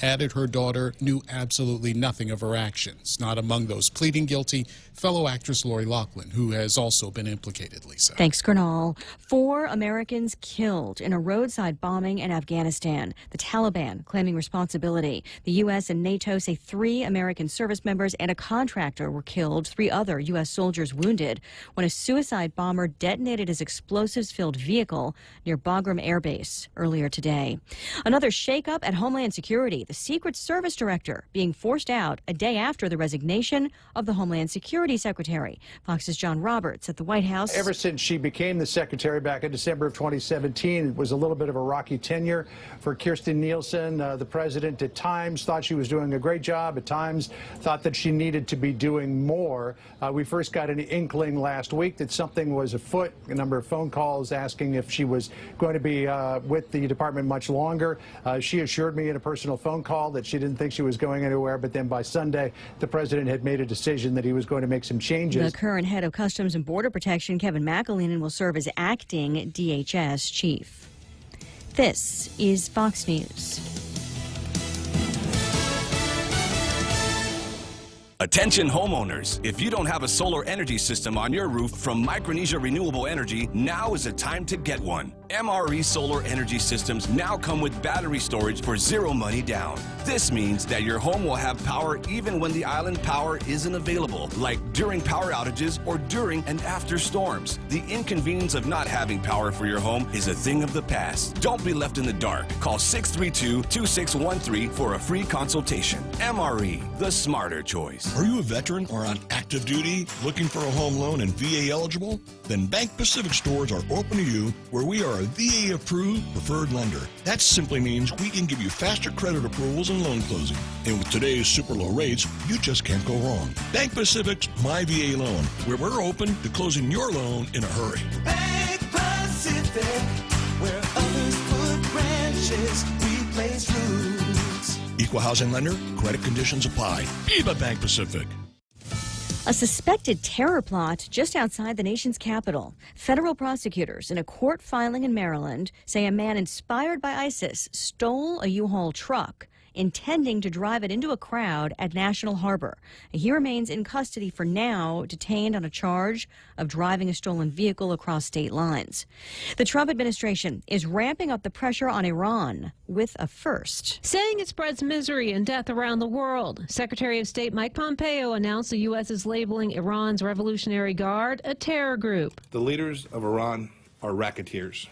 added her daughter knew absolutely nothing of her actions. Not among those pleading guilty, fellow actress Lori Loughlin, who has also been implicated, Lisa. Thanks, Gernal. 4 Americans killed in a roadside bombing in Afghanistan. The Taliban claiming responsibility. The U.S. and NATO say 3 American service members and a contractor were killed, 3 other U.S. soldiers wounded when a suicide bomber detonated his explosives-filled vehicle near Bagram Air Base earlier today. Another shakeup at Homeland Security. The Secret Service director being forced out a day after the resignation of the Homeland Security Secretary. Fox's John Roberts at the White House. Ever since she became the secretary back in December of 2017, it was a little bit of a rocky tenure for Kirstjen Nielsen. The president at times thought she was doing a great job, at times thought that she needed to be doing more. We first got an inkling last week that something was afoot, a number of phone calls asking if she was going to be with the department much longer. She assured me in a personal phone call that she didn't think she was going anywhere, but then by Sunday, the president had made a decision that he was going to make some changes. The current head of Customs and Border Protection, Kevin McAleenan, will serve as acting DHS chief. This is Fox News. Attention homeowners, if you don't have a solar energy system on your roof from Micronesia Renewable Energy, now is the time to get one. MRE solar energy systems now come with battery storage for 0 money down. This means that your home will have power even when the island power isn't available, like during power outages or during and after storms. The inconvenience of not having power for your home is a thing of the past. Don't be left in the dark. Call 632-2613 for a free consultation. MRE, the smarter choice. Are you a veteran or on active duty looking for a home loan and VA eligible? Then Bank Pacific stores are open to you, where we are a VA approved preferred lender. That simply means we can give you faster credit approvals and loan closing. And with today's super low rates, you just can't go wrong. Bank Pacific's My VA Loan, where we're open to closing your loan in a hurry. Bank Pacific, where others put branches, we place roots. Equal housing lender, credit conditions apply. Viva Bank Pacific. A suspected terror plot just outside the nation's capital. Federal prosecutors in a court filing in Maryland say a man inspired by ISIS stole a U-Haul truck, intending to drive it into a crowd at National Harbor. He remains in custody for now, detained on a charge of driving a stolen vehicle across state lines. The Trump administration is ramping up the pressure on Iran with a first. Saying it spreads misery and death around the world, Secretary of State Mike Pompeo announced the U.S. is labeling Iran's Revolutionary Guard a terror group. The leaders of Iran are racketeers,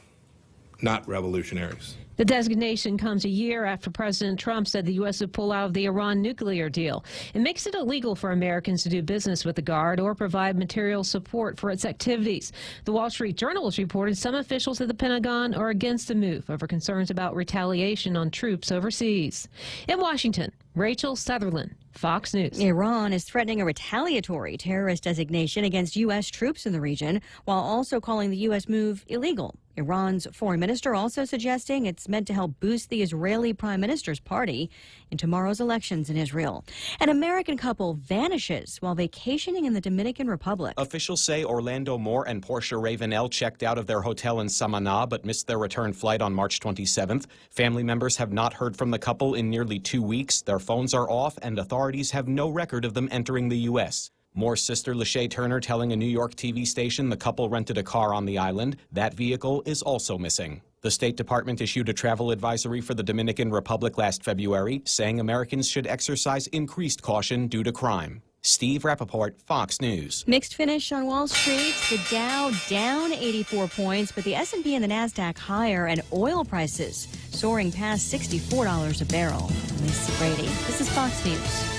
not revolutionaries. The designation comes a year after President Trump said the U.S. would pull out of the Iran nuclear deal. It makes it illegal for Americans to do business with the Guard or provide material support for its activities. The Wall Street Journal has reported some officials at the Pentagon are against the move over concerns about retaliation on troops overseas. In Washington, Rachel Sutherland, Fox News. Iran is threatening a retaliatory terrorist designation against U.S. troops in the region, while also calling the U.S. move illegal. Iran's foreign minister also suggesting it's meant to help boost the Israeli prime minister's party in tomorrow's elections in Israel. An American couple vanishes while vacationing in the Dominican Republic. Officials say Orlando Moore and Portia Ravenel checked out of their hotel in Samaná but missed their return flight on March 27th. Family members have not heard from the couple in nearly 2 weeks. Their phones are off, and authorities have no record of them entering the U.S. Moore's sister Lachey Turner telling a New York TV station the couple rented a car on the island. That vehicle is also missing. The State Department issued a travel advisory for the Dominican Republic last February, saying Americans should exercise increased caution due to crime. Steve Rappaport, Fox News. Mixed finish on Wall Street. The Dow down 84 points, but the S&P and the Nasdaq higher, and oil prices soaring past $64 a barrel. Lisa Brady, this is Fox News.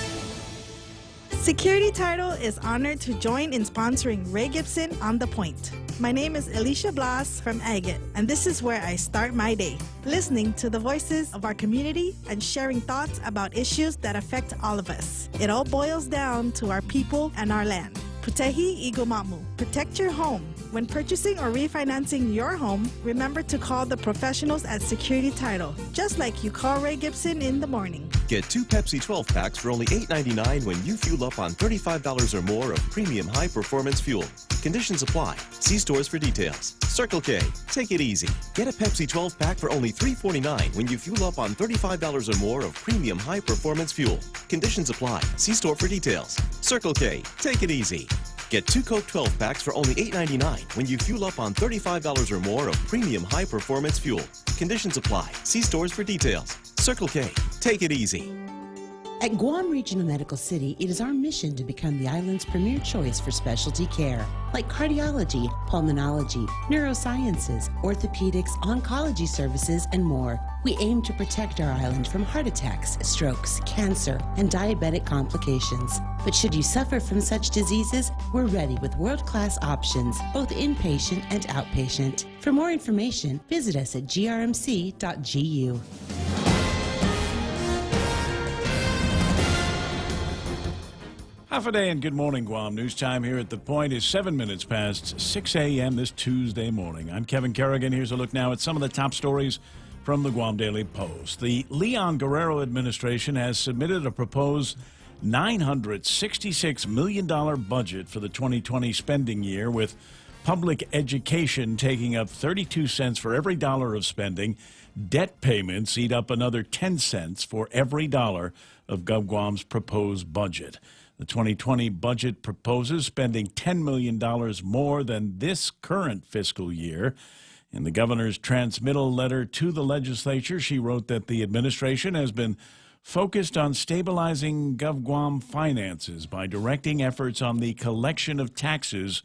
Security Title is honored to join in sponsoring Ray Gibson on The Point. My name is Alicia Blas from Agate, and this is where I start my day, listening to the voices of our community and sharing thoughts about issues that affect all of us. It all boils down to our people and our land. Putehi Igomamu. Protect your home. When purchasing or refinancing your home, remember to call the professionals at Security Title, just like you call Ray Gibson in the morning. Get 2 Pepsi 12 packs for only $8.99 when you fuel up on $35 or more of premium high-performance fuel. Conditions apply. See stores for details. Circle K. Take it easy. Get a Pepsi 12 pack for only $3.49 when you fuel up on $35 or more of premium high-performance fuel. Conditions apply. See store for details. Circle K. Take it easy. Get 2 Coke 12 packs for only $8.99 when you fuel up on $35 or more of premium high-performance fuel. Conditions apply. See stores for details. Circle K. Take it easy. At Guam Regional Medical City, it is our mission to become the island's premier choice for specialty care, like cardiology, pulmonology, neurosciences, orthopedics, oncology services, and more. We aim to protect our island from heart attacks, strokes, cancer, and diabetic complications. But should you suffer from such diseases, we're ready with world-class options, both inpatient and outpatient. For more information, visit us at grmc.gu. Half a day and good morning, Guam. News time here at The Point is 7 minutes past 6 a.m. this Tuesday morning. I'm Kevin Kerrigan. Here's a look now at some of the top stories from the Guam Daily Post. The Leon Guerrero administration has submitted a proposed $966 million budget for the 2020 spending year, with public education taking up 32 cents for every dollar of spending. Debt payments eat up another 10 cents for every dollar of GovGuam's proposed budget. The 2020 budget proposes spending $10 million more than this current fiscal year. In the governor's transmittal letter to the legislature, she wrote that the administration has been focused on stabilizing GovGuam finances by directing efforts on the collection of taxes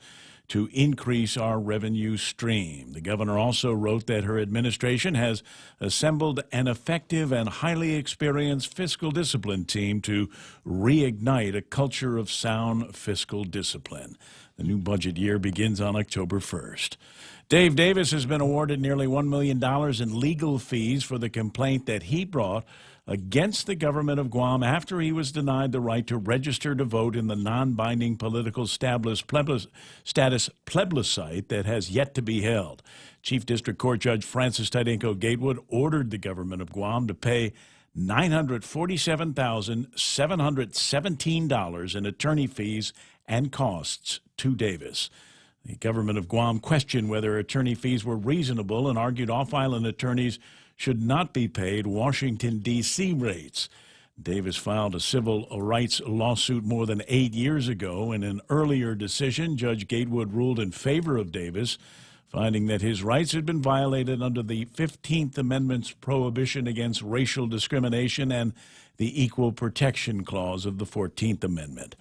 to increase our revenue stream. The governor also wrote that her administration has assembled an effective and highly experienced fiscal discipline team to reignite a culture of sound fiscal discipline. The new budget year begins on October 1st. Dave Davis has been awarded nearly $1 million in legal fees for the complaint that he brought against the government of Guam after he was denied the right to register to vote in the non-binding political status plebiscite that has yet to be held. Chief District Court Judge Francis Tydenko Gatewood ordered the government of Guam to pay $947,717 in attorney fees and costs to Davis. The government of Guam questioned whether attorney fees were reasonable and argued off-island attorneys should not be paid Washington, D.C. rates. Davis filed a civil rights lawsuit more than 8 years ago. In an earlier decision, Judge Gatewood ruled in favor of Davis, finding that his rights had been violated under the 15th Amendment's prohibition against racial discrimination and the Equal Protection Clause of the 14th Amendment.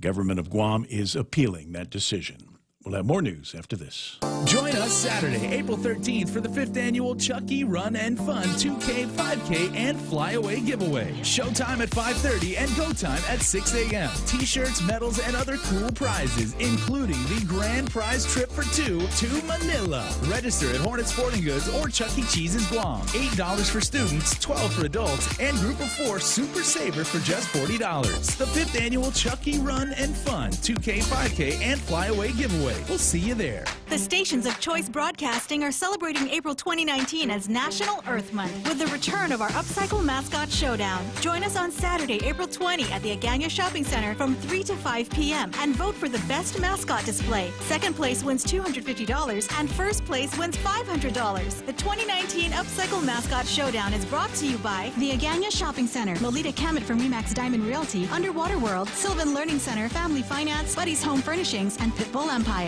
The government of Guam is appealing that decision. We'll have more news after this. Join us Saturday, April 13th for the 5th annual Chucky Run and Fun 2K, 5K, and Flyaway giveaway. Showtime at 5:30 and go time at 6 a.m. T-shirts, medals, and other cool prizes, including the grand prize trip for two to Manila. Register at Hornet Sporting Goods or Chuck E. Cheese's Guam. $8 for students, $12 for adults, and Group of 4 Super Saver for just $40. The 5th annual Chucky Run and Fun 2K, 5K, and Flyaway giveaway. We'll see you there. The stations of Choice Broadcasting are celebrating April 2019 as National Earth Month with the return of our Upcycle Mascot Showdown. Join us on Saturday, April 20 at the Agana Shopping Center from 3 to 5 p.m. and vote for the best mascot display. Second place wins $250 and first place wins $500. The 2019 Upcycle Mascot Showdown is brought to you by the Agana Shopping Center, Melita Kamet from Remax Diamond Realty, Underwater World, Sylvan Learning Center, Family Finance, Buddy's Home Furnishings, and Pitbull Empire.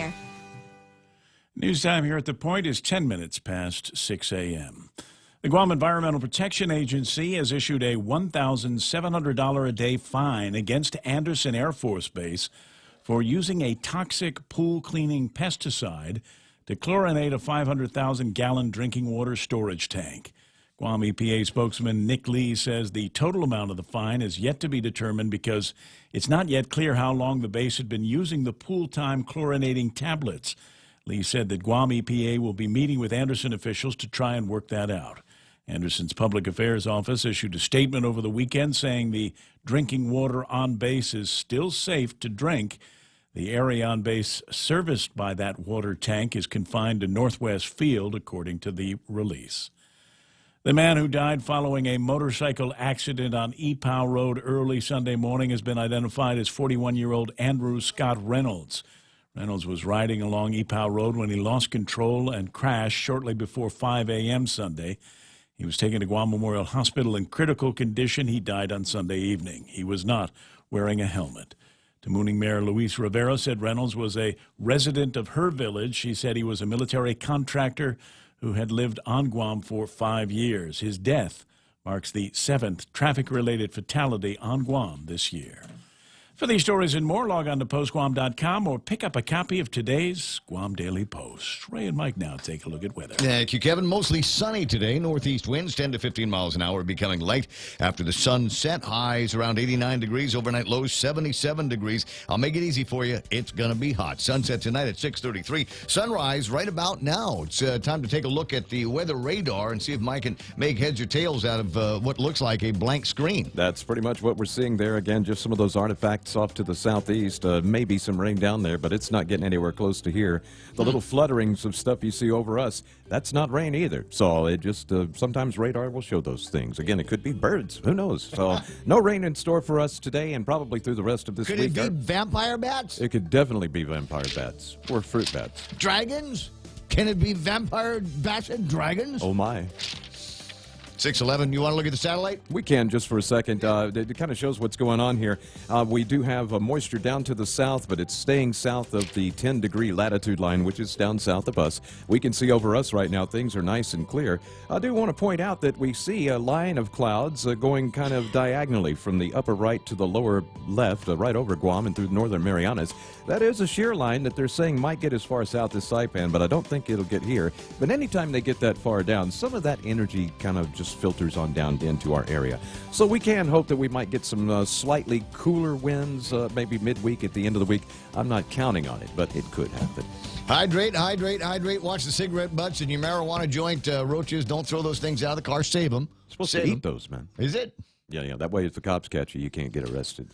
News time here at The Point is 10 minutes past 6 a.m. The Guam Environmental Protection Agency has issued a $1,700 a day fine against Anderson Air Force Base for using a toxic pool cleaning pesticide to chlorinate a 500,000-gallon drinking water storage tank. Guam EPA spokesman Nick Lee says the total amount of the fine is yet to be determined because it's not yet clear how long the base had been using the pool-time chlorinating tablets. Lee said that Guam EPA will be meeting with Anderson officials to try and work that out. Anderson's Public Affairs Office issued a statement over the weekend saying the drinking water on base is still safe to drink. The area on base serviced by that water tank is confined to Northwest Field, according to the release. The man who died following a motorcycle accident on Epow Road early Sunday morning has been identified as 41-year-old Andrew Scott Reynolds. Reynolds was riding along Epow Road when he lost control and crashed shortly before 5 a.m. Sunday. He was taken to Guam Memorial Hospital in critical condition. He died on Sunday evening. He was not wearing a helmet. Tamuning Mayor Luis Rivera said Reynolds was a resident of her village. She said he was a military contractor who had lived on Guam for 5 years. His death marks the 7th traffic-related fatality on Guam this year. For these stories and more, log on to postguam.com or pick up a copy of today's Guam Daily Post. Ray and Mike now take a look at weather. Thank you, Kevin. Mostly sunny today. Northeast winds 10 to 15 miles an hour, becoming light after the sun set. Highs around 89 degrees. Overnight lows 77 degrees. I'll make it easy for you. It's going to be hot. Sunset tonight at 6:33. Sunrise right about now. It's time to take a look at the weather radar and see if Mike can make heads or tails out of what looks like a blank screen. That's pretty much what we're seeing there. Again, just some of those artifacts off to the southeast. Maybe some rain down there, but it's not getting anywhere close to here. The little flutterings of stuff you see over us, that's not rain either. So it just, sometimes radar will show those things. Again, it could be birds. Who knows? So no rain in store for us today and probably through the rest of this week. Could it be vampire bats? It could definitely be vampire bats or fruit bats. Dragons? Can it be vampire bats and dragons? Oh, my. 6:11. You want to look at the satellite? We can just for a second. It kind of shows what's going on here. We do have moisture down to the south, but it's staying south of the 10-degree latitude line, which is down south of us. We can see over us right now. Things are nice and clear. I do want to point out that we see a line of clouds going kind of diagonally from the upper right to the lower left, right over Guam and through the northern Marianas. That is a shear line that they're saying might get as far south as Saipan, but I don't think it'll get here. But anytime they get that far down, some of that energy kind of just filters on down into our area. So we can hope that we might get some slightly cooler winds maybe midweek at the end of the week. I'm not counting on it, but it could happen. Hydrate, hydrate, hydrate. Watch the cigarette butts and your marijuana joint roaches. Don't throw those things out of the car. Save them. Supposed to eat those, man. Is it? Yeah. That way, if the cops catch you, you can't get arrested.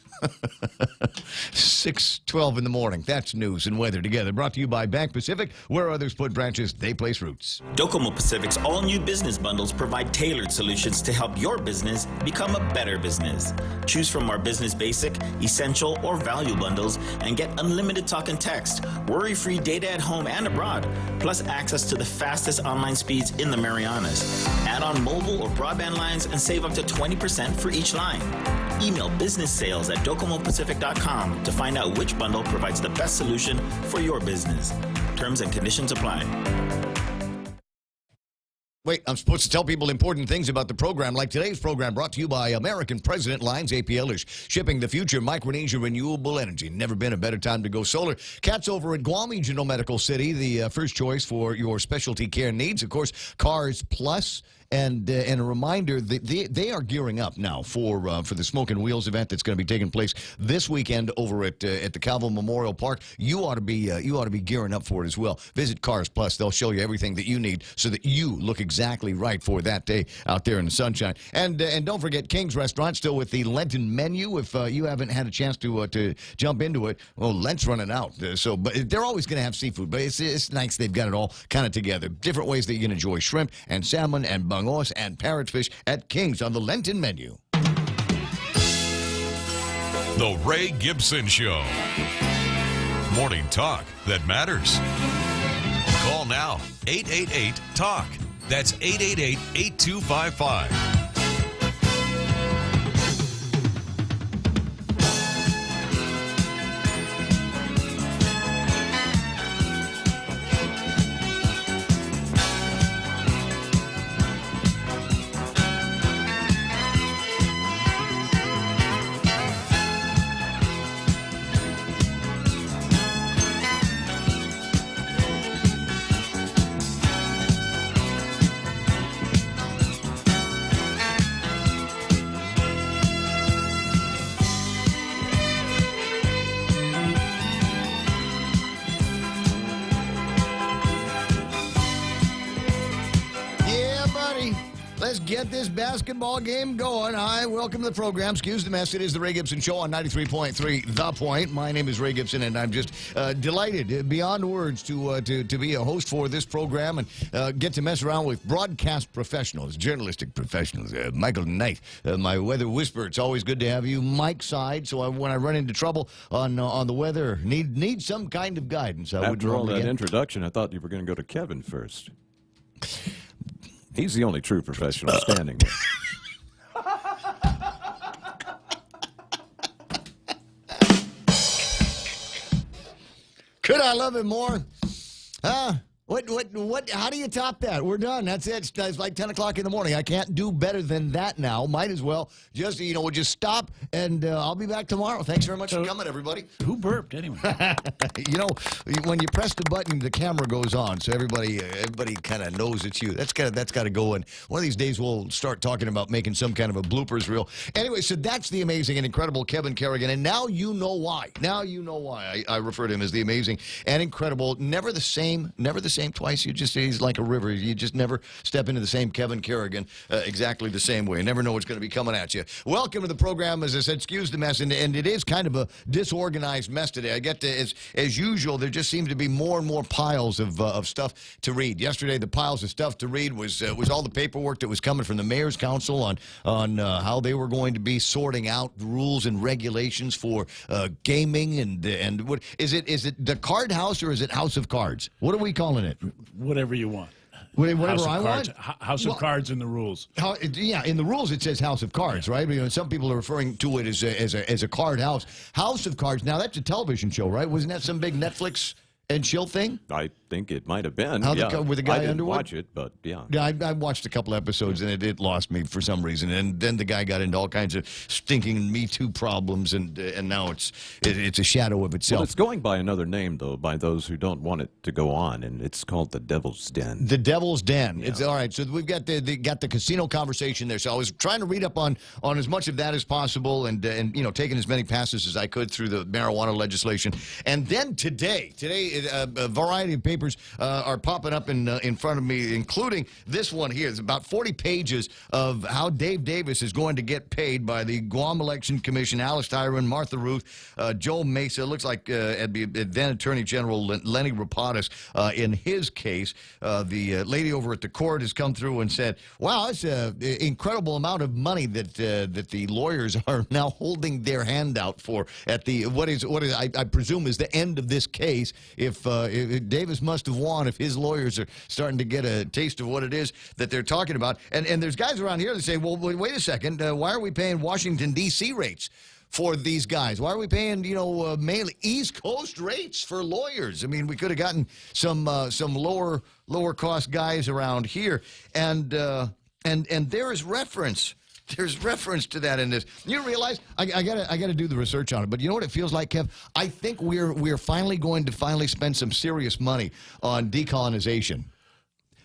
6:12 in the morning. That's news and weather together. Brought to you by Bank Pacific. Where others put branches, they place roots. Docomo Pacific's all-new business bundles provide tailored solutions to help your business become a better business. Choose from our Business Basic, Essential, or Value bundles and get unlimited talk and text, worry-free data at home and abroad, plus access to the fastest online speeds in the Marianas. Add on mobile or broadband lines and save up to 20% for each line. Email businesssales@docomopacific.com to find out which bundle provides the best solution for your business. Terms and conditions apply. Wait, I'm supposed to tell people important things about the program, like today's program brought to you by American President Lines APLers, shipping the future Micronesia renewable energy. Never been a better time to go solar. Cat's over at Guam Regional Medical City, the first choice for your specialty care needs. Of course, Cars Plus. And a reminder that they are gearing up now for the Smoke and Wheels event that's going to be taking place this weekend over at the Calvin Memorial Park. You ought to be gearing up for it as well. Visit Cars Plus; they'll show you everything that you need so that you look exactly right for that day out there in the sunshine. And don't forget King's Restaurant still with the Lenten menu. If you haven't had a chance to jump into it, well, Lent's running out. But they're always going to have seafood. But it's nice they've got it all kind of together. Different ways that you can enjoy shrimp and salmon and bungos and parrotfish at King's on the Lenten menu. The Ray Gibson Show. Morning talk that matters. Call now, 888-TALK. That's 888-8255. Let's get this basketball game going. Hi, welcome to the program. Excuse the mess. It is the Ray Gibson Show on 93.3 The Point. My name is Ray Gibson, and I'm just delighted, beyond words, to be a host for this program and get to mess around with broadcast professionals, journalistic professionals. Michael Knight, my weather whisperer. It's always good to have you. Mike's side, so when I run into trouble on the weather, need some kind of guidance. After all that introduction, I thought you were going to go to Kevin first. He's the only true professional standing here. Could I love it more? What? How do you top that? We're done. That's it. It's like 10 o'clock in the morning. I can't do better than that now. Might as well just, we'll just stop, and I'll be back tomorrow. Thanks very much for coming, everybody. Who burped, anyway? When you press the button, the camera goes on, so everybody kind of knows it's you. That's got to go in. One of these days, we'll start talking about making some kind of a bloopers reel. Anyway, so that's the amazing and incredible Kevin Kerrigan, and now you know why. Now you know why I refer to him as the amazing and incredible. Never the same twice. He's like a river. You just never step into the same Kevin Kerrigan exactly the same way. You never know what's going to be coming at you. Welcome to the program. As I said, excuse the mess, and it is kind of a disorganized mess today. I get to, as usual, there just seem to be more and more piles of stuff to read. Yesterday, the piles of stuff to read was all the paperwork that was coming from the Mayor's Council on how they were going to be sorting out rules and regulations for gaming and what is it? Is it the Card House or is it House of Cards? What are we calling it? Whatever you want. Whatever I want? House of Cards in the rules. In the rules it says House of Cards, right? Some people are referring to it as a card house. House of Cards, now that's a television show, right? Wasn't that some big Netflix and chill thing? I think it might have been. With the guy I didn't Underwood? watch it, but yeah. Yeah, I watched a couple episodes, and it lost me for some reason. And then the guy got into all kinds of stinking Me Too problems, and now it's a shadow of itself. Well, it's going by another name, though, by those who don't want it to go on, and it's called The Devil's Den. The Devil's Den. Yeah. It's all right. So we've got the casino conversation there. So I was trying to read up on as much of that as possible, and taking as many passes as I could through the marijuana legislation. And then today, a variety of papers are popping up in front of me, including this one here. It's about 40 pages of how Dave Davis is going to get paid by the Guam Election Commission, Alice Tyron, Martha Ruth, Joe Mesa. Looks like then Attorney General Lenny Rapadas in his case. The lady over at the court has come through and said, wow, it's an incredible amount of money that the lawyers are now holding their hand out for at the what is I presume is the end of this case. If Davis must have won, if his lawyers are starting to get a taste of what it is that they're talking about. And there's guys around here that say, well, wait a second, why are we paying Washington, D.C. rates for these guys? Why are we paying, mainly East Coast rates for lawyers? I mean, we could have gotten some lower cost guys around here. And there is reference. There's reference to that in this. You realize I gotta do the research on it, but you know what it feels like, Kev? I think we're finally going to spend some serious money on decolonization.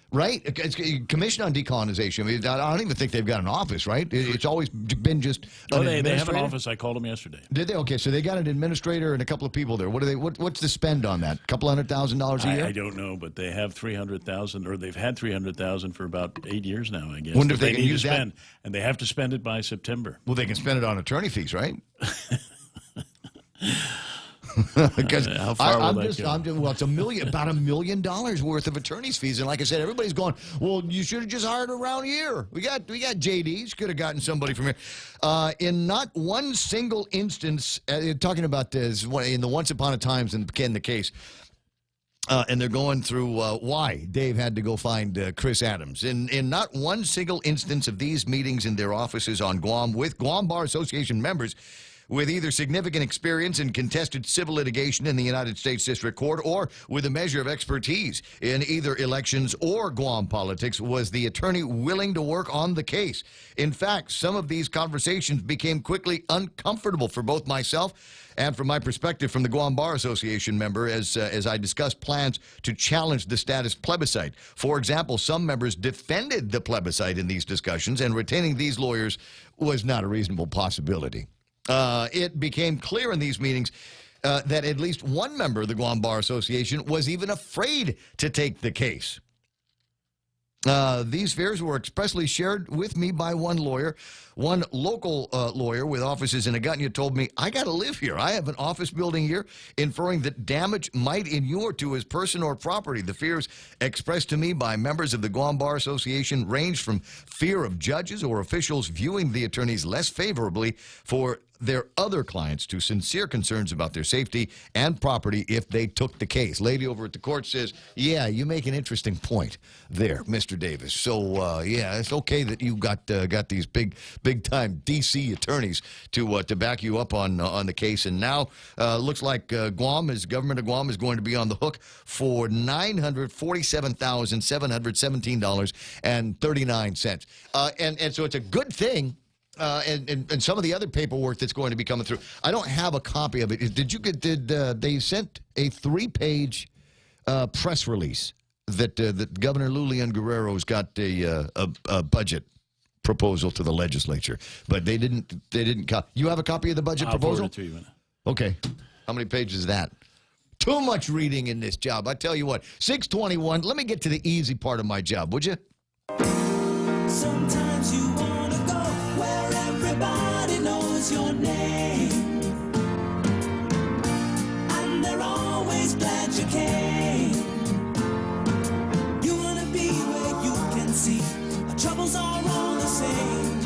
Right? It's Commission on Decolonization. I mean, I don't even think they've got an office, right? It's always been just Oh, they have an office. I called them yesterday. Did they? Okay, so they got an administrator and a couple of people there. What's the spend on that? A couple $100,000 a year? I don't know, but they have $300,000, or they've had $300,000 for about 8 years now, I guess. Wonder if they can use that. And they have to spend it by September. Well, they can spend it on attorney fees, right? Because how far will that go? It's about $1 million worth of attorney's fees, and like I said, everybody's going, well, you should have just hired around here. We got JDs, could have gotten somebody from here. In not one single instance, talking about this in the Once Upon a Times in the case. And they're going through why Dave had to go find Chris Adams. In not one single instance of these meetings in their offices on Guam with Guam Bar Association members with either significant experience in contested civil litigation in the United States District Court or with a measure of expertise in either elections or Guam politics, was the attorney willing to work on the case. In fact, some of these conversations became quickly uncomfortable for both myself and from my perspective from the Guam Bar Association member as I discussed plans to challenge the status plebiscite. For example, some members defended the plebiscite in these discussions, and retaining these lawyers was not a reasonable possibility. It became clear in these meetings that at least one member of the Guam Bar Association was even afraid to take the case. These fears were expressly shared with me by one lawyer. One local lawyer with offices in Agutya told me, I got to live here. I have an office building here, inferring that damage might inure to his person or property. The fears expressed to me by members of the Guam Bar Association ranged from fear of judges or officials viewing the attorneys less favorably for their other clients to sincere concerns about their safety and property if they took the case. Lady over at the court says, yeah, you make an interesting point there, Mr. Davis. So, yeah, it's okay that you got these big-time D.C. attorneys to back you up on the case. And now looks like government of Guam is going to be on the hook for $947,717.39. And so it's a good thing. And some of the other paperwork that's going to be coming through. I don't have a copy of it. Did they sent a 3-page press release that Governor Lulian Guerrero's got a budget proposal to the legislature, but they didn't. You have a copy of the budget proposal? I'll forward it to you. Okay. How many pages is that? Too much reading in this job. I tell you what. 621. Let me get to the easy part of my job, would you? Sometimes you want to go where everybody knows your name, and they're always glad you came. You want to be where you can see our troubles are all the same.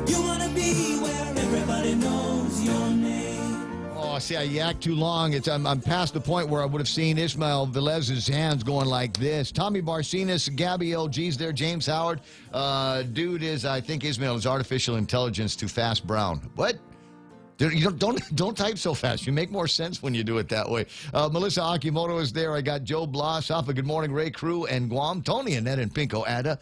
You want to be where everybody knows your name. Oh, see, I yacked too long. I'm past the point where I would have seen Ismael Velez's hands going like this. Tommy Barcinas, Gabby LG's there, James Howard. Dude is, I think Ismael is artificial intelligence to fast brown. What? Dude, you don't type so fast. You make more sense when you do it that way. Melissa Akimoto is there. I got Joe Blas. Alpha, good morning. Ray Crew and Guam. Tony, Annette, and Pinko Ada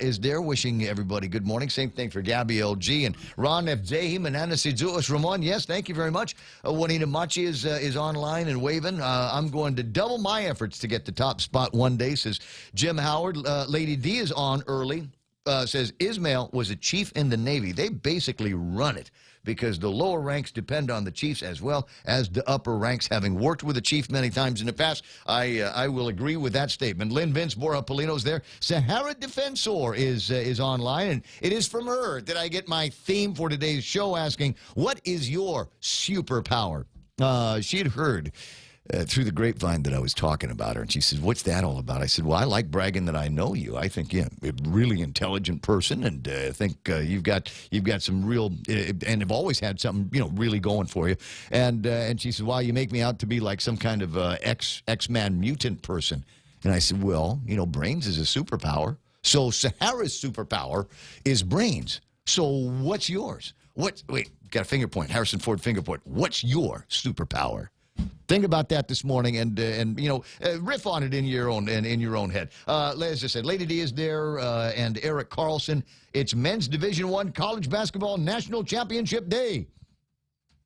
is there wishing everybody good morning. Same thing for Gabby LG and Ron F. Zahim and Anna Sidzuas Ramon. Yes, thank you very much. Juanita Machi is online and waving. I'm going to double my efforts to get the top spot one day, says Jim Howard. Lady D is on early. Says Ismail was a chief in the Navy. They basically run it, because the lower ranks depend on the chiefs as well as the upper ranks. Having worked with the chief many times in the past, I will agree with that statement. Lynn Vince, Bora Polino's there. Sahara Defensor is online, and it is from her that I get my theme for today's show, asking, what is your superpower? She had heard through the grapevine that I was talking about her, and she said, what's that all about? I said, well, I like bragging that I know you. I think you're a really intelligent person, and I think you've got some real, and have always had something, really going for you. And she said, wow, you make me out to be like some kind of X-Man mutant person. And I said, well, brains is a superpower. So Sahara's superpower is brains. So what's yours? Wait, got a finger point. Harrison Ford finger point. What's your superpower? Think about that this morning, and riff on it in your own head. As I said, Lady D is there, and Eric Carlson. It's Men's Division I College Basketball National Championship Day.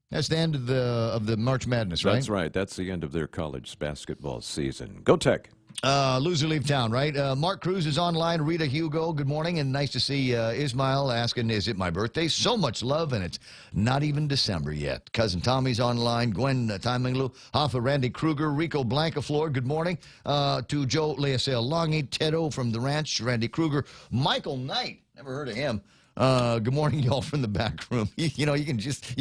That's the end of the March Madness, right? That's right. That's the end of their college basketball season. Go Tech. Loser leave town, right? Mark Cruz is online. Rita Hugo, good morning, and nice to see Ismail asking, is it my birthday? So much love, and it's not even December yet. Cousin Tommy's online. Gwen Timinglu, Hoffa, Randy Kruger, Rico Blancaflor, good morning. To Joe Leasel Longy, Tedo from the ranch, Randy Kruger, Michael Knight, never heard of him. Good morning, y'all, from the back room. You can just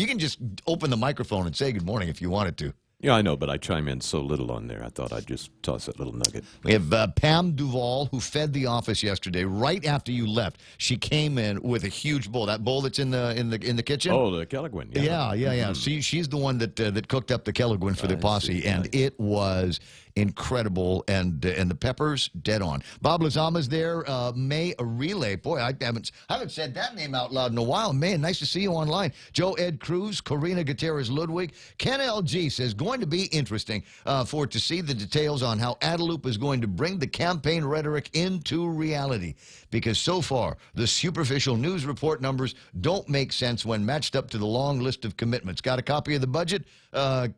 open the microphone and say good morning if you wanted to. Yeah, I know, but I chime in so little on there. I thought I'd just toss that little nugget. We have Pam Duvall, who fed the office yesterday. Right after you left, she came in with a huge bowl. That bowl that's in the kitchen. Oh, the Kelligwin. Yeah. She's the one that cooked up the Kelligwin for the posse, and it was incredible, and the peppers dead on. Bob Lazama's there. May Relay, boy, I haven't said that name out loud in a while. Man, nice to see you online. Joe Ed Cruz, Corina Gutierrez Ludwig, Ken LG says going to be interesting to see the details on how Adelup is going to bring the campaign rhetoric into reality, because so far the superficial news report numbers don't make sense when matched up to the long list of commitments. Got a copy of the budget?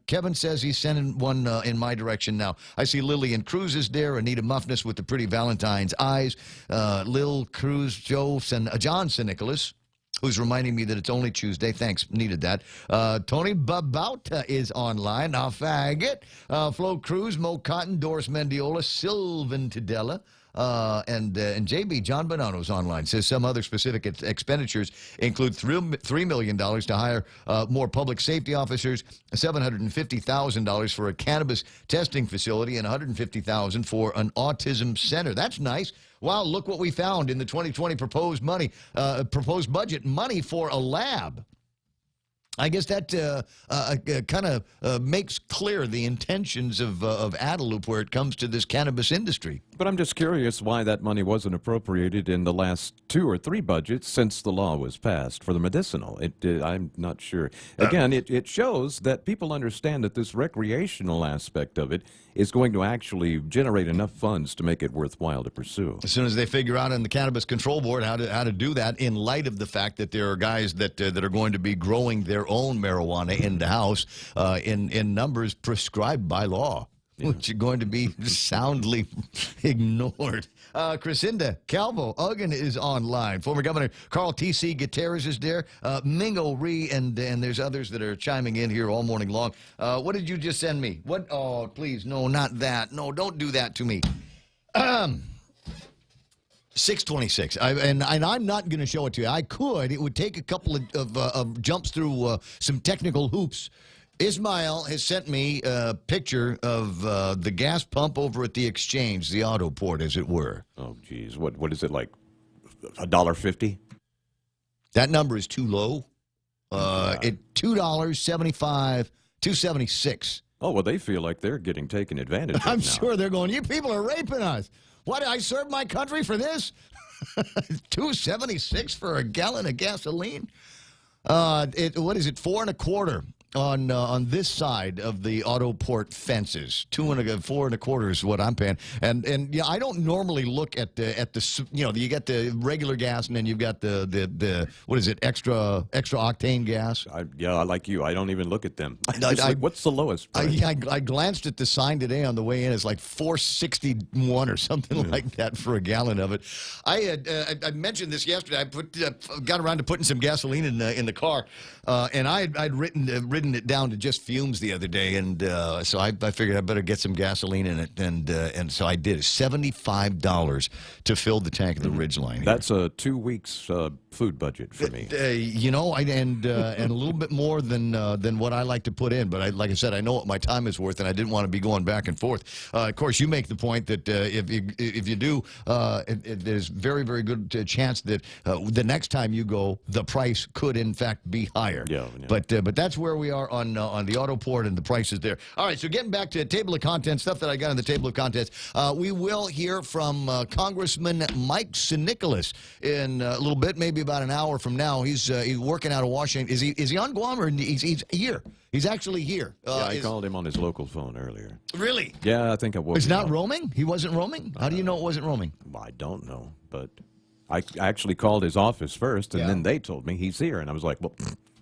Kevin says he's sending one in my direction now. I see Lillian Cruz is there. Anita Muffness with the pretty Valentine's eyes. Lil Cruz, John St. Nicholas, who's reminding me that it's only Tuesday. Thanks, needed that. Tony Babauta is online. Now, faggot. Flo Cruz, Mo Cotton, Doris Mendiola, Sylvan Tadella. And JB, John Bonanno's online, says some other specific expenditures include $3 million to hire more public safety officers, $750,000 for a cannabis testing facility, and $150,000 for an autism center. That's nice. Wow, look what we found in the 2020 proposed budget, money for a lab. I guess that kind of makes clear the intentions of Adelup where it comes to this cannabis industry. But I'm just curious why that money wasn't appropriated in the last 2 or 3 budgets since the law was passed for the medicinal. I'm not sure. Again, it shows that people understand that this recreational aspect of it is going to actually generate enough funds to make it worthwhile to pursue. As soon as they figure out on the Cannabis Control Board how to do that, in light of the fact that there are guys that are going to be growing their own marijuana in the house in numbers prescribed by law. Yeah. Which are going to be soundly ignored. Crescinda Calvo Uggan is online. Former Governor Carl T.C. Gutierrez is there. Mingo Rhee, and there's others that are chiming in here all morning long. What did you just send me? What? Oh, please, no, not that. No, don't do that to me. 626. And I'm not going to show it to you. I could. It would take a couple of jumps through some technical hoops. Ismail has sent me a picture of the gas pump over at the exchange, the auto port, as it were. Oh, geez. What is it, like $1.50? That number is too low. $2.75, $2.76. Oh, well, they feel like they're getting taken advantage of I'm now. sure they're going, you people are raping us. What, I served my country for this? $2.76 for a gallon of gasoline? What is it, 4 1/4 on this side of the auto port fences. 4 1/4 is what I'm paying. And yeah, I don't normally look at the you got the regular gas and then you've got the what is it, extra octane gas. Yeah, like you, I don't even look at them. What's the lowest price? I glanced at the sign today on the way in. It's like $4.61 or something like that for a gallon of it. I mentioned this yesterday. I got around to putting some gasoline in the car, and I'd ridden it down to just fumes the other day, and so I figured I better get some gasoline in it, and so I did. $75 to fill the tank of the Ridgeline. That's a 2 weeks food budget for me. And a little bit more than what I like to put in, but like I said, I know what my time is worth, and I didn't want to be going back and forth. Of course, you make the point that if you do, there's very, very good chance that the next time you go, the price could in fact be higher. Yeah. But that's where we are on the auto port, and the prices there. All right, so getting back to table of contents, stuff that I got on the table of contents. We will hear from Congressman Mike Nicholas in a little bit, maybe about an hour from now. He's working out of Washington. Is he on Guam, or he's here? He's actually here. Yeah, I called him on his local phone earlier. Really? Yeah, I think I woke He's him not up. roaming? He wasn't roaming? How do you know it wasn't roaming? I don't know, but I actually called his office first, and then they told me he's here, and I was like, well,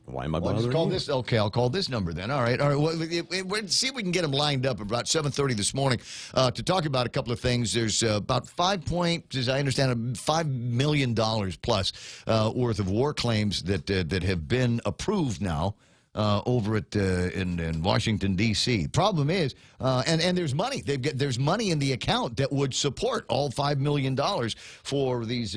why am I bothering just call you? this. Okay, I'll call this number then. All right. Well, we'll see if we can get him lined up about 7:30 this morning to talk about a couple of things. There's about as I understand, $5 million plus worth of war claims that have been approved now. Over at in Washington D.C. Problem is, and there's money. There's money in the account that would support all $5 million for these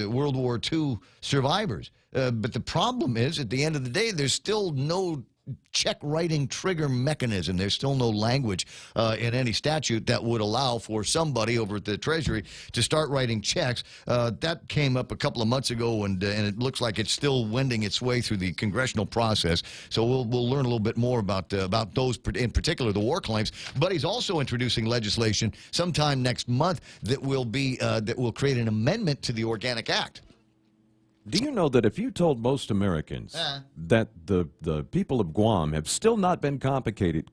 World War II survivors. But the problem is, at the end of the day, there's still no check writing trigger mechanism. There's still no language in any statute that would allow for somebody over at the Treasury to start writing checks. That came up a couple of months ago, and it looks like it's still wending its way through the congressional process. So we'll learn a little bit more about those, in particular the war claims. But he's also introducing legislation sometime next month that will create an amendment to the Organic Act. Do you know that if you told most Americans that the people of Guam have still not been compensated,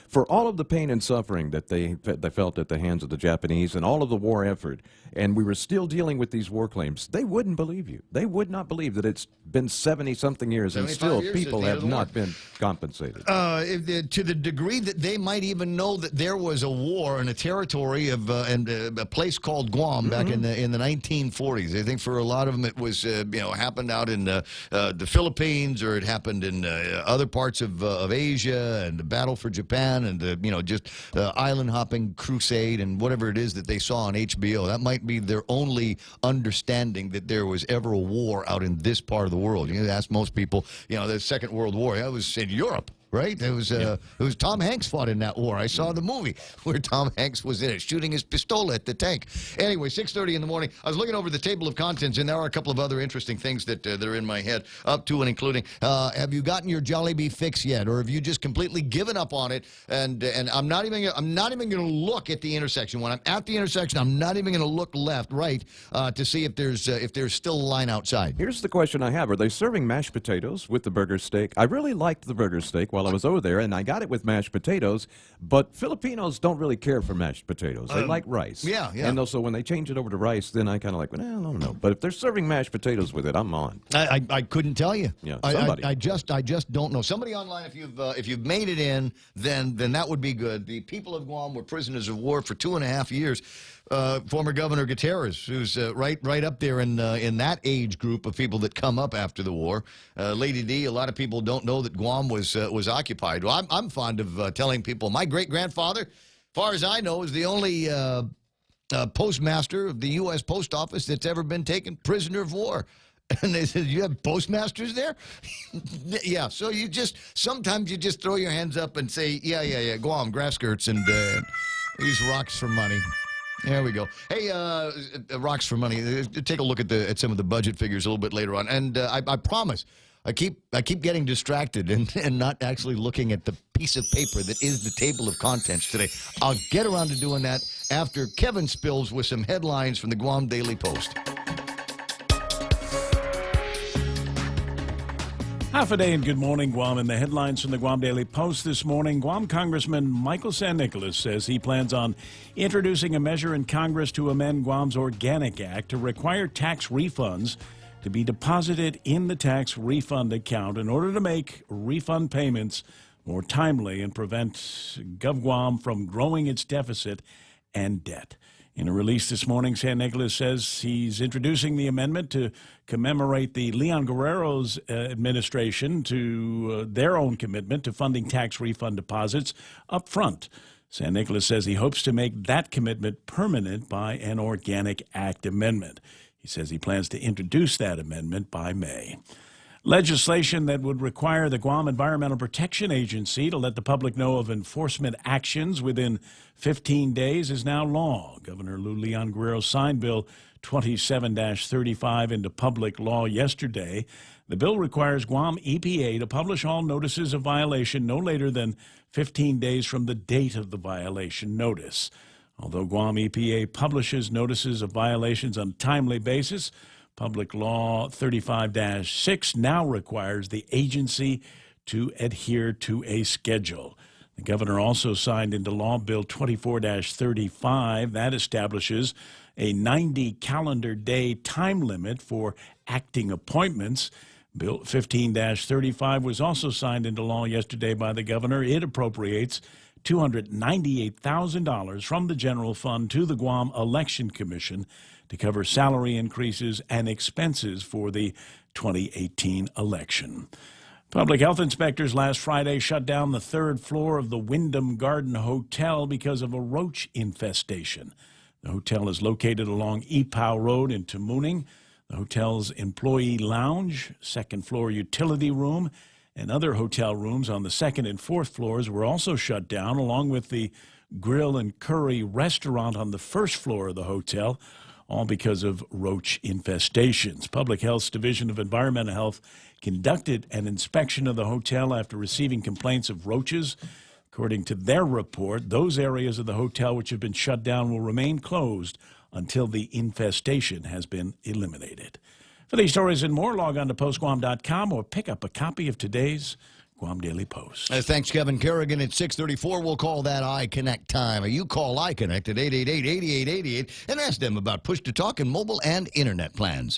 for all of the pain and suffering that they felt at the hands of the Japanese and all of the war effort, and we were still dealing with these war claims, they wouldn't believe you. They would not believe that it's been 70-something years and still people have not been compensated. To the degree that they might even know that there was a war in a territory of a place called Guam back in the 1940s. They think for a lot of them, it was happened out in the Philippines, or it happened in other parts of Asia, and the battle for Japan, and just island hopping crusade, and whatever it is that they saw on HBO. That might be their only understanding that there was ever a war out in this part of the world. You ask most people, the Second World War, that was in Europe. Right? It was Tom Hanks fought in that war. I saw the movie where Tom Hanks was in it, shooting his pistola at the tank. Anyway, 6:30 in the morning. I was looking over the table of contents, and there are a couple of other interesting things that are in my head, up to and including. Have you gotten your Jollibee fix yet, or have you just completely given up on it? And I'm not even going to look at the intersection. When I'm at the intersection, I'm not even going to look left, right, to see if there's still a line outside. Here's the question I have: are they serving mashed potatoes with the burger steak? I really liked the burger steak while I was over there, and I got it with mashed potatoes, but Filipinos don't really care for mashed potatoes. They like rice. Yeah. And also, when they change it over to rice, then I kind of like, well, I don't know. But if they're serving mashed potatoes with it, I'm on. I couldn't tell you. Yeah, somebody. I just don't know. Somebody online, if you've made it in, then that would be good. The people of Guam were prisoners of war for 2.5 years. Former Governor Gutierrez, who's right up there in that age group of people that come up after the war. Lady D, a lot of people don't know that Guam was occupied. Well, I'm fond of telling people my great-grandfather, as far as I know, is the only postmaster of the U.S. Post Office that's ever been taken prisoner of war. And they said, you have postmasters there? Yeah, so sometimes you just throw your hands up and say, yeah, Guam, grass skirts, and these rocks for money. There we go. Hey, rocks for money. Take a look at some of the budget figures a little bit later on. And I promise, I keep getting distracted and not actually looking at the piece of paper that is the table of contents today. I'll get around to doing that after Kevin spills with some headlines from the Guam Daily Post. Half a day and good morning, Guam. In the headlines from the Guam Daily Post this morning, Guam Congressman Michael San Nicolas says he plans on introducing a measure in Congress to amend Guam's Organic Act to require tax refunds to be deposited in the tax refund account in order to make refund payments more timely and prevent GovGuam from growing its deficit and debt. In a release this morning, San Nicolas says he's introducing the amendment to commemorate the Leon Guerrero's administration to their own commitment to funding tax refund deposits up front. San Nicolas says he hopes to make that commitment permanent by an Organic Act amendment. He says he plans to introduce that amendment by May. Legislation that would require the Guam Environmental Protection Agency to let the public know of enforcement actions within 15 days is now law. Governor Lou Leon Guerrero signed Bill 27-35 into public law yesterday. The bill requires Guam EPA to publish all notices of violation no later than 15 days from the date of the violation notice. Although Guam EPA publishes notices of violations on a timely basis, Public Law 35-6 now requires the agency to adhere to a schedule. The governor also signed into law Bill 24-35 that establishes a 90 calendar day time limit for acting appointments. Bill 15-35 was also signed into law yesterday by the governor. It appropriates $298,000 from the general fund to the Guam Election Commission to cover salary increases and expenses for the 2018 election. Public health inspectors last Friday shut down the third floor of the Wyndham Garden Hotel because of a roach infestation. The hotel is located along Ipow Road in Tamuning. The hotel's employee lounge, second floor utility room, and other hotel rooms on the second and fourth floors were also shut down, along with the grill and curry restaurant on the first floor of the hotel, all because of roach infestations. Public Health's Division of Environmental Health conducted an inspection of the hotel after receiving complaints of roaches. According to their report, those areas of the hotel which have been shut down will remain closed until the infestation has been eliminated. For these stories and more, log on to postguam.com or pick up a copy of today's Guam Daily Post. Thanks, Kevin Kerrigan. At 6:34, we'll call that iConnect time. You call iConnect at 888-8888 and ask them about push-to-talk and mobile and internet plans.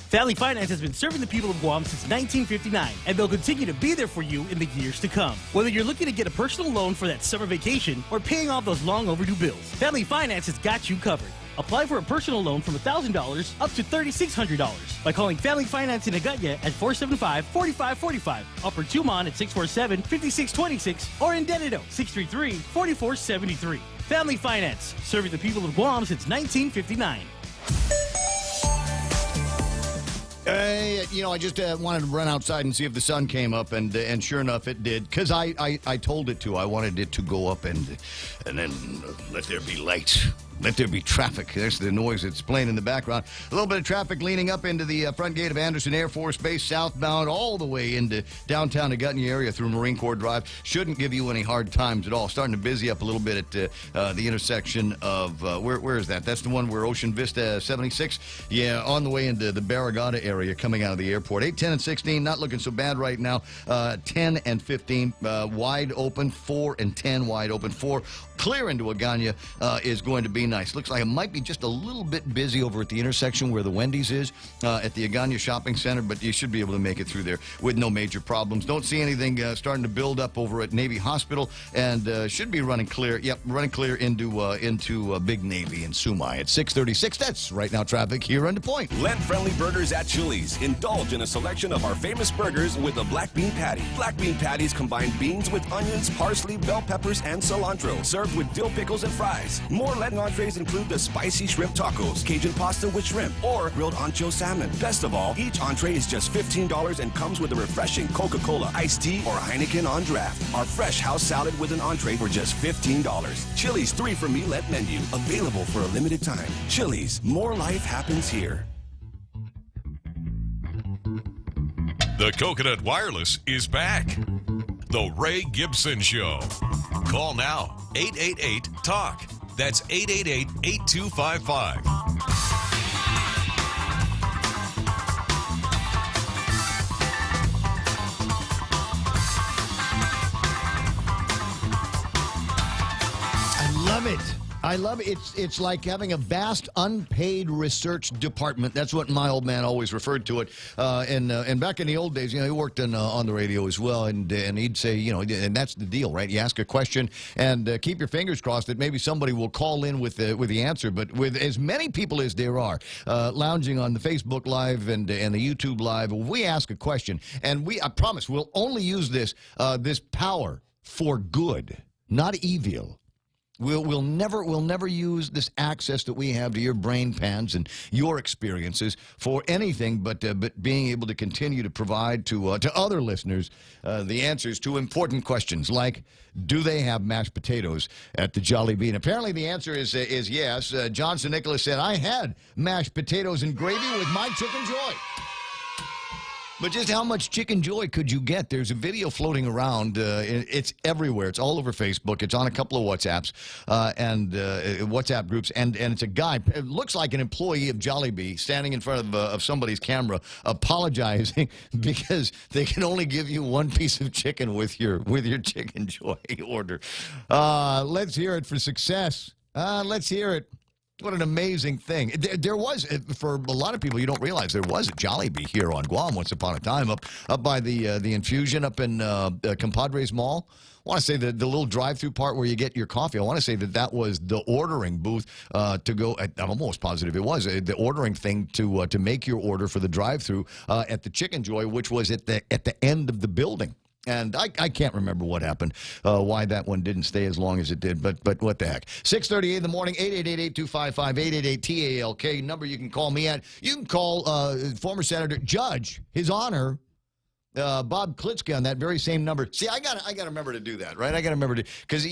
Family Finance has been serving the people of Guam since 1959, and they'll continue to be there for you in the years to come. Whether you're looking to get a personal loan for that summer vacation or paying off those long overdue bills, Family Finance has got you covered. Apply for a personal loan from $1,000 up to $3,600 by calling Family Finance in Agutya at 475-4545, Upper Tumon at 647-5626, or in Dededo, 633-4473. Family Finance, serving the people of Guam since 1959. I just wanted to run outside and see if the sun came up, and sure enough, it did. Because I told it to. I wanted it to go up and then let there be light. Let there be traffic. There's the noise that's playing in the background. A little bit of traffic leaning up into the front gate of Anderson Air Force Base, southbound, all the way into downtown Agutya area through Marine Corps Drive. Shouldn't give you any hard times at all. Starting to busy up a little bit at the intersection of, where is that? That's the one where Ocean Vista 76? Yeah, on the way into the Barragata area coming out of the airport. 8, 10, and 16, not looking so bad right now. 10 and 15, wide open. 4 and 10, wide open. 4 clear into Agutya is going to be nice. Looks like it might be just a little bit busy over at the intersection where the Wendy's is at the Agutya Shopping Center, but you should be able to make it through there with no major problems. Don't see anything starting to build up over at Navy Hospital, and should be running clear. Yep, running clear into Big Navy in Sumai at 6:36. That's right now traffic here on the point. Lent-friendly burgers at Chili's. Indulge in a selection of our famous burgers with a black bean patty. Black bean patties combine beans with onions, parsley, bell peppers, and cilantro. Served with dill pickles and fries. More Lenten entrees include the spicy shrimp tacos, Cajun pasta with shrimp, or grilled ancho salmon. Best of all, each entree is just $15 and comes with a refreshing Coca-Cola, iced tea, or Heineken on draft. Our fresh house salad with an entree for just $15. Chili's 3 for Me Lent menu. Available for a limited time. Chili's. More life happens here. The Coconut Wireless is back. The Ray Gibson Show. Call now, 888-TALK. That's 888-8255. I love it. It's like having a vast unpaid research department. That's what my old man always referred to it. And back in the old days, he worked on the radio as well, and he'd say, and that's the deal, right? You ask a question and keep your fingers crossed that maybe somebody will call in with the answer. But with as many people as there are lounging on the Facebook Live and the YouTube Live, we ask a question, and I promise we'll only use this power for good, not evil. We'll never use this access that we have to your brain pans and your experiences for anything but being able to continue to provide to other listeners the answers to important questions like, do they have mashed potatoes at the Jolly Bee? And apparently the answer is yes. Johnson Nicholas said, I had mashed potatoes and gravy with my Chicken Joy. But just how much Chicken Joy could you get? There's a video floating around. It's everywhere. It's all over Facebook. It's on a couple of WhatsApps and WhatsApp groups. And it's a guy, it looks like an employee of Jollibee, standing in front of somebody's camera, apologizing because they can only give you one piece of chicken with your Chicken Joy order. Let's hear it for success. Let's hear it. What an amazing thing. There was, for a lot of people, you don't realize, there was a Jollibee here on Guam once upon a time up by the Infusion up in Compadres Mall. I want to say the little drive-through part where you get your coffee, I want to say that was the ordering booth to go, I'm almost positive it was, the ordering thing to make your order for the drive-through at the Chicken Joy, which was at the end of the building. And I can't remember what happened, why that one didn't stay as long as it did, but what the heck. 6:38 in the morning, 888-825-5888-TALK, number you can call me at. You can call former Senator Judge, His Honor, Bob Klitschko on that very same number. See, I got to remember to do that, right? I got to remember to, because,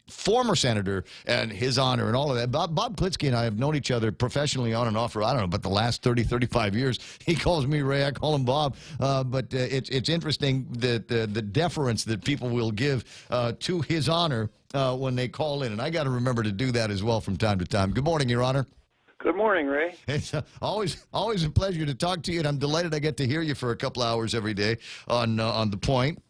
former senator and His Honor and all of that. Bob Klitschko and I have known each other professionally on and off for, I don't know, but the last 30, 35 years. He calls me Ray, I call him Bob. But it's interesting that the deference that people will give to His Honor when they call in. And I got to remember to do that as well from time to time. Good morning, Your Honor. Good morning, Ray. It's always a pleasure to talk to you, and I'm delighted I get to hear you for a couple hours every day on The Point.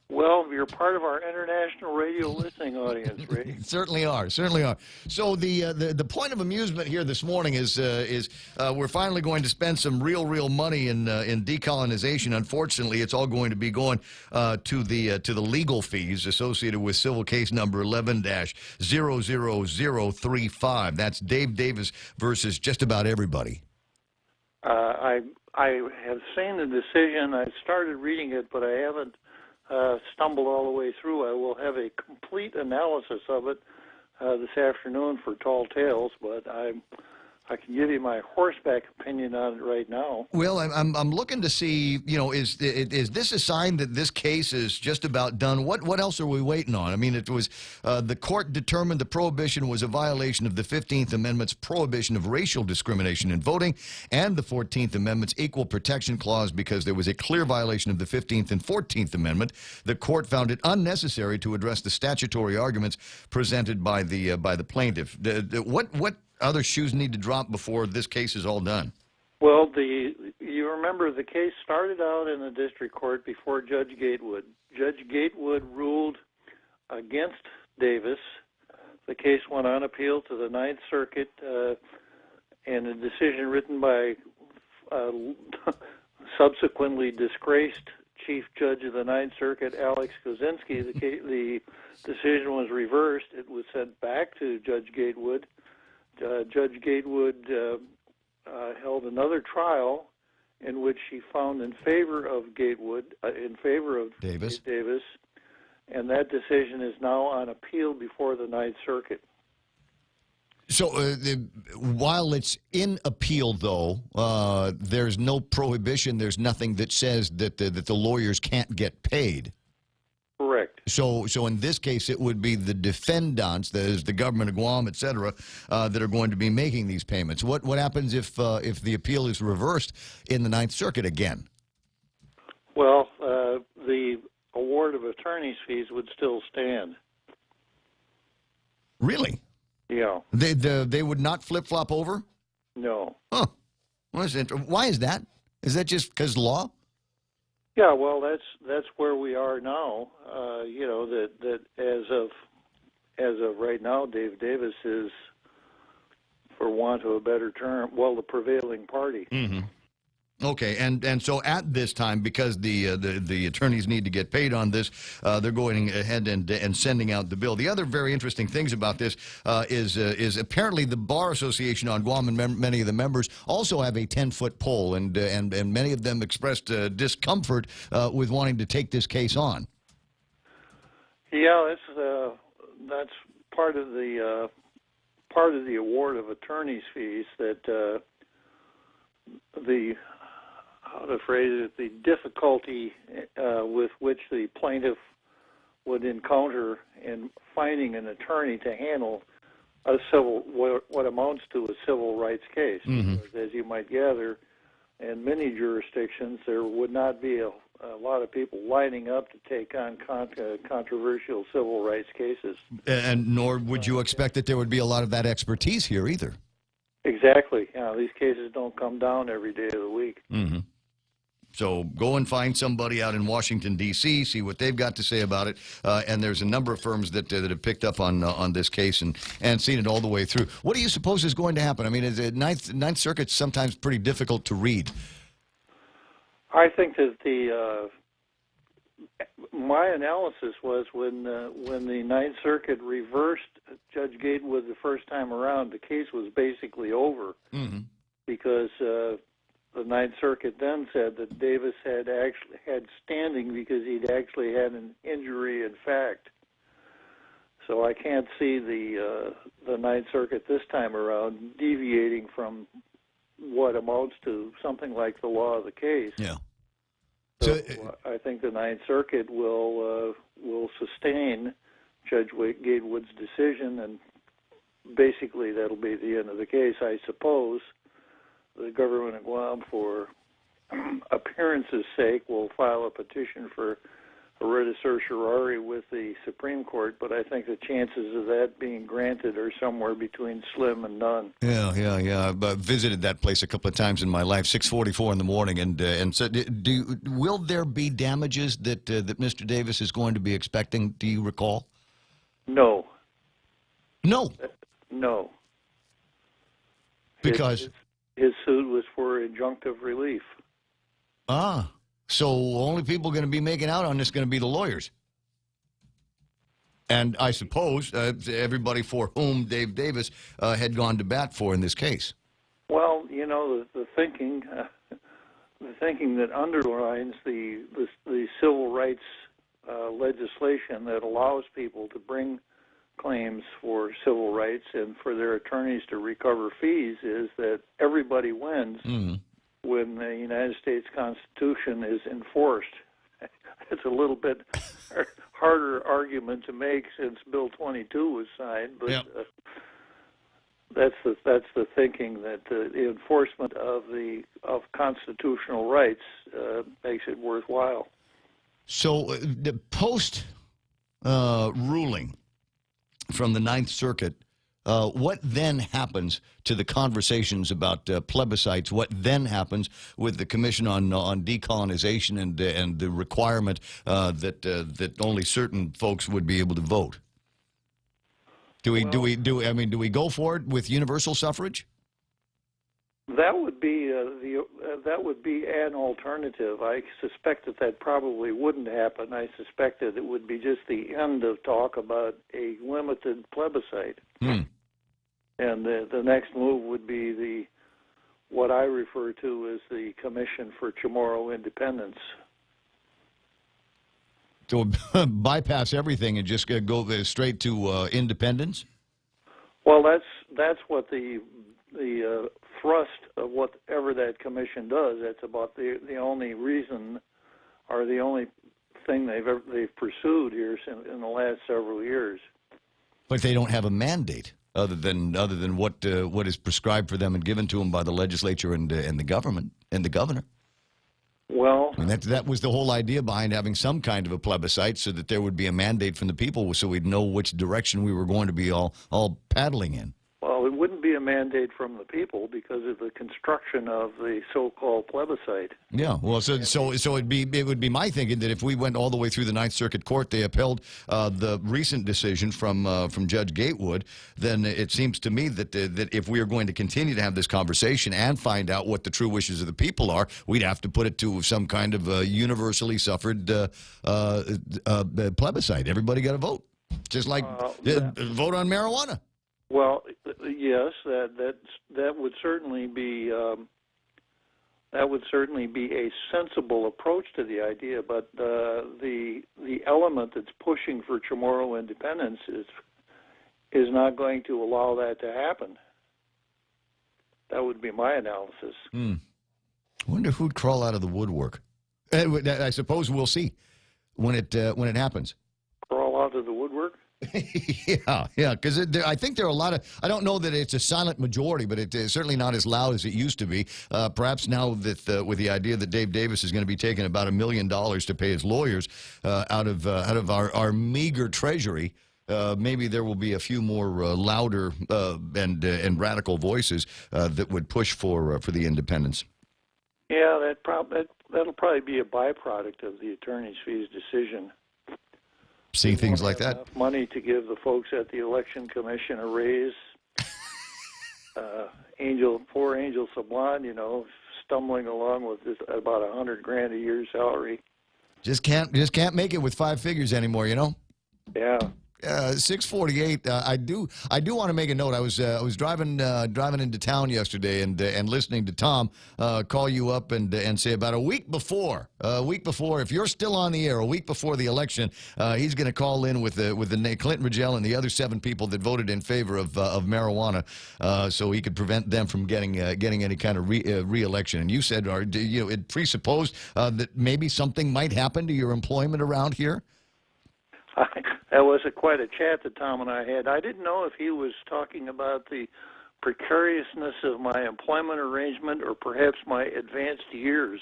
Well, you're part of our international radio listening audience, Ray. Certainly are. Certainly are. So the point of amusement here this morning is we're finally going to spend some real money in decolonization. Unfortunately, it's all going to be going to the legal fees associated with civil case number 11-00035. That's Dave Davis versus just about everybody. I have seen the decision. I started reading it, but I haven't stumbled all the way through. I will have a complete analysis of it this afternoon for Tall Tales, but I can give you my horseback opinion on it right now. Well, I'm looking to see, is this a sign that this case is just about done? What else are we waiting on? I mean, it was the court determined the prohibition was a violation of the 15th Amendment's prohibition of racial discrimination in voting and the 14th Amendment's Equal Protection Clause because there was a clear violation of the 15th and 14th Amendment. The court found it unnecessary to address the statutory arguments presented by the plaintiff. What other shoes need to drop before this case is all done? Well, you remember the case started out in the district court before Judge Gatewood. Judge Gatewood ruled against Davis. The case went on appeal to the Ninth Circuit, and a decision written by subsequently disgraced Chief Judge of the Ninth Circuit, Alex Kozinski. The decision was reversed. It was sent back to Judge Gatewood. Judge Gatewood held another trial in which she found in favor of Gatewood, in favor of Davis, and that decision is now on appeal before the Ninth Circuit. So while it's in appeal, though, there's no prohibition. There's nothing that says that the lawyers can't get paid. Correct. So in this case, it would be the defendants, that is the government of Guam, et cetera, that are going to be making these payments. What happens if the appeal is reversed in the Ninth Circuit again? Well, the award of attorney's fees would still stand. Really? Yeah. They would not flip-flop over? No. Huh. Why is that? Is that just because law? Yeah, well, that's where we are now. That as of right now, Dave Davis is, for want of a better term, the prevailing party. Mm-hmm. Okay, and so at this time, because the attorneys need to get paid on this, they're going ahead and sending out the bill. The other very interesting things about this is apparently the Bar Association on Guam and many of the members also have a 10-foot pole, and many of them expressed discomfort with wanting to take this case on. Yeah, that's part of the award of attorney's fees that how to phrase it, the difficulty with which the plaintiff would encounter in finding an attorney to handle a what amounts to a civil rights case. Mm-hmm. As you might gather, in many jurisdictions, there would not be a lot of people lining up to take on controversial civil rights cases. And nor would you expect that there would be a lot of that expertise here either. Exactly. These cases don't come down every day of the week. Mm-hmm. So go and find somebody out in Washington, D.C., see what they've got to say about it. And there's a number of firms that have picked up on this case and seen it all the way through. What do you suppose is going to happen? I mean, the Ninth Circuit's sometimes pretty difficult to read. I think that my analysis was when the Ninth Circuit reversed Judge Gatewood the first time around, the case was basically over. Mm-hmm. Because the Ninth Circuit then said that Davis had standing because he'd actually had an injury in fact. So I can't see the Ninth Circuit this time around deviating from what amounts to something like the law of the case. Yeah. So I think the Ninth Circuit will sustain Judge Gatewood's decision, and basically that'll be the end of the case. I suppose the government of Guam, for appearance's sake, will file a petition for writ of certiorari with the Supreme Court, but I think the chances of that being granted are somewhere between slim and none. Yeah. I've visited that place a couple of times in my life. 6:44 in the morning, and so will there be damages that Mr. Davis is going to be expecting? Do you recall? No. No. No. Because his suit was for injunctive relief. So only people going to be making out on this going to be the lawyers. And I suppose everybody for whom Dave Davis had gone to bat for in this case. Well, you know, the thinking that underlines the civil rights legislation that allows people to bring claims for civil rights and for their attorneys to recover fees is that everybody wins when the United States Constitution is enforced. It's a little bit harder argument to make since Bill 22 was signed, but that's the thinking that the enforcement of constitutional rights makes it worthwhile. So the post ruling from the Ninth Circuit, what then happens to the conversations about plebiscites? What then happens with the Commission on Decolonization and the requirement that only certain folks would be able to vote? Do we go for it with universal suffrage? That would be an alternative. I suspect that probably wouldn't happen. I suspect that it would be just the end of talk about a limited plebiscite. And the next move would be what I refer to as the Commission for Chamorro Independence. So bypass everything and just go straight to independence? Well, that's what the thrust of whatever that commission does. That's about the only reason, or the only thing they've pursued here in the last several years. But they don't have a mandate other than what is prescribed for them and given to them by the legislature and the government and the governor. Well, and that was the whole idea behind having some kind of a plebiscite, so that there would be a mandate from the people, so we'd know which direction we were going to be all paddling in. Well, it wouldn't be a mandate from the people because of the construction of the so-called plebiscite. Yeah, well, so it would be my thinking that if we went all the way through the Ninth Circuit Court, they upheld the recent decision from Judge Gatewood, then it seems to me that if we are going to continue to have this conversation and find out what the true wishes of the people are, we'd have to put it to some kind of universally suffered plebiscite. Everybody got to vote, just like vote on marijuana. Well, yes, that would certainly be a sensible approach to the idea. But the element that's pushing for Chamorro independence is not going to allow that to happen. That would be my analysis. I wonder who'd crawl out of the woodwork. I suppose we'll see when it happens. Crawl out of the woodwork? Yeah, because I think there are a lot of, I don't know that it's a silent majority, but it is certainly not as loud as it used to be. Perhaps now that with the idea that Dave Davis is going to be taking about $1 million to pay his lawyers out of our meager treasury, maybe there will be a few more louder and radical voices that would push for the independence. Yeah, that'll probably be a byproduct of the attorney's fees decision. See things like that. Enough money to give the folks at the Election Commission a raise. Poor Angel Sablon, stumbling along with about $100,000 a year salary. Just can't make it with 5 figures anymore, Yeah. 6:48. I do want to make a note. I was driving into town yesterday and listening to Tom call you up and say about a week before, if you're still on the air, a week before the election, he's going to call in with the Clinton Rigel and the other 7 people that voted in favor of marijuana, so he could prevent them from getting any kind of re-election. And you said, it presupposed that maybe something might happen to your employment around here. That was quite a chat that Tom and I had. I didn't know if he was talking about the precariousness of my employment arrangement or perhaps my advanced years?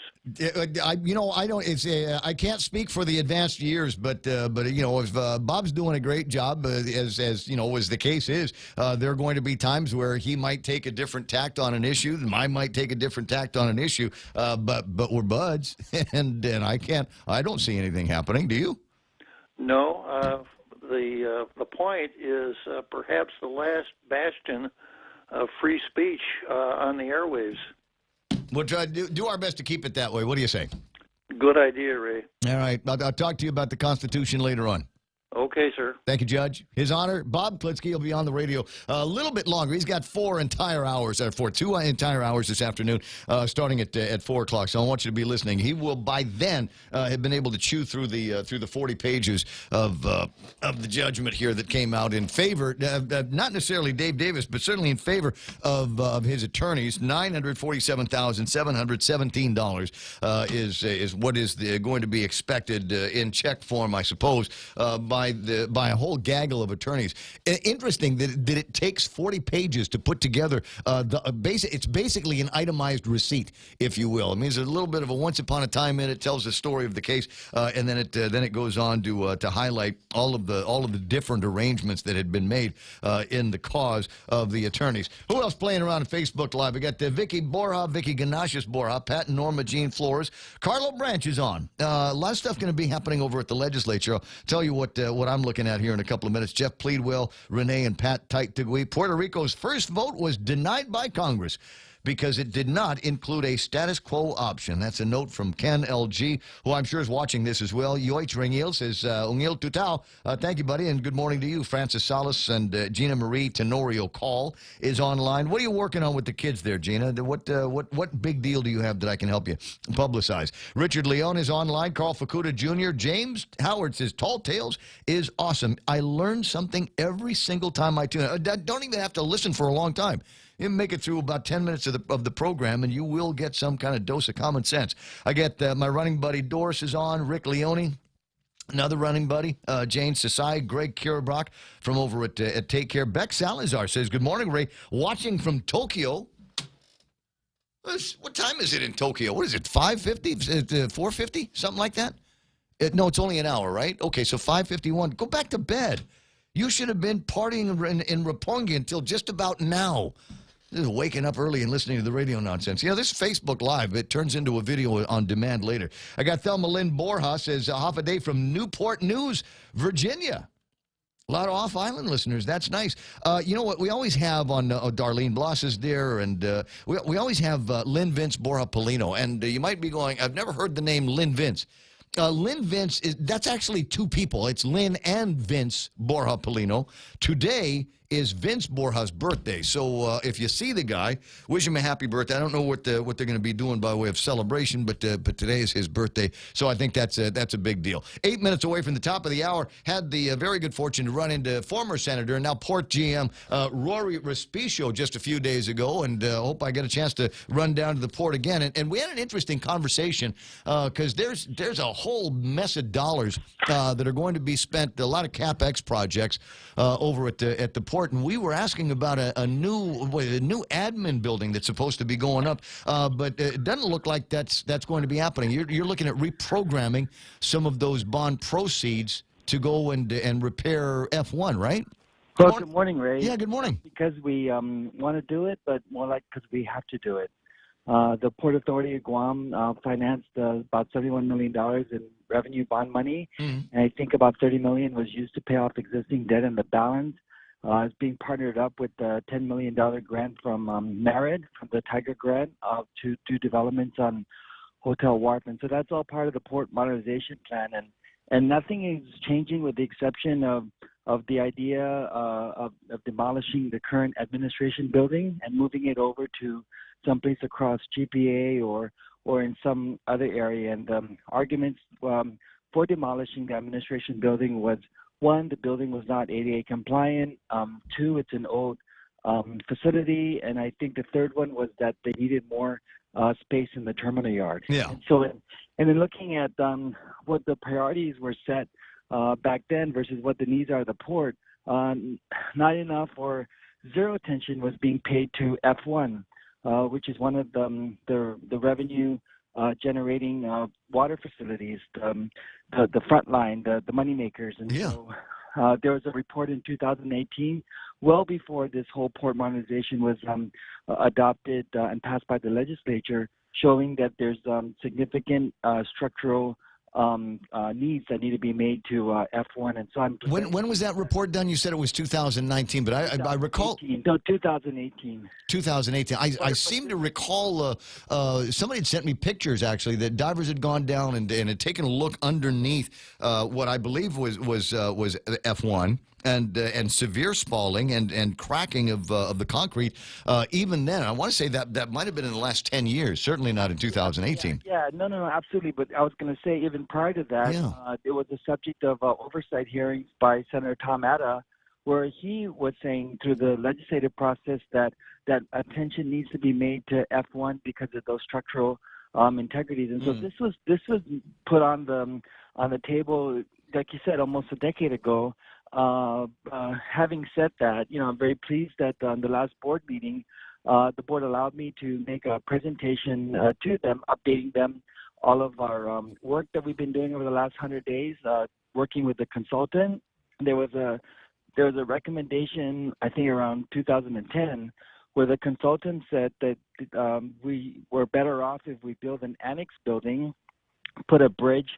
I don't. It's I can't speak for the advanced years, but if Bob's doing a great job, as the case is, there are going to be times where he might take a different tact on an issue, and I might take a different tact on an issue. But we're buds, and I don't see anything happening. Do you? No. The point is perhaps the last bastion of free speech on the airwaves. We'll try to do our best to keep it that way. What do you say? Good idea, Ray. All right. I'll talk to you about the Constitution later on. Okay, sir. Thank you, Judge. His Honor, Bob Klitsky will be on the radio a little bit longer. He's got 2 entire hours this afternoon, starting at 4 o'clock. So I want you to be listening. He will, by then, have been able to chew through the 40 pages of the judgment here that came out in favor, not necessarily Dave Davis, but certainly in favor of his attorneys. $947,717 is what is going to be expected in check form, I suppose, by a whole gaggle of attorneys. Interesting that it takes 40 pages to put together it's basically an itemized receipt, if you will. It means there's a little bit of a once upon a time in it, tells the story of the case, and then it goes on to highlight all of the different arrangements that had been made in the cause of the attorneys. Who else playing around on Facebook Live? We got Vicky Borja, Vicky Ganashis Borja, Pat and Norma Jean Flores, Carlo Branch is on. A lot of stuff going to be happening over at the legislature. I'll tell you what I'm looking at here in a couple of minutes. Jeff Pleadwell, Renee, and Pat Tite-Tugui. Puerto Rico's first vote was denied by Congress because it did not include a status quo option. That's a note from Ken LG, who I'm sure is watching this as well. Yoich Ringil says, Ungil Tutao, thank you, buddy, and good morning to you. Francis Salas and Gina Marie Tenorio Call is online. What are you working on with the kids there, Gina? What big deal do you have that I can help you publicize? Richard Leon is online. Carl Facuda Jr. James Howard says, Tall Tales is awesome. I learn something every single time I tune in. I don't even have to listen for a long time. You make it through about 10 minutes of the program, and you will get some kind of dose of common sense. I get my running buddy Doris is on, Rick Leone, another running buddy, Jane Sasai, Greg Kirabrock from over at Take Care. Beck Salazar says, good morning, Ray. Watching from Tokyo. What time is it in Tokyo? What is it, 5:50, 4:50, something like that? No, it's only an hour, right? Okay, so 5:51. Go back to bed. You should have been partying in Roppongi until just about now. This is waking up early and listening to the radio nonsense. This is Facebook Live. It turns into a video on demand later. I got Thelma Lynn Borja says, half a day from Newport News, Virginia. A lot of off-island listeners. That's nice. You know what? We always have on Darlene Bloss is there, and we always have Lynn Vince Borja Polino. And you might be going, I've never heard the name Lynn Vince. Lynn Vince, that's actually 2 people. It's Lynn and Vince Borja Polino. Today is Vince Borja's birthday. So if you see the guy, wish him a happy birthday. I don't know what they're going to be doing by way of celebration, but today is his birthday. So I think that's a big deal. 8 minutes away from the top of the hour, had the very good fortune to run into former Senator and now Port GM Rory Respicio just a few days ago, and hope I get a chance to run down to the port again. And we had an interesting conversation because there's a whole mess of dollars that are going to be spent, a lot of CapEx projects over at the port. And we were asking about a new admin building that's supposed to be going up, but it doesn't look like that's going to be happening. You're looking at reprogramming some of those bond proceeds to go and repair F1, right? Well, good morning, Ray. Yeah, good morning. Because we want to do it, but more like because we have to do it. The Port Authority of Guam financed about $71 million in revenue bond money, and I think about $30 million was used to pay off existing debt, and the balance is being partnered up with a $10 million grant from Merit, from the Tiger Grant, to do developments on Hotel Wharf. And so that's all part of the port modernization plan. And nothing is changing with the exception of the idea of demolishing the current administration building and moving it over to someplace across GPA or in some other area. And arguments for demolishing the administration building was, 1, the building was not ADA compliant. 2, it's an old facility. And I think the third one was that they needed more space in the terminal yard. Yeah. And so, and then looking at what the priorities were set back then versus what the needs are of the port, not enough or zero attention was being paid to F1, which is one of the revenue generating water facilities, the front line, the money makers. And so there was a report in 2018, well before this whole port modernization was adopted and passed by the legislature, showing that there's significant structural needs that need to be made to F1. And so when was that report done? You said it was 2019, but I recall... No, 2018. 2018. I seem to recall somebody had sent me pictures, actually, that divers had gone down and had taken a look underneath what I believe was F1. And severe spalling and cracking of the concrete. Even then, I want to say that might have been in the last 10 years. Certainly not in 2018. Yeah, no, absolutely. But I was going to say, even prior to that, it was the subject of oversight hearings by Senator Tom Atta, where he was saying through the legislative process that attention needs to be made to F1 because of those structural integrities. And so this was put on the table, like you said, almost a decade ago. Having said that, I'm very pleased that on the last board meeting, the board allowed me to make a presentation to them, updating them all of our work that we've been doing over the last 100 days, working with the consultant. There was a recommendation, I think around 2010, where the consultant said that we were better off if we build an annex building, put a bridge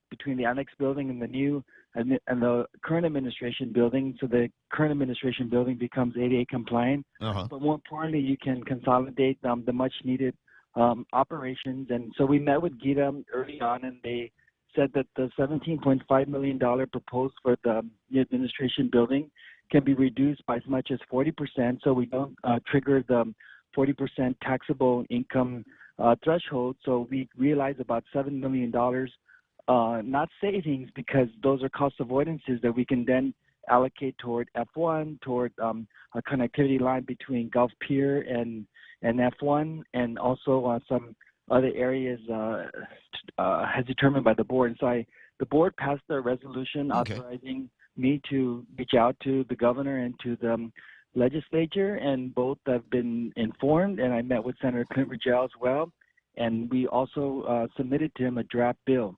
between the annex building and the new and the current administration building, so the current administration building becomes ADA compliant. But more importantly, you can consolidate the much needed operations. And so we met with Gita early on, and they said that the $17.5 million proposed for the new administration building can be reduced by as much as 40%, so we don't trigger the 40% taxable income threshold. So we realize about $7 million. Not savings, because those are cost avoidances that we can then allocate toward F1, toward a connectivity line between Gulf Pier and F1, and also some other areas as determined by the board. And so the board passed a resolution authorizing me to reach out to the governor and to the legislature, and both have been informed, and I met with Senator Clint Rigel as well, and we also submitted to him a draft bill.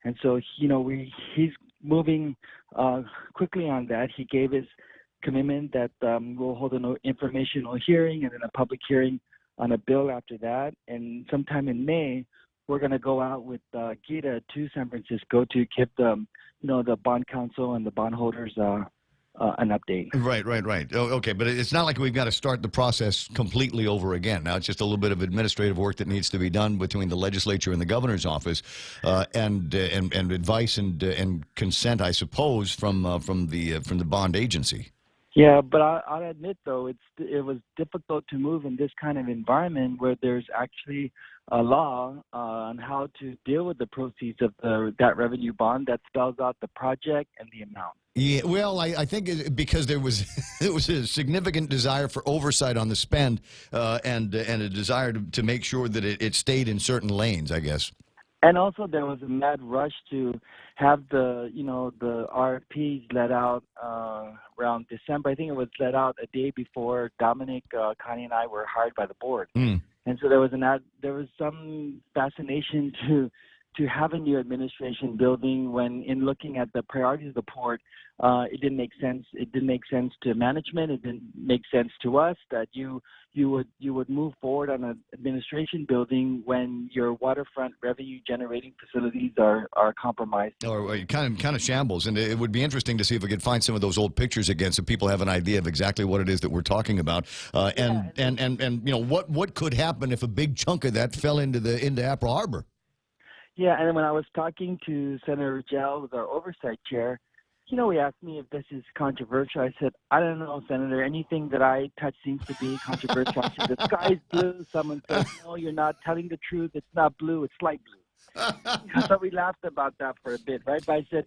And so, he's moving quickly on that. He gave his commitment that we'll hold an informational hearing and then a public hearing on a bill after that. And sometime in May, we're going to go out with Gita to San Francisco to give the bond council and the bondholders an update. Right. Okay, but it's not like we've got to start the process completely over again. Now it's just a little bit of administrative work that needs to be done between the legislature and the governor's office, and advice and consent, I suppose, from the bond agency. Yeah, but I'll admit, though, it was difficult to move in this kind of environment where there's actually a law on how to deal with the proceeds of that revenue bond that spells out the project and the amount. Yeah, well, I think because there was a significant desire for oversight on the spend, and a desire to make sure that it stayed in certain lanes, I guess. And also there was a mad rush to have the RFPs let out around December. I think it was let out a day before Dominic, Connie, and I were hired by the board. And so there was some fascination to have a new administration building when, in looking at the priorities of the port, it didn't make sense. It didn't make sense to management. It didn't make sense to us that you would move forward on an administration building when your waterfront revenue generating facilities are compromised. Or kind of shambles. And it would be interesting to see if we could find some of those old pictures again, so people have an idea of exactly what it is that we're talking about. And what could happen if a big chunk of that fell into Apple Harbor. Yeah, and when I was talking to Senator Rigel, who's our oversight chair, he asked me if this is controversial. I said, I don't know, Senator. Anything that I touch seems to be controversial. I said, the sky's blue. Someone said, no, you're not telling the truth. It's not blue. It's light blue. So we laughed about that for a bit, right? But I said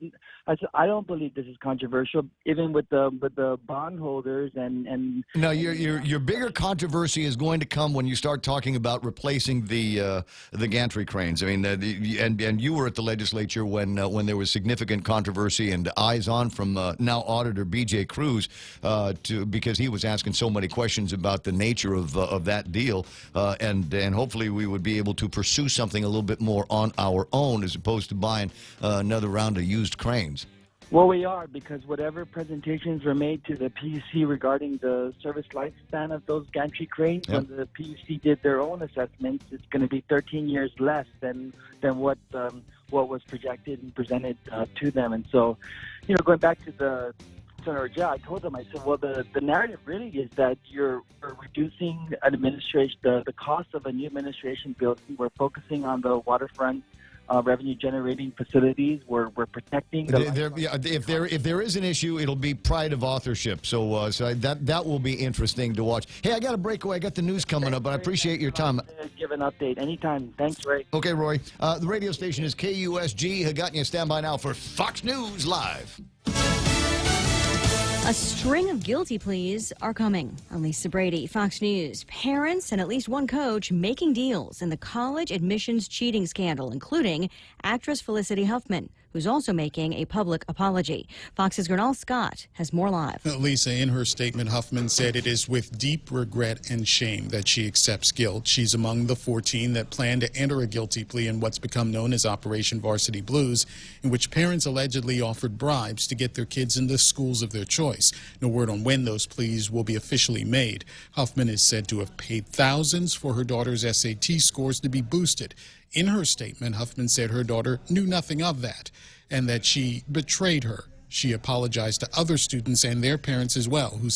I don't believe this is controversial, even with the bondholders and. No, your bigger controversy is going to come when you start talking about replacing the gantry cranes. I mean, and you were at the legislature when there was significant controversy and eyes on from now Auditor B.J. Cruz because he was asking so many questions about the nature of that deal, and hopefully we would be able to pursue something a little bit more on our own as opposed to buying another round of used cranes. Well, we are, because whatever presentations were made to the PUC regarding the service lifespan of those gantry cranes, when the PUC did their own assessments, it's going to be 13 years less than what was projected and presented to them. And so, going back to the Senator Joe, I told them, I said, well, the narrative really is that you're reducing administration, the cost of a new administration building. We're focusing on the waterfront revenue-generating facilities. We're protecting. If there is an issue, it'll be pride of authorship. So that will be interesting to watch. Hey, I got to break away. I got the news coming up, but I appreciate your time. Give an update anytime. Thanks, Ray. Okay, Roy. The radio station is KUSG. Hagotnya, stand by now for Fox News Live. A string of guilty pleas are coming. I'm Lisa Brady, Fox News. Parents and at least one coach making deals in the college admissions cheating scandal, including actress Felicity Huffman, who's also making a public apology. Fox's Gernal Scott has more live. Lisa, in her statement, Huffman said it is with deep regret and shame that she accepts guilt. She's among the 14 that plan to enter a guilty plea in what's become known as Operation Varsity Blues, in which parents allegedly offered bribes to get their kids into schools of their choice. No word on when those pleas will be officially made. Huffman is said to have paid thousands for her daughter's SAT scores to be boosted. In her statement, Huffman said her daughter knew nothing of that and that she betrayed her. She apologized to other students and their parents as well, who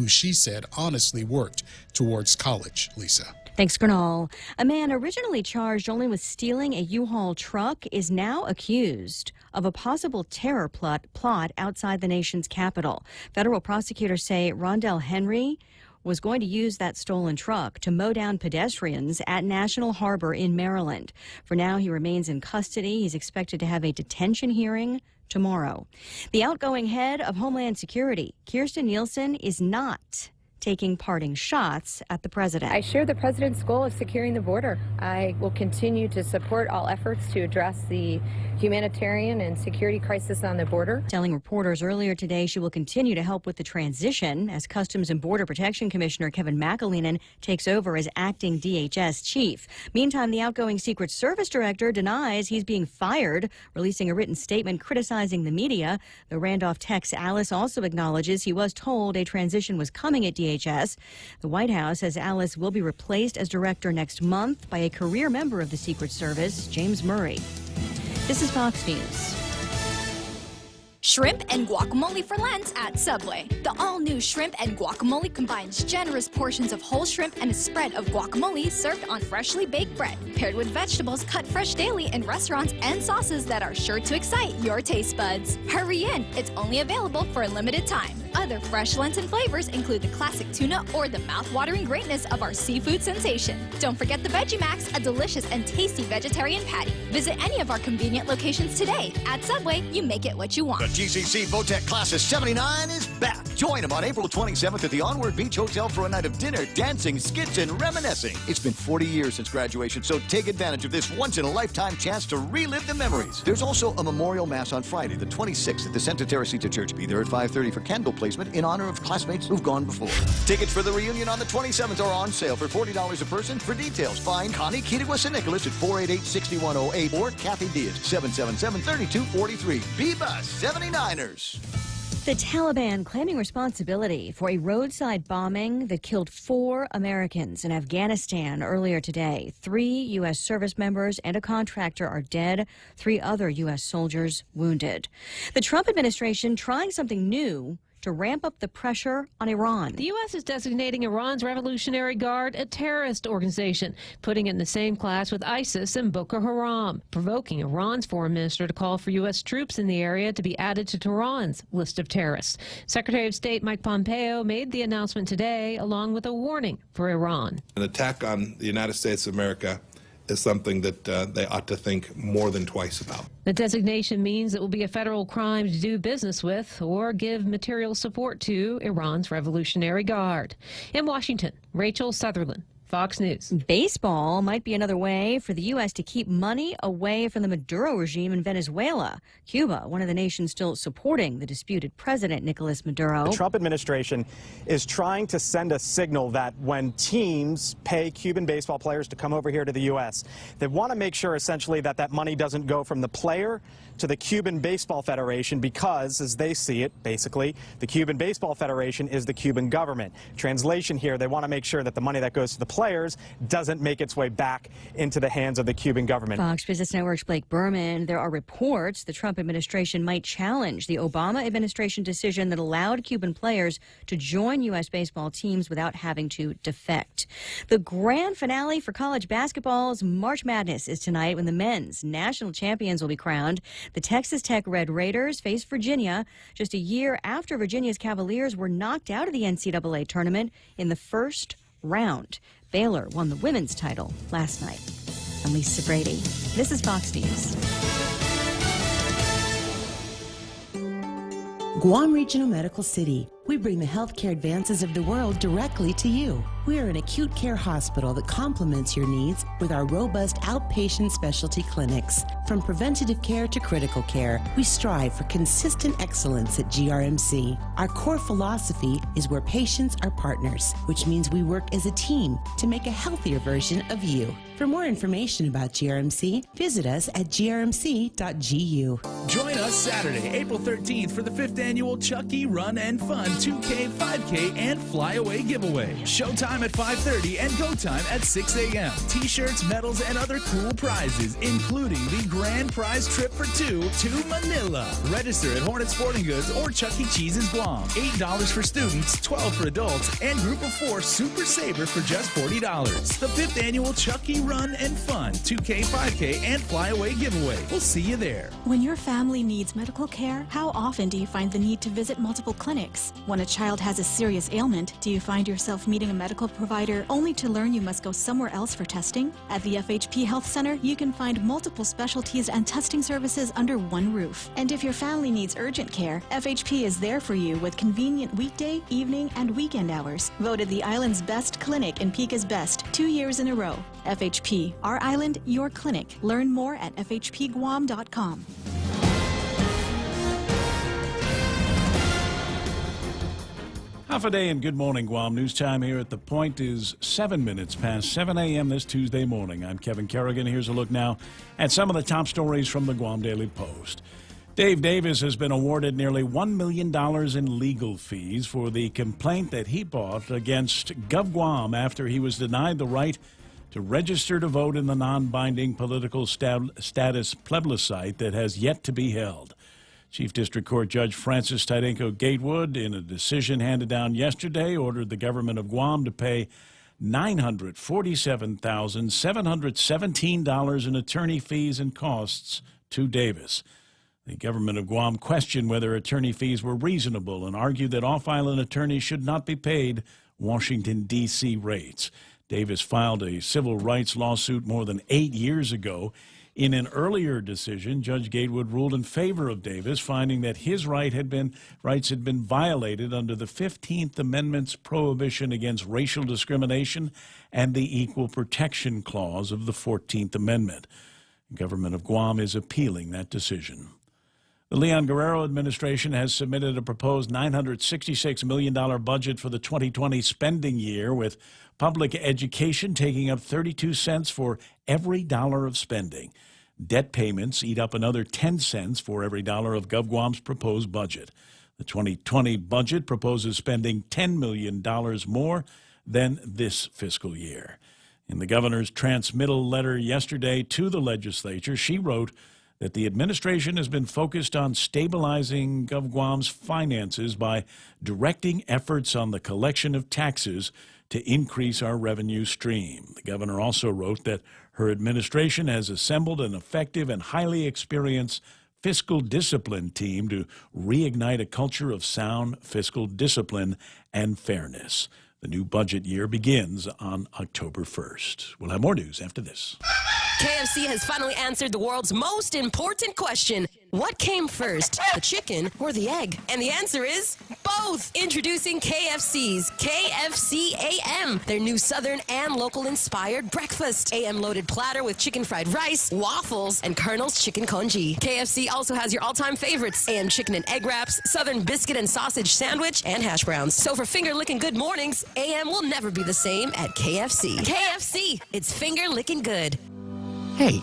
she said honestly worked towards college. Lisa. Thanks, Gernal. A man originally charged only with stealing a U-Haul truck is now accused of a possible terror plot outside the nation's capital. Federal prosecutors say Rondell Henry was going to use that stolen truck to mow down pedestrians at National Harbor in Maryland. For now, he remains in custody. He's expected to have a detention hearing tomorrow. The outgoing head of Homeland Security, Kirstjen Nielsen, is not taking parting shots at the president. I share the president's goal of securing the border. I will continue to support all efforts to address the humanitarian and security crisis on the border. Telling reporters earlier today she will continue to help with the transition as Customs and Border Protection Commissioner Kevin McAleenan takes over as acting DHS chief. Meantime, the outgoing Secret Service director denies he's being fired, releasing a written statement criticizing the media. The Randolph Tech's Alice also acknowledges he was told a transition was coming at DHS. The White House says Alice will be replaced as director next month by a career member of the Secret Service, James Murray. This is Fox News. Shrimp and guacamole for Lent at Subway. The all-new shrimp and guacamole combines generous portions of whole shrimp and a spread of guacamole served on freshly baked bread, paired with vegetables cut fresh daily in restaurants and sauces that are sure to excite your taste buds. Hurry in, it's only available for a limited time. Other fresh Lenten flavors include the classic tuna or the mouth-watering greatness of our seafood sensation. Don't forget the Veggie Max, a delicious and tasty vegetarian patty. Visit any of our convenient locations today. At Subway, you make it what you want. The GCC Votech Class of 79 is back. Join them on April 27th at the Onward Beach Hotel for a night of dinner, dancing, skits, and reminiscing. It's been 40 years since graduation, so take advantage of this once-in-a-lifetime chance to relive the memories. There's also a memorial mass on Friday, the 26th at the Santa Teresita Church. Be there at 5:30 for candle placement in honor of classmates who've gone before. Tickets for the reunion on the 27th are on sale for $40 a person. For details, find Connie Kittigwa St. Nicholas at 488-6108 or Kathy Diaz, 777-3243. Bebus 79ers. The Taliban claiming responsibility for a roadside bombing that killed 4 Americans in Afghanistan earlier today. 3 U.S. service members and a contractor are dead, 3 other U.S. soldiers wounded. The Trump administration trying something new to ramp up the pressure on Iran. The U.S. is designating Iran's Revolutionary Guard a terrorist organization, putting it in the same class with ISIS and Boko Haram, provoking Iran's foreign minister to call for U.S. troops in the area to be added to Tehran's list of terrorists. Secretary of State Mike Pompeo made the announcement today, along with a warning for Iran. An attack on the United States of America is something that they ought to think more than twice about. The designation means it will be a federal crime to do business with or give material support to Iran's Revolutionary Guard. In Washington, Rachel Sutherland, Fox News. Baseball might be another way for the U.S. to keep money away from the Maduro regime in Venezuela. Cuba, one of the nations still supporting the disputed president, Nicolas Maduro. The Trump administration is trying to send a signal that when teams pay Cuban baseball players to come over here to the U.S., they want to make sure essentially that that money doesn't go from the player to the Cuban Baseball Federation because, as they see it, basically, the Cuban Baseball Federation is the Cuban government. Translation here, they want to make sure that the money that goes to the players doesn't make its way back into the hands of the Cuban government. Fox Business Network's Blake Berman. There are reports the Trump administration might challenge the Obama administration decision that allowed Cuban players to join U.S. baseball teams without having to defect. The grand finale for college basketball's March Madness is tonight when the men's national champions will be crowned. The Texas Tech Red Raiders face Virginia just a year after Virginia's Cavaliers were knocked out of the NCAA tournament in the first round. Baylor won the women's title last night. I'm Lisa Brady. This is Fox News. Guam Regional Medical City. We bring the healthcare advances of the world directly to you. We are an acute care hospital that complements your needs with our robust outpatient specialty clinics. From preventative care to critical care, we strive for consistent excellence at GRMC. Our core philosophy is where patients are partners, which means we work as a team to make a healthier version of you. For more information about GRMC, visit us at grmc.gu. Join us Saturday, April 13th for the 5th annual Chucky Run and Fun 2K, 5K, and Flyaway giveaway. Showtime at 5:30 and go time at 6 a.m. T-shirts, medals, and other cool prizes, including the grand prize trip for two to Manila. Register at Hornet Sporting Goods or Chuck E. Cheese's Guam. $8 for students, $12 for adults, and Group of 4 Super Saver for just $40. The 5th annual Chucky Run and Fun 2K, 5K, and Flyaway giveaway. We'll see you there. When your family needs medical care, how often do you find the need to visit multiple clinics? When a child has a serious ailment, do you find yourself meeting a medical provider only to learn you must go somewhere else for testing? At the FHP Health Center, you can find multiple specialties and testing services under one roof. And if your family needs urgent care, FHP is there for you with convenient weekday, evening, and weekend hours. Voted the island's best clinic and Pika's best 2 years in a row. FHP, our island, your clinic. Learn more at fhpguam.com. Half a day and good morning, Guam. News time here at The Point is 7 minutes past 7 a.m. this Tuesday morning. I'm Kevin Kerrigan. Here's a look now at some of the top stories from the Guam Daily Post. Dave Davis has been awarded nearly $1 million in legal fees for the complaint that he brought against GovGuam after he was denied the right to register to vote in the non-binding political status plebiscite that has yet to be held. Chief District Court Judge Francis Tydenko Gatewood, in a decision handed down yesterday, ordered the government of Guam to pay $947,717 in attorney fees and costs to Davis. The government of Guam questioned whether attorney fees were reasonable and argued that off-island attorneys should not be paid Washington, D.C. rates. Davis filed a civil rights lawsuit more than 8 years ago. In an earlier decision, Judge Gatewood ruled in favor of Davis, finding that his rights had been violated under the 15th Amendment's prohibition against racial discrimination and the Equal Protection Clause of the 14th Amendment. The government of Guam is appealing that decision. The Leon Guerrero administration has submitted a proposed $966 million budget for the 2020 spending year, with public education taking up 32 cents for every dollar of spending. Debt payments eat up another 10 cents for every dollar of GovGuam's proposed budget. The 2020 budget proposes spending $10 million more than this fiscal year. In the governor's transmittal letter yesterday to the legislature, she wrote that the administration has been focused on stabilizing GovGuam's finances by directing efforts on the collection of taxes to increase our revenue stream. The governor also wrote that her administration has assembled an effective and highly experienced fiscal discipline team to reignite a culture of sound fiscal discipline and fairness. The new budget year begins on October 1st. We'll have more news after this. KFC has finally answered the world's most important question. What came first, the chicken or the egg? And the answer is both. Introducing KFC's KFC AM, their new Southern and local-inspired breakfast. AM-loaded platter with chicken fried rice, waffles, and Colonel's chicken congee. KFC also has your all-time favorites, AM chicken and egg wraps, Southern biscuit and sausage sandwich, and hash browns. So for finger-licking good mornings, AM will never be the same at KFC. KFC, it's finger-licking good. Hey,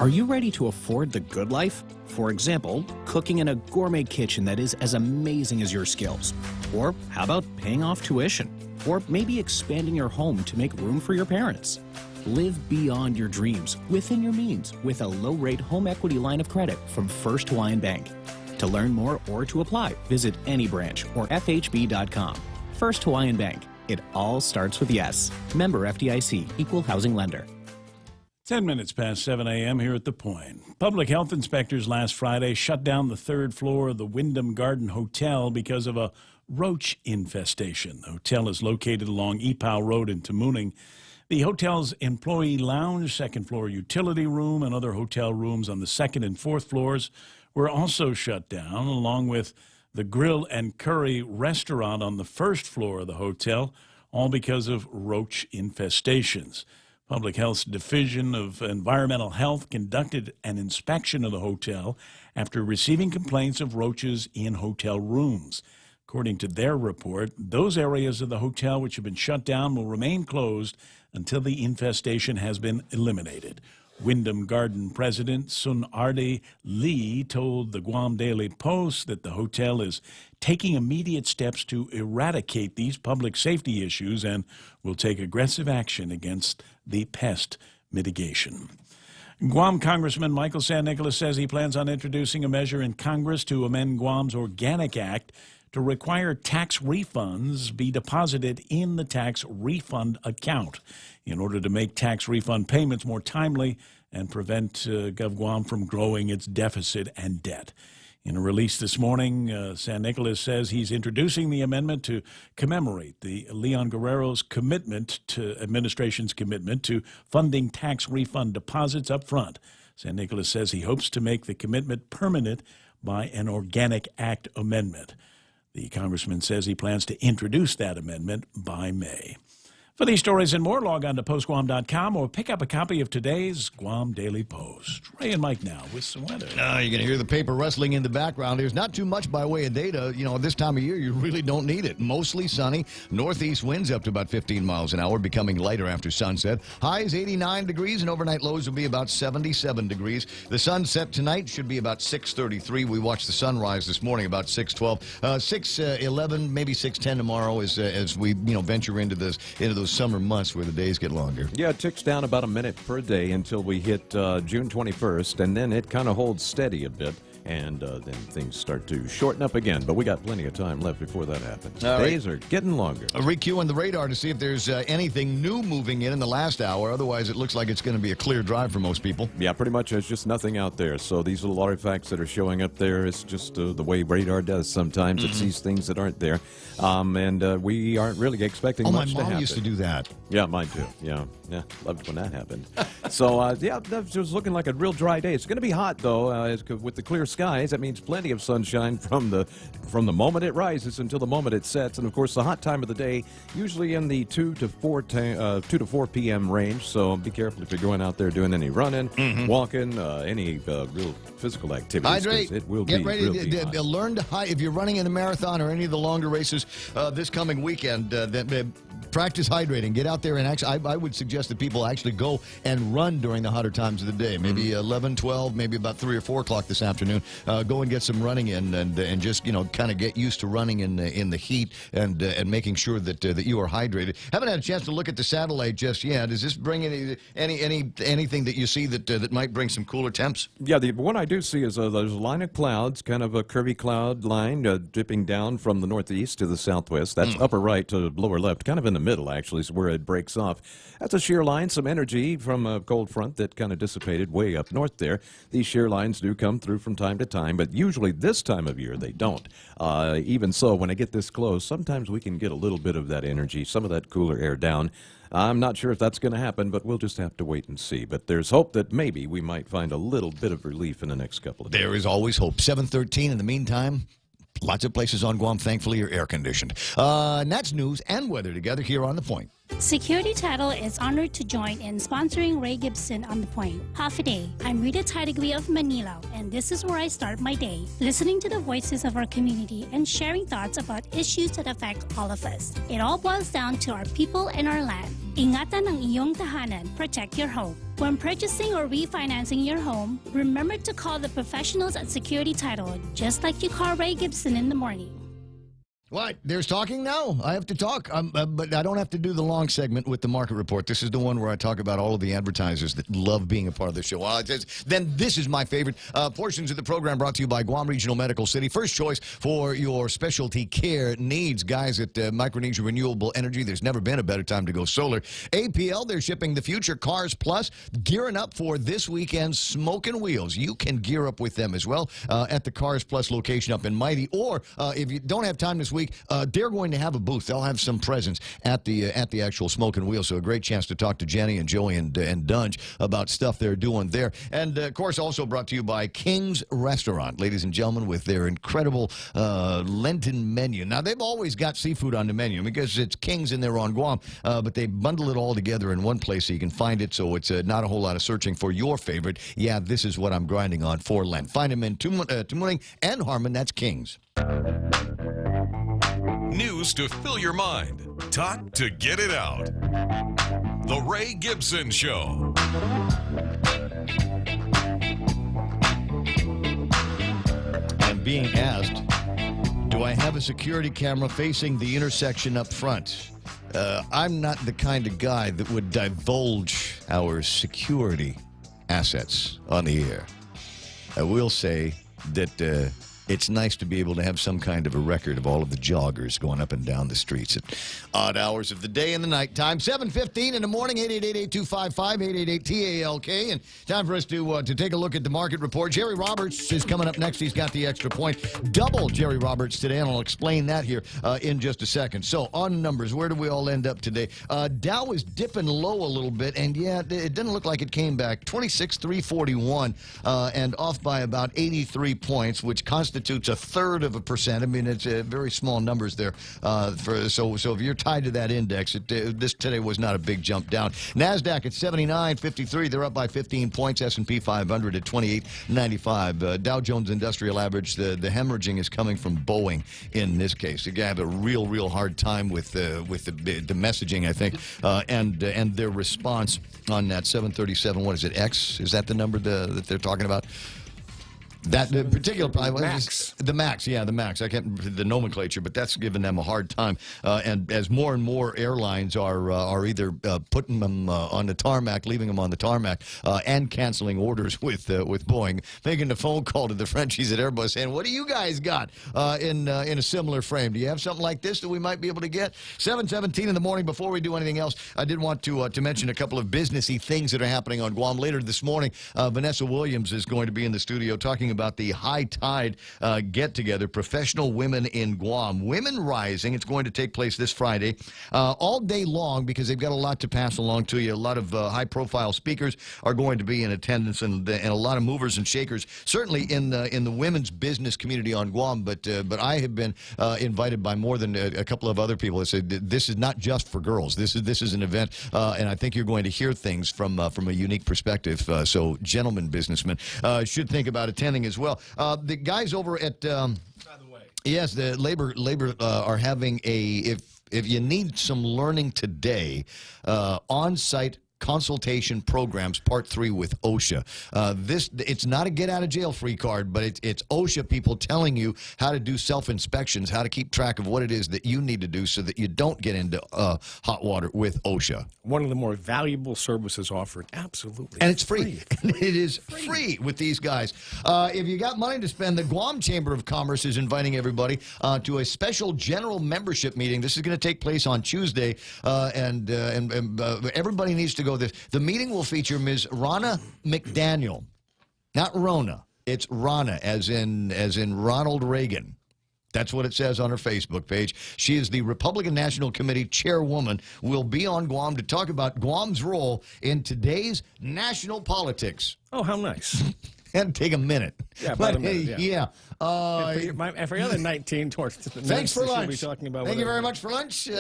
are you ready to afford the good life? For example, cooking in a gourmet kitchen that is as amazing as your skills. Or how about paying off tuition? Or maybe expanding your home to make room for your parents. Live beyond your dreams, within your means, with a low-rate home equity line of credit from First Hawaiian Bank. To learn more or to apply, visit any branch or FHB.com. First Hawaiian Bank. It all starts with yes. Member FDIC, Equal Housing Lender. 10 minutes past 7 a.m. here at The Point. Public health inspectors last Friday shut down the third floor of the Wyndham Garden Hotel because of a roach infestation. The hotel is located along Ipau Road in Tamuning. The hotel's employee lounge, second floor utility room, and other hotel rooms on the second and fourth floors were also shut down, along with the Grill and Curry restaurant on the first floor of the hotel, all because of roach infestations. Public Health's Division of Environmental Health conducted an inspection of the hotel after receiving complaints of roaches in hotel rooms. According to their report, those areas of the hotel which have been shut down will remain closed until the infestation has been eliminated. Wyndham Garden President Sunardi Lee told the Guam Daily Post that the hotel is taking immediate steps to eradicate these public safety issues and will take aggressive action against the pest mitigation. Guam Congressman Michael San Nicolas says he plans on introducing a measure in Congress to amend Guam's Organic Act to require tax refunds be deposited in the tax refund account in order to make tax refund payments more timely and prevent GovGuam from growing its deficit and debt. In a release this morning, San Nicolas says he's introducing the amendment to commemorate the Leon Guerrero's administration's commitment to funding tax refund deposits up front. San Nicolas says he hopes to make the commitment permanent by an Organic Act amendment. The congressman says he plans to introduce that amendment by May. For these stories and more, log on to postguam.com or pick up a copy of today's Guam Daily Post. Ray and Mike now with some weather. You're going to hear the paper rustling in the background. There's not too much by way of data. You know, this time of year, you really don't need it. Mostly sunny. Northeast winds up to about 15 miles an hour, becoming lighter after sunset. Highs 89 degrees, and overnight lows will be about 77 degrees. The sunset tonight should be about 6:33. We watched the sunrise this morning about 6:12. 6:11, maybe 6:10 tomorrow as we venture into those summer months where the days get longer. Yeah, it ticks down about a minute per day until we hit June 21st, and then it kind of holds steady a bit, and then things start to shorten up again. But we got plenty of time left before that happens. Days are getting longer. Recuing the radar to see if there's anything new moving in the last hour. Otherwise, it looks like it's going to be a clear drive for most people. Yeah, pretty much. There's just nothing out there. So these little artifacts that are showing up there, it's just the way radar does sometimes. It sees things that aren't there. And we aren't really expecting much to happen. My mom used to do that. Yeah, mine too. Yeah, loved when that happened. So, that was looking like a real dry day. It's going to be hot, though, with the clear skies. That means plenty of sunshine from the moment it rises until the moment it sets. And, of course, the hot time of the day, usually in the 2 to 4 p.m. range. So be careful if you're going out there doing any running, walking, any real physical activities. Hydrate. It will Get be ready real to learn to hydrate. If you're running in the marathon or any of the longer races this coming weekend, practice hydrating. Get out there and actually, I would suggest that people actually go and run during the hotter times of the day. Maybe 11, 12, maybe about 3 or 4 o'clock this afternoon. Go and get some running in and just kind of get used to running in the heat and making sure that you are hydrated. Haven't had a chance to look at the satellite just yet. Does this bring anything that you see that might bring some cooler temps? Yeah, the one I do see is there's a line of clouds, kind of a curvy cloud line dipping down from the northeast to the southwest. That's upper right to lower left, kind of in the middle, actually, is where it breaks off. That's a shear line, some energy from a cold front that kind of dissipated way up north there. These shear lines do come through from time to time, but usually this time of year they don't. Even so, when I get this close, sometimes we can get a little bit of that energy, some of that cooler air down. I'm not sure if that's going to happen, but we'll just have to wait and see. But there's hope that maybe we might find a little bit of relief in the next couple of days. There is always hope. 7:13 in the meantime. Lots of places on Guam, thankfully, are air-conditioned. And that's news and weather together here on The Point. Security Title is honored to join in sponsoring Ray Gibson on The Point. Half a day. I'm Rita Tidegui of Manila, and this is where I start my day, listening to the voices of our community and sharing thoughts about issues that affect all of us. It all boils down to our people and our land. Ingatan ang iyong tahanan. Protect your home. When purchasing or refinancing your home, remember to call the professionals at Security Title, just like you call Ray Gibson in the morning. What? There's talking now? I have to talk, but I don't have to do the long segment with the market report. This is the one where I talk about all of the advertisers that love being a part of the show. Then this is my favorite. Portions of the program brought to you by Guam Regional Medical City. First choice for your specialty care needs. Guys at Micronesia Renewable Energy, there's never been a better time to go solar. APL, they're shipping the future. Cars Plus, gearing up for this weekend's Smokin' Wheels. You can gear up with them as well at the Cars Plus location up in Mighty. Or if you don't have time this week, they're going to have a booth. They'll have some presence at the actual Smokin' Wheel, so a great chance to talk to Jenny and Joey and Dunge about stuff they're doing there. And, of course, also brought to you by King's Restaurant, ladies and gentlemen, with their incredible Lenten menu. Now, they've always got seafood on the menu because it's King's and they're on Guam, but they bundle it all together in one place so you can find it, so it's not a whole lot of searching for your favorite. Yeah, this is what I'm grinding on for Lent. Find them in Tumuning and Harmon. That's King's. News to fill your mind. Talk to get it out. The Ray Gibson Show. I'm being asked, do I have a security camera facing the intersection up front? I'm not the kind of guy that would divulge our security assets on the air. I will say that it's nice to be able to have some kind of a record of all of the joggers going up and down the streets at odd hours of the day and the night time. 7:15 in the morning, 888-8255, 888-TALK. And time for us to take a look at the market report. Jerry Roberts is coming up next. He's got the extra point. Double Jerry Roberts today, and I'll explain that here in just a second. So, on numbers, where do we all end up today? Dow is dipping low a little bit, and yeah, it doesn't look like it came back. 26,341 and off by about 83 points, which constitutes a third of a percent. I mean, it's very small numbers there. So if you're tied to that index, this today was not a big jump down. NASDAQ at 79.53. They're up by 15 points. S&P 500 at 28.95. Dow Jones Industrial Average, the hemorrhaging is coming from Boeing in this case. They have a real hard time with the messaging, I think, and their response on that 737. What is it? X? Is that the number that they're talking about? That particular Max. The Max, yeah, the Max. I can't the nomenclature, but that's giving them a hard time. And as more and more airlines are either putting them on the tarmac, leaving them on the tarmac, and canceling orders with Boeing, making a phone call to the Frenchies at Airbus saying, "What do you guys got in a similar frame? Do you have something like this that we might be able to get?" 7:17 in the morning. Before we do anything else, I did want to mention a couple of businessy things that are happening on Guam later this morning. Vanessa Williams is going to be in the studio talking about the High Tide get-together, professional women in Guam. Women Rising. It's going to take place this Friday all day long because they've got a lot to pass along to you. A lot of high-profile speakers are going to be in attendance and a lot of movers and shakers, certainly in the women's business community on Guam. But I have been invited by more than a couple of other people that said this is not just for girls. This is an event, and I think you're going to hear things from a unique perspective. So gentlemen businessmen should think about attending as well. The guys over at by the way, yes, the labor are having if you need some learning today, on-site Consultation Programs Part 3 with OSHA. It's not a get-out-of-jail-free card, but it's OSHA people telling you how to do self-inspections, how to keep track of what it is that you need to do so that you don't get into hot water with OSHA. One of the more valuable services offered, absolutely. And it's free. It is free with these guys. If you got money to spend, the Guam Chamber of Commerce is inviting everybody to a special general membership meeting. This is going to take place on Tuesday, and everybody needs to go. The meeting will feature Ms. Ronna McDaniel, not Rona. It's Ronna, as in Ronald Reagan. That's what it says on her Facebook page. She is the Republican National Committee chairwoman, will be on Guam to talk about Guam's role in today's national politics. Oh, how nice. And take a minute. Yeah, about a minute, yeah. And for the other 19 towards the Thanks for lunch. Be talking about Thank you very much for lunch.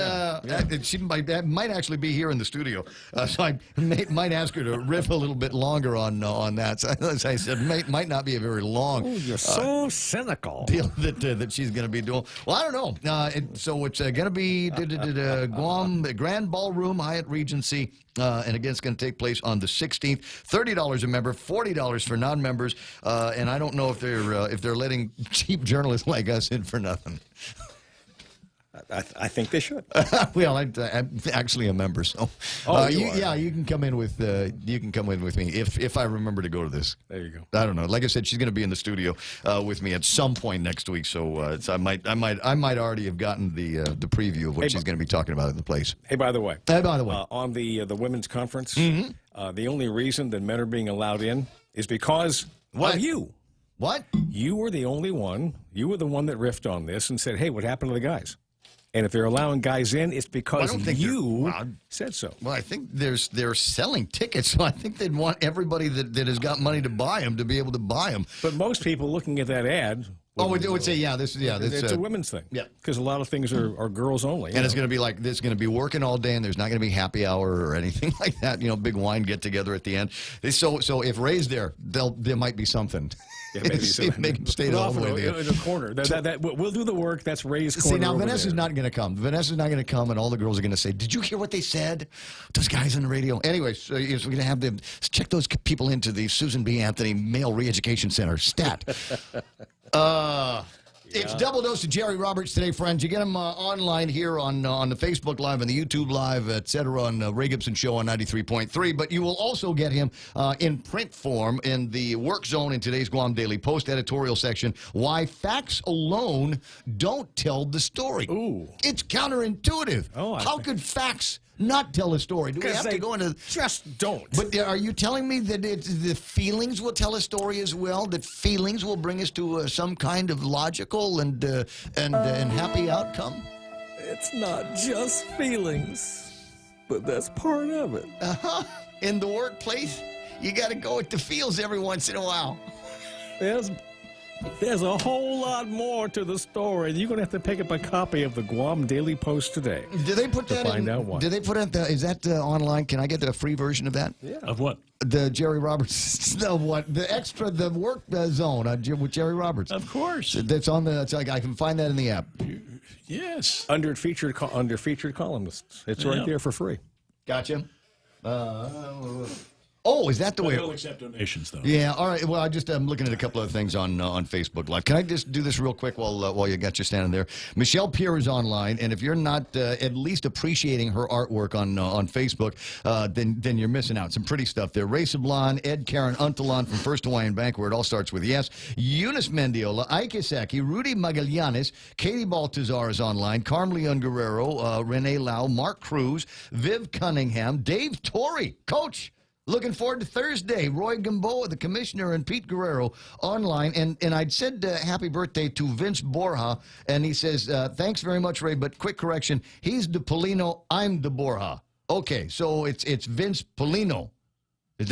She might actually be here in the studio, so I might ask her to riff a little bit longer on that. So, as I said, might not be a very long. Oh, you're so cynical. Deal that she's going to be doing. Well, I don't know. So it's going to be Guam Grand Ballroom, Hyatt Regency. And again, it's going to take place on the 16th. $30 a member, $40 for non-members, and I don't know if they're letting cheap journalists like us in for nothing. I think they should. Well, I'm actually a member, so you can come in with me if I remember to go to this. There you go. I don't know. Like I said, she's going to be in the studio with me at some point next week, so I might already have gotten the preview of what she's going to be talking about at the place. Hey, by the way, on the women's conference, the only reason that men are being allowed in is because of you. What? You were the only one. You were the one that riffed on this and said, "Hey, what happened to the guys?" And if they're allowing guys in, it's because you said so. Well, I think they're selling tickets, so I think they'd want everybody that has got money to buy them to be able to buy them. But most people looking at that ad would say, it's a women's thing. Yeah, because a lot of things are girls only. And it's going to be like there's going to be working all day, and there's not going to be happy hour or anything like that. Big wine get together at the end. So if Ray's there, there might be something. Yeah, maybe make him stay all the way there. In the corner. We'll do the work. That's Ray's corner. See, now Vanessa's not going to come. Vanessa's not going to come, and all the girls are going to say, "Did you hear what they said? Those guys on the radio." Anyway, so we're going to have them check those people into the Susan B. Anthony Male Re-Education Center. Stat. It's Double Dose of Jerry Roberts today, friends. You get him online here on the Facebook Live and the YouTube Live, etc., on Ray Gibson Show on 93.3. But you will also get him in print form in the Work Zone in today's Guam Daily Post editorial section. Why facts alone don't tell the story. Ooh, it's counterintuitive. How could facts not tell a story? Do we have to go into just don't? But are you telling me that the feelings will tell a story as well? That feelings will bring us to some kind of logical and happy outcome? It's not just feelings, but that's part of it. In the workplace, you got to go with the feels every once in a while. There's a whole lot more to the story. You're going to have to pick up a copy of the Guam Daily Post today. Do they put that find out what? Do they put it? Is that online? Can I get a free version of that? Yeah. Of what? The Jerry Roberts. The what? The Work Zone with Jerry Roberts. Of course. That's on the. It's like I can find that in the app. Yes. Under featured columnists. It's right there for free. Gotcha. Oh, is that the way? They'll accept donations, though. Yeah. All right. Well, I'm looking at a couple of things on Facebook Live. Can I just do this real quick while you got you standing there? Michelle Peer is online, and if you're not at least appreciating her artwork on Facebook, then you're missing out. Some pretty stuff there. Ray Sablon, Ed Karen Untalon from First Hawaiian Bank, where it all starts with yes. Eunice Mendiola, Ike Saki, Rudy Magallanes, Katie Baltazar is online. Carm Leon Guerrero, Renee Lau, Mark Cruz, Viv Cunningham, Dave Torrey, Coach. Looking forward to Thursday. Roy Gamboa, the commissioner, and Pete Guerrero online. And I'd said happy birthday to Vince Borja, and he says, thanks very much, Ray, but quick correction. He's the Polino, I'm the Borja. Okay, so it's Vince Polino.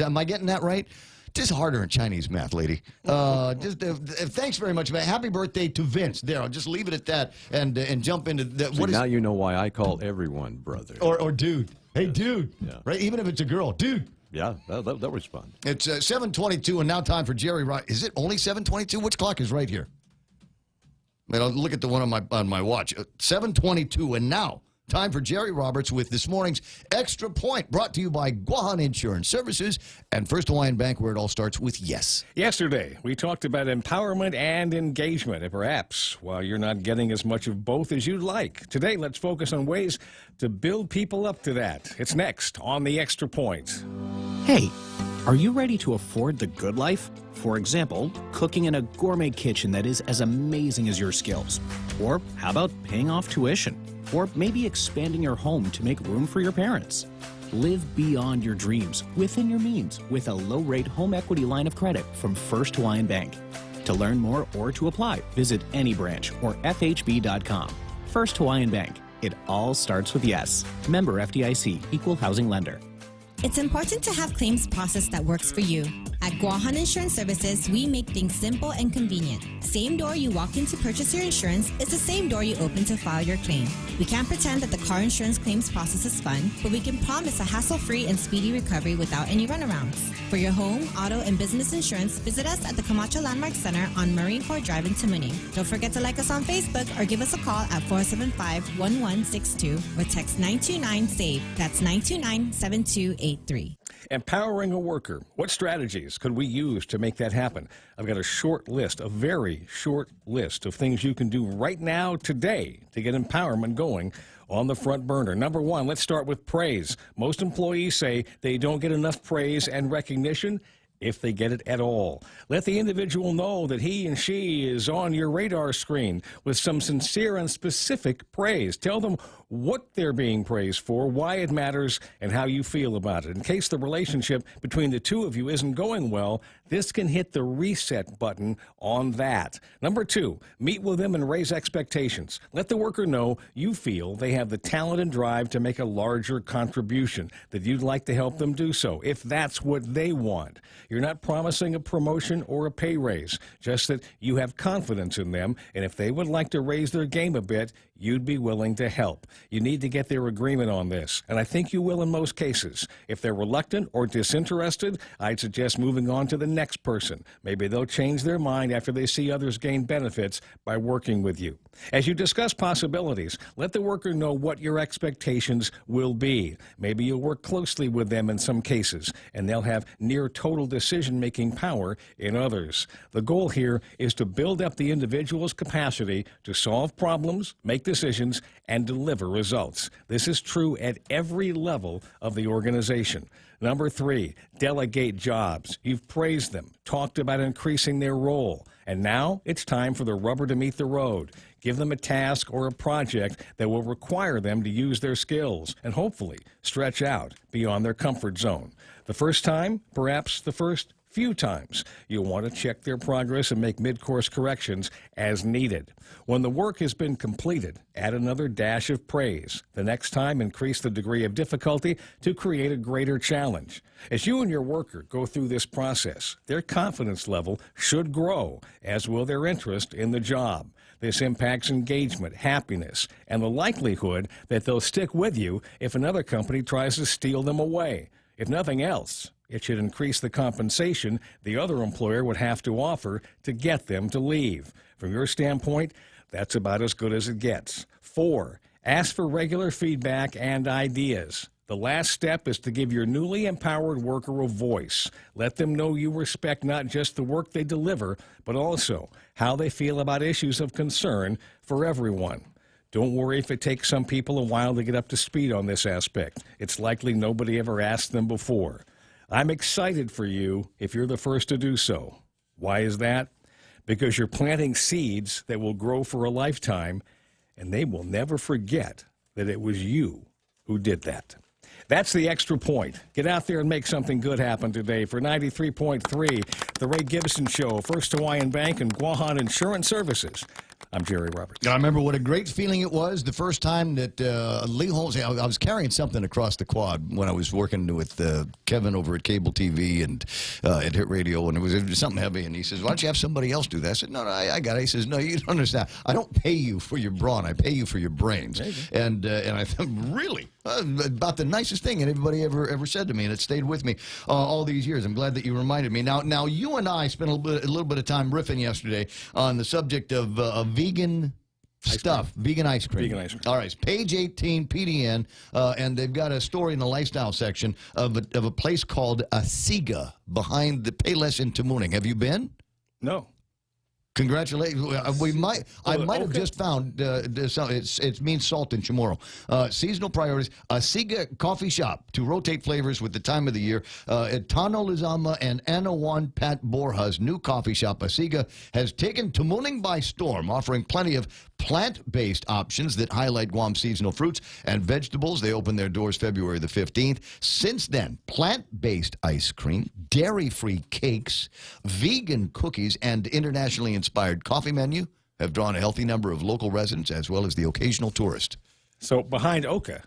Am I getting that right? Just harder in Chinese math, lady. Thanks very much, man. Happy birthday to Vince. There, I'll just leave it at that and jump into that. See, now you know why I call everyone brother. Or dude. Hey, dude. Yeah. Right? Even if it's a girl. Dude. Yeah, they'll respond. It's 7:22, and now time for Jerry Roberts. Is it only 7:22? Which clock is right here? I'll look at the one on my watch. 7:22, and now Time for Jerry Roberts with this morning's Extra Point, brought to you by Guahan Insurance Services and First Hawaiian Bank, where it all starts with yes. Yesterday, we talked about empowerment and engagement, and perhaps while you're not getting as much of both as you'd like. Today, let's focus on ways to build people up to that. It's next on the Extra Point. Hey, are you ready to afford the good life? For example, cooking in a gourmet kitchen that is as amazing as your skills. Or how about paying off tuition? Or maybe expanding your home to make room for your parents. Live beyond your dreams, within your means, with a low-rate home equity line of credit from First Hawaiian Bank. To learn more or to apply, visit any branch or FHB.com. First Hawaiian Bank. It all starts with yes. Member FDIC, Equal Housing Lender. It's important to have claims process that works for you. At Guahan Insurance Services, we make things simple and convenient. Same door you walk in to purchase your insurance is the same door you open to file your claim. We can't pretend that the car insurance claims process is fun, but we can promise a hassle-free and speedy recovery without any runarounds. For your home, auto, and business insurance, visit us at the Camacho Landmark Center on Marine Corps Drive in Tamuning. Don't forget to like us on Facebook or give us a call at 475-1162 or text 929-SAVE. That's 929-7283. Empowering a worker. What strategies could we use to make that happen? I've got a short list, a very short list of things you can do right now, today, to get empowerment going on the front burner. Number one, let's start with praise. Most employees say they don't get enough praise and recognition, if they get it at all. Let the individual know that he and she is on your radar screen with some sincere and specific praise. Tell them what they're being praised for, why it matters, and how you feel about it. In case the relationship between the two of you isn't going well, this can hit the reset button on that. Number two, meet with them and raise expectations. Let the worker know you feel they have the talent and drive to make a larger contribution, that you'd like to help them do so, if that's what they want. You're not promising a promotion or a pay raise, just that you have confidence in them, and if they would like to raise their game a bit, you'd be willing to help. You need to get their agreement on this, and I think you will in most cases. If they're reluctant or disinterested, I'd suggest moving on to the next person. Maybe they'll change their mind after they see others gain benefits by working with you. As you discuss possibilities, let the worker know what your expectations will be. Maybe you'll work closely with them in some cases, and they'll have near total decision-making power in others. The goal here is to build up the individual's capacity to solve problems, make decisions, and deliver results. This is true at every level of the organization. Number three, delegate jobs. You've praised them, talked about increasing their role, and now it's time for the rubber to meet the road. Give them a task or a project that will require them to use their skills and hopefully stretch out beyond their comfort zone. The first time, perhaps the first few times, you'll want to check their progress and make mid-course corrections as needed. When the work has been completed, add another dash of praise. The next time, increase the degree of difficulty to create a greater challenge. As you and your worker go through this process, their confidence level should grow, as will their interest in the job. This impacts engagement, happiness, and the likelihood that they'll stick with you if another company tries to steal them away. If nothing else, it should increase the compensation the other employer would have to offer to get them to leave. From your standpoint, that's about as good as it gets. 4, ask for regular feedback and ideas. The last step is to give your newly empowered worker a voice. Let them know you respect not just the work they deliver, but also how they feel about issues of concern for everyone. Don't worry if it takes some people a while to get up to speed on this aspect. It's likely nobody ever asked them before. I'm excited for you if you're the first to do so. Why is that? Because you're planting seeds that will grow for a lifetime, and they will never forget that it was you who did that. That's the Extra Point. Get out there and make something good happen today. For 93.3, The Ray Gibson Show, First Hawaiian Bank, and Guahan Insurance Services. I'm Jerry Roberts. I remember what a great feeling it was the first time that Lee Holmes, I was carrying something across the quad when I was working with Kevin over at Cable TV and at Hit Radio, and it was something heavy, and he says, why don't you have somebody else do that? I said, no, I got it. He says, no, you don't understand. I don't pay you for your brawn. I pay you for your brains. And I thought, really? About the nicest thing anybody ever said to me, and it stayed with me all these years. I'm glad that you reminded me. Now you and I spent a little bit of time riffing yesterday on the subject of vegan stuff, vegan ice cream. Vegan ice cream. All right, it's page 18, PDN, and they've got a story in the lifestyle section of a place called Asiga behind the Payless in Tamuning. Have you been? No. Congratulations. I might have just found it means salt in Chamorro. Seasonal priorities. Asiga Coffee Shop to rotate flavors with the time of the year. At Tano Lizama and Anawan Pat Borja's new coffee shop, Asiga has taken Tamuning by storm, offering plenty of plant-based options that highlight Guam's seasonal fruits and vegetables. They opened their doors February the 15th. Since then, plant-based ice cream, dairy-free cakes, vegan cookies, and internationally inspired coffee menu have drawn a healthy number of local residents as well as the occasional tourist. So behind Oka.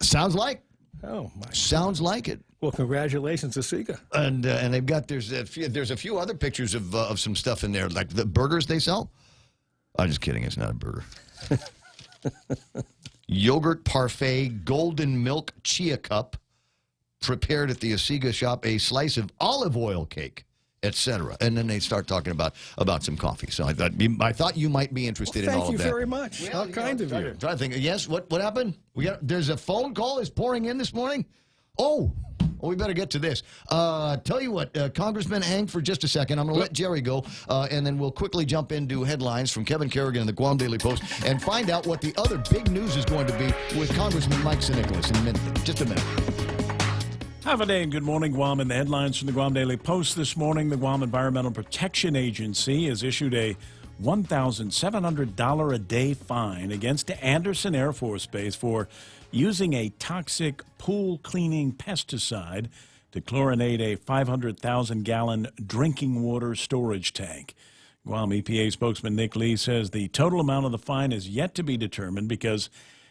Sounds like. Oh, my. Sounds like it. Well, congratulations, Asiga. And they've got there's a few other pictures of some stuff in there, like the burgers they sell. I'm just kidding. It's not a burger. Yogurt parfait, golden milk chia cup, prepared at the Asiga shop, a slice of olive oil cake, etc. And then they start talking about some coffee. So I thought you might be interested in all of that. Thank you very much. Well, How kind of you. Try to think. Yes. What happened? There's a phone call is pouring in this morning. Oh. Well, we better get to this. Tell you what, Congressman, hang for just a second. I'm going to let Jerry go, and then we'll quickly jump into headlines from Kevin Kerrigan and the Guam Daily Post and find out what the other big news is going to be with Congressman Mike Nicholas in a minute. Just a minute. Have a day and good morning, Guam. In the headlines from the Guam Daily Post this morning, the Guam Environmental Protection Agency has issued a $1,700 a day fine against Anderson Air Force Base for using a toxic pool cleaning pesticide to chlorinate a 500,000-gallon drinking water storage tank. Guam EPA spokesman Nick Lee says the total amount of the fine is yet to be determined because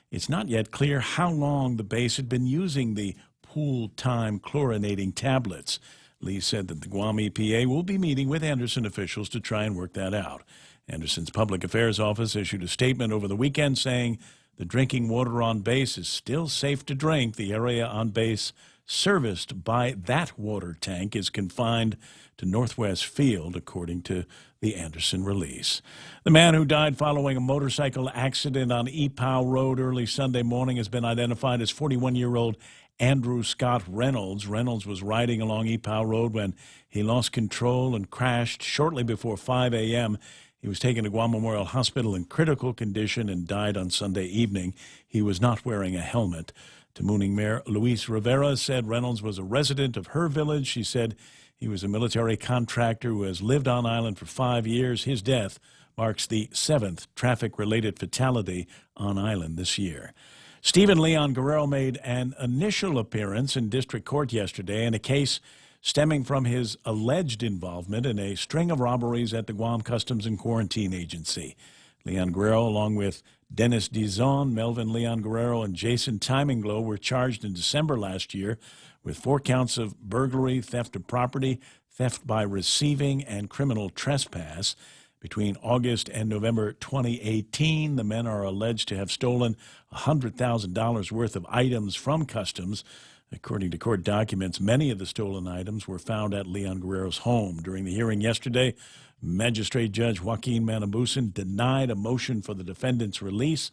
it's not yet clear how long the base had been using the pool time chlorinating tablets. Lee said that the Guam EPA will be meeting with Anderson officials to try and work that out. Anderson's Public Affairs Office issued a statement over the weekend saying the drinking water on base is still safe to drink. The area on base serviced by that water tank is confined to Northwest Field, according to the Anderson release. The man who died following a motorcycle accident on Epow Road early Sunday morning has been identified as 41-year-old Andrew Scott Reynolds. Reynolds was riding along Epow Road when he lost control and crashed shortly before 5 a.m. He was taken to Guam Memorial Hospital in critical condition and died on Sunday evening. He was not wearing a helmet. Tamuning Mayor Luis Rivera said Reynolds was a resident of her village. She said he was a military contractor who has lived on island for 5 years. His death marks the 7th traffic-related fatality on island this year. Stephen Leon Guerrero made an initial appearance in district court yesterday in a case stemming from his alleged involvement in a string of robberies at the Guam Customs and Quarantine Agency. Leon Guerrero, along with Dennis Dizon, Melvin Leon Guerrero, and Jason Timinglow, were charged in December last year with 4 counts of burglary, theft of property, theft by receiving, and criminal trespass. Between August and November 2018, the men are alleged to have stolen $100,000 worth of items from Customs. According to court documents, many of the stolen items were found at Leon Guerrero's home. During the hearing yesterday, Magistrate Judge Joaquin Manabusan denied a motion for the defendant's release.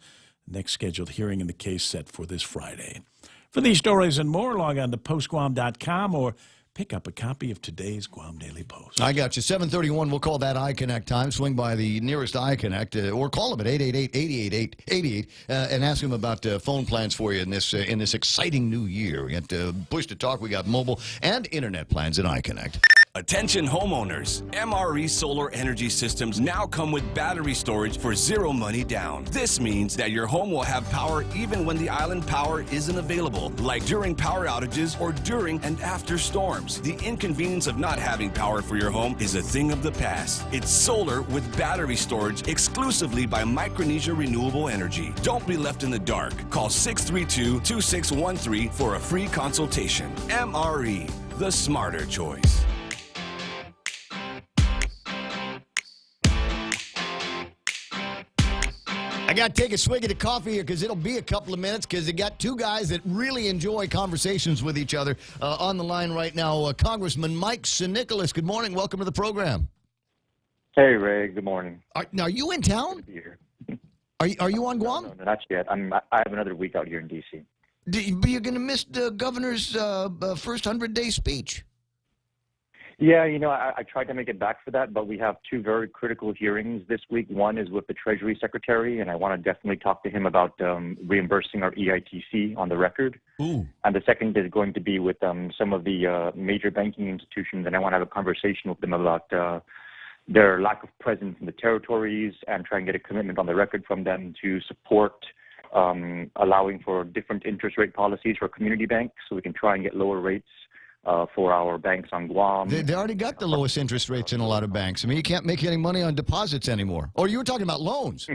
The next scheduled hearing in the case set for this Friday. For these stories and more, log on to postguam.com or pick up a copy of today's Guam Daily Post. I got you. 7:31. We'll call that iConnect time. Swing by the nearest iConnect or call them at 888-888-8888 and ask them about phone plans for you in this exciting new year. We got push to talk. We got mobile and internet plans at iConnect. Attention homeowners, MRE solar energy systems now come with battery storage for zero money down. This means that your home will have power even when the island power isn't available, like during power outages or during and after storms. The inconvenience of not having power for your home is a thing of the past. It's solar with battery storage exclusively by Micronesia Renewable Energy. Don't be left in the dark. Call 632-2613 for a free consultation. MRE, the smarter choice. I got to take a swig of the coffee here because it'll be a couple of minutes because they got 2 guys that really enjoy conversations with each other on the line right now. Congressman Mike Nicholas, good morning. Welcome to the program. Hey, Ray. Good morning. Now, are you in town? Are you on Guam? No, not yet. I have another week out here in D.C. But you're going to miss the governor's first 100-day speech. Yeah, I tried to make it back for that, but we have two very critical hearings this week. One is with the Treasury Secretary, and I want to definitely talk to him about reimbursing our EITC on the record. Ooh. And the second is going to be with some of the major banking institutions, and I want to have a conversation with them about their lack of presence in the territories and try and get a commitment on the record from them to support allowing for different interest rate policies for community banks so we can try and get lower rates for our banks on Guam. They already got the lowest interest rates in a lot of banks. I mean, you can't make any money on deposits anymore. Or you were talking about loans.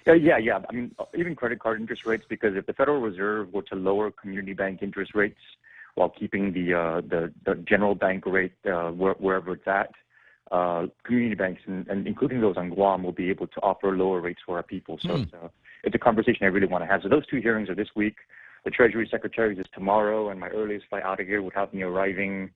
Yeah. I mean, even credit card interest rates, because if the Federal Reserve were to lower community bank interest rates while keeping the general bank rate wherever it's at, community banks, and including those on Guam, will be able to offer lower rates for our people. So it's a conversation I really want to have. So those two hearings are this week. The Treasury Secretary's is tomorrow, and my earliest flight out of here would have me arriving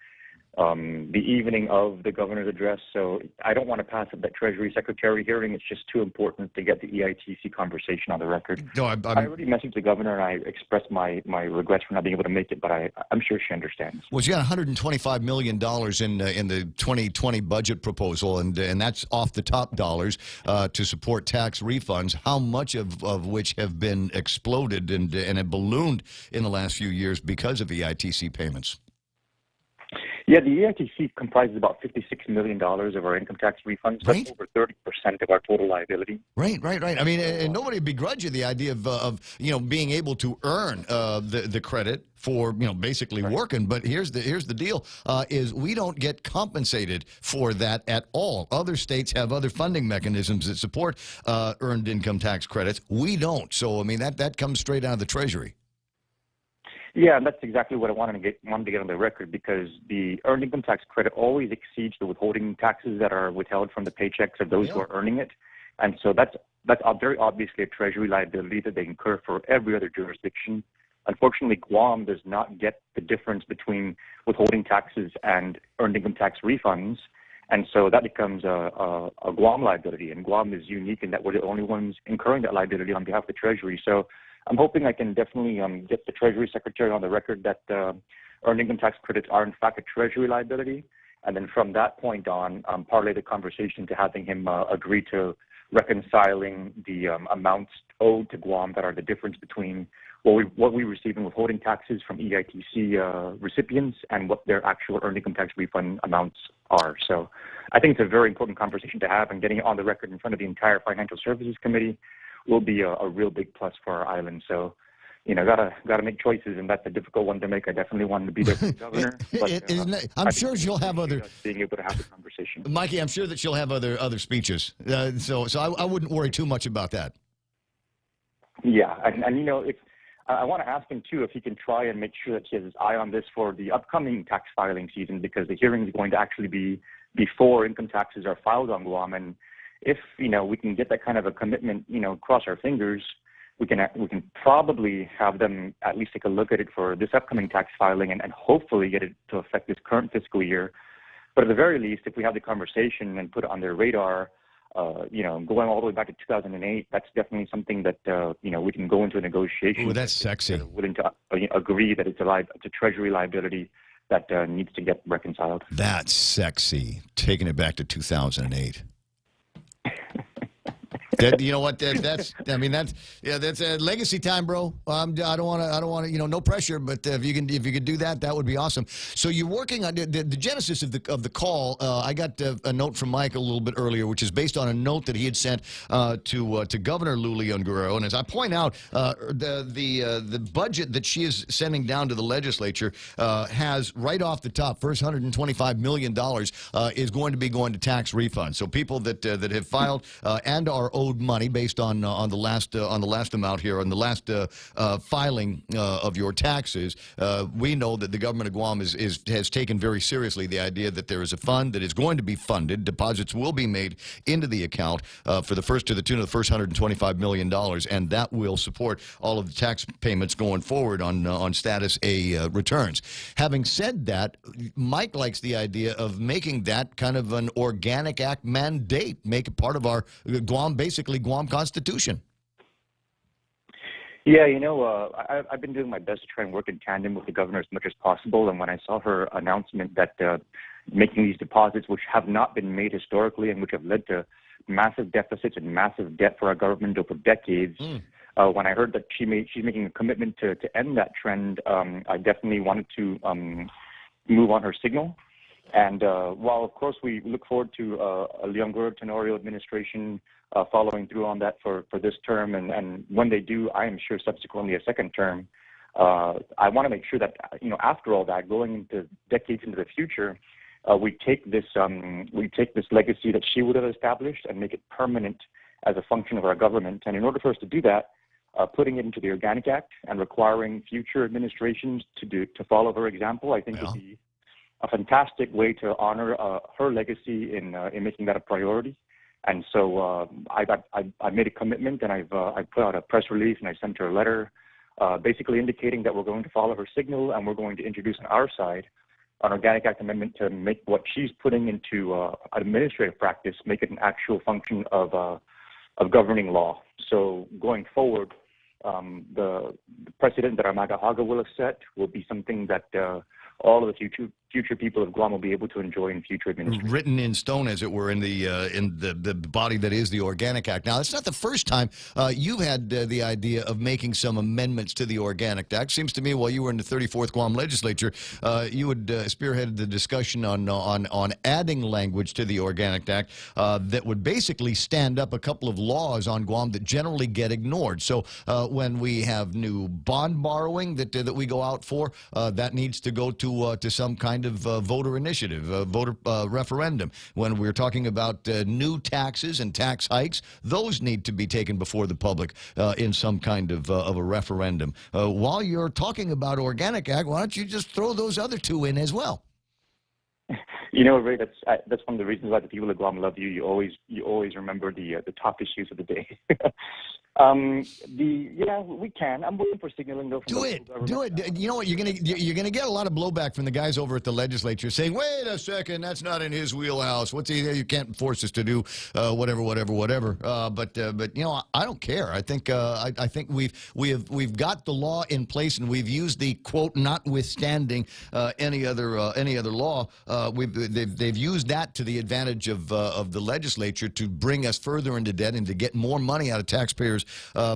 the evening of the governor's address. So I don't want to pass up that Treasury Secretary hearing. It's just too important to get the EITC conversation on the record. No, I already messaged the governor, and I expressed my regrets for not being able to make it, but I'm sure she understands. Well, you got $125 million in the 2020 budget proposal, and that's off the top dollars to support tax refunds, how much of which have been exploded and have ballooned in the last few years because of EITC payments? Yeah, the EITC comprises about $56 million of our income tax refunds. Right. That's over 30% of our total liability. Right. I mean, and nobody begrudge you the idea of being able to earn the credit for basically working. But here's the deal: is we don't get compensated for that at all. Other states have other funding mechanisms that support earned income tax credits. We don't. So I mean that comes straight out of the Treasury. Yeah, and that's exactly what I wanted to get on the record, because the earned income tax credit always exceeds the withholding taxes that are withheld from the paychecks of those who are earning it. And so that's very obviously a Treasury liability that they incur for every other jurisdiction. Unfortunately, Guam does not get the difference between withholding taxes and earned income tax refunds. And so that becomes a Guam liability. And Guam is unique in that we're the only ones incurring that liability on behalf of the Treasury. So I'm hoping I can definitely get the Treasury Secretary on the record that earned income tax credits are in fact a Treasury liability, and then from that point on, parlay the conversation to having him agree to reconciling the amounts owed to Guam that are the difference between what we receive in withholding taxes from EITC recipients and what their actual earned income tax refund amounts are. So I think it's a very important conversation to have, and getting it on the record in front of the entire Financial Services Committee will be a real big plus for our island. So, gotta make choices, and that's a difficult one to make. I definitely wanted to be there for the governor. But, I'm sure she'll have other being able to have the conversation. Mikey, I'm sure that she'll have other speeches. So I wouldn't worry too much about that. Yeah, and if I want to ask him too if he can try and make sure that he has his eye on this for the upcoming tax filing season, because the hearing is going to actually be before income taxes are filed on Guam. And if we can get that kind of a commitment, cross our fingers, we can probably have them at least take a look at it for this upcoming tax filing, and hopefully get it to affect this current fiscal year. But at the very least, if we have the conversation and put it on their radar, going all the way back to 2008, that's definitely something that we can go into a negotiation. Ooh, that's sexy. Willing to agree that it's a Treasury liability that needs to get reconciled. That's sexy. Taking it back to 2008. You know what? That's legacy time, bro. I don't want to. No pressure, but if you could do that, that would be awesome. So you're working on the genesis of the call. I got a note from Mike a little bit earlier, which is based on a note that he had sent to Governor Lou Leon Guerrero. And as I point out, the budget that she is sending down to the legislature has right off the top, first $125 million is going to be going to tax refunds. So people that have filed and are owed money based on the last amount here, on the last filing of your taxes. We know that the government of Guam has taken very seriously the idea that there is a fund that is going to be funded. Deposits will be made into the account to the tune of the first $125 million, and that will support all of the tax payments going forward on Status A returns. Having said that, Mike likes the idea of making that kind of an organic act mandate, make it part of our Guam basic basically Guam Constitution. Yeah, I've been doing my best to try and work in tandem with the governor as much as possible. And when I saw her announcement that making these deposits, which have not been made historically and which have led to massive deficits and massive debt for our government over decades, when I heard that she's making a commitment to end that trend, I definitely wanted to move on her signal. And while, of course, we look forward to a younger Tenorio administration following through on that for this term, and when they do, I am sure subsequently a second term, I want to make sure that, after all that, going into decades into the future, we take this legacy that she would have established and make it permanent as a function of our government. And in order for us to do that, putting it into the Organic Act and requiring future administrations to follow her example, I think would be a fantastic way to honor her legacy in making that a priority. And so I made a commitment, and I put out a press release, and I sent her a letter basically indicating that we're going to follow her signal, and we're going to introduce on our side an Organic Act amendment to make what she's putting into administrative practice, make it an actual function of governing law. So going forward, the precedent that our MAGA-HAGA will have set will be something that all of the future people of Guam will be able to enjoy in future administration. Written in stone, as it were, in the body that is the Organic Act. Now, it's not the first time you've had the idea of making some amendments to the Organic Act. Seems to me, while you were in the 34th Guam Legislature, you had spearheaded the discussion on adding language to the Organic Act that would basically stand up a couple of laws on Guam that generally get ignored. So when we have new bond borrowing that we go out for, that needs to go to some kind of voter initiative, voter referendum. When we're talking about new taxes and tax hikes, those need to be taken before the public in some kind of a referendum. While you're talking about Organic Act, why don't you just throw those other two in as well? Ray, that's one of the reasons why the people of Guam love you. You always remember the top issues of the day. We can. I'm waiting for signaling though. Do it. You know what? You're gonna get a lot of blowback from the guys over at the legislature saying, "Wait a second, that's not in his wheelhouse. You can't force us to do whatever." But I don't care. I think we've got the law in place, and we've used the quote notwithstanding any other law. They've used that to the advantage of the legislature to bring us further into debt and to get more money out of taxpayers'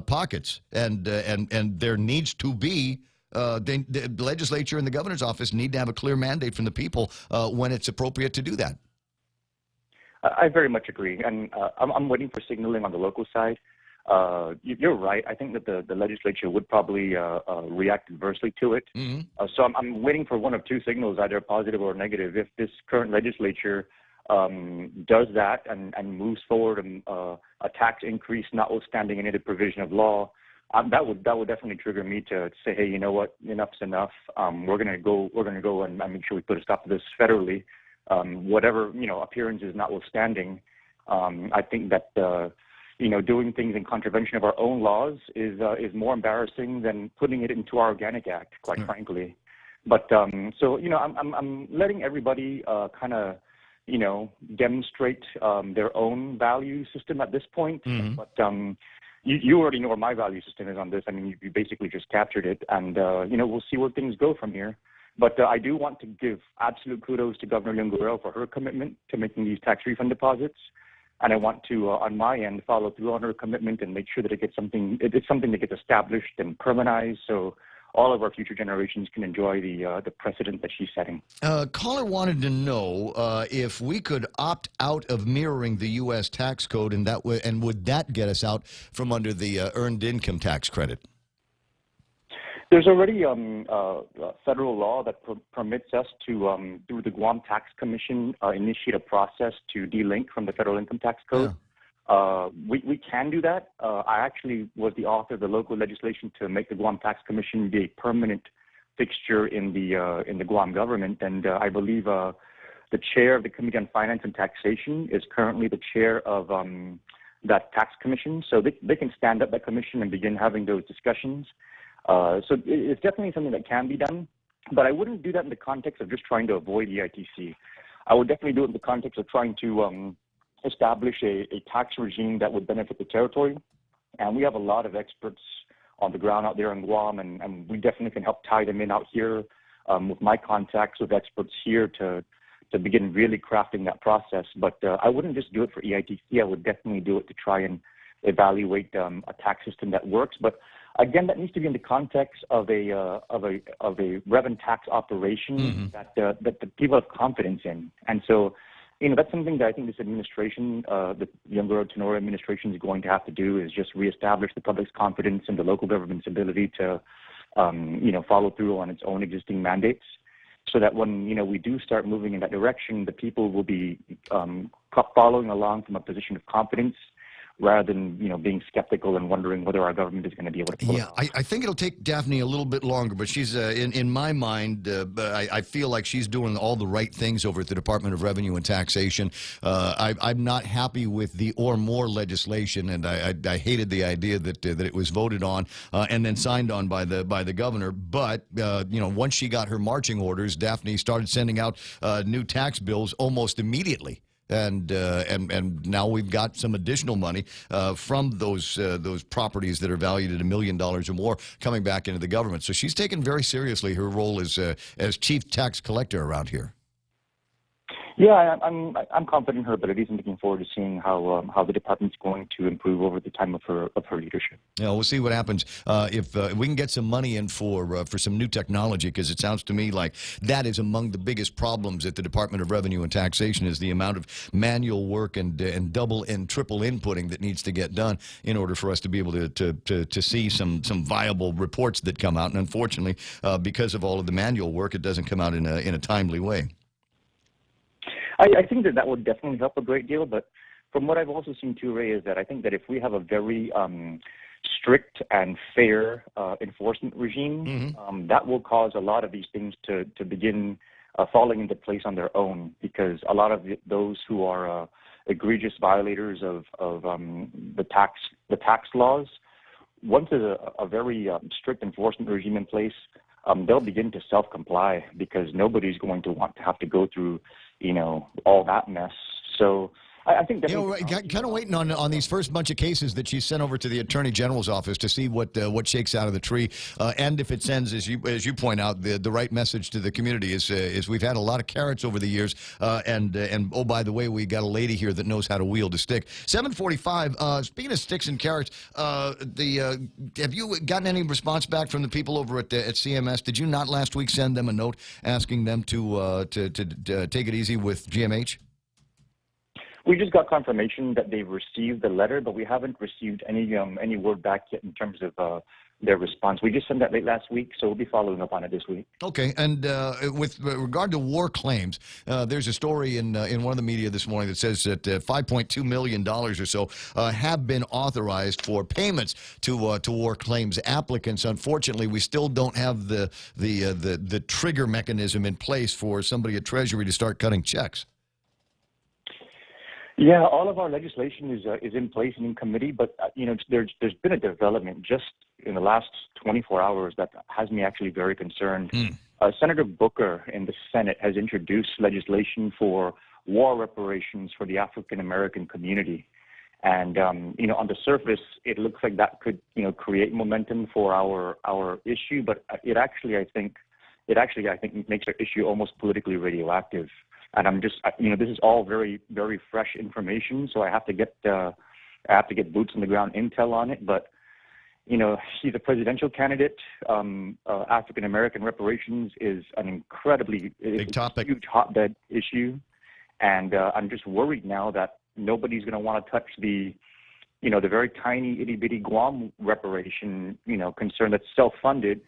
pockets, and there needs to be the legislature and the governor's office need to have a clear mandate from the people when it's appropriate to do that. I very much agree, and I'm waiting for signaling on the local side. You're right. I think that the legislature would probably react adversely to it. So I'm waiting for one of two signals, either positive or negative. If this current legislature does that and moves forward a tax increase notwithstanding any other provision of law, that would definitely trigger me to say, hey, you know what, enough's enough. We're gonna go and make sure we put a stop to this federally. Whatever appearances notwithstanding, I think that doing things in contravention of our own laws is more embarrassing than putting it into our Organic Act, quite frankly. But so I'm letting everybody kind of demonstrate their own value system at this point. But you already know where my value system is on this. I mean, you basically just captured it, and we'll see where things go from here. But I do want to give absolute kudos to Governor Lunguero for her commitment to making these tax refund deposits. And I want to, on my end, follow through on her commitment and make sure that it's something that gets established and permanentized, so all of our future generations can enjoy the precedent that she's setting. Caller wanted to know if we could opt out of mirroring the U.S. tax code, and would that get us out from under the earned income tax credit? There's already federal law that permits us to, through the Guam Tax Commission, initiate a process to delink from the federal income tax code. We can do that. I actually was the author of the local legislation to make the Guam Tax Commission be a permanent fixture in the Guam government, and I believe the chair of the Committee on Finance and Taxation is currently the chair of that tax commission, so they can stand up that commission and begin having those discussions. So it's definitely something that can be done, but I wouldn't do that in the context of just trying to avoid the ITC. I would definitely do it in the context of trying to establish a tax regime that would benefit the territory. And we have a lot of experts on the ground out there in Guam, and we definitely can help tie them in out here with my contacts with experts here to begin really crafting that process. But I wouldn't just do it for EITC. I would definitely do it to try and evaluate a tax system that works. But again, that needs to be in the context of a revenue tax operation that the people have confidence in. And so, that's something that I think this administration, the younger Tenora administration, is going to have to do, is just reestablish the public's confidence in the local government's ability to, follow through on its own existing mandates, so that when, we do start moving in that direction, the people will be following along from a position of confidence, rather than, being skeptical and wondering whether our government is going to be able to pull it off. I think it'll take Daphne a little bit longer, but she's, in my mind, I feel like she's doing all the right things over at the Department of Revenue and Taxation. I'm not happy with the or more legislation, and I hated the idea that it was voted on and then signed on by the governor. But, once she got her marching orders, Daphne started sending out new tax bills almost immediately. And now we've got some additional money from those properties that are valued at $1 million or more coming back into the government. So she's taken very seriously her role as chief tax collector around here. Yeah, I'm confident in her abilities and looking forward to seeing how the department's going to improve over the time of her leadership. Yeah, we'll see what happens if we can get some money in for some new technology, because it sounds to me like that is among the biggest problems at the Department of Revenue and Taxation, is the amount of manual work and double and triple inputting that needs to get done in order for us to be able to see some viable reports that come out. And unfortunately, because of all of the manual work, it doesn't come out in a timely way. I think that would definitely help a great deal, but from what I've also seen too, Ray, is that I think that if we have a very strict and fair enforcement regime, that will cause a lot of these things to begin falling into place on their own, because a lot of those who are egregious violators of the tax laws, once there's a very strict enforcement regime in place, they'll begin to self-comply, because nobody's going to want to have to go through all that mess. So I think that kind of waiting on these first bunch of cases that she sent over to the Attorney General's office to see what shakes out of the tree, and if it sends, as you point out, the right message to the community. Is we've had a lot of carrots over the years, and oh, by the way, we got a lady here that knows how to wield a stick. 7:45. Speaking of sticks and carrots, have you gotten any response back from the people over at CMS? Did you not last week send them a note asking them to take it easy with GMH? We just got confirmation that they've received the letter, but we haven't received any word back yet in terms of their response. We just sent that late last week, so we'll be following up on it this week. Okay, and with regard to war claims, there's a story in one of the media this morning that says that $5.2 million or so have been authorized for payments to war claims applicants. Unfortunately, we still don't have the trigger mechanism in place for somebody at Treasury to start cutting checks. Yeah, all of our legislation is in place and in committee, but there's been a development just in the last 24 hours that has me actually very concerned. Senator Booker in the Senate has introduced legislation for war reparations for the African American community, and on the surface it looks like that could create momentum for our issue, but it actually I think makes our issue almost politically radioactive. And I'm just, this is all very, very fresh information, so I have to get boots on the ground intel on it. But he's a presidential candidate. African American reparations is an incredibly big topic, huge hotbed issue, and I'm just worried now that nobody's going to want to touch the very tiny itty bitty Guam reparation concern that's self-funded,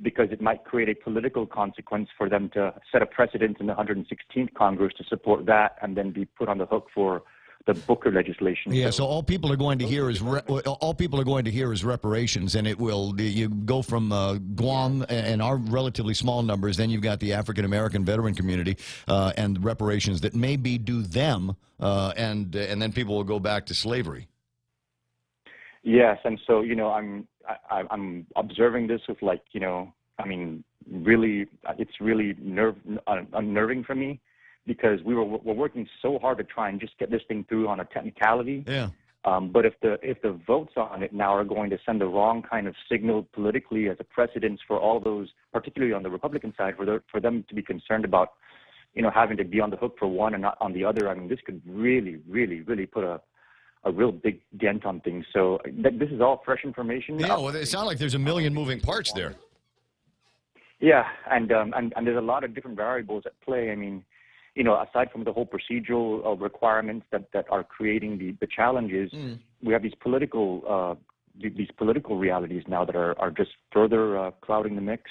because it might create a political consequence for them to set a precedent in the 116th Congress to support that and then be put on the hook for the Booker legislation. Yeah, so all people are going to hear is reparations, and it will you go from Guam and our relatively small numbers. Then you've got the African American veteran community and reparations that may be due them, and then people will go back to slavery. Yes, and so I'm observing this with really, it's really unnerving for me, because we're working so hard to try and just get this thing through on a technicality. Yeah. But if the votes on it now are going to send the wrong kind of signal politically as a precedence for all those, particularly on the Republican side, for them to be concerned about, having to be on the hook for one and not on the other, I mean, this could really, really, really put a real big dent on things. So this is all fresh information. Yeah, well, it sounds like there's a million moving parts there. Yeah, and there's a lot of different variables at play. I mean, aside from the whole procedural requirements that are creating the challenges, we have these political realities now that are just further clouding the mix.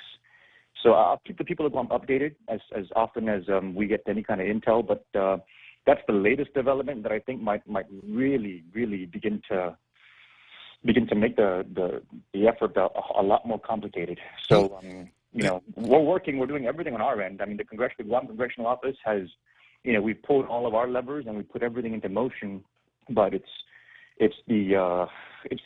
So I'll keep the people updated as often as we get any kind of intel. But that's the latest development that I think might really, really begin to make the effort a lot more complicated. So. We're doing everything on our end. I mean, the Guam Congressional Office has, we pulled all of our levers and we put everything into motion, but it's the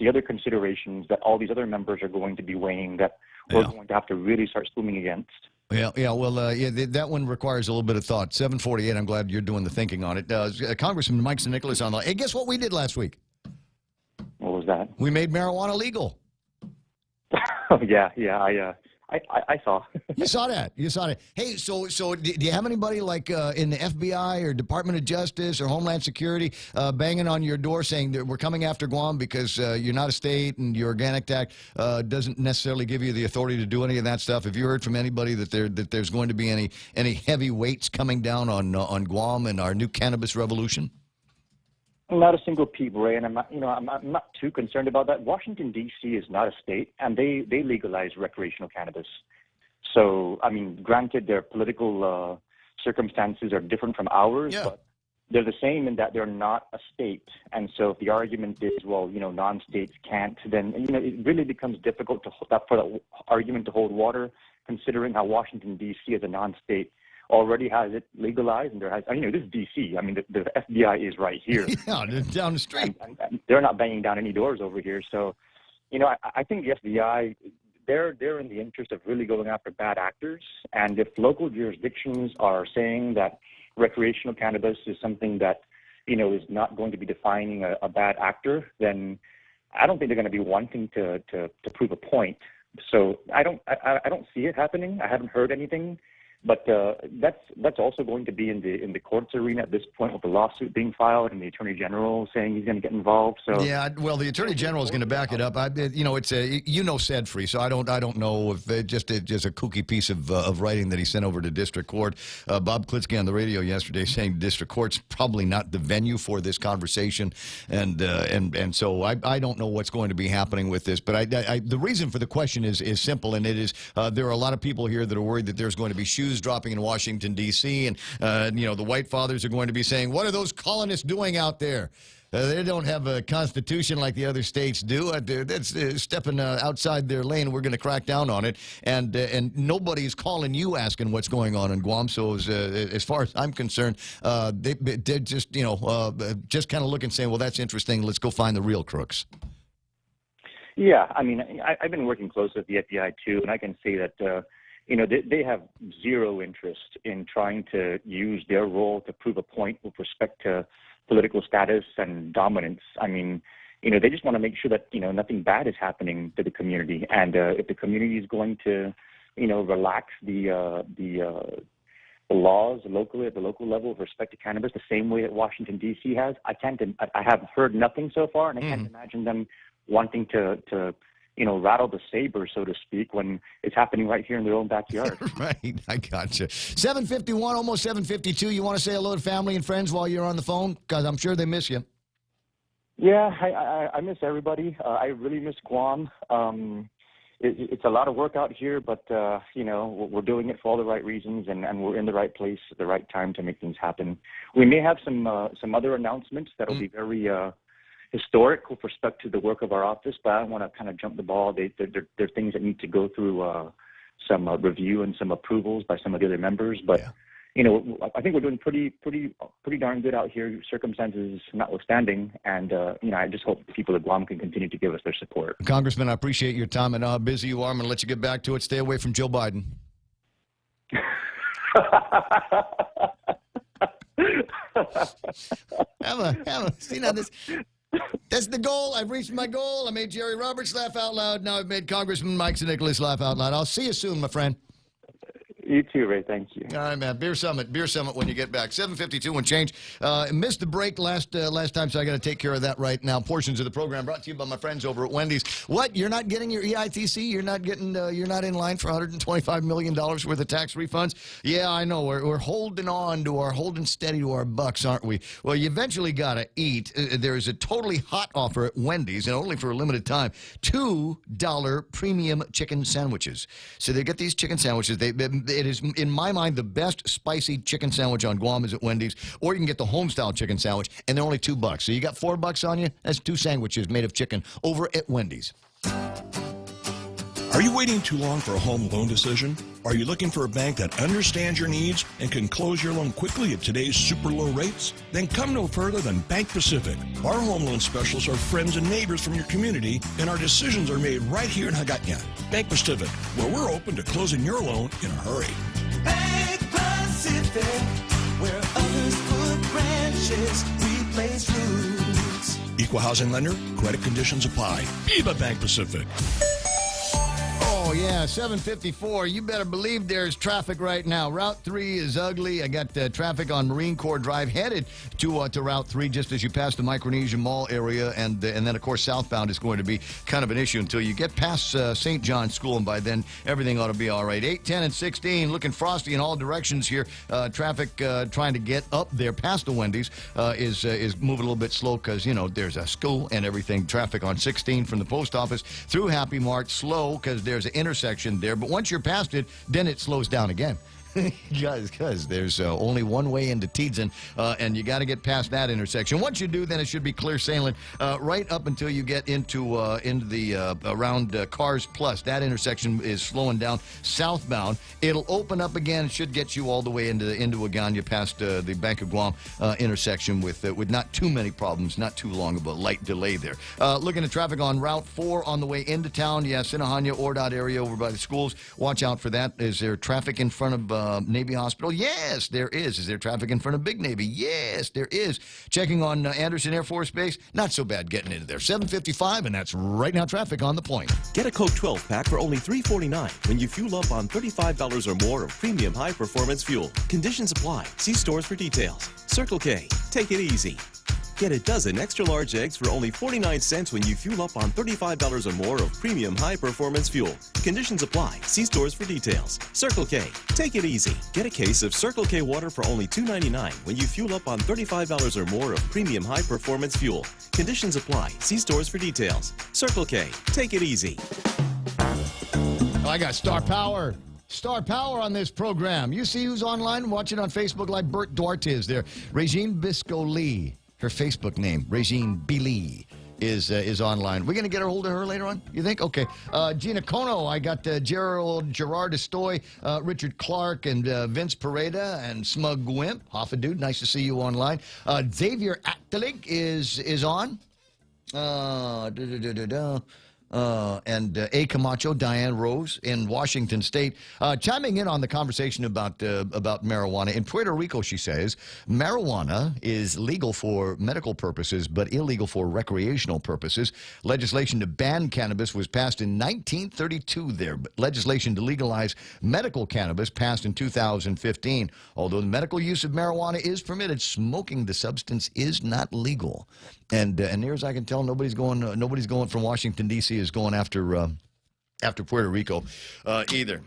other considerations that all these other members are going to be weighing that we're going to have to really start swimming against. Yeah. Well, that one requires a little bit of thought. 7:48. I'm glad you're doing the thinking on it. Congressman Mike Nicholas on the. Hey, guess what we did last week? What was that? We made marijuana legal. Oh yeah. I saw. You saw that. Hey, so do you have anybody like in the FBI or Department of Justice or Homeland Security banging on your door saying that we're coming after Guam because you're not a state and your Organic Act doesn't necessarily give you the authority to do any of that stuff? Have you heard from anybody that there's going to be any heavy weights coming down on Guam and our new cannabis revolution? Not a single peep, Ray, and I'm not too concerned about that. Washington, D.C. is not a state, and they legalize recreational cannabis. So, I mean, granted, their political circumstances are different from ours, but they're the same in that they're not a state. And so if the argument is, well, non-states can't, then, it really becomes difficult for that argument to hold water, considering how Washington, D.C. as a non-state already has it legalized, and this is D.C. I mean, the FBI is right here. Yeah, down the street. And they're not banging down any doors over here. So, I think the FBI, they're in the interest of really going after bad actors. And if local jurisdictions are saying that recreational cannabis is something that, is not going to be defining a bad actor, then I don't think they're going to be wanting to prove a point. So I don't see it happening. I haven't heard anything. But that's also going to be in the courts arena at this point, with the lawsuit being filed and the Attorney General saying he's going to get involved. So yeah, well, the Attorney General is going to back it up. It's said free, so I don't know if it just a kooky piece of writing that he sent over to district court. Bob Klitsky on the radio yesterday saying district court's probably not the venue for this conversation, and so I don't know what's going to be happening with this. But the reason for the question is simple, and it is there are a lot of people here that are worried that there's going to be shoes dropping in Washington, D.C., and, the white fathers are going to be saying, what are those colonists doing out there? They don't have a constitution like the other states do. That's stepping outside their lane. We're going to crack down on it. And nobody's calling you asking what's going on in Guam. So as far as I'm concerned, they're just, just kind of looking, saying, well, that's interesting. Let's go find the real crooks. Yeah, I mean, I've been working closely with the FBI, too, and I can say that they have zero interest in trying to use their role to prove a point with respect to political status and dominance. I mean, they just want to make sure that, nothing bad is happening to the community. And if the community is going to, relax the laws locally at the local level with respect to cannabis the same way that Washington, D.C. has, I have heard nothing so far, and I can't imagine them wanting to rattle the saber, so to speak, when it's happening right here in their own backyard. Right, I gotcha. 7:51, almost 7:52. You want to say hello to family and friends while you're on the phone? Because I'm sure they miss you. Yeah, I miss everybody. I really miss Guam. It's a lot of work out here, but, we're doing it for all the right reasons, and we're in the right place at the right time to make things happen. We may have some other announcements that will be very historic with respect to the work of our office, but I don't want to kind of jump the ball. They're things that need to go through some review and some approvals by some of the other members. But I think we're doing pretty darn good out here, circumstances notwithstanding. And I just hope the people of Guam can continue to give us their support. Congressman, I appreciate your time and how busy you are. I'm going to let you get back to it. Stay away from Joe Biden. See, now that's the goal. I've reached my goal. I made Jerry Roberts laugh out loud. Now I've made Congressman Mike Nicholas laugh out loud. I'll see you soon, my friend. You too, Ray. Thank you. All right, man. Beer Summit when you get back. 7:52 and change. Missed the break last time, so I got to take care of that right now. Portions of the program brought to you by my friends over at Wendy's. What? You're not getting your EITC? You're not getting? You're not in line for $125 million worth of tax refunds? Yeah, I know. We're holding steady to our bucks, aren't we? Well, you eventually got to eat. There's a totally hot offer at Wendy's, and only for a limited time. $2 premium chicken sandwiches. So they get these chicken sandwiches. It is, in my mind, the best spicy chicken sandwich on Guam is at Wendy's, or you can get the home-style chicken sandwich, and they're only $2. So you got $4 on you? That's 2 sandwiches made of chicken over at Wendy's. Are you waiting too long for a home loan decision? Are you looking for a bank that understands your needs and can close your loan quickly at today's super low rates? Then come no further than Bank Pacific. Our home loan specialists are friends and neighbors from your community, and our decisions are made right here in Hagåtña. Bank Pacific, where we're open to closing your loan in a hurry. Bank Pacific, where others put branches, we place roots. Equal housing lender, credit conditions apply. Viva Bank Pacific. Oh, yeah, 7:54. You better believe there's traffic right now. Route 3 is ugly. I got traffic on Marine Corps Drive headed to Route 3 just as you pass the Micronesian Mall area. And then, of course, southbound is going to be kind of an issue until you get past St. John's School. And by then, everything ought to be all right. 8, 10, and 16, looking frosty in all directions here. Traffic trying to get up there past the Wendy's is moving a little bit slow because, you know, there's a school and everything. Traffic on 16 from the post office through Happy Mart, slow because there's an intersection there, but once you're past it, then it slows down again. Because there's only one way into Tiedzen, and you got to get past that intersection. Once you do, then it should be clear sailing right up until you get into the around Cars Plus. That intersection is slowing down southbound. It'll open up again. It should get you all the way into Hagåtña past the Bank of Guam intersection with not too many problems, not too long of a light delay there. Looking at traffic on Route 4 on the way into town. Yes, Sinahanya, Ordot area over by the schools. Watch out for that. Is there traffic in front of Navy Hospital? Yes, there is. Is there traffic in front of Big Navy? Yes, there is. Checking on Anderson Air Force Base? Not so bad getting into there. 7:55, and that's right now traffic on the point. Get a Coke 12-pack for only $3.49 when you fuel up on $35 or more of premium high-performance fuel. Conditions apply. See stores for details. Circle K. Take it easy. Get a dozen extra-large eggs for only 49 cents when you fuel up on $35 or more of premium high-performance fuel. Conditions apply. See stores for details. Circle K. Take it easy. Get a case of Circle K water for only $2.99 when you fuel up on $35 or more of premium high-performance fuel. Conditions apply. See stores for details. Circle K. Take it easy. Oh, I got Star Power. Star Power on this program. You see who's online watching on Facebook like Bert Duarte is there. Regine Bisco-Lee. Her Facebook name, Regine B. Lee, is online. We're going to get a hold of her later on, you think? Okay. Gina Kono, I got Gerard Estoy, Richard Clark, and Vince Pareda, and Smug Wimp. Hoffa Dude, nice to see you online. Xavier Actelig is on. And A. Camacho, Diane Rose in Washington State, chiming in on the conversation about marijuana. In Puerto Rico, she says, marijuana is legal for medical purposes, but illegal for recreational purposes. Legislation to ban cannabis was passed in 1932 there, but legislation to legalize medical cannabis passed in 2015. Although the medical use of marijuana is permitted, smoking the substance is not legal. And near as I can tell, nobody's going from Washington, D.C. is going after Puerto Rico either.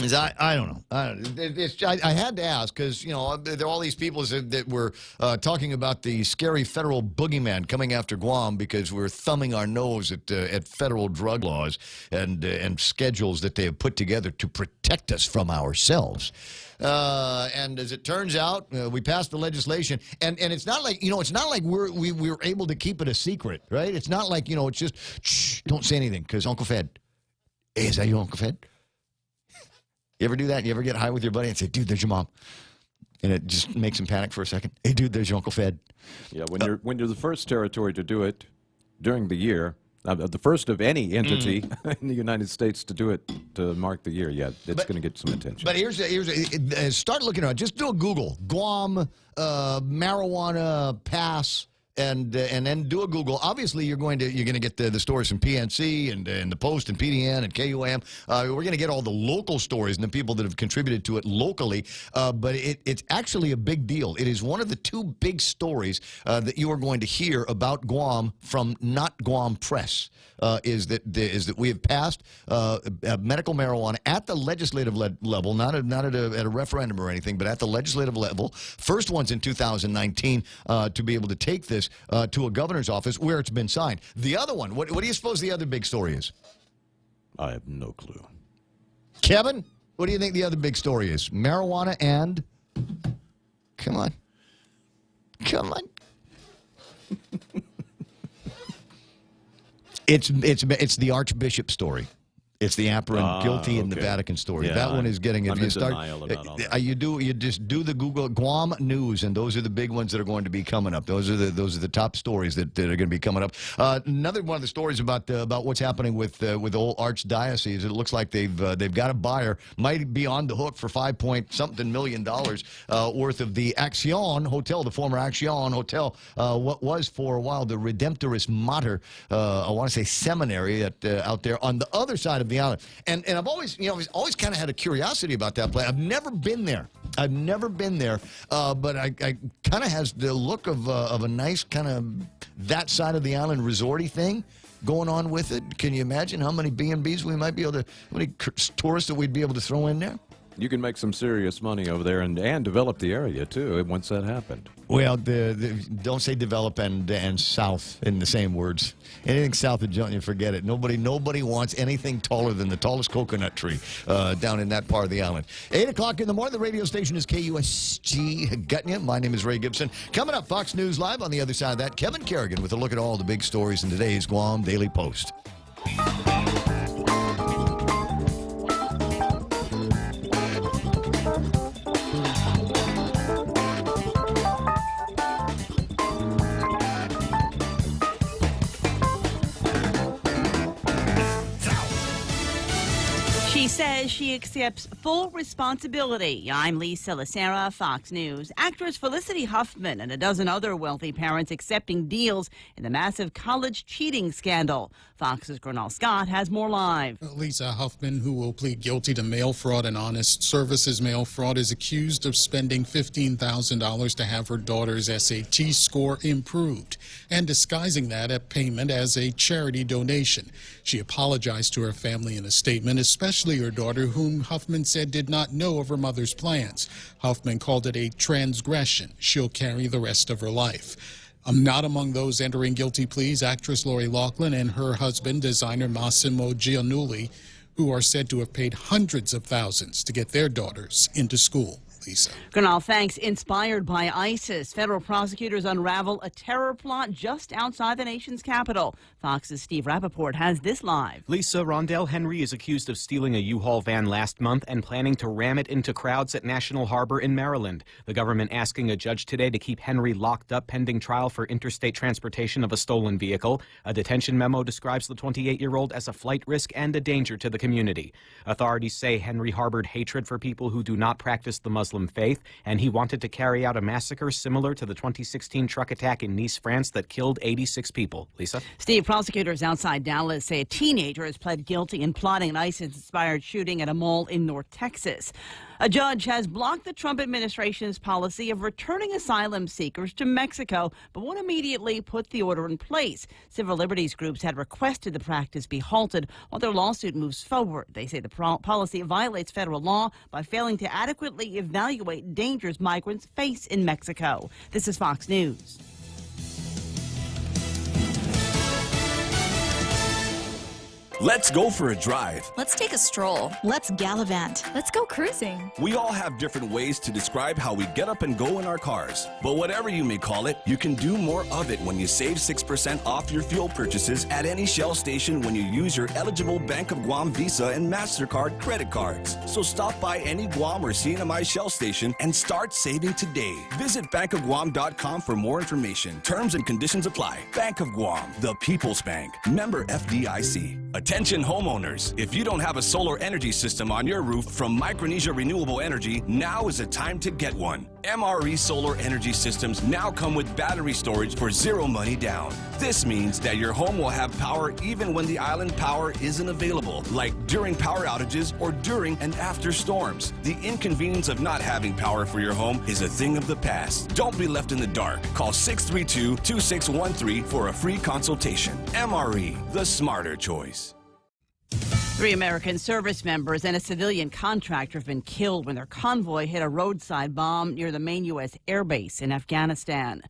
I don't know. I had to ask because, you know, there are all these people that were talking about the scary federal boogeyman coming after Guam because we're thumbing our nose at federal drug laws and schedules that they have put together to protect us from ourselves. And as it turns out, we passed the legislation, and it's not like, you know, it's not like we were able to keep it a secret, right? It's not like, you know, it's just, shh, don't say anything because Uncle Fed. Hey, is that your Uncle Fed? You ever do that? You ever get high with your buddy and say, dude, there's your mom? And it just makes him panic for a second. Hey, dude, there's your Uncle Fed. Yeah, when you're the first territory to do it during the year, The first of any entity in the United States to do it to mark the year. Yeah, it's going to get some attention. But start looking around. Just do a Google. Guam, marijuana pass. And then do a Google. Obviously, you're going to get the stories from PNC and the Post and PDN and KUAM. We're going to get all the local stories and the people that have contributed to it locally. But it's actually a big deal. It is one of the two big stories that you are going to hear about Guam from Not Guam Press. Is that we have passed medical marijuana at the legislative level, not at a referendum or anything, but at the legislative level. First ones in 2019 to be able to take this to a governor's office where it's been signed. The other one, what do you suppose the other big story is? I have no clue. Kevin, what do you think the other big story is? Marijuana and... Come on. It's the Archbishop story. It's the Emperor guilty in the Vatican story. Yeah, that one is getting. If I'm you in start, denial about all that. you just do the Google Guam news, and those are the big ones that are going to be coming up. Those are the top stories that are going to be coming up. Another one of the stories about what's happening with the old Archdiocese. It looks like they've got a buyer, might be on the hook for $5-something million worth of the Action Hotel, the former Action Hotel, what was for a while the Redemptoris Mater, I want to say seminary out there on the other side of the island. And I've always kind of had a curiosity about that place. I've never been there, but I kind of has the look of a nice kind of that side of the island resorty thing going on with it. Can you imagine how many B&Bs we might be able to, how many tourists that we'd be able to throw in there? You can make some serious money over there and develop the area, too, once that happened. Well, don't say develop and south in the same words. Anything south of Junction, forget it. Nobody wants anything taller than the tallest coconut tree down in that part of the island. 8 o'clock in the morning, the radio station is KUSG Gutnia. My name is Ray Gibson. Coming up, Fox News Live. On the other side of that, Kevin Kerrigan with a look at all the big stories in today's Guam Daily Post. She says she accepts full responsibility. I'm Lisa Lacera, Fox News. Actress Felicity Huffman and a dozen other wealthy parents accepting deals in the massive college cheating scandal. Fox's Gernal Scott has more live. Lisa Huffman, who will plead guilty to mail fraud and honest services mail fraud, is accused of spending $15,000 to have her daughter's SAT score improved and disguising that payment as a charity donation. She apologized to her family in a statement, especially her daughter, whom Huffman said did not know of her mother's plans. Huffman called it a transgression she'll carry the rest of her life. Not among those entering guilty pleas, actress Lori Loughlin and her husband, designer Massimo Giannulli, who are said to have paid hundreds of thousands to get their daughters into school. Lisa. Gernal, thanks. Inspired by ISIS, federal prosecutors unravel a terror plot just outside the nation's capital. Fox's Steve Rappaport has this live. Lisa, Rondell Henry is accused of stealing a U-Haul van last month and planning to ram it into crowds at National Harbor in Maryland. The government asking a judge today to keep Henry locked up pending trial for interstate transportation of a stolen vehicle. A detention memo describes the 28-year-old as a flight risk and a danger to the community. Authorities say Henry harbored hatred for people who do not practice the Muslim faith, and he wanted to carry out a massacre similar to the 2016 truck attack in Nice, France that killed 86 people. Lisa? Steve, prosecutors outside Dallas say a teenager has pled guilty in plotting an ISIS-inspired shooting at a mall in North Texas. A judge has blocked the Trump administration's policy of returning asylum seekers to Mexico, but won't immediately put the order in place. Civil liberties groups had requested the practice be halted while their lawsuit moves forward. They say the policy violates federal law by failing to adequately evaluate dangers migrants face in Mexico. This is Fox News. Let's go for a drive. Let's take a stroll. Let's gallivant. Let's go cruising. We all have different ways to describe how we get up and go in our cars. But whatever you may call it, you can do more of it when you save 6% off your fuel purchases at any Shell station when you use your eligible Bank of Guam Visa and MasterCard credit cards. So stop by any Guam or CNMI Shell station and start saving today. Visit bankofguam.com for more information. Terms and conditions apply. Bank of Guam, the People's Bank. Member FDIC. Attention homeowners, if you don't have a solar energy system on your roof from Micronesia Renewable Energy, now is the time to get one. MRE solar energy systems now come with battery storage for zero money down. This means that your home will have power even when the island power isn't available, like during power outages or during and after storms. The inconvenience of not having power for your home is a thing of the past. Don't be left in the dark. Call 632-2613 for a free consultation. MRE, the smarter choice. 3 American service members and a civilian contractor have been killed when their convoy hit a roadside bomb near the main U.S. airbase in Afghanistan.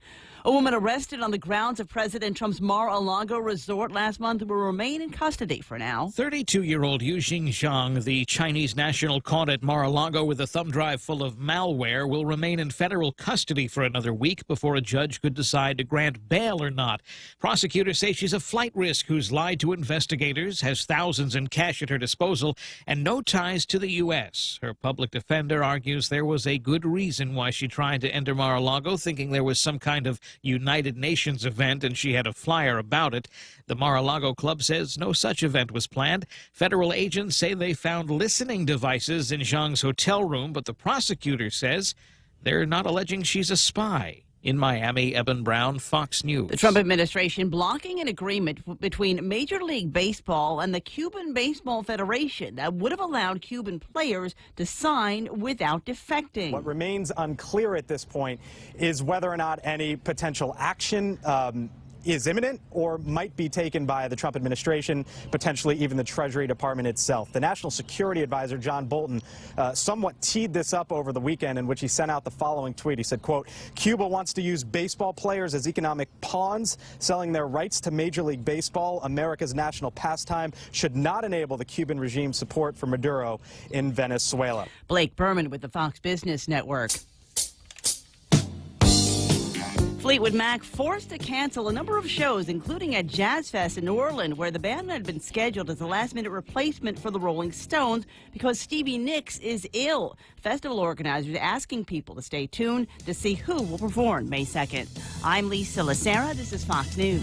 A woman arrested on the grounds of President Trump's Mar-a-Lago resort last month will remain in custody for now. 32-year-old Yujing Zhang, the Chinese national caught at Mar-a-Lago with a thumb drive full of malware, will remain in federal custody for another week before a judge could decide to grant bail or not. Prosecutors say she's a flight risk who's lied to investigators, has thousands in cash at her disposal, and no ties to the U.S. Her public defender argues there was a good reason why she tried to enter Mar-a-Lago, thinking there was some kind of United Nations event and she had a flyer about it. The Mar-a-Lago club says no such event was planned. Federal agents say they found listening devices in Zhang's hotel room, but the prosecutor says they're not alleging she's a spy. In Miami, Eben Brown, Fox News. The Trump administration blocking an agreement between Major League Baseball and the Cuban Baseball Federation that would have allowed Cuban players to sign without defecting. What remains unclear at this point is whether or not any potential action is imminent or might be taken by the Trump administration, potentially even the Treasury Department itself. The National Security Advisor, John Bolton, somewhat teed this up over the weekend, in which he sent out the following tweet. He said, quote, Cuba wants to use baseball players as economic pawns, selling their rights to Major League Baseball, America's national pastime, should not enable the Cuban regime's support for Maduro in Venezuela. Blake Berman with the Fox Business Network. Fleetwood Mac forced to cancel a number of shows, including at Jazz Fest in New Orleans, where the band had been scheduled as a last-minute replacement for the Rolling Stones because Stevie Nicks is ill. Festival organizers are asking people to stay tuned to see who will perform May 2nd. I'm Lisa Lacera. This is Fox News.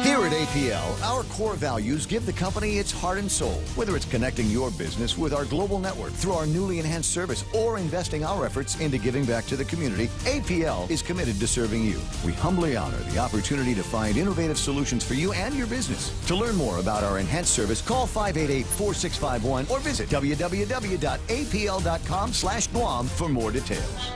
Here at APL, our core values give the company its heart and soul. Whether it's connecting your business with our global network through our newly enhanced service or investing our efforts into giving back to the community, APL is committed to serving you. We humbly honor the opportunity to find innovative solutions for you and your business. To learn more about our enhanced service, call 588-4651 or visit www.apl.com/Guam for more details.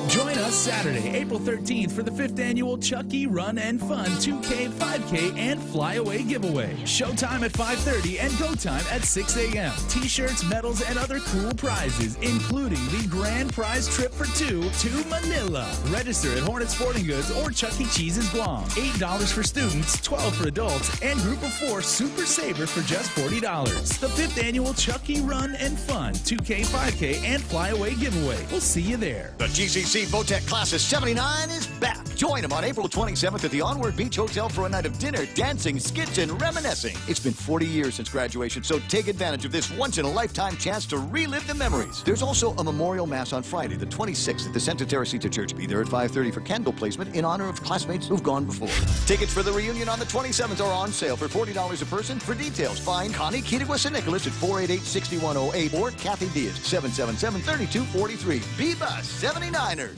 Join us Saturday, April 13th for the 5th annual Chucky Run and Fun 2K, 5K, and Flyaway giveaway. Showtime at 5:30 and go time at 6 a.m. T-shirts, medals, and other cool prizes, including the grand prize trip for two to Manila. Register at Hornet Sporting Goods or Chuck E. Cheese's Guam. $8 for students, $12 for adults, and Group of 4 Super Saver for just $40. The 5th annual Chucky Run and Fun 2K, 5K, and Flyaway giveaway. We'll see you there. The GCC Votech Class of 79 is back. Join them on April 27th at the Onward Beach Hotel for a night of dinner, dancing, skits, and reminiscing. It's been 40 years since graduation, so take advantage of this once-in-a-lifetime chance to relive the memories. There's also a memorial mass on Friday, the 26th, at the Santa Teresita Church. Be there at 5:30 for candle placement in honor of classmates who've gone before. Tickets for the reunion on the 27th are on sale for $40 a person. For details, find Connie Kittigwa Nicholas at 488-6108 or Kathy Diaz, 777-3243. Viva 79ers!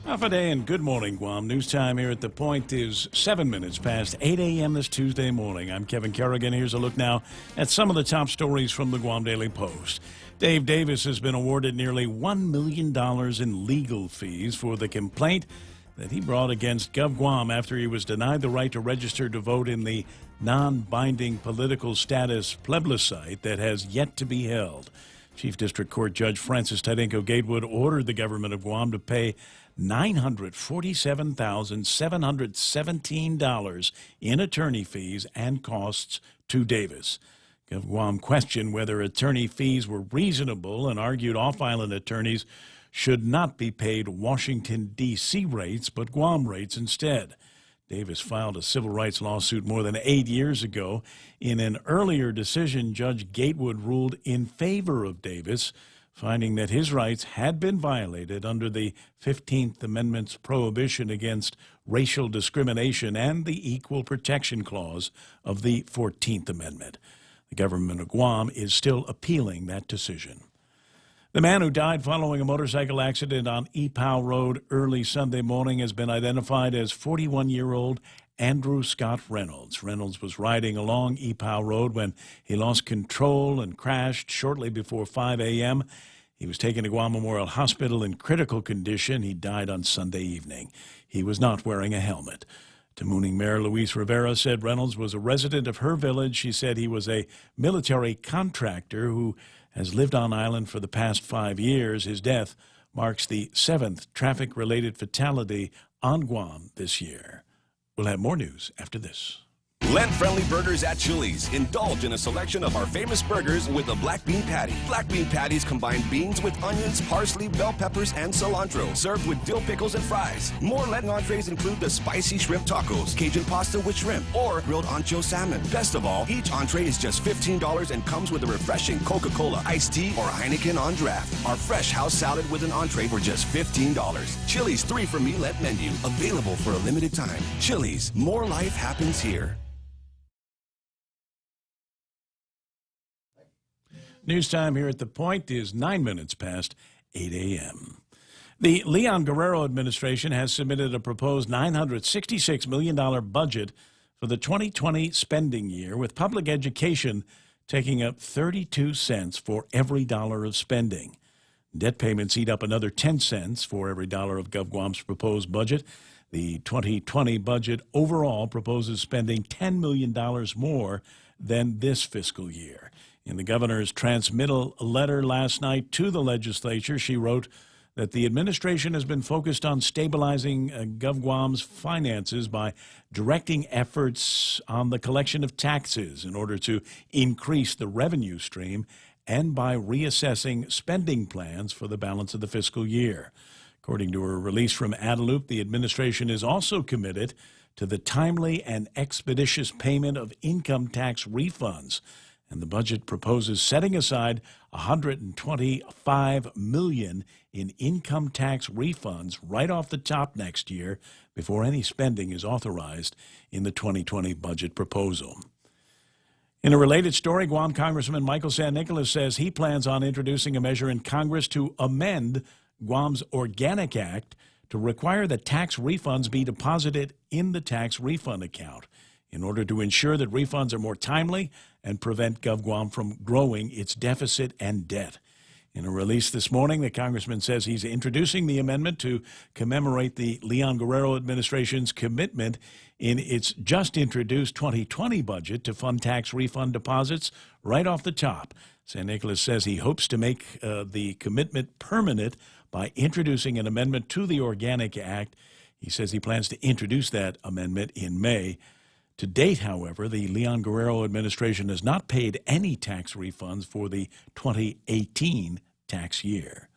Half a day and good morning, Guam. News time here at The Point is 7 minutes past 8 a.m. this Tuesday morning. I'm Kevin Kerrigan. Here's a look now at some of the top stories from the Guam Daily Post. Dave Davis has been awarded nearly $1 million in legal fees for the complaint that he brought against Gov Guam after he was denied the right to register to vote in the non-binding political status plebiscite that has yet to be held. Chief District Court Judge Francis Tadinko Gatewood ordered the government of Guam to pay $947,717 in attorney fees and costs to Davis. Guam questioned whether attorney fees were reasonable and argued off-island attorneys should not be paid Washington, D.C. rates, but Guam rates instead. Davis filed a civil rights lawsuit more than 8 years ago. In an earlier decision, Judge Gatewood ruled in favor of Davis, finding that his rights had been violated under the 15th Amendment's prohibition against racial discrimination and the Equal Protection Clause of the 14th Amendment. The government of Guam is still appealing that decision. The man who died following a motorcycle accident on Ipoh Road early Sunday morning has been identified as 41-year-old Andrew Scott Reynolds. Reynolds was riding along Ipoh Road when he lost control and crashed shortly before 5 a.m. He was taken to Guam Memorial Hospital in critical condition. He died on Sunday evening. He was not wearing a helmet. Tamuning Mayor Luis Rivera said Reynolds was a resident of her village. She said he was a military contractor who has lived on island for the past 5 years. His death marks the 7th traffic-related fatality on Guam this year. We'll have more news after this. Lent-friendly burgers at Chili's. Indulge in a selection of our famous burgers with a black bean patty. Black bean patties combine beans with onions, parsley, bell peppers, and cilantro. Served with dill pickles and fries. More Lenten entrees include the spicy shrimp tacos, Cajun pasta with shrimp, or grilled ancho salmon. Best of all, each entree is just $15 and comes with a refreshing Coca-Cola, iced tea, or Heineken on draft. Our fresh house salad with an entree for just $15. Chili's 3 for Me Lent menu. Available for a limited time. Chili's. More life happens here. News time here at The Point is 9 minutes past 8 a.m. The Leon Guerrero administration has submitted a proposed $966 million budget for the 2020 spending year, with public education taking up 32 cents for every dollar of spending. Debt payments eat up another 10 cents for every dollar of GovGuam's proposed budget. The 2020 budget overall proposes spending $10 million more than this fiscal year. In the governor's transmittal letter last night to the legislature, she wrote that the administration has been focused on stabilizing GovGuam's finances by directing efforts on the collection of taxes in order to increase the revenue stream and by reassessing spending plans for the balance of the fiscal year. According to a release from Adelup, the administration is also committed to the timely and expeditious payment of income tax refunds. And the budget proposes setting aside $125 million in income tax refunds right off the top next year before any spending is authorized in the 2020 budget proposal. In a related story, Guam Congressman Michael San Nicolas says he plans on introducing a measure in Congress to amend Guam's Organic Act to require that tax refunds be deposited in the tax refund account in order to ensure that refunds are more timely and prevent GovGuam from growing its deficit and debt. In a release this morning, the congressman says he's introducing the amendment to commemorate the Leon Guerrero administration's commitment in its just-introduced 2020 budget to fund tax refund deposits right off the top. San Nicolas says he hopes to make the commitment permanent by introducing an amendment to the Organic Act. He says he plans to introduce that amendment in May. To date, however, the Leon Guerrero administration has not paid any tax refunds for the 2018 tax year.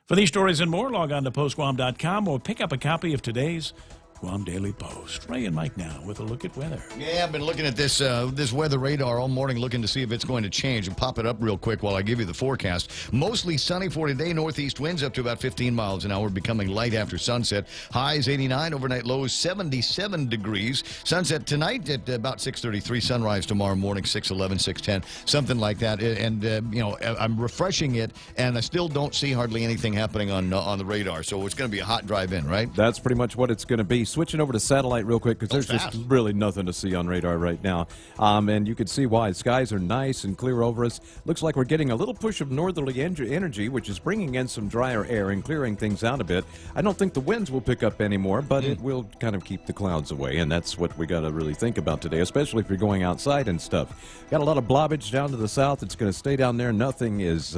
For these stories and more, log on to postguam.com or pick up a copy of today's Guam Daily Post. Ray and Mike now with a look at weather. Yeah, I've been looking at this weather radar all morning, looking to see if it's going to change, and pop it up real quick while I give you the forecast. Mostly sunny for today. Northeast winds up to about 15 miles an hour, becoming light after sunset. Highs 89, overnight lows 77 degrees. Sunset tonight at about 6:33. Sunrise tomorrow morning 6:11, 6:10, something like that. And I'm refreshing it, and I still don't see hardly anything happening on the radar. So it's going to be a hot drive in, right? That's pretty much what it's going to be. switching over to satellite real quick because there's just really nothing to see on radar right now. And you can see why. Skies are nice and clear over us. Looks like we're getting a little push of northerly energy, which is bringing in some drier air and clearing things out a bit. I don't think the winds will pick up anymore, but it will kind of keep the clouds away, and that's what we got to really think about today, especially if you're going outside and stuff. Got a lot of blobbage down to the south. It's going to stay down there. Nothing's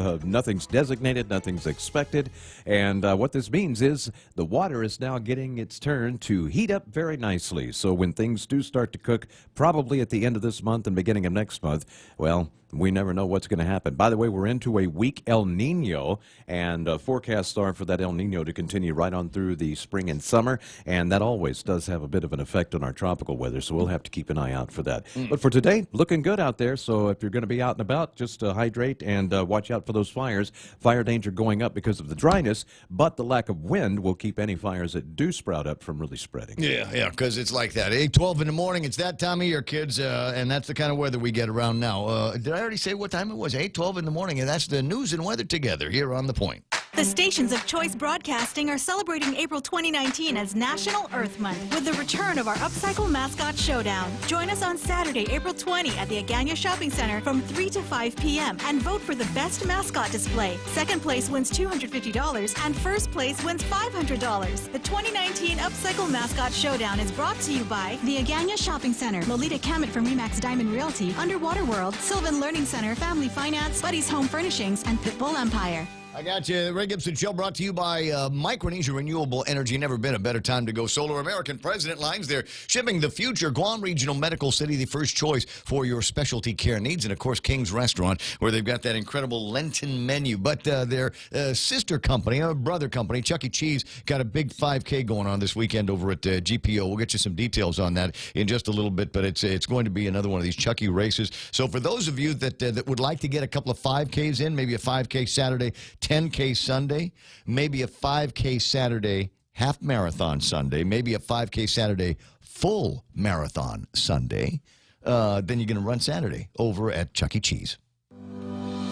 designated. Nothing's expected. And what this means is the water is now getting its turn to heat up very nicely. So when things do start to cook, probably at the end of this month and beginning of next month, well, we never know what's going to happen. By the way, we're into a weak El Nino, and forecasts are for that El Nino to continue right on through the spring and summer, and that always does have a bit of an effect on our tropical weather, so we'll have to keep an eye out for that. But for today, looking good out there, so if you're going to be out and about, just hydrate and watch out for those fires. Fire danger going up because of the dryness, but the lack of wind will keep any fires that do sprout up from really spreading. Yeah, because it's like that. 8:12 in the morning, it's that time of year, kids, and that's the kind of weather we get around now. Did I already say what time it was? 8:12 in the morning, and that's the news and weather together here on The Point. The stations of Choice Broadcasting are celebrating April 2019 as National Earth Month with the return of our Upcycle Mascot Showdown. Join us on Saturday, April 20 at the Agana Shopping Center from 3 to 5 p.m. and vote for the best mascot display. Second place wins $250 and first place wins $500. The 2019 Upcycle Mascot Showdown is brought to you by the Agana Shopping Center, Lolita Kamet from Remax Diamond Realty, Underwater World, Sylvan Learning Center, Family Finance, Buddy's Home Furnishings, and Pitbull Empire. I got you. The Ray Gibson Show brought to you by Micronesia Renewable Energy. Never been a better time to go solar. American President Lines, they're shipping the future. Guam Regional Medical City, the first choice for your specialty care needs. And, of course, King's Restaurant, where they've got that incredible Lenten menu. But their sister company, brother company, Chuck E. Cheese, got a big 5K going on this weekend over at GPO. We'll get you some details on that in just a little bit. But it's going to be another one of these Chuck E. races. So for those of you that would like to get a couple of 5Ks in, maybe a 5K Saturday, 10K Sunday, maybe a 5K Saturday half marathon Sunday, maybe a 5K Saturday full marathon Sunday, then you're going to run Saturday over at Chuck E. Cheese.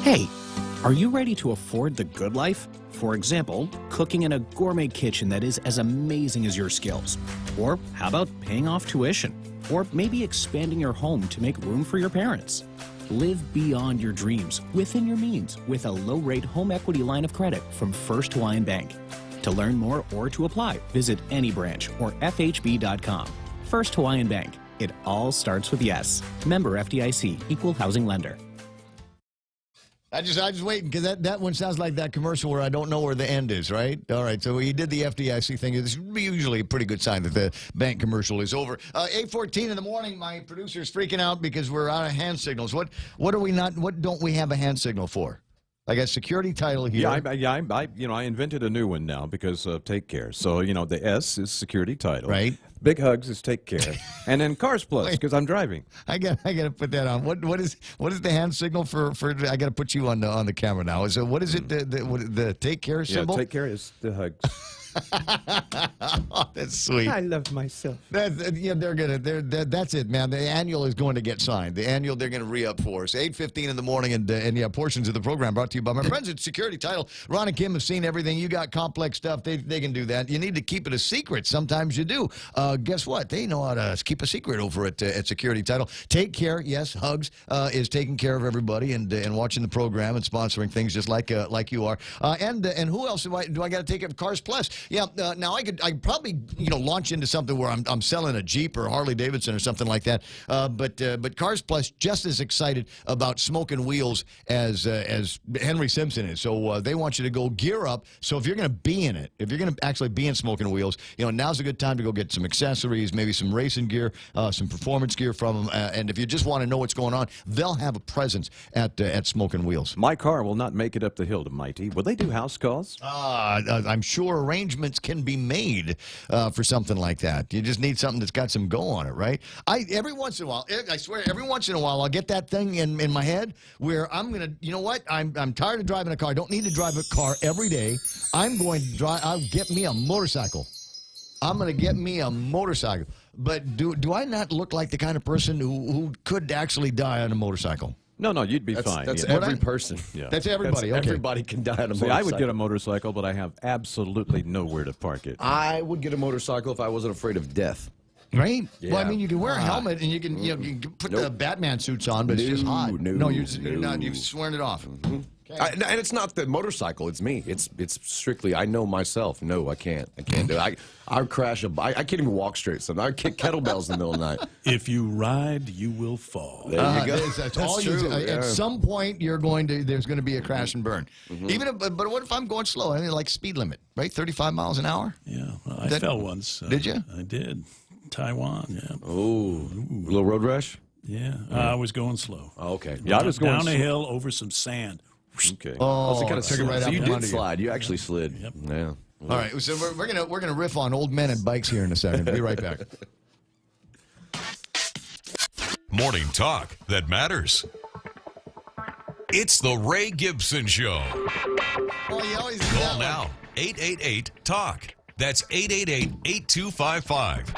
Hey, are you ready to afford the good life? For example, cooking in a gourmet kitchen that is as amazing as your skills. Or how about paying off tuition? Or maybe expanding your home to make room for your parents? Live beyond your dreams, within your means, with a low-rate home equity line of credit from First Hawaiian Bank. To learn more or to apply, visit any branch or FHB.com. First Hawaiian Bank. It all starts with yes. Member FDIC, Equal Housing Lender. I just waiting because that one sounds like that commercial where I don't know where the end is, right? All right, so he did the FDIC thing. It's usually a pretty good sign that the bank commercial is over. 8:14 in the morning, my producer's freaking out because we're out of hand signals. What don't we have a hand signal for? I got security title here. I invented a new one now because of Take Care. So, the S is security title. Right. Big Hugs is Take Care. And then Cars Plus because I'm driving. I got to put that on. What is the hand signal for I got to put you on the camera now. What is it the Take Care symbol? Yeah, Take Care is the hugs. Oh, that's sweet. I love myself. That's it, man. The annual is going to get signed. The annual they're going to re-up for us. 8:15 in the morning, and portions of the program brought to you by my friends at Security Title. Ron and Kim have seen everything. You got complex stuff. They can do that. You need to keep it a secret. Sometimes you do. Guess what? They know how to keep a secret over at Security Title. Take Care, yes, Hugs is taking care of everybody and watching the program and sponsoring things just like you are. And who else do I got to take it? Cars Plus. Yeah, now I could probably launch into something where I'm selling a Jeep or Harley Davidson or something like that. But Cars Plus just as excited about smoking wheels as Henry Simpson is. So they want you to go gear up. So if you're going to be in it, if you're going to actually be in smoking wheels, now's a good time to go get some accessories, maybe some racing gear, some performance gear from them. And if you just want to know what's going on, they'll have a presence at Smoking Wheels. My car will not make it up the hill to Mighty. Will they do house calls? I'm sure arrangements can be made for something like that. You just need something that's got some go on it, right? Every once in a while, I swear, I'll get that thing in my head where I'm gonna, I'm tired of driving a car. I don't need to drive a car every day. I'm going to drive. I'll get me a motorcycle. I'm going to get me a motorcycle. But do I not look like the kind of person who could actually die on a motorcycle? No, you'd be fine. That's yeah. every person. Yeah. That's everybody. Okay. Everybody can die on a See, motorcycle. I would get a motorcycle, but I have absolutely nowhere to park it. I would get a motorcycle if I wasn't afraid of death. Right? Yeah. Well, I mean, you can wear a helmet and you can, you can put the Batman suits on, but it's just hot. You're not. You've sworn it off. And it's not the motorcycle; it's me. It's strictly. I know myself. No, I can't. I can't do it. I crash a bike. I can't even walk straight. Sometimes I kick kettlebells in the middle of the night. If you ride, you will fall. There you go. That's all true. At some point, there's going to be a crash and burn. Even if, but what if I'm going slow? I mean, like speed limit, right? 35 miles an hour. Yeah, well, I fell once. Did you? I did. Taiwan. Yeah. Oh, a little road rash. Yeah, I was going slow. Oh, okay. Yeah, I was going down a hill over some sand. Okay. Oh, so it kind of took it right so out you from did under you. slide. You actually slid. Yep. Yeah. All right, so we're gonna riff on old men and bikes here in a second. Be right back. Morning talk that matters. It's the Ray Gibson Show. Oh, you always do Call that now. 888-TALK. That's 888-8255.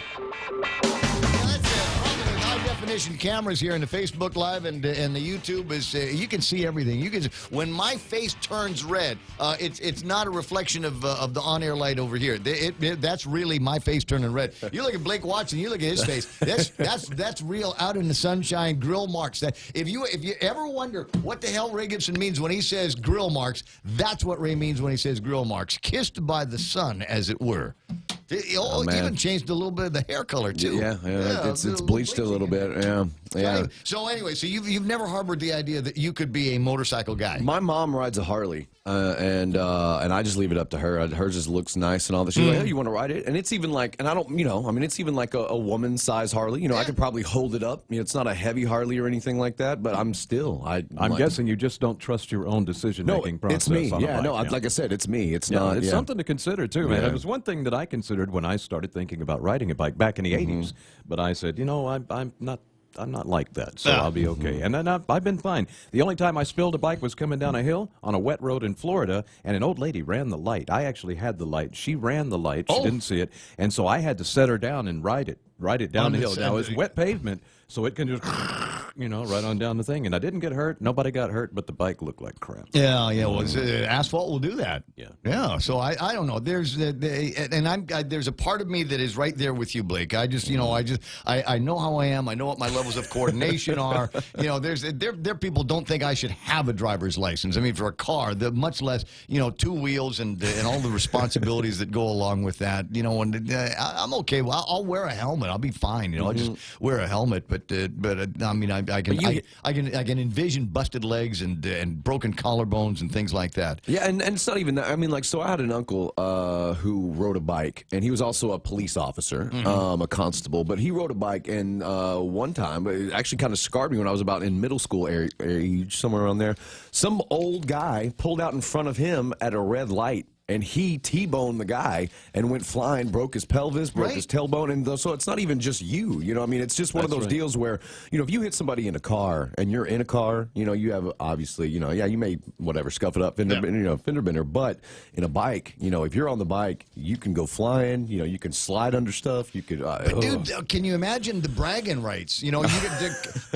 High-definition cameras here in the Facebook Live and the YouTube is you can see everything. You can when my face turns red, it's not a reflection of the on-air light over here. That's really my face turning red. You look at Blake Watson, you look at his face. That's real out in the sunshine grill marks. That if you ever wonder what the hell Ray Gibson means when he says grill marks, that's what Ray means when he says grill marks. Kissed by the sun, as it were. It even changed a little bit of the hair color too. Yeah, it's bleached a little bit. Yeah. So anyway, so you've never harbored the idea that you could be a motorcycle guy. My mom rides a Harley, and I just leave it up to her. Hers just looks nice and all that. She's like, "Oh, you want to ride it?" And it's even like, and I don't, it's even like a woman-size Harley. I could probably hold it up. It's not a heavy Harley or anything like that, but I'm guessing you just don't trust your own decision-making process. It's me. On a bike, Like I said, it's me. It's not. It's something to consider too, man. It was one thing that I considered when I started thinking about riding a bike back in the '80s. But I said, I'm not like that, so I'll be okay. And then I've been fine. The only time I spilled a bike was coming down a hill on a wet road in Florida, and an old lady ran the light. I actually had the light. She ran the light. She didn't see it, and so I had to set her down and ride it down the hill. Now, it's wet pavement, so it can just, right on down the thing. And I didn't get hurt. Nobody got hurt, but the bike looked like crap. Yeah. Well, asphalt will do that. Yeah. So I don't know. There's there's a part of me that is right there with you, Blake. I just I know how I am. I know what my levels of coordination are. There people don't think I should have a driver's license. I mean, for a car, much less 2 wheels and all the responsibilities that go along with that. I'm okay. Well, I'll wear a helmet. I'll be fine. I'll just wear a helmet. But I mean, I can envision busted legs and broken collarbones and things like that. Yeah, and it's not even that. I mean, so I had an uncle who rode a bike, and he was also a police officer, a constable. But he rode a bike, and one time, it actually kind of scarred me when I was about in middle school age, somewhere around there. Some old guy pulled out in front of him at a red light. And he T-boned the guy and went flying, broke his pelvis, broke his tailbone. And so it's not even just you. I mean, it's just one of those deals where, if you hit somebody in a car and you're in a car, you have obviously, you may, scuff it up, fender bender. But in a bike, if you're on the bike, you can go flying, you can slide under stuff. You could. But dude, can you imagine the bragging rights?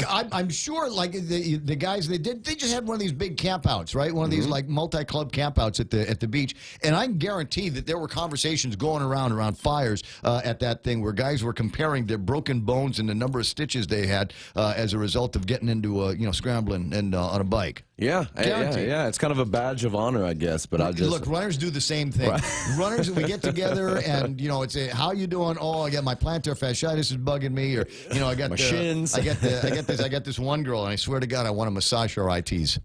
I'm sure like the guys, they just had one of these big campouts, right? One of these like multi-club campouts at the beach. And I can guarantee that there were conversations going around fires at that thing where guys were comparing their broken bones and the number of stitches they had as a result of getting into scrambling and on a bike. Yeah, it's kind of a badge of honor, I guess. But I just look. Runners do the same thing. Right. Runners, we get together and it's how you doing? Oh, I got my plantar fasciitis is bugging me, or I got my shins. I got this one girl, and I swear to God, I want to massage her ITs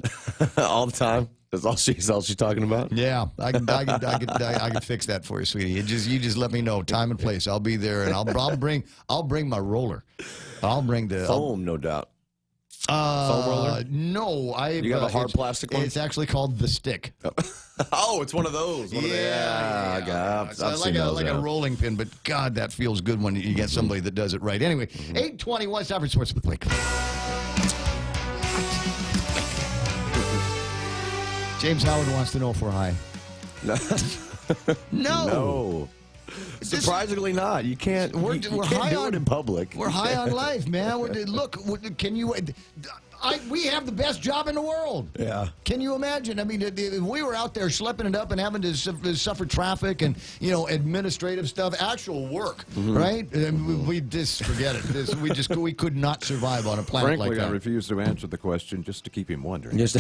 all the time. That's all she's talking about. Yeah, I can fix that for you, sweetie. You just let me know time and place. I'll be there, and I'll bring my roller. I'll bring the foam, no doubt. Foam roller? No, you got a hard plastic one. It's actually called the stick. Oh, it's one of those. I've seen those, like a rolling pin, but God, that feels good when you get somebody that does it right. Anyway, 8:21 Stafford Sports with Blake. James Howard wants to know if we're high. No. Surprisingly not. You can't. We're you high can't do on it in public. We're high on life, man. Look, can you? we have the best job in the world. Yeah. Can you imagine? I mean, if we were out there schlepping it up and having to suffer traffic and, administrative stuff, actual work, right? We just forget it. We could not survive on a planet Frankly, like that. I refuse to answer the question just to keep him wondering. Yes.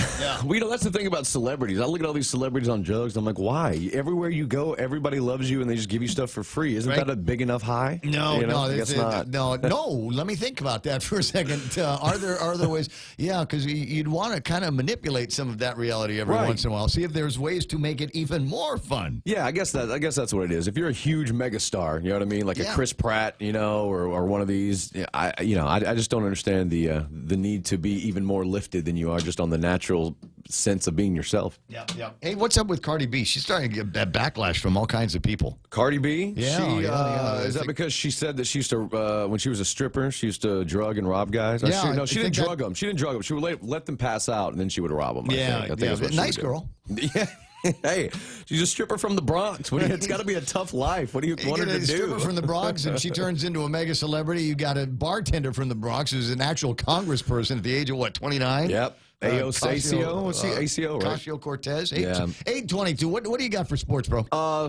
Well, that's the thing about celebrities. I look at all these celebrities on jugs. I'm like, why? Everywhere you go, everybody loves you, and they just give you stuff for free. Isn't that a big enough high? No, guess not. No. Let me think about that for a second. Are there ways? Yeah, because you'd want to kind of manipulate some of that reality every once in a while. See if there's ways to make it even more fun. Yeah, I guess that's what it is. If you're a huge megastar, you know what I mean, like a Chris Pratt, or one of these, I just don't understand the need to be even more lifted than you are just on the natural sense of being yourself. Yeah. Hey, what's up with Cardi B? She's starting to get that backlash from all kinds of people. Cardi B? Yeah. Is that because she said that she used to, when she was a stripper, she used to drug and rob guys? Yeah, she didn't drug them. She didn't drug them. She would let them pass out, and then she would rob them. I think that's what she nice would do. girl. Yeah. Hey, she's a stripper from the Bronx. It's got to be a tough life. What do you want her to do? Stripper from the Bronx, and she turns into a mega celebrity. You got a bartender from the Bronx who's an actual congressperson at the age of, 29? Yep. ACO? What's he? ACO, right? Ocasio-Cortez. Yeah. 822. What do you got for sports, bro?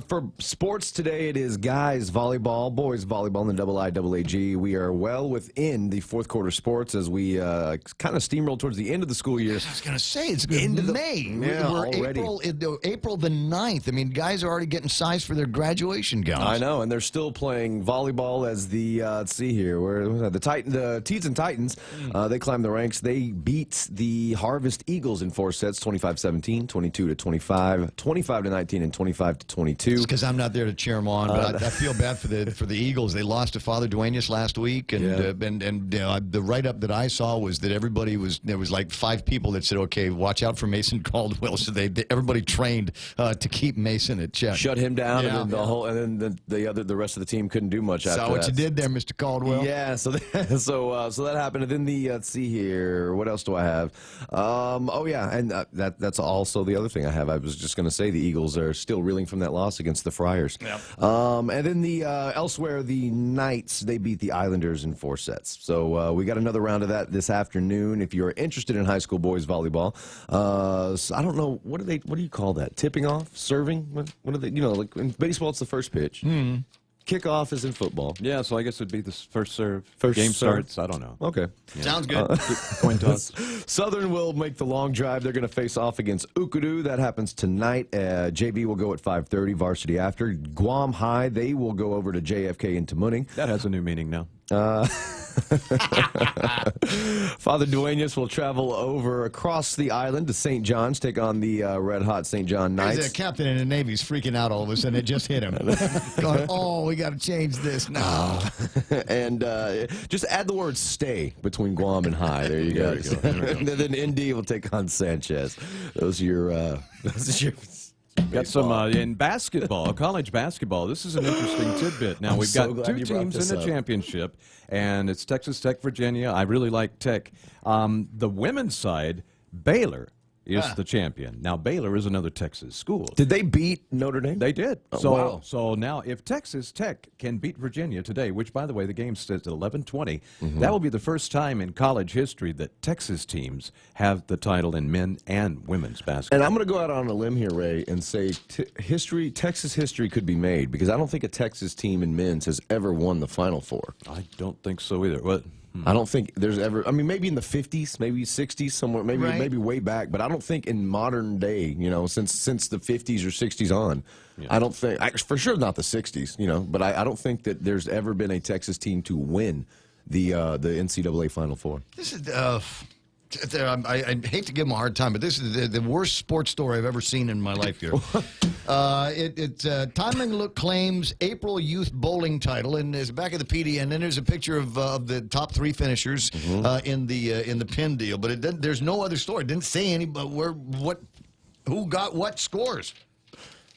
For sports today, it is guys volleyball, boys volleyball, and the IIAAG. We are well within the fourth quarter sports as we kind of steamroll towards the end of the school year. I was going to say, it's end of May. Yeah, We're already. April the 9th. I mean, guys are already getting sized for their graduation gowns. I know, and they're still playing volleyball as the, let's see here, the Teeds and Titans, they climbed the ranks. They beat the Harvest Eagles in 4 sets, 25-17, 22-25, 25-19, and 25-22. It's because I'm not there to cheer them on, but I feel bad for the Eagles. They lost to Father Duenas last week, and the write-up that I saw was that there was like 5 people that said, okay, watch out for Mason Caldwell. So everybody trained to keep Mason at check. Shut him down, and then the rest of the team couldn't do much after that. Saw what you did there, Mr. Caldwell. Yeah, so that happened, and then let's see here, what else do I have? That's also the other thing I have. I was just going to say the Eagles are still reeling from that loss against the Friars. Yep. And then elsewhere, the Knights, they beat the Islanders in 4 sets. So we got another round of that this afternoon. If you're interested in high school boys volleyball, so I don't know, what do you call that? Tipping off? Serving? What are they? Like in baseball, it's the first pitch. Kickoff is in football. Yeah, so I guess it'd be the first serve. First game serve. starts. I don't know. Okay. Yeah. Sounds good. Coin toss. Southern will make the long drive. They're going to face off against Ukudu. That happens tonight. JV will go at 5:30, varsity after. Guam High, they will go over to JFK in Tamuning. That has a new meaning now. Father Duenas will travel over across the island to St. John's, take on the red-hot St. John Knights. There's a captain in the Navy's freaking out all of a sudden. It just hit him. Going, we got to change this now. And just add the word stay between Guam and High. There you go. And then ND will take on Sanchez. Those are your... Got some in basketball, college basketball. This is an interesting tidbit. Now, we've got 2 teams in the championship, and it's Texas Tech, Virginia. I really like Tech. The women's side, Baylor is the champion. Now, Baylor is another Texas school. Did they beat Notre Dame? They did. Oh, wow. So now, if Texas Tech can beat Virginia today, which, by the way, the game starts at 11:20, that will be the first time in college history that Texas teams have the title in men and women's basketball. And I'm going to go out on a limb here, Ray, and say Texas history could be made, because I don't think a Texas team in men's has ever won the Final Four. I don't think so either. What? I don't think there's ever. I mean, maybe in the 50s, maybe 60s, somewhere, maybe way back. But I don't think in modern day, since the 50s or 60s on, I don't think, for sure not the 60s, but I don't think that there's ever been a Texas team to win the NCAA Final Four. This is. I hate to give them a hard time, but this is the worst sports story I've ever seen in my life here. Timing Look claims April Youth Bowling title, and there's back of the PD, and then there's a picture of the top 3 finishers in the pin deal. But there's no other story. It didn't say who got what scores.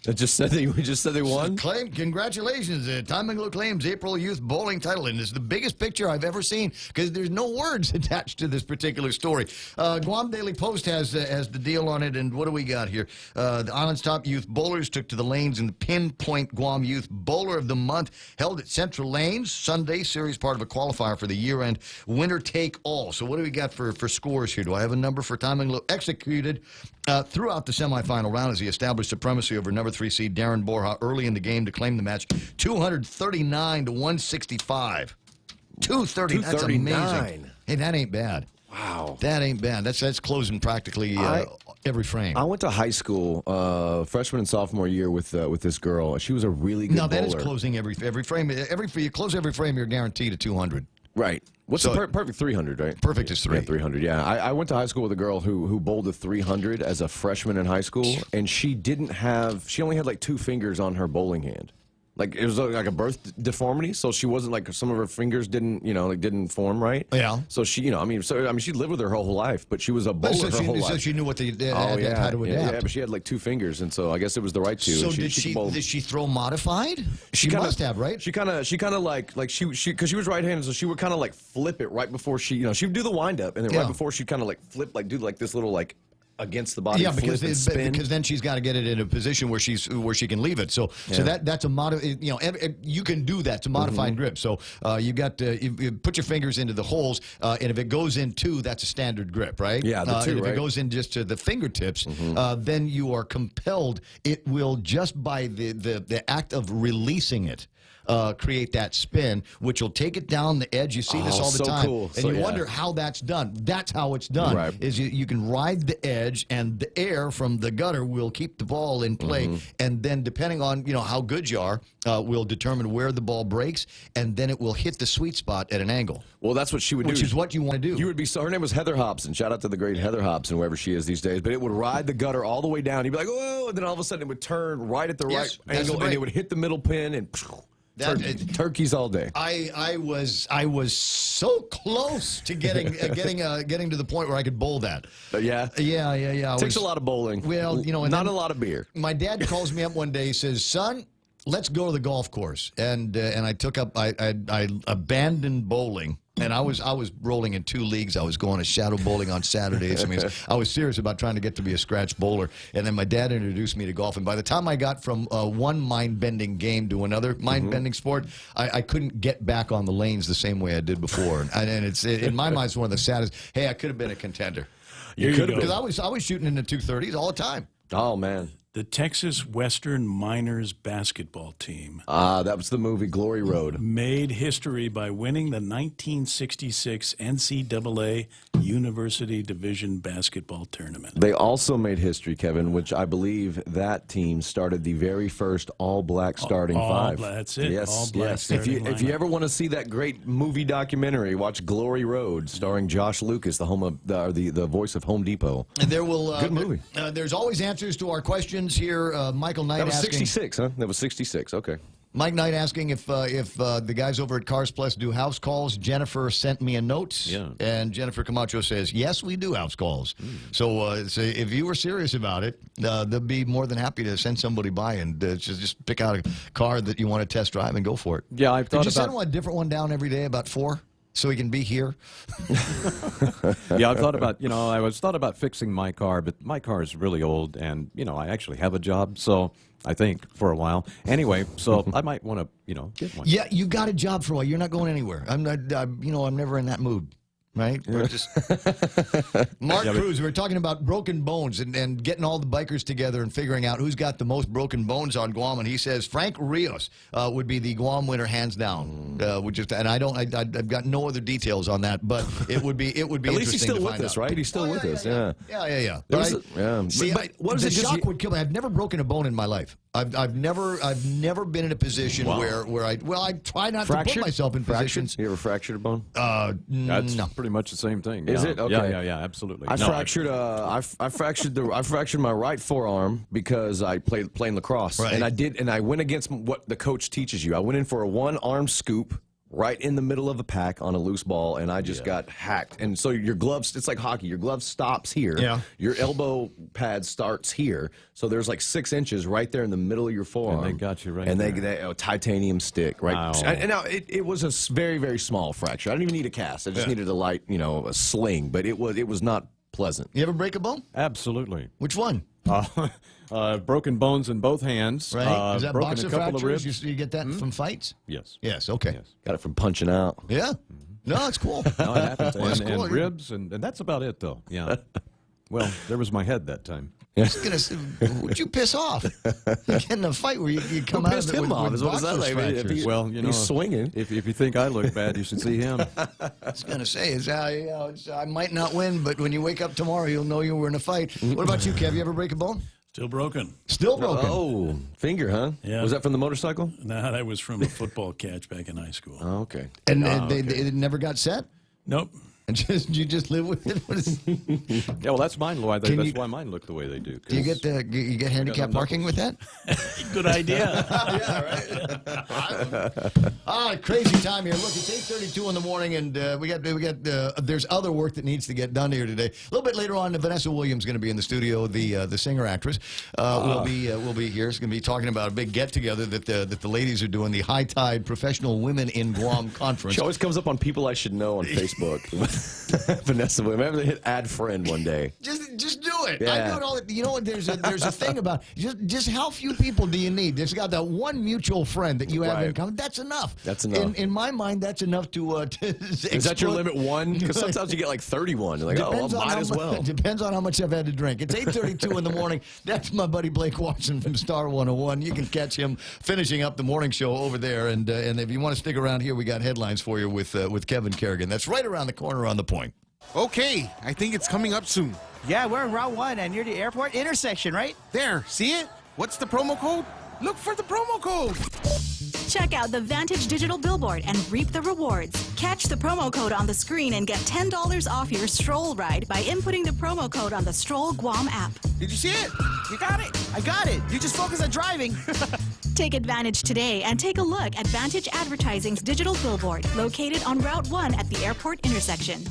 It just said they won. Congratulations. Tamanglo claims April Youth Bowling title, and it's the biggest picture I've ever seen because there's no words attached to this particular story. Guam Daily Post has the deal on it, and what do we got here? The island's top youth bowlers took to the lanes in the Pinpoint Guam Youth Bowler of the Month held at Central Lanes Sunday. Series part of a qualifier for the year-end winner take all. So what do we got for scores here? Do I have a number for Tamanglo? Executed throughout the semifinal round as he established supremacy over number 3 seed Darren Borja early in the game to claim the match, 239 to 165. 230. That's amazing. Hey, that ain't bad. Wow, that ain't bad. That's closing practically every frame. I went to high school freshman and sophomore year with this girl. She was a really good bowler. No, that is closing every frame. You close every frame, you're guaranteed a 200. Right. What's the perfect 300, right? Perfect is 3. Yeah, 300, yeah. I went to high school with a girl who bowled a 300 as a freshman in high school, and she only had like 2 fingers on her bowling hand. Like, it was like a birth deformity, so she wasn't like, some of her fingers didn't form right. Yeah. So she, she lived with her whole life, but she was a bowler her whole life. So she knew what how to adapt. Yeah, but she had like 2 fingers, and so I guess it was the right 2. So did she throw modified? She must have, right? She kind of like because she was right-handed, so she would kind of like flip it right before she would do the wind-up, and then right before she'd kind of like flip, like do like this little like against the body, because flip and spin. Because then she's got to get it in a position where she can leave it. So that's a you can do that. It's a modified grip. So you got you put your fingers into the holes, and if it goes in 2, that's a standard grip, right? Yeah, the 2. And if it goes in just to the fingertips, then you are compelled. It will just by the act of releasing it. Create that spin, which will take it down the edge. You see this all the time. Cool. And you wonder how that's done. That's how it's done. Right. Is you can ride the edge, and the air from the gutter will keep the ball in play. And then depending on how good you are, will determine where the ball breaks, and then it will hit the sweet spot at an angle. Well, that's what she would do. Which is what you want to do. You would be. Her name was Heather Hobson. Shout out to the great Heather Hobson, wherever she is these days. But it would ride the gutter all the way down. You'd be like, oh, and then all of a sudden it would turn right at the right angle, and it would hit the middle pin and. Turkeys all day. I was so close to getting to the point where I could bowl that. Yeah. It takes a lot of bowling. Well, and not a lot of beer. My dad calls me up one day. He says, "Son, let's go to the golf course." And I took up. I abandoned bowling. And I was rolling in 2 leagues. I was going to shadow bowling on Saturdays. I was serious about trying to get to be a scratch bowler. And then my dad introduced me to golf. And by the time I got from one mind-bending game to another mind-bending sport, I couldn't get back on the lanes the same way I did before. And it's in my mind, it's one of the saddest. Hey, I could have been a contender. You could have, because I was shooting in the 230s all the time. Oh man. The Texas Western Miners basketball team. That was the movie Glory Road. Made history by winning the 1966 NCAA University Division basketball tournament. They also made history, Kevin, which I believe that team started the very first all-black starting 5. That's it. Yes, All-black yes. If you starting ever want to see that great movie documentary, watch Glory Road, starring Josh Lucas, the home of the voice of Home Depot. And there will good movie. There's always answers to our questions here. Michael Knight that was asking. 66, huh? That was 66. Okay. Mike Knight asking if the guys over at Cars Plus do house calls. Jennifer sent me a note, and Jennifer Camacho says, yes, we do house calls. So if you were serious about it, they'll be more than happy to send somebody by and just pick out a car that you want to test drive and go for it. Yeah, I've thought Did you send a different one down every day about 4? So he can be here. Yeah, I've thought about, I thought about fixing my car, but my car is really old, and I actually have a job, so I think for a while. Anyway, so I might want to, get one. Yeah, you got a job for a while. You're not going anywhere. I'm never in that mood. Right? We're just Mark Cruz, we're talking about broken bones and getting all the bikers together and figuring out who's got the most broken bones on Guam. And he says Frank Rios would be the Guam winner hands down. I've got no other details on that, but it would be At least he's still with us, right? He's still with us. Yeah. But the shock would kill me. I've never broken a bone in my life. I've never been in a position where I try not to put myself in positions. You ever fractured a bone? That's no. pretty much the same thing. Is Yeah. it? Okay. Yeah, absolutely. I fractured my right forearm because I playing lacrosse, Right. and I went against what the coach teaches you. I went in for a 1-arm scoop right in the middle of a pack on a loose ball, and I just got hacked. And so your gloves, it's like hockey. Your glove stops here. Yeah. Your elbow pad starts here. So there's like 6 inches right there in the middle of your forearm. And they got you right and there. they a titanium stick, right? Wow. And now it was a very, very small fracture. I didn't even need a cast. I just needed a light, a sling. But it was not pleasant. You ever break a bone? Absolutely. Which one? Broken bones in both hands. Right? Is that broken boxer a couple of fractures? ribs. You get that from fights? Yes. Yes, okay. Yes. Got it from punching out. Yeah. No, it's cool. No, it happens. Well, that's and cool. ribs, and that's about it, though. Yeah. Well, there was my head that time. I was gonna say, would you piss off? You get in a fight where you come out of it with boxer's fractures. Well, he's swinging. If you think I look bad, you should see him. I was gonna say, I might not win, but when you wake up tomorrow, you'll know you were in a fight. What about you, Kev? You ever break a bone? Still broken. Still broken. Oh, finger, huh? Yeah. Was that from the motorcycle? No, that was from a football catch back in high school. Oh, okay. And it never got set? Nope. And you just live with it? Yeah, well, that's mine. That's why mine look the way they do. Do you get handicap parking with that? Good idea. Crazy time here. Look, it's 8:32 in the morning, and we got. There's other work that needs to get done here today. A little bit later on, Vanessa Williams is going to be in the studio. The singer actress will be here. She's going to be talking about a big get together that the ladies are doing, the High Tide Professional Women in Guam Conference. She always comes up on people I should know on Facebook. Vanessa Williams. Maybe they hit add friend one day. Just do it. Yeah. I do it all. You know what? There's a thing about just how few people do you need? There's got that one mutual friend that you have in common. That's enough. That's enough. In my mind, that's enough to Is that your limit, one? Because sometimes you get like 31. You're like, might as well. Depends on how much I've had to drink. It's 8:32 in the morning. That's my buddy Blake Watson from Star 101. You can catch him finishing up the morning show over there. And if you want to stick around here, we got headlines for you with Kevin Kerrigan. That's right around the corner on The Point. Okay, I think it's coming up soon. Yeah, we're on Route 1 and near the airport intersection, right? There, see it? What's the promo code? Look for the promo code. Check out the Vantage Digital Billboard and reap the rewards. Catch the promo code on the screen and get $10 off your stroll ride by inputting the promo code on the Stroll Guam app. Did you see it? You got it. I got it. You just focus on driving. Take advantage today and take a look at Vantage Advertising's digital billboard located on Route 1 at the airport intersection.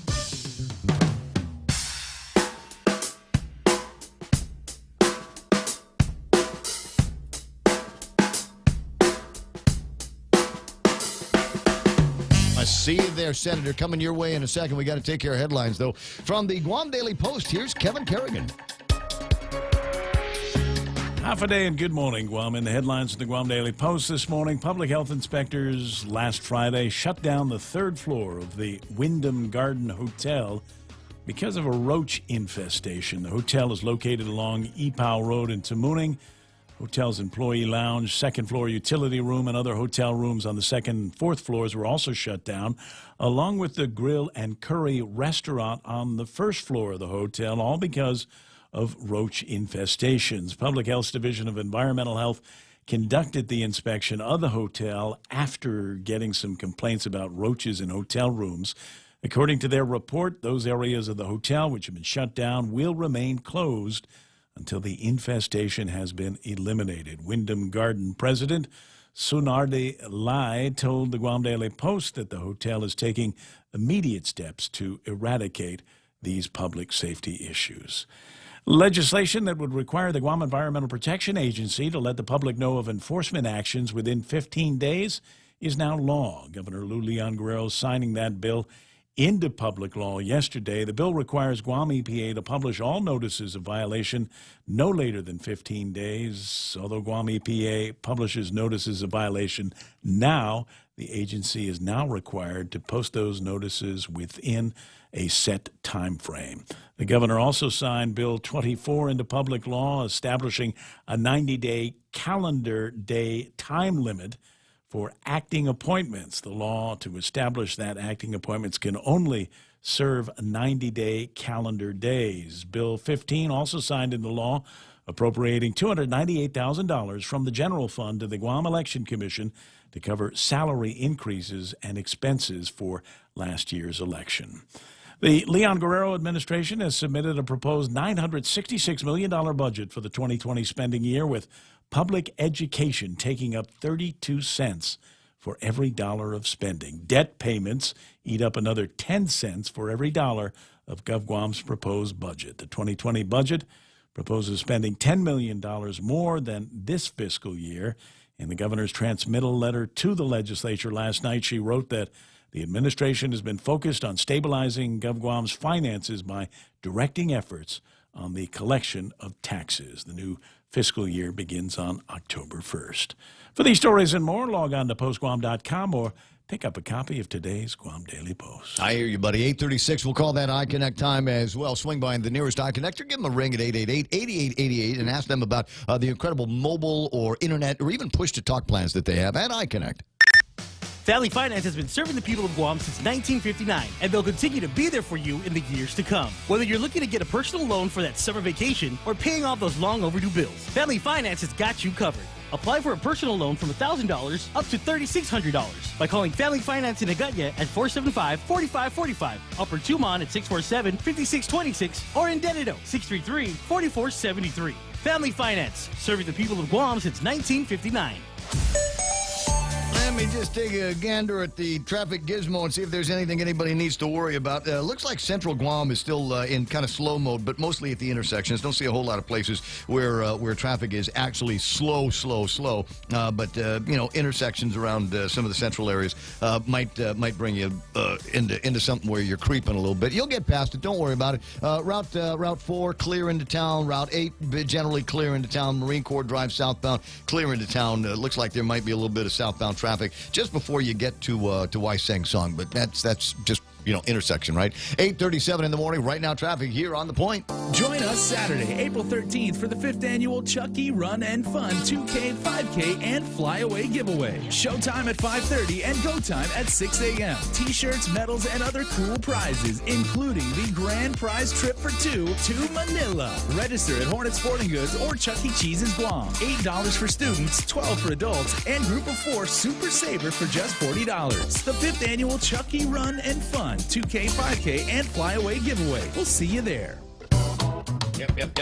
See you there, Senator. Coming your way in a second. We got to take care of headlines, though. From the Guam Daily Post, here's Kevin Kerrigan. Half a day and good morning, Guam. In the headlines of the Guam Daily Post this morning, public health inspectors last Friday shut down the third floor of the Wyndham Garden Hotel because of a roach infestation. The hotel is located along Epau Road in Tamuning. Hotel's employee lounge, second floor utility room, and other hotel rooms on the second and fourth floors were also shut down, along with the grill and curry restaurant on the first floor of the hotel, all because of roach infestations. Public Health's Division of Environmental Health conducted the inspection of the hotel after getting some complaints about roaches in hotel rooms. According to their report, those areas of the hotel which have been shut down will remain closed until the infestation has been eliminated. Wyndham Garden President Sunardi Lai told the Guam Daily Post that the hotel is taking immediate steps to eradicate these public safety issues. Legislation that would require the Guam Environmental Protection Agency to let the public know of enforcement actions within 15 days is now law. Governor Lou Leon Guerrero signing that bill into public law yesterday. The bill requires Guam EPA to publish all notices of violation no later than 15 days. Although Guam EPA publishes notices of violation now, the agency is now required to post those notices within a set time frame. The governor also signed Bill 24 into public law, establishing a 90-day calendar day time limit for acting appointments. The law to establish that acting appointments can only serve 90-day calendar days. Bill 15 also signed into law, appropriating $298,000 from the general fund to the Guam Election Commission to cover salary increases and expenses for last year's election. The Leon Guerrero administration has submitted a proposed $966 million budget for the 2020 spending year, with public education taking up 32 cents for every dollar of spending. Debt payments eat up another 10 cents for every dollar of GovGuam's proposed budget. The 2020 budget proposes spending $10 million more than this fiscal year. In the governor's transmittal letter to the legislature last night, she wrote that the administration has been focused on stabilizing GovGuam's finances by directing efforts on the collection of taxes. The new fiscal year begins on October 1st. For these stories and more, log on to postguam.com or pick up a copy of today's Guam Daily Post. I hear you, buddy. 8:36. We'll call that iConnect time as well. Swing by the nearest iConnector. Give them a ring at 888-8888 and ask them about the incredible mobile or internet or even push-to-talk plans that they have at iConnect. Family Finance has been serving the people of Guam since 1959, and they'll continue to be there for you in the years to come. Whether you're looking to get a personal loan for that summer vacation or paying off those long overdue bills, Family Finance has got you covered. Apply for a personal loan from $1,000 up to $3,600 by calling Family Finance in Agutya at 475-4545, Upper Tumon at 647-5626, or in Dededo, 633-4473. Family Finance, serving the people of Guam since 1959. Let me just take a gander at the traffic gizmo and see if there's anything anybody needs to worry about. Looks like Central Guam is still in kind of slow mode, but mostly at the intersections. Don't see a whole lot of places where traffic is actually slow. But intersections around some of the central areas might bring you into something where you're creeping a little bit. You'll get past it. Don't worry about it. Route 4 clear into town. Route 8 generally clear into town. Marine Corps Drive southbound clear into town. Looks like there might be a little bit of southbound traffic just before you get to Waiseng Song, but that's just intersection, right? 8:37 in the morning. Right now, traffic here on The Point. Join us Saturday, April 13th for the 5th annual Chucky Run and Fun 2K, 5K, and Flyaway giveaway. Showtime at 5:30 and go time at 6 a.m. T-shirts, medals, and other cool prizes, including the grand prize trip for two to Manila. Register at Hornet Sporting Goods or Chuck E. Cheese's Guam. $8 for students, $12 for adults, and Group of 4 Super Saver for just $40. The 5th annual Chucky Run and Fun 2K, 5K, and Flyaway giveaway. We'll see you there. Yep.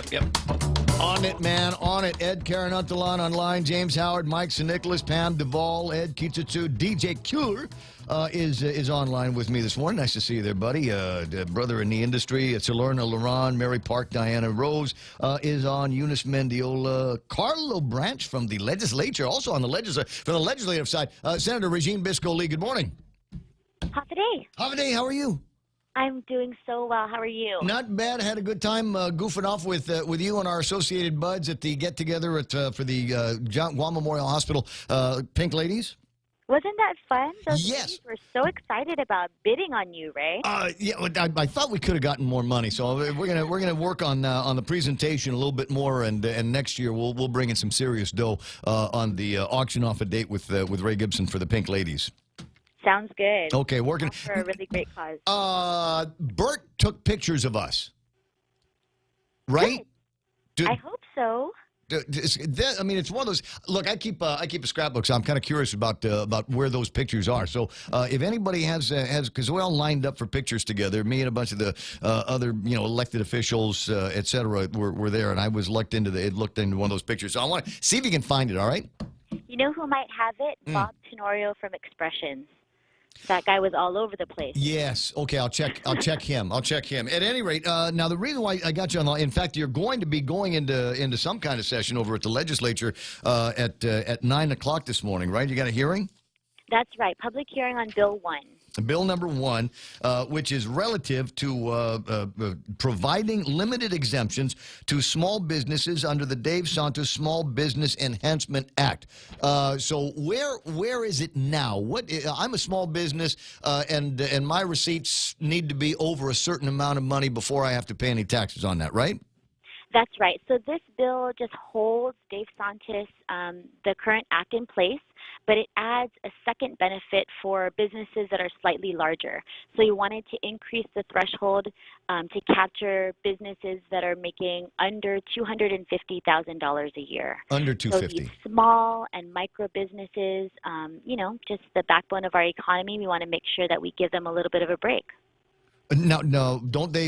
On it, man. On it. Ed Karanuntalan online. James Howard, Mike St. Nicholas, Pam Duvall, Ed Kitsutsu, DJ Cure is online with me this morning. Nice to see you there, buddy. Brother in the industry. It's Lorna Laron, Mary Park, Diana Rose is on. Eunice Mendiola, Carlo Branch from the legislature, also on the legislative side. Senator Regine Bisco-Lee, good morning. Havaday, how are you? I'm doing so well. How are you? Not bad. I had a good time goofing off with you and our associated buds at the get-together for the Guam Memorial Hospital Pink Ladies. Wasn't that fun? Those ladies were so excited about bidding on you, Ray. Yeah, I thought we could have gotten more money, so we're gonna work on the presentation a little bit more, and next year we'll bring in some serious dough on the auction off a date with Ray Gibson for the Pink Ladies. Sounds good. Okay, working for a really great cause. Bert took pictures of us, right? I hope so. I mean, it's one of those. Look, I keep a scrapbook, so I'm kind of curious about where those pictures are. So, if anybody has, because we all lined up for pictures together, me and a bunch of the other, elected officials, et cetera, were there, and I was looked into one of those pictures. So I want to see if you can find it. All right. You know who might have it? Bob Tenorio from Expressions. That guy was all over the place. Yes. Okay, I'll check him. At any rate, now the reason why I got you on, in fact, you're going to be going into some kind of session over at the legislature at 9 o'clock this morning, right? You got a hearing? That's right. Public hearing on Bill 1. Bill number 1, which is relative to providing limited exemptions to small businesses under the Dave Santos Small Business Enhancement Act. So where is it now? I'm a small business, and my receipts need to be over a certain amount of money before I have to pay any taxes on that, right? That's right. So this bill just holds Dave Santos, the current act in place, but it adds a second benefit for businesses that are slightly larger. So you wanted to increase the threshold to capture businesses that are making under $250,000 a year. Under $250,000. So these small and micro businesses, just the backbone of our economy, we want to make sure that we give them a little bit of a break. No, don't they?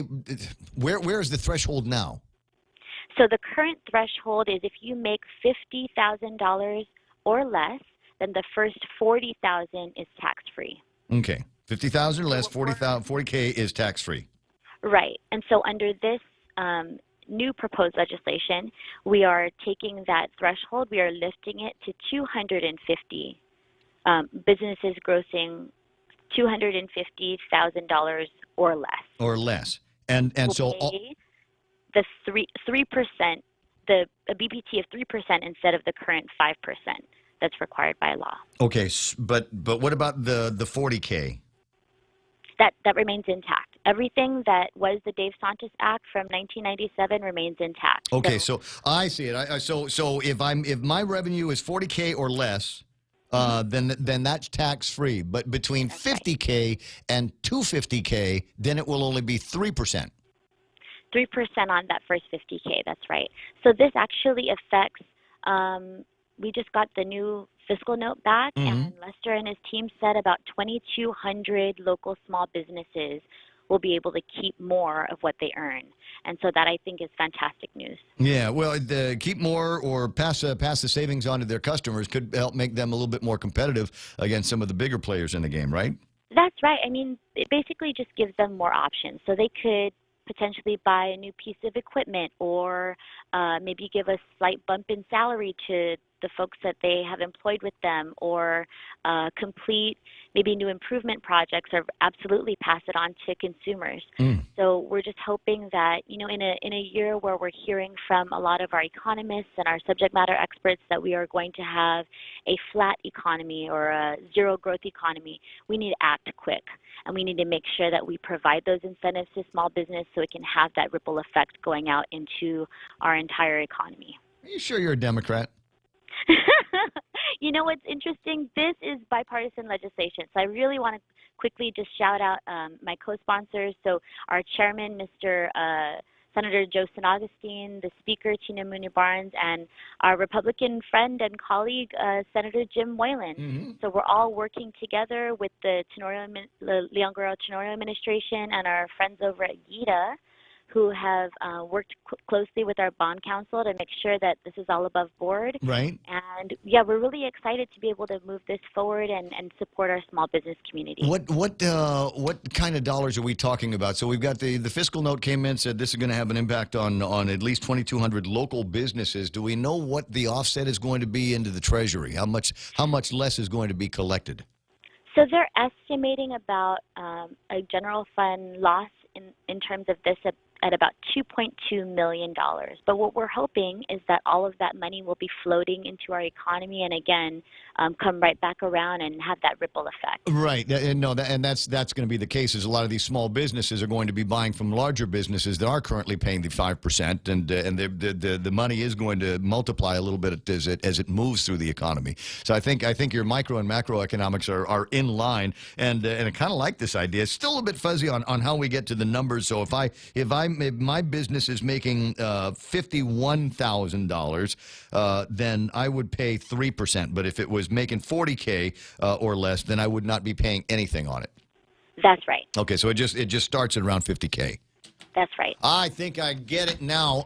Where is the threshold now? So the current threshold is if you make $50,000 or less, then the first $40,000 is tax-free. Okay. 50,000 or less, 40K is tax-free. Right. And so under this new proposed legislation, we are taking that threshold, we are lifting it to 250 businesses grossing $250,000 or less. Or less. And so pay the 3%, a BPT of 3% instead of the current 5% that's required by law. okay, but what about the 40K? That remains intact. Everything that was the Dave Santis Act from 1997 remains intact. Okay, so I see it. So if my revenue is 40K or less, then that's tax free. But between 50K and 250K, then it will only be 3%. 3% on that first 50K. That's right. So this actually affects. We just got the new fiscal note back, and Lester and his team said about 2,200 local small businesses will be able to keep more of what they earn. And so that, I think, is fantastic news. Yeah, well, keep more or pass the savings on to their customers could help make them a little bit more competitive against some of the bigger players in the game, right? That's right. I mean, it basically just gives them more options. So they could potentially buy a new piece of equipment, or maybe give a slight bump in salary to the folks that they have employed with them, or complete maybe new improvement projects, or absolutely pass it on to consumers. So we're just hoping that, you know, in a year where we're hearing from a lot of our economists and our subject matter experts that we are going to have a flat economy or a zero growth economy, we need to act quick. And we need to make sure that we provide those incentives to small business so it can have that ripple effect going out into our entire economy. Are you sure you're a Democrat? You know what's interesting? This is bipartisan legislation. So I really want to quickly just shout out my co-sponsors. So our chairman, Mr. Senator Joe St. Augustine, the speaker, Tina Mooney Barnes, and our Republican friend and colleague, Senator Jim Moylan. So we're all working together with the Leon Guerrero Tenorio administration and our friends over at GITA, who have worked closely with our bond counsel to make sure that this is all above board. Right. And yeah, we're really excited to be able to move this forward and support our small business community. What kind of dollars are we talking about? So we've got the fiscal note came in, said this is going to have an impact on at least 2,200 local businesses. Do we know what the offset is going to be into the Treasury? How much less is going to be collected? So they're estimating about a general fund loss in terms of this at about $2.2 million. But what we're hoping is that all of that money will be floating into our economy and, again, come right back around and have that ripple effect. Right. And no, that's going to be the case. Is a lot of these small businesses are going to be buying from larger businesses that are currently paying the 5%, and the money is going to multiply a little bit as it moves through the economy. So I think your micro and macroeconomics are in line, and I kind of like this idea. It's still a bit fuzzy on how we get to the numbers. So if my business is making $51,000, then I would pay 3%. But if it was making 40K or less, then I would not be paying anything on it. That's right. Okay, so it just starts at around 50K. That's right. I think I get it now.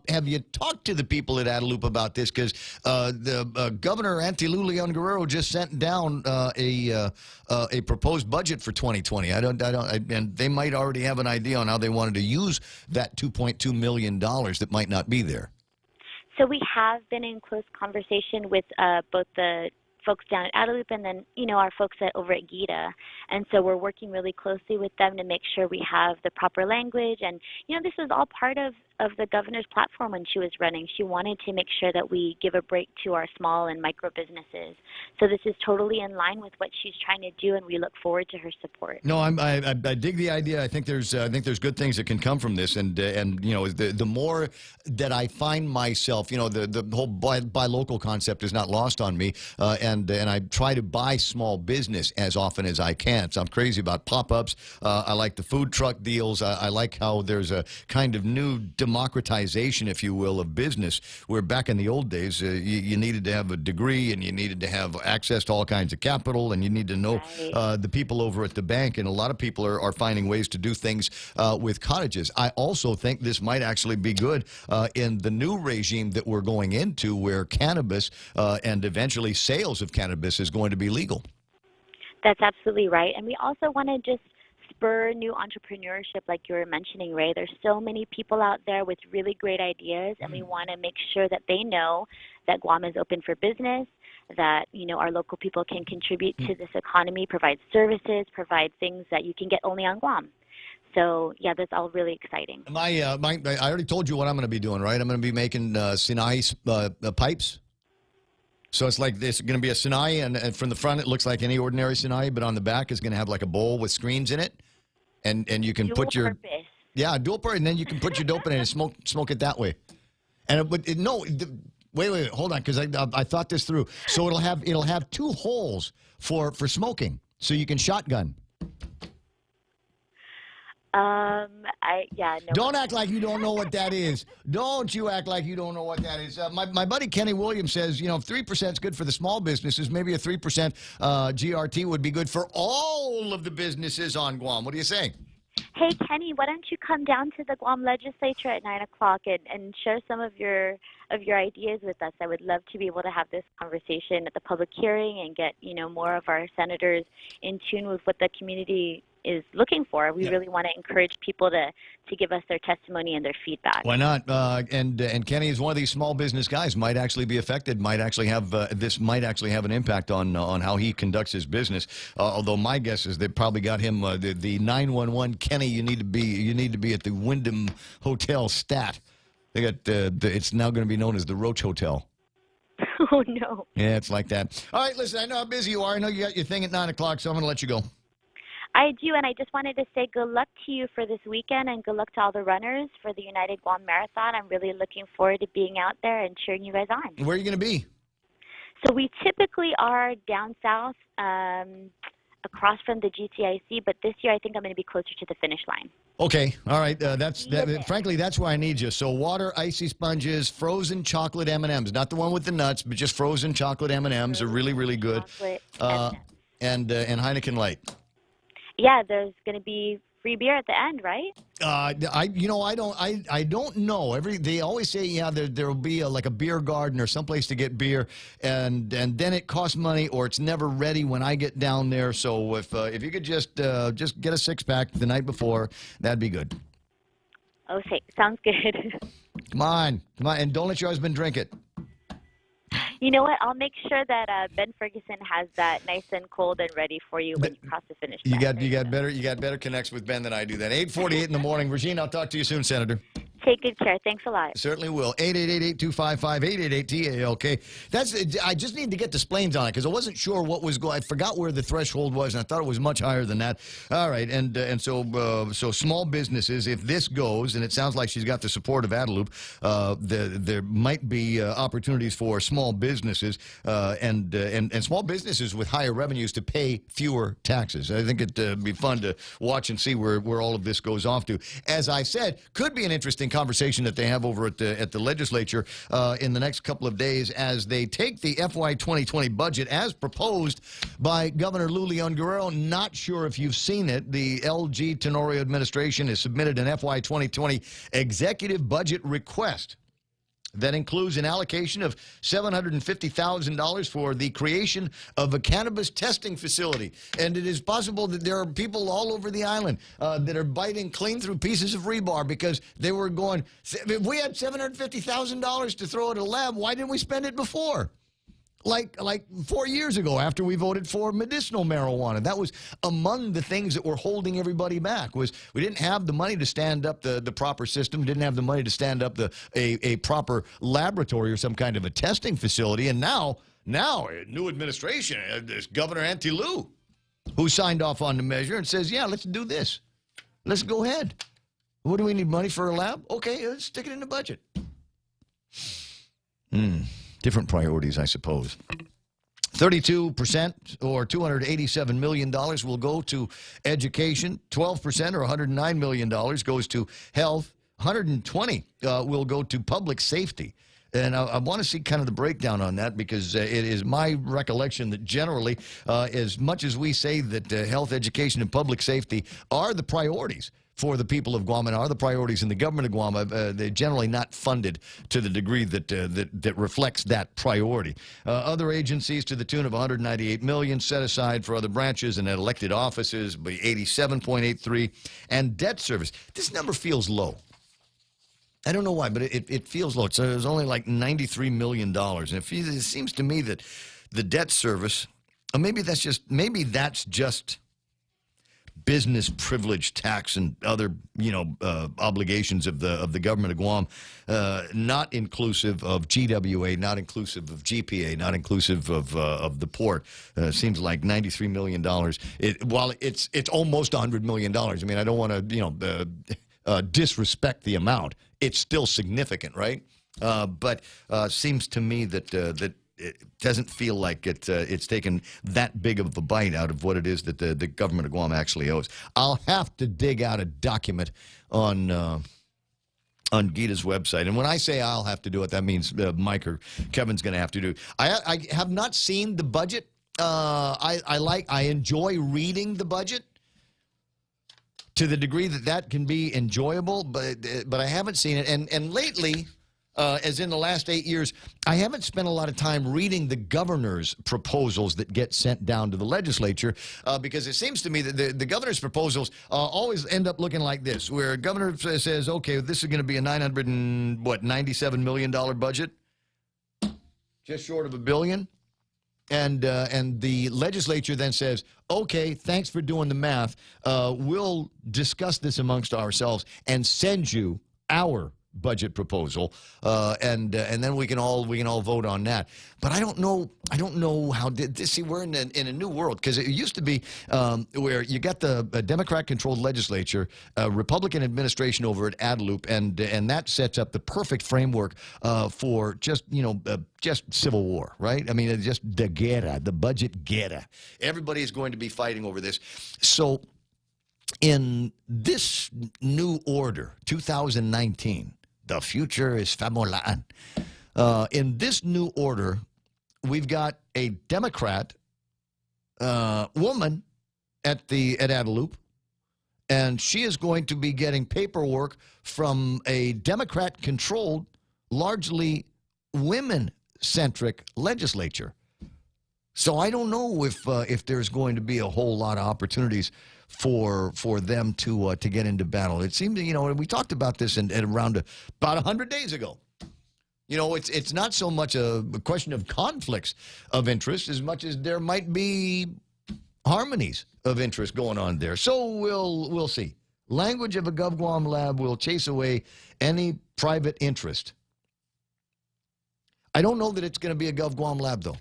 Have you talked to the people at Adelup about this? Because the Governor Antilu Leon Guerrero just sent down a proposed budget for 2020. And they might already have an idea on how they wanted to use that $2.2 million that might not be there. So we have been in close conversation with both the folks down at Adelup and then, our folks over at GITA. And so we're working really closely with them to make sure we have the proper language. And, this was all part of the governor's platform when she was running. She wanted to make sure that we give a break to our small and micro businesses. So this is totally in line with what she's trying to do, and we look forward to her support. No, I dig the idea. I think there's good things that can come from this, and the more that I find myself, the whole buy local concept is not lost on me, and I try to buy small business as often as I can. So I'm crazy about pop-ups. I like the food truck deals. I like how there's a kind of new democratization, if you will, of business, where back in the old days, you needed to have a degree and you needed to have access to all kinds of capital and you need to know the people over at the bank. And a lot of people are finding ways to do things with cottages. I also think this might actually be good in the new regime that we're going into, where cannabis and eventually sales of cannabis is going to be legal. That's absolutely right. And we also want to just spur new entrepreneurship, like you were mentioning, Ray. There's so many people out there with really great ideas, and we want to make sure that they know that Guam is open for business, that, you know, our local people can contribute to this economy, provide services, provide things that you can get only on Guam. So, yeah, that's all really exciting. I already told you what I'm going to be doing, right? I'm going to be making Sinai pipes. So it's like this, going to be a Sinai, and from the front it looks like any ordinary Sinai, but on the back is going to have like a bowl with screens in it, and you can put your dual purpose, and then you can put your dope in it and smoke it that way. And wait, hold on, because I thought this through. So it'll have two holes for smoking, so you can shotgun. Don't act like you don't know what that is. Don't you act like you don't know what that is. My buddy Kenny Williams says, you know, if 3% is good for the small businesses, maybe a 3% GRT would be good for all of the businesses on Guam. What do you say? Hey, Kenny, why don't you come down to the Guam legislature at 9 o'clock and share some of your ideas with us? I would love to be able to have this conversation at the public hearing and get, you know, more of our senators in tune with what the community is looking for. We really want to encourage people to give us their testimony and their feedback. Why not? And Kenny is one of these small business guys. Might actually be affected. Might actually have this. Might actually have an impact on how he conducts his business. Although my guess is they probably got him the 911 Kenny. You need to be at the Wyndham Hotel Stat. They got it's now going to be known as the Roach Hotel. Oh no. Yeah, it's like that. All right, listen. I know how busy you are. I know you got your thing at 9 o'clock, so I'm going to let you go. I do, and I just wanted to say good luck to you for this weekend and good luck to all the runners for the United Guam Marathon. I'm really looking forward to being out there and cheering you guys on. Where are you going to be? So we typically are down south, across from the GTIC, but this year I think I'm going to be closer to the finish line. Okay, all right. Frankly, that's where I need you. So water, icy sponges, frozen chocolate M&Ms. Not the one with the nuts, but just frozen chocolate M&Ms are really, really good. And Heineken Light. Yeah, there's going to be free beer at the end, right? I don't know. They always say there will be like a beer garden or someplace to get beer, and then it costs money or it's never ready when I get down there. So if you could just get a 6-pack the night before, that'd be good. Okay, sounds good. Come on, and don't let your husband drink it. You know what? I'll make sure that Ben Ferguson has that nice and cold and ready for you when you cross the finish line. You got better connects with Ben than I do. Then 8:48 in the morning. Regine, I'll talk to you soon, Senator. Take good care. Thanks a lot. Certainly will. 888-825-5888-TALK. I just need to get the splains on it because I wasn't sure what was going. I forgot where the threshold was, and I thought it was much higher than that. All right, and so small businesses, if this goes, and it sounds like she's got the support of Adelup, there might be opportunities for small businesses and small businesses with higher revenues to pay fewer taxes. I think it'd be fun to watch and see where all of this goes off to. As I said, could be an interesting conversation that they have over at the legislature in the next couple of days as they take the FY 2020 budget as proposed by Governor Lou Leon Guerrero. Not sure if you've seen it. The LG Tenorio administration has submitted an FY 2020 executive budget request that includes an allocation of $750,000 for the creation of a cannabis testing facility. And it is possible that there are people all over the island that are biting clean through pieces of rebar because they were going, if we had $750,000 to throw at a lab, why didn't we spend it before? Like 4 years ago after we voted for medicinal marijuana. That was among the things that were holding everybody back, was we didn't have the money to stand up the proper system, didn't have the money to stand up a proper laboratory or some kind of a testing facility. And now new administration, there's Governor Auntie Lou, who signed off on the measure and says, yeah, let's do this. Let's go ahead. What do we need money for a lab? Okay, let's stick it in the budget. Different priorities, I suppose. 32% or $287 million will go to education. 12% or $109 million goes to health, 120 will go to public safety. And I want to see kind of the breakdown on that, because it is my recollection that generally, as much as we say that health, education, and public safety are the priorities for the people of Guam and are the priorities in the government of Guam, they're generally not funded to the degree that reflects that priority. Other agencies to the tune of $198 million set aside for other branches and elected offices, by $87.83, and debt service. This number feels low. I don't know why, but it feels low. It was only like $93 million. And it seems to me that the debt service, or maybe that's just business privilege tax and other, obligations of the government of Guam, not inclusive of GWA, not inclusive of GPA, not inclusive of the port. Seems like $93 million. While it's almost $100 million. I mean, I don't want to, disrespect the amount. It's still significant, right? But seems to me that it doesn't feel like it's taken that big of a bite out of what it is that the government of Guam actually owes. I'll have to dig out a document on Gita's website. And when I say I'll have to do it, that means Mike or Kevin's going to have to do it. I have not seen the budget. I enjoy reading the budget to the degree that can be enjoyable, but I haven't seen it. And lately, as in the last 8 years, I haven't spent a lot of time reading the governor's proposals that get sent down to the legislature, because it seems to me that the governor's proposals always end up looking like this, where a governor says, okay, this is going to be a $97 million budget, just short of $1 billion. And the legislature then says, okay, thanks for doing the math. We'll discuss this amongst ourselves and send you our budget proposal, and then we can all vote on that. But I don't know how this. See, we're in a new world, because it used to be where you got the Democrat-controlled legislature, Republican administration over at Adelup, and that sets up the perfect framework for just civil war, right? I mean, just the guerra, the budget guerra. Everybody is going to be fighting over this. So in this new order, 2019. The future is famulaan. In this new order, we've got a Democrat woman at Adelup, and she is going to be getting paperwork from a Democrat-controlled, largely women-centric legislature. So I don't know if there's going to be a whole lot of opportunities for them to get into battle. It seems, we talked about this at around about 100 days ago. It's not so much a question of conflicts of interest as much as there might be harmonies of interest going on there. So we'll see. Language of a GovGuam lab will chase away any private interest. I don't know that it's going to be a GovGuam lab, though.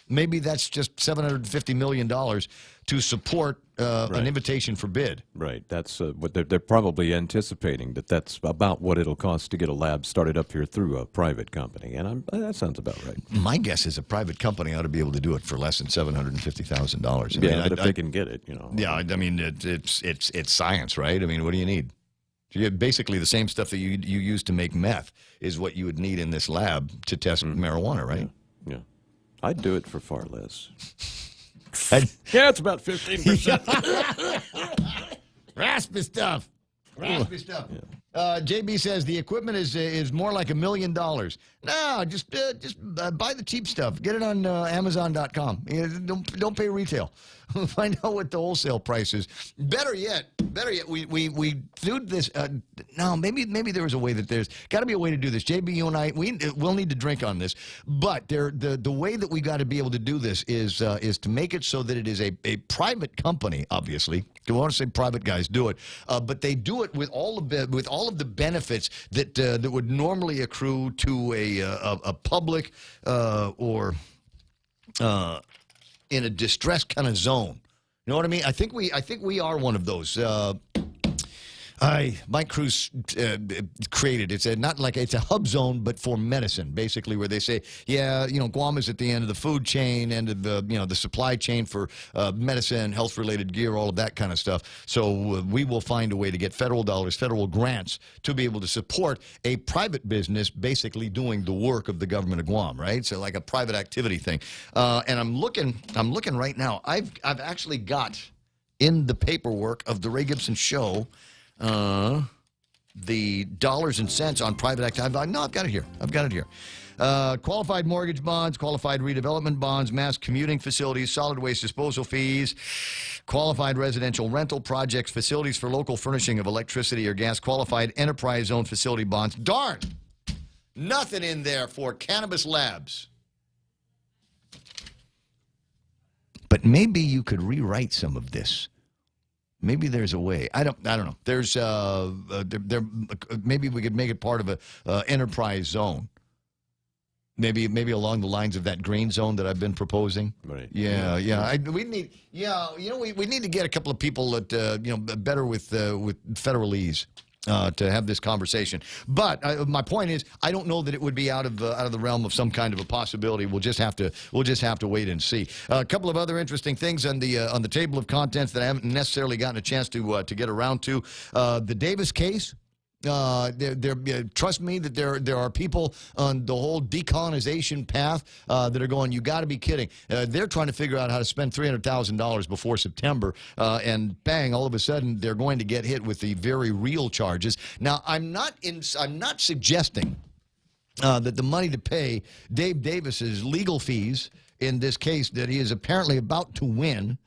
Maybe that's just $750 million to support an invitation for bid. Right. That's what they're probably anticipating, that's about what it'll cost to get a lab started up here through a private company. And that sounds about right. My guess is a private company ought to be able to do it for less than $750,000. Yeah, but if they can get it, Yeah, I mean, it's science, right? I mean, what do you need? Basically, the same stuff that you use to make meth is what you would need in this lab to test marijuana, right? Yeah. I'd do it for far less. Yeah, it's about 15%. Raspy stuff. Raspy stuff. Yeah. JB says the equipment is more like $1 million. No, just buy the cheap stuff. Get it on Amazon.com. Don't pay retail. Find out what the wholesale price is. Better yet, we do this. No, maybe there was a way that there's got to be a way to do this. JB, you and I, we'll need to drink on this. But the way that we got to be able to do this is to make it so that it is a private company. Obviously, I want to say private guys do it, but they do it with all of the benefits that would normally accrue to a public or in a distressed kind of zone. You know what I mean? I think we are one of those. Mike Cruz created. It's a hub zone, but for medicine, basically, where they say, yeah, Guam is at the end of the food chain, end of the supply chain for medicine, health-related gear, all of that kind of stuff. So we will find a way to get federal dollars, federal grants, to be able to support a private business, basically doing the work of the government of Guam, right? So like a private activity thing. And I'm looking right now. I've actually got in the paperwork of the Ray Gibson Show. The dollars and cents on private activity. No, I've got it here. Qualified mortgage bonds, qualified redevelopment bonds, mass commuting facilities, solid waste disposal fees, qualified residential rental projects, facilities for local furnishing of electricity or gas, qualified enterprise zone facility bonds. Darn! Nothing in there for cannabis labs. But maybe you could rewrite some of this. Maybe there's a way. I don't know. There's maybe we could make it part of a enterprise zone. Maybe along the lines of that green zone that I've been proposing. Right. Yeah. We need to get a couple of people that better with federalese. To have this conversation, but my point is, I don't know that it would be out of the realm of some kind of a possibility. We'll just have to wait and see. A couple of other interesting things on the table of contents that I haven't necessarily gotten a chance to get around to. The Davis case. Trust me that there are people on the whole decolonization path that are going, you got to be kidding. They're trying to figure out how to spend $300,000 before September, and bang, all of a sudden they're going to get hit with the very real charges. Now, I'm not suggesting that the money to pay Dave Davis's legal fees in this case that he is apparently about to win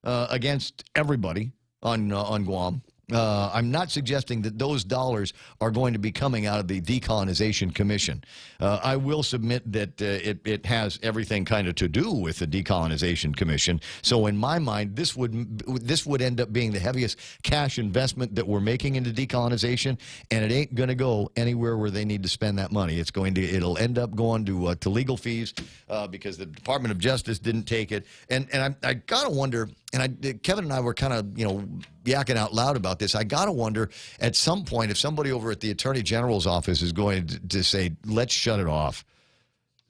against everybody on Guam. I'm not suggesting that those dollars are going to be coming out of the Decolonization Commission. I will submit that it has everything kind of to do with the Decolonization Commission. So in my mind, this would end up being the heaviest cash investment that we're making into decolonization, and it ain't going to go anywhere where they need to spend that money. It'll end up going to legal fees because the Department of Justice didn't take it. And I gotta wonder. And Kevin and I were kind of, yakking out loud about this. I got to wonder at some point if somebody over at the Attorney General's office is going to say, let's shut it off.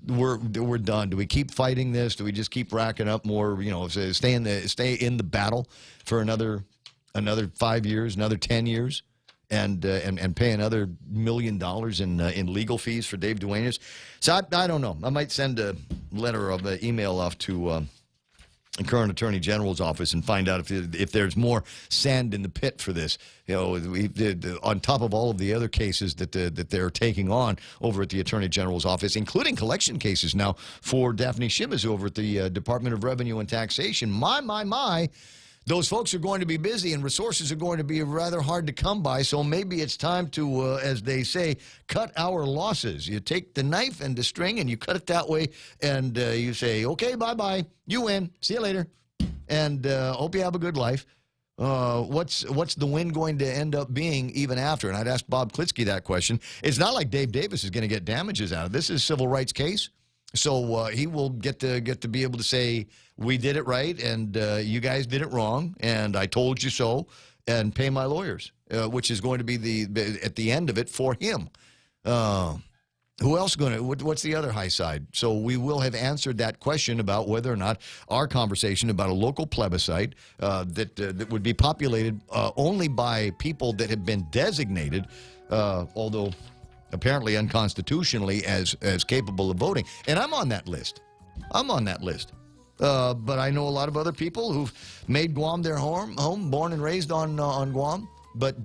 We're done. Do we keep fighting this? Do we just keep racking up more, stay in the battle for another 5 years, another 10 years? And pay another $1 million in legal fees for Dave Duenas? So I don't know. I might send a letter of an email off to the current Attorney General's office and find out if there's more sand in the pit for this. On top of all of the other cases that they're taking on over at the Attorney General's office, including collection cases now for Daphne Shimas over at the Department of Revenue and Taxation. My. Those folks are going to be busy, and resources are going to be rather hard to come by, so maybe it's time to, as they say, cut our losses. You take the knife and the string, and you cut it that way, and you say, okay, bye-bye, you win, see you later, and hope you have a good life. What's the win going to end up being even after? And I'd ask Bob Klitsky that question. It's not like Dave Davis is going to get damages out of this. Is a civil rights case. So he will get to be able to say, we did it right, and you guys did it wrong, and I told you so, and pay my lawyers, which is going to be at the end of it for him. Who else going to? What's the other high side? So we will have answered that question about whether or not our conversation about a local plebiscite that would be populated only by people that have been designated, although apparently unconstitutionally as capable of voting. And I'm on that list. But I know a lot of other people who've made Guam their home, born and raised on Guam, but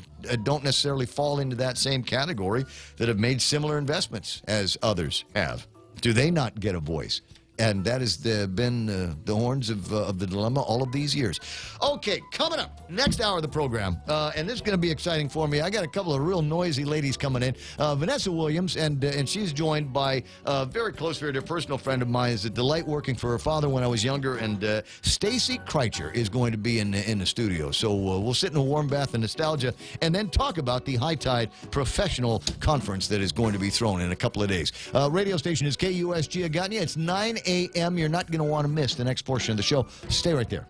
don't necessarily fall into that same category that have made similar investments as others have. Do they not get a voice? And that has been the horns of the dilemma all of these years. Okay, coming up, next hour of the program, and this is going to be exciting for me. I got a couple of real noisy ladies coming in. Vanessa Williams, and she's joined by a very close, very personal friend of mine. It's a delight working for her father when I was younger, and Stacey Kreitcher is going to be in the studio. So we'll sit in a warm bath of nostalgia and then talk about the High Tide Professional Conference that is going to be thrown in a couple of days. Radio station is KUSG Agania. It's 9 a.m. You're not going to want to miss the next portion of the show. Stay right there.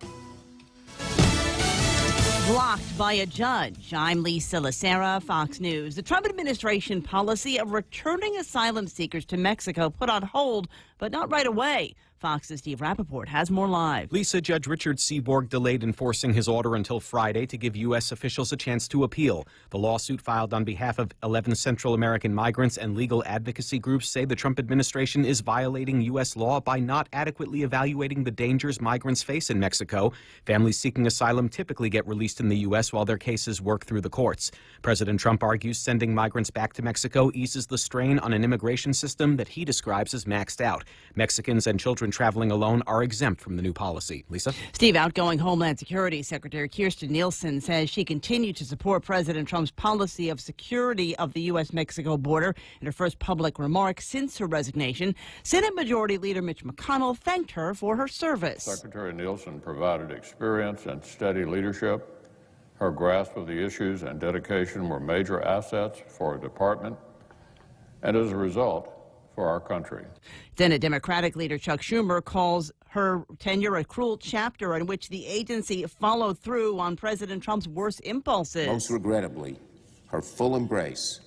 Blocked by a judge. I'm Lisa Lacera, Fox News. The Trump administration policy of returning asylum seekers to Mexico put on hold, but not right away. Fox's Steve Rappaport has more live. Lisa, Judge Richard Seaborg delayed enforcing his order until Friday to give U.S. officials a chance to appeal. The lawsuit filed on behalf of 11 Central American migrants and legal advocacy groups say the Trump administration is violating U.S. law by not adequately evaluating the dangers migrants face in Mexico. Families seeking asylum typically get released in the U.S. while their cases work through the courts. President Trump argues sending migrants back to Mexico eases the strain on an immigration system that he describes as maxed out. Mexicans and children traveling alone are exempt from the new policy. Lisa? Steve, outgoing Homeland Security Secretary Kirstjen Nielsen says she continued to support President Trump's policy of security of the U.S.-Mexico border in her first public remarks since her resignation. Senate Majority Leader Mitch McConnell thanked her for her service. Secretary Nielsen provided experience and steady leadership. Her grasp of the issues and dedication were major assets for our department, and as a result, for our country. Senate Democratic leader Chuck Schumer calls her tenure a cruel chapter in which the agency followed through on President Trump's worst impulses. Most regrettably, her full embrace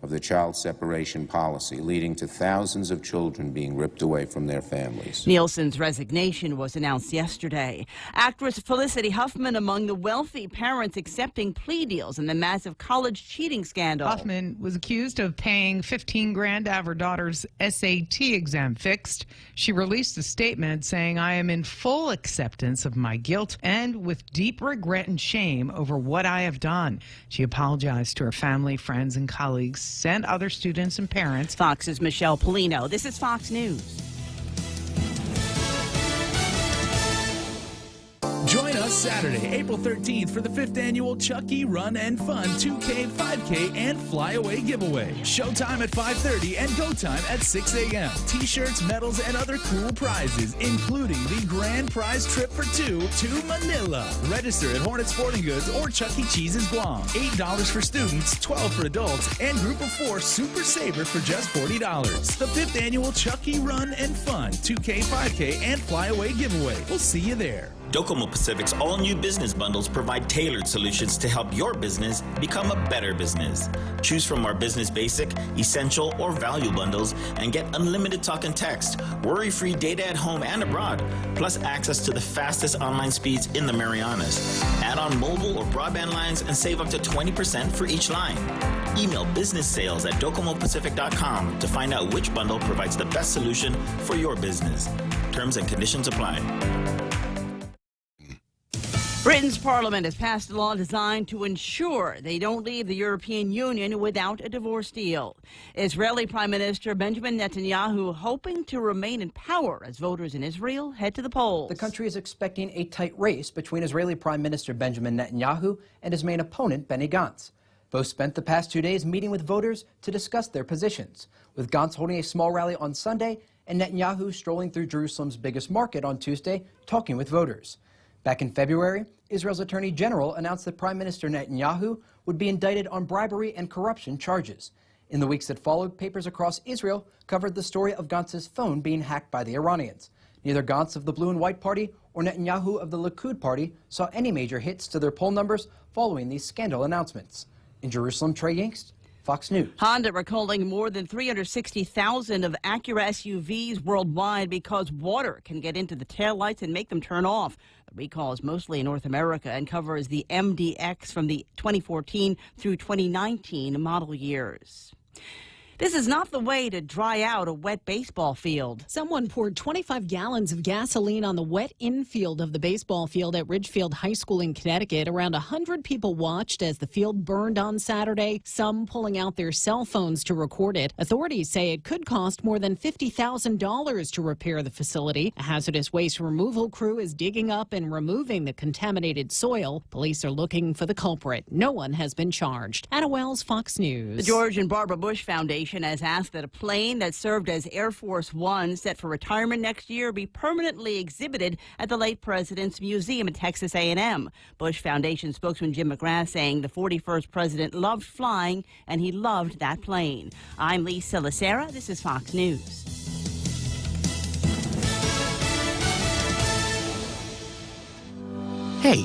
of the child separation policy, leading to thousands of children being ripped away from their families. Nielsen's resignation was announced yesterday. Actress Felicity Huffman among the wealthy parents accepting plea deals in the massive college cheating scandal. Huffman was accused of paying $15,000 to have her daughter's SAT exam fixed. She released a statement saying, "I am in full acceptance of my guilt and with deep regret and shame over what I have done." She apologized to her family, friends, and colleagues, and other students and parents. Fox's Michelle Polino. This is Fox News. Join us Saturday, April 13th for the 5th annual Chucky Run and Fun 2K, 5K, and Flyaway giveaway. Showtime at 5:30 and go time at 6 a.m. T-shirts, medals, and other cool prizes, including the grand prize trip for two to Manila. Register at Hornet Sporting Goods or Chuck E. Cheese's Guam. $8 for students, $12 for adults, and Group of 4 Super Saver for just $40. The 5th annual Chucky Run and Fun 2K, 5K, and Flyaway giveaway. We'll see you there. Docomo Pacific's all-new business bundles provide tailored solutions to help your business become a better business. Choose from our Business Basic, Essential, or Value bundles and get unlimited talk and text, worry-free data at home and abroad, plus access to the fastest online speeds in the Marianas. Add on mobile or broadband lines and save up to 20% for each line. Email businesssales@docomopacific.com to find out which bundle provides the best solution for your business. Terms and conditions apply. Britain's parliament has passed a law designed to ensure they don't leave the European Union without a divorce deal. Israeli Prime Minister Benjamin Netanyahu hoping to remain in power as voters in Israel head to the polls. The country is expecting a tight race between Israeli Prime Minister Benjamin Netanyahu and his main opponent, Benny Gantz. Both spent the past 2 days meeting with voters to discuss their positions, with Gantz holding a small rally on Sunday and Netanyahu strolling through Jerusalem's biggest market on Tuesday, talking with voters. Back in February, Israel's Attorney General announced that Prime Minister Netanyahu would be indicted on bribery and corruption charges. In the weeks that followed, papers across Israel covered the story of Gantz's phone being hacked by the Iranians. Neither Gantz of the Blue and White Party or Netanyahu of the Likud Party saw any major hits to their poll numbers following these scandal announcements. In Jerusalem, Trey Yingst, Fox News. Honda recalling more than 360,000 of Acura SUVs worldwide because water can get into the taillights and make them turn off. The recall is mostly in North America and covers the MDX from the 2014 through 2019 model years. This is not the way to dry out a wet baseball field. Someone poured 25 gallons of gasoline on the wet infield of the baseball field at Ridgefield High School in Connecticut. Around 100 people watched as the field burned on Saturday, some pulling out their cell phones to record it. Authorities say it could cost more than $50,000 to repair the facility. A hazardous waste removal crew is digging up and removing the contaminated soil. Police are looking for the culprit. No one has been charged. Anna Wells, Fox News. The George and Barbara Bush Foundation has asked that a plane that served as Air Force One set for retirement next year be permanently exhibited at the late president's museum at Texas A&M. Bush Foundation spokesman Jim McGrath saying the 41st president loved flying and he loved that plane. I'm Lisa Lacera. This is Fox News. Hey,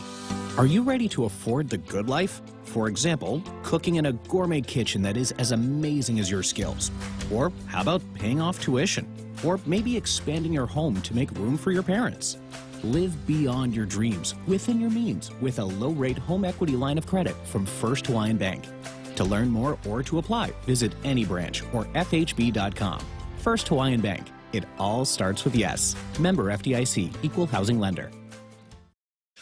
Are you ready to afford the good life? For example, cooking in a gourmet kitchen that is as amazing as your skills. Or how about paying off tuition? Or maybe expanding your home to make room for your parents. Live beyond your dreams, within your means, with a low-rate home equity line of credit from First Hawaiian Bank. To learn more or to apply, visit any branch or FHB.com. First Hawaiian Bank. It all starts with yes. Member FDIC, Equal Housing Lender.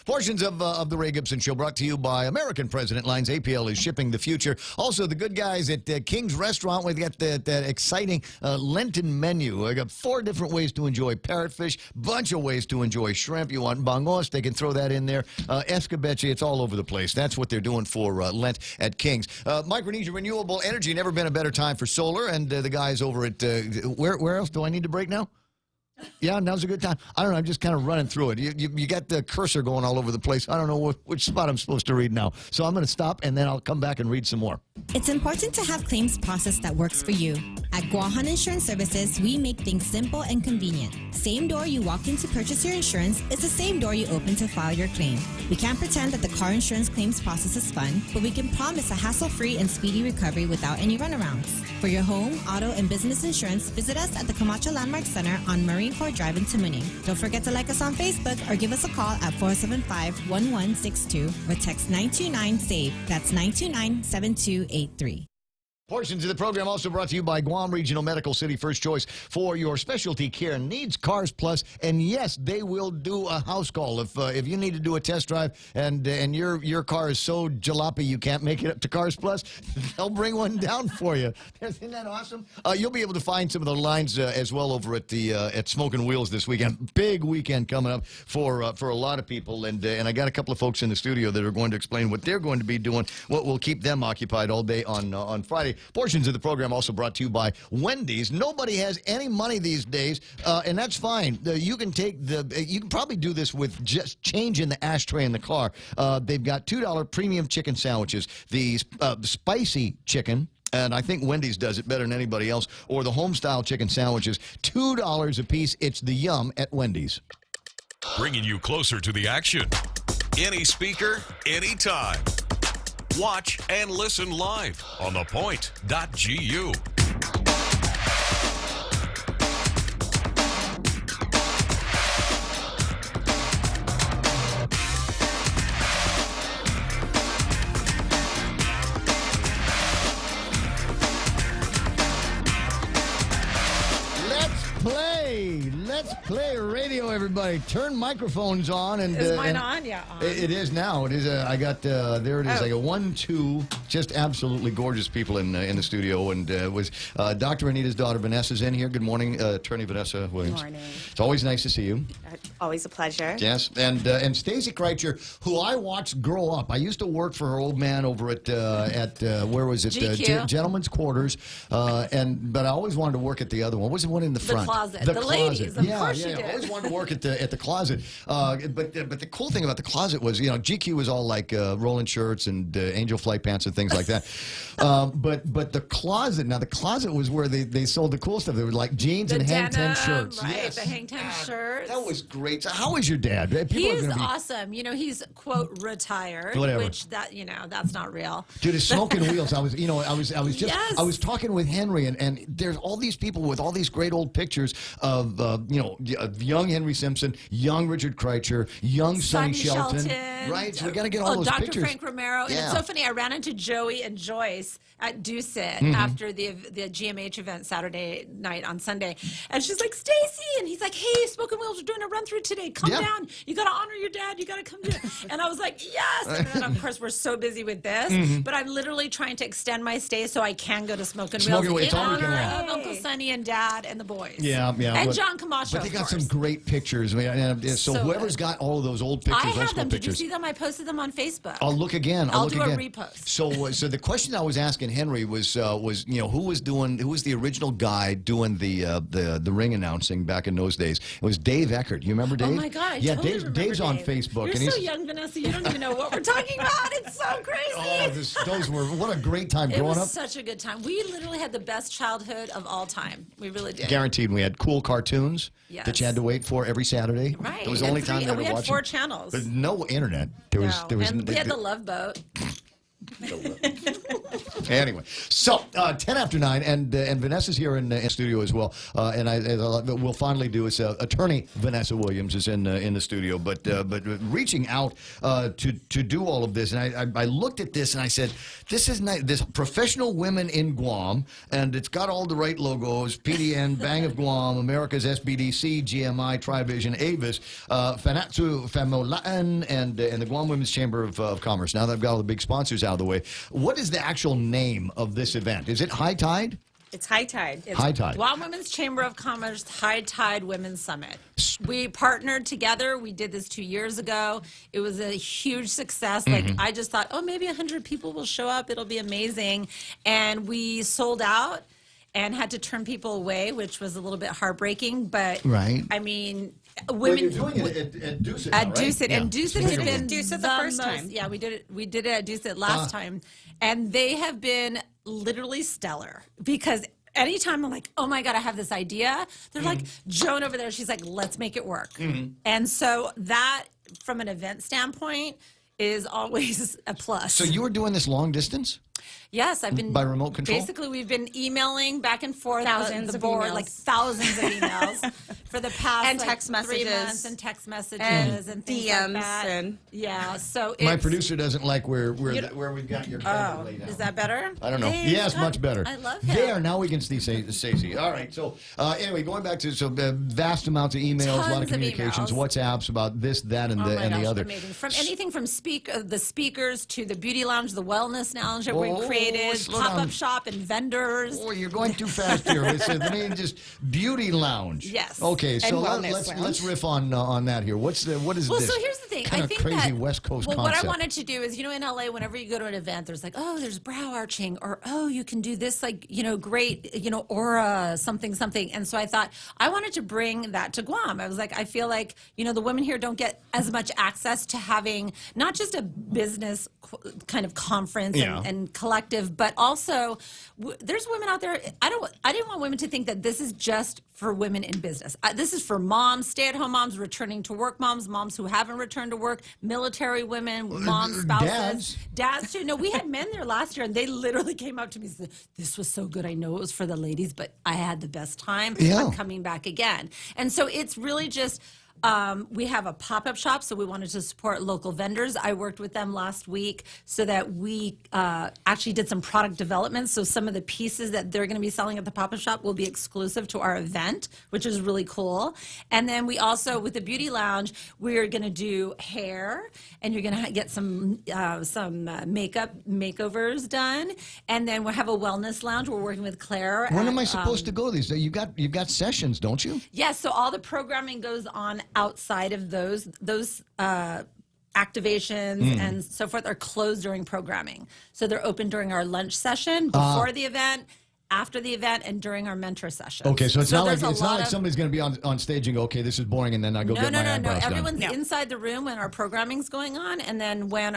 Portions of the Ray Gibson Show brought to you by American President Lines. APL is shipping the future. Also, the good guys at King's Restaurant, we got that exciting Lenten menu. I got 4 different ways to enjoy parrotfish, bunch of ways to enjoy shrimp. You want bangos, they can throw that in there. Escabeche, it's all over the place. That's what they're doing for Lent at King's. Micronesia Renewable Energy, never been a better time for solar. And the guys over at, where else do I need to break now? Yeah, now's a good time. I don't know. I'm just kind of running through it. You got the cursor going all over the place. I don't know which spot I'm supposed to read now. So I'm going to stop, and then I'll come back and read some more. It's important to have claims process that works for you. At Guahan Insurance Services, we make things simple and convenient. Same door you walk in to purchase your insurance is the same door you open to file your claim. We can't pretend that the car insurance claims process is fun, but we can promise a hassle-free and speedy recovery without any runarounds. For your home, auto, and business insurance, visit us at the Camacho Landmark Center on Marine Corps Drive in Tamuning. Don't forget to like us on Facebook or give us a call at 475-1162 or text 929-SAVE. That's 929-7283. Portions of the program also brought to you by Guam Regional Medical City First Choice for your specialty care needs, Cars Plus, and yes, they will do a house call if you need to do a test drive and your car is so jalopy you can't make it up to Cars Plus, they'll bring one down for you. Isn't that awesome? You'll be able to find some of the lines as well over at the at Smoking Wheels this weekend. Big weekend coming up for a lot of people, and I got a couple of folks in the studio that are going to explain what they're going to be doing, what will keep them occupied all day on Friday. Portions of the program also brought to you by Wendy's. Nobody has any money these days, and that's fine. You can probably do this with just change in the ashtray in the car. They've got $2 premium chicken sandwiches, the spicy chicken. And I think Wendy's does it better than anybody else. Or the home-style chicken sandwiches, $2 a piece. It's the yum at Wendy's. Bringing you closer to the action. Any speaker, anytime. Watch and listen live on thepoint.gu. Let's play radio, everybody. Turn microphones on. And is mine on? Yeah, on. It is now. It is. I got, there it is. Oh. I got 1, 2, just absolutely gorgeous people in the studio. And it was Dr. Anita's daughter, Vanessa's in here. Good morning, Attorney Vanessa Williams. Good morning. It's always nice to see you. Always a pleasure. Yes, and Stacey Kreitcher, who I watched grow up. I used to work for her old man over at where was it? GQ. Gentleman's Quarters. But I always wanted to work at the other one. What was the one in the front? The closet. The closet. Ladies, of course you did. I always wanted to work at the closet. But the cool thing about the closet was, GQ was all like rolling shirts and angel flight pants and things like that. But the closet, now the closet was where they sold the cool stuff. They were like jeans and hang ten shirts. Right, yes. the hang ten shirts. That was great. So how is your dad? He's awesome. He's quote retired, Whatever. which that's not real. Dude, it's Smoking Wheels. I was Yes. talking with Henry, and there's all these people with all these great old pictures of young Henry Simpson, young Richard Kreitcher, young Sonny Shelton. Right? So we got to get all those Dr. pictures. Frank Romero. And it's so funny. I ran into Joey and Joyce at Doucet after the GMH event Saturday night on Sunday. And she's like, Stacey. And he's like, hey, Smoking Wheels are doing a run through today. Come down. You got to honor your dad. You got to come do it. And I was like, yes. And then, of course, we're so busy with this. But I'm literally trying to extend my stay so I can go to Smoking Wheels in honor of Uncle Sonny and Dad and the boys. Yeah. And John Camacho, But they got of some course. great pictures. So whoever's got all of those old pictures, I old have school them. Did you pictures. see them? I posted them on Facebook. I'll look again. I'll look do again. a repost. So the question I was asking Henry was who was the original guy doing the ring announcing back in those days? It was Dave Eckert. You remember Dave? Oh my God, I totally remember Dave's on Dave. Facebook. You're and so young, Vanessa. You don't even know what we're talking about. It's so crazy. Those were what a great time It growing was up. such a good time. We literally had the best childhood of all time. We really did. Guaranteed. We had cool cartoons. that you had to wait for every Saturday. Right. It was the only time they were we had watching. 4 channels. But no internet. There was. And we had the Love Boat. Anyway, so 10 after 9, and Vanessa's here in studio as well. And we'll finally do is attorney Vanessa Williams is in the studio. But reaching out to do all of this, and I looked at this and I said, this is nice. This professional women in Guam, and it's got all the right logos: PDN, Bang of Guam, America's SBDC, GMI, Trivision, Avis, Fanatsu Famolaan, and the Guam Women's Chamber of Commerce. Now that I've got all the big sponsors out of the way, what is the actual name of this event? Is it High Tide? It's High Tide. It's High Tide. Guam Women's Chamber of Commerce High Tide Women's Summit. We partnered together. We did this 2 years ago. It was a huge success. Like, I just thought, oh, maybe 100 people will show up. It'll be amazing. And we sold out and had to turn people away, which was a little bit heartbreaking. But, right. I mean, women. Well, you're doing it at Dusit. At Dusit. And Dusit has been Dusit the first time. Yeah, we did it at Dusit last time. And they have been literally stellar, because anytime I'm like, oh my God, I have this idea, they're like, Joan over there, she's like, let's make it work. And so that, from an event standpoint, is always a plus. So you were doing this long distance? Yes, I've been by remote control. Basically, we've been emailing back and forth, Thousands the of board, emails. like thousands of emails for the past And like, text 3 messages. months, and text messages and things DMs like that. and yeah. So My it's, producer doesn't like where we've got your camera laid out. is that better? I don't know. Hey, Yes, Scott, much better. I love him. There, now we can see Stacey. All right. So anyway, going back to vast amounts of emails, a lot Tons of of communications, emails. WhatsApps about this, that, and Oh the my and gosh, the other. amazing. From anything from the speakers to the beauty lounge, the wellness lounge that we created, slow down. pop-up shop and vendors. Oh, you're going too fast here. It's the name just beauty lounge. Yes. Okay, And so wellness let's lounge. riff on that here. What is Well, this? so here's the thing. Kind I of think crazy that, West Coast well, concept. what I wanted to do is, you know, in LA, whenever you go to an event, there's like, oh, there's brow arching, or oh, you can do this, like, you know, great, you know, aura, something. And so I thought I wanted to bring that to Guam. I was like, I feel like, you know, the women here don't get as much access to having not just a business kind of conference and collective, but also there's women out there. I didn't want women to think that this is just for women in business. This is for moms, stay-at-home moms, returning to work moms who haven't returned to work, military women, moms, spouses, dads too. No, we had men there last year, and they literally came up to me and said, this was so good. I know it was for the ladies, but I had the best time. I'm coming back again. And so it's really just... we have a pop-up shop, so we wanted to support local vendors. I worked with them last week so that we actually did some product development. So some of the pieces that they're going to be selling at the pop-up shop will be exclusive to our event, which is really cool. And then we also, with the beauty lounge, we're going to do hair, and you're going to get some makeup makeovers done. And then we'll have a wellness lounge. We're working with Claire. When am I supposed to go? These you've got sessions, don't you? Yes, so all the programming goes on outside of those activations and so forth are closed during programming. So they're open during our lunch session, before the event, after the event, and during our mentor session. Okay, so it's not like there's a lot of- somebody's going to be on stage and go, okay, this is boring, and then I go get my eyebrows done. Everyone's inside the room when our programming's going on, and then when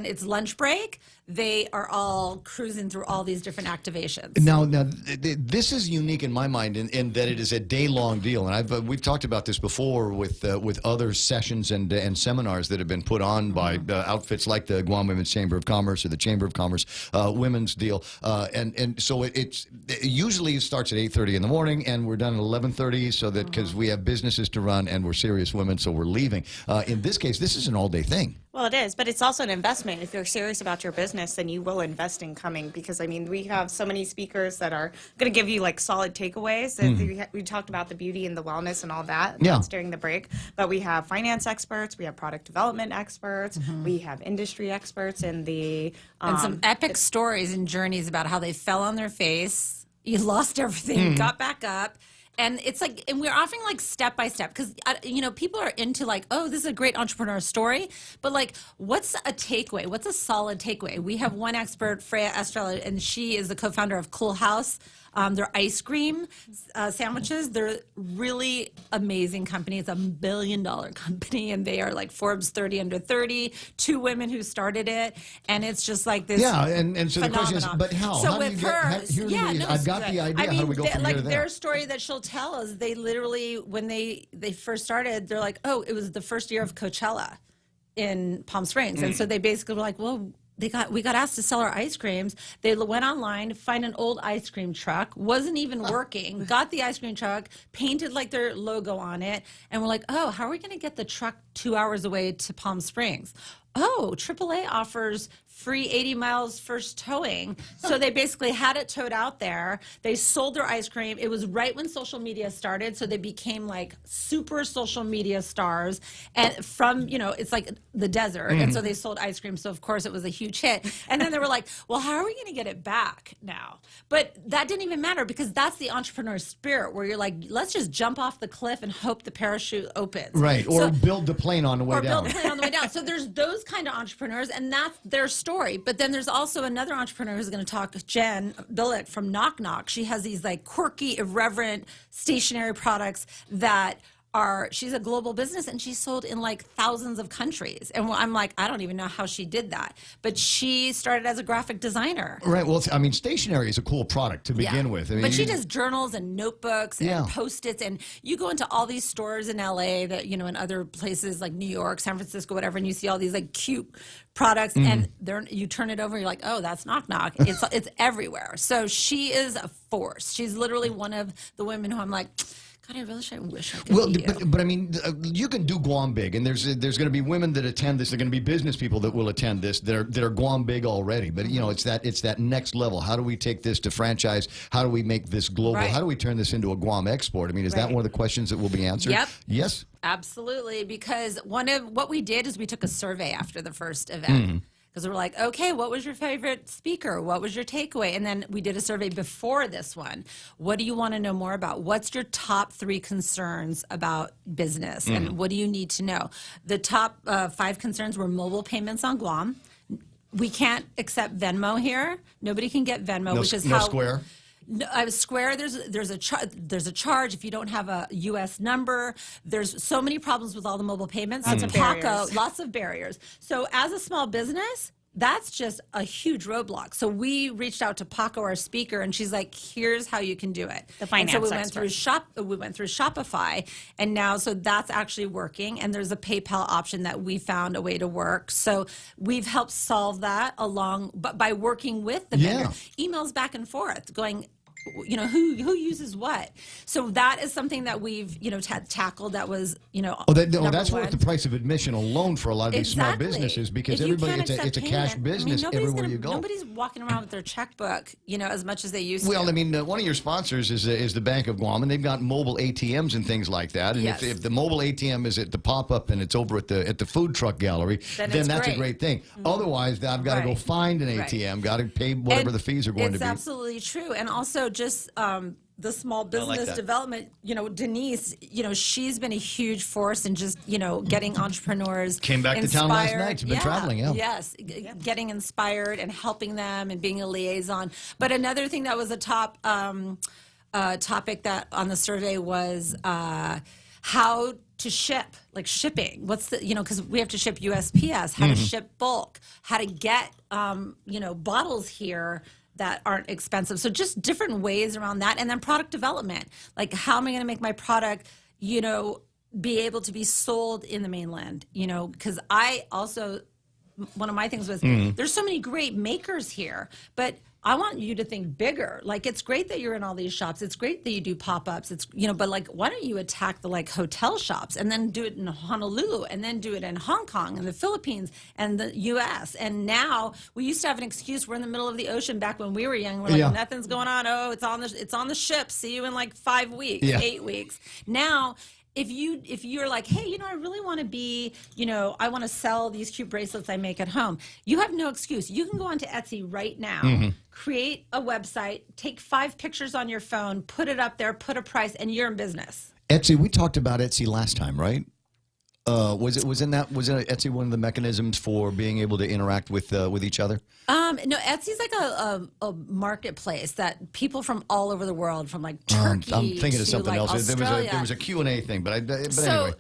it's lunch break, they are all cruising through all these different activations. Now, this is unique in my mind in that it is a day-long deal, and we've talked about this before with other sessions and seminars that have been put on by outfits like the Guam Women's Chamber of Commerce or the Chamber of Commerce Women's Deal, and so it usually starts at 8:30 in the morning, and we're done at 11:30, so that because we have businesses to run and we're serious women, so we're leaving. In this case, this is an all-day thing. Well, it is, but it's also an investment. If you're serious about your business, then you will invest in coming, because, I mean, we have so many speakers that are going to give you, like, solid takeaways. We talked about the beauty and the wellness and all that. That's during the break. But we have finance experts. We have product development experts. We have industry experts and and some epic stories and journeys about how they fell on their face, you lost everything, got back up. And it's like, and we're offering like step by step, because, you know, people are into like, oh, this is a great entrepreneur story. But like, what's a takeaway? What's a solid takeaway? We have one expert, Freya Estrella, and she is the co-founder of Cool House. Their ice cream sandwiches, they're really amazing company. It's $1 billion company, and they are like Forbes 30 under 30, 2 women who started it, and it's just like this. Yeah, and so the question is, phenomenon. but how? So How do with you get? her, I've got the idea. I mean, how do we go from like here to their there? story that she'll tell is they literally, when they first started, they're like, oh, it was the first year of Coachella in Palm Springs, and so they basically were like, well, we got asked to sell our ice creams. They went online, find an old ice cream truck, wasn't even working, got the ice cream truck, painted like their logo on it, and we're like, oh, how are we going to get the truck 2 hours away to Palm Springs? Oh, AAA offers free 80 miles first towing. So they basically had it towed out there. They sold their ice cream. It was right when social media started, so they became like super social media stars. And from, it's like the desert. And so they sold ice cream. So of course it was a huge hit. And then they were like, well, how are we going to get it back now? But that didn't even matter, because that's the entrepreneur spirit, where you're like, let's just jump off the cliff and hope the parachute opens. Right, or build the plane on the way down. Or build the plane on the way down. So there's those kind of entrepreneurs, and that's their story. But then there's also another entrepreneur who's going to talk, Jen Billick from Knock Knock. She has these like quirky, irreverent stationery products that she's a global business, and she's sold in like thousands of countries. And I'm like, I don't even know how she did that. But she started as a graphic designer. Right. Well, I mean, stationery is a cool product to begin with. I mean, but she does journals and notebooks and Post-its. And you go into all these stores in LA that, in other places like New York, San Francisco, whatever, and you see all these like cute products, and you turn it over, and you're like, oh, that's Knock Knock. It's everywhere. So she is a force. She's literally one of the women who I'm like, God, I wish I could be you. But I mean, you can do Guam big, and there's going to be women that attend this. There are going to be business people that will attend this that are Guam big already. But it's that next level. How do we take this to franchise? How do we make this global? Right. How do we turn this into a Guam export? I mean, is that one of the questions that will be answered? Yep. Yes. Absolutely, because one of what we did is we took a survey after the first event. Because we're like, okay, what was your favorite speaker? What was your takeaway? And then we did a survey before this one. What do you want to know more about? What's your top 3 concerns about business? And what do you need to know? The top 5 concerns were mobile payments on Guam. We can't accept Venmo here. Nobody can get Venmo, which is no how Square. No, Square, there's a charge if you don't have a U.S. number. There's so many problems with all the mobile payments. Lots of barriers. Lots of barriers. So as a small business, that's just a huge roadblock. So we reached out to Paco, our speaker, and she's like, here's how you can do it. The finance and so expert. we went through Shopify, and now so that's actually working, and there's a PayPal option that we found a way to work. So we've helped solve that but by working with the vendor. Emails back and forth going, who uses what. So that is something that we've tackled. That was that's one. worth the price of admission alone for a lot of these small businesses, because If you everybody can't it's a accept cash payment, business everywhere you go. Nobody's walking around with their checkbook as much as they used to. Well, I mean, one of your sponsors is the Bank of Guam, and they've got mobile ATMs and things like that. And if the mobile ATM is at the pop-up and it's over at the food truck gallery, then that's a great thing. Otherwise, I've got to go find an ATM, got to pay whatever the fees are going to be. It's absolutely true. And also just the small business development, Denise, she's been a huge force in just, getting entrepreneurs Came back to town last night. She's been traveling, Yes, getting inspired and helping them and being a liaison. But another thing that was a top topic that on the survey was how to ship, like shipping. What's the, because we have to ship USPS, how to ship bulk, how to get, bottles here that aren't expensive. So just different ways around that. And then product development. Like, how am I going to make my product, be able to be sold in the mainland? Because I also, one of my things was, there's so many great makers here, but I want you to think bigger. Like, it's great that you're in all these shops. It's great that you do pop-ups. It's, but like, why don't you attack the like hotel shops and then do it in Honolulu and then do it in Hong Kong and the Philippines and the U.S. And now we used to have an excuse. We're in the middle of the ocean back when we were young. We're like, nothing's going on. Oh, it's on the ship. See you in like 5 weeks, 8 weeks. Now, if you're like, hey, I really want to be, I want to sell these cute bracelets I make at home, you have no excuse. You can go onto Etsy right now, create a website, take 5 pictures on your phone, put it up there, put a price, and you're in business. Etsy, we talked about Etsy last time, right? Wasn't Etsy one of the mechanisms for being able to interact with each other? No, Etsy's like a marketplace that people from all over the world, from like Turkey I'm thinking to of something like else. Australia. There was a Q&A thing, but anyway.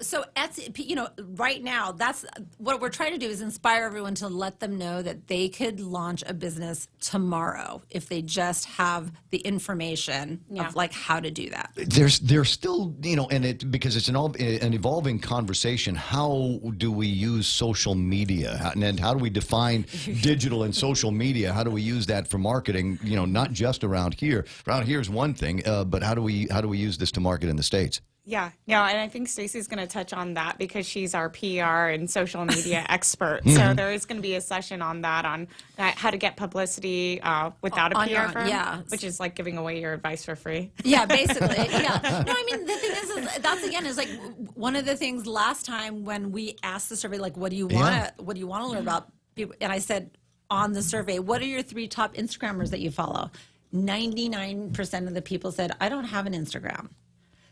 So Etsy, right now, that's what we're trying to do is inspire everyone to let them know that they could launch a business tomorrow if they just have the information of like how to do that. There's still, because it's an evolving conversation. How do we use social media, and how do we define digital and social media? How do we use that for marketing? Not just around here. Around here is one thing, but how do we use this to market in the States? Yeah, and I think Stacey's going to touch on that because she's our PR and social media expert. So there is going to be a session on that, on how to get publicity without a PR firm, which is like giving away your advice for free. Yeah, basically. Yeah. No, I mean, the thing is like one of the things last time when we asked the survey, like, what do you want to learn about people? And I said on the survey, what are your 3 top Instagrammers that you follow? 99% of the people said, I don't have an Instagram.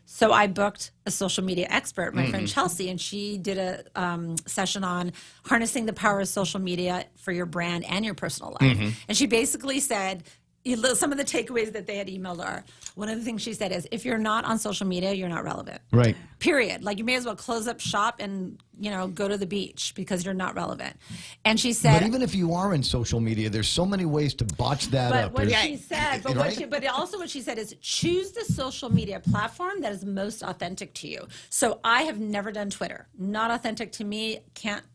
So I booked a social media expert, my friend Chelsea, and she did a session on harnessing the power of social media for your brand and your personal life. And she basically said, some of the takeaways that they had emailed are, one of the things she said is, if you're not on social media, you're not relevant. Right. Period. Like, you may as well close up shop and, go to the beach because you're not relevant. And she said... But even if you are in social media, there's so many ways to botch that up. But what she said, but also what she said is, choose the social media platform that is most authentic to you. So I have never done Twitter. Not authentic to me.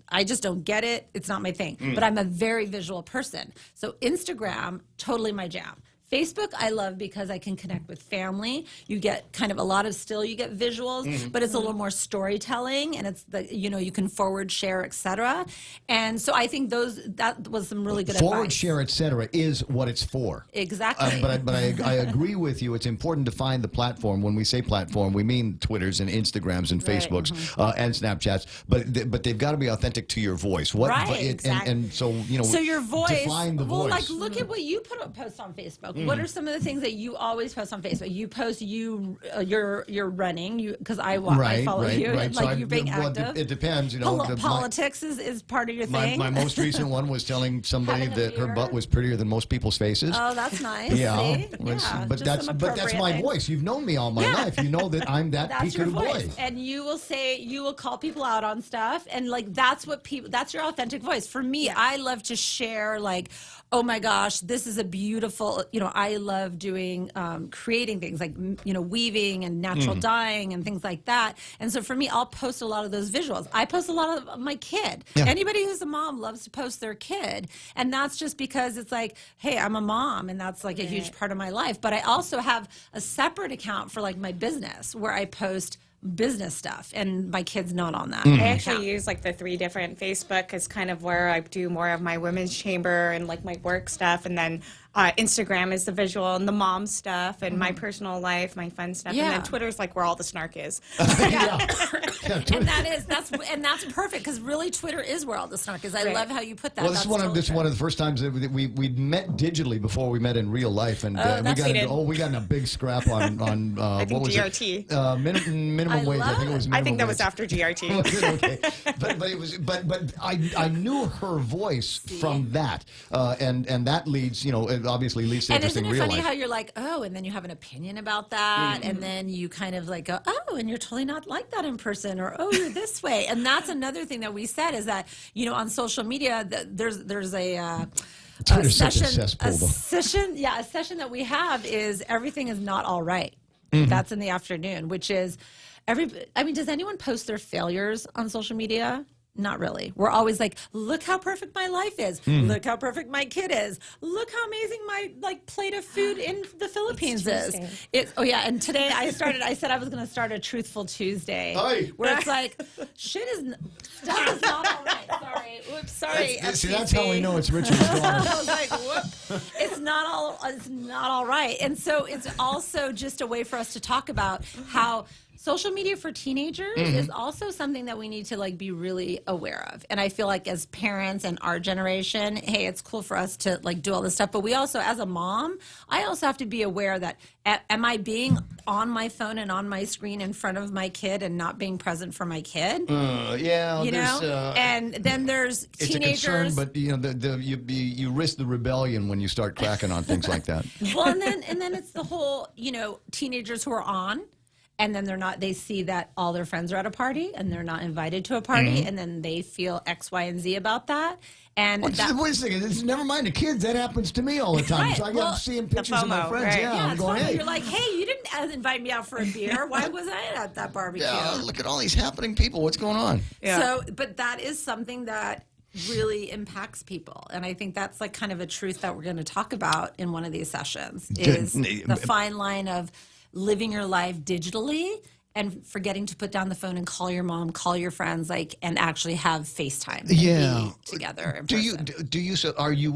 I just don't get it. It's not my thing. But I'm a very visual person. So Instagram, totally my jam. Facebook, I love because I can connect with family. You get kind of you get visuals, but it's a little more storytelling, and it's you can forward share, etc. And so I think that was some really good forward advice. share, etc. is what it's for. Exactly. But I agree with you. It's important to find the platform. When we say platform, we mean Twitters and Instagrams and Facebooks and Snapchats. But they've got to be authentic to your voice. Exactly. And so So your voice. Define the voice. Like look at what you post on Facebook. What are some of the things that you always post on Facebook? You post you're running because I follow you. Right. Like so you're being active. It depends. Politics is part of your thing. My most recent one was telling somebody that her butt was prettier than most people's faces. Oh, that's nice. Yeah. But that's my voice. You've known me all my life. You know that I'm that Peekaboo boy. And you will call people out on stuff, and like that's your authentic voice. For me, I love to share like, oh my gosh, this is a beautiful, I love doing, creating things like, weaving and natural dyeing and things like that. And so for me, I'll post a lot of those visuals. I post a lot of my kid. Yeah. Anybody who's a mom loves to post their kid. And that's just because it's like, hey, I'm a mom, and that's like a huge part of my life. But I also have a separate account for like my business where I post business stuff, and my kid's not on that. I actually use like the 3 different. Facebook is kind of where I do more of my women's chamber and like my work stuff, and then Instagram is the visual and the mom stuff, and my personal life, my fun stuff, and then Twitter's like where all the snark is. And that's perfect, because really Twitter is where all the snark is. I love how you put that. Well, this is one of the first times that we met digitally before we met in real life, and we got in a big scrap on I think what was GRT. It? Minimum wage. I think it was. I think that was after GRT. Okay, but I knew her voice from that, and that leads obviously leads to interesting real life. And isn't it funny how you're like, oh, and then you have an opinion about that, and then you kind of like go, oh, and you're totally not like that in person, or oh, you're this way. And that's another thing that we said is that on social media there's a session that we have is everything is not all right. That's in the afternoon, which is does anyone post their failures on social media? Not really. We're always like, look how perfect my life is. Look how perfect my kid is. Look how amazing my plate of food in the Philippines is. And today I said I was going to start a Truthful Tuesday, where it's like, stuff is not all right. Sorry. Oops, sorry. That's how we know it's Richard's daughter. I was like, whoop. It's not all right. And so it's also just a way for us to talk about how Social media for teenagers is also something that we need to like be really aware of. And I feel like as parents and our generation, hey, it's cool for us to like do all this stuff. But we also, as a mom, I also have to be aware that am I being on my phone and on my screen in front of my kid and not being present for my kid? Yeah, You know? And then there's it's teenagers. a concern, but you know, you risk the rebellion when you start cracking on things like that. Well, and then it's the whole, you know, teenagers who are on, and then they're not. They see that all their friends are at a party, and they're not invited to a party, and then they feel X, Y, and Z about that. And Wait a second. Never mind the kids. That happens to me all the time. Right. So I Well, get seeing pictures of my FOMO, friends. right. Yeah, Yeah, I'm it's going, FOMO. hey. You're like, hey, you didn't invite me out for a beer. Why was I at that barbecue? Yeah, look at all these happening people. What's going on? So, but that is something that really impacts people. And I think that's like kind of a truth that we're going to talk about in one of these sessions is the fine line of living your life digitally and forgetting to put down the phone and call your mom, call your friends, like, and actually have FaceTime. And be together.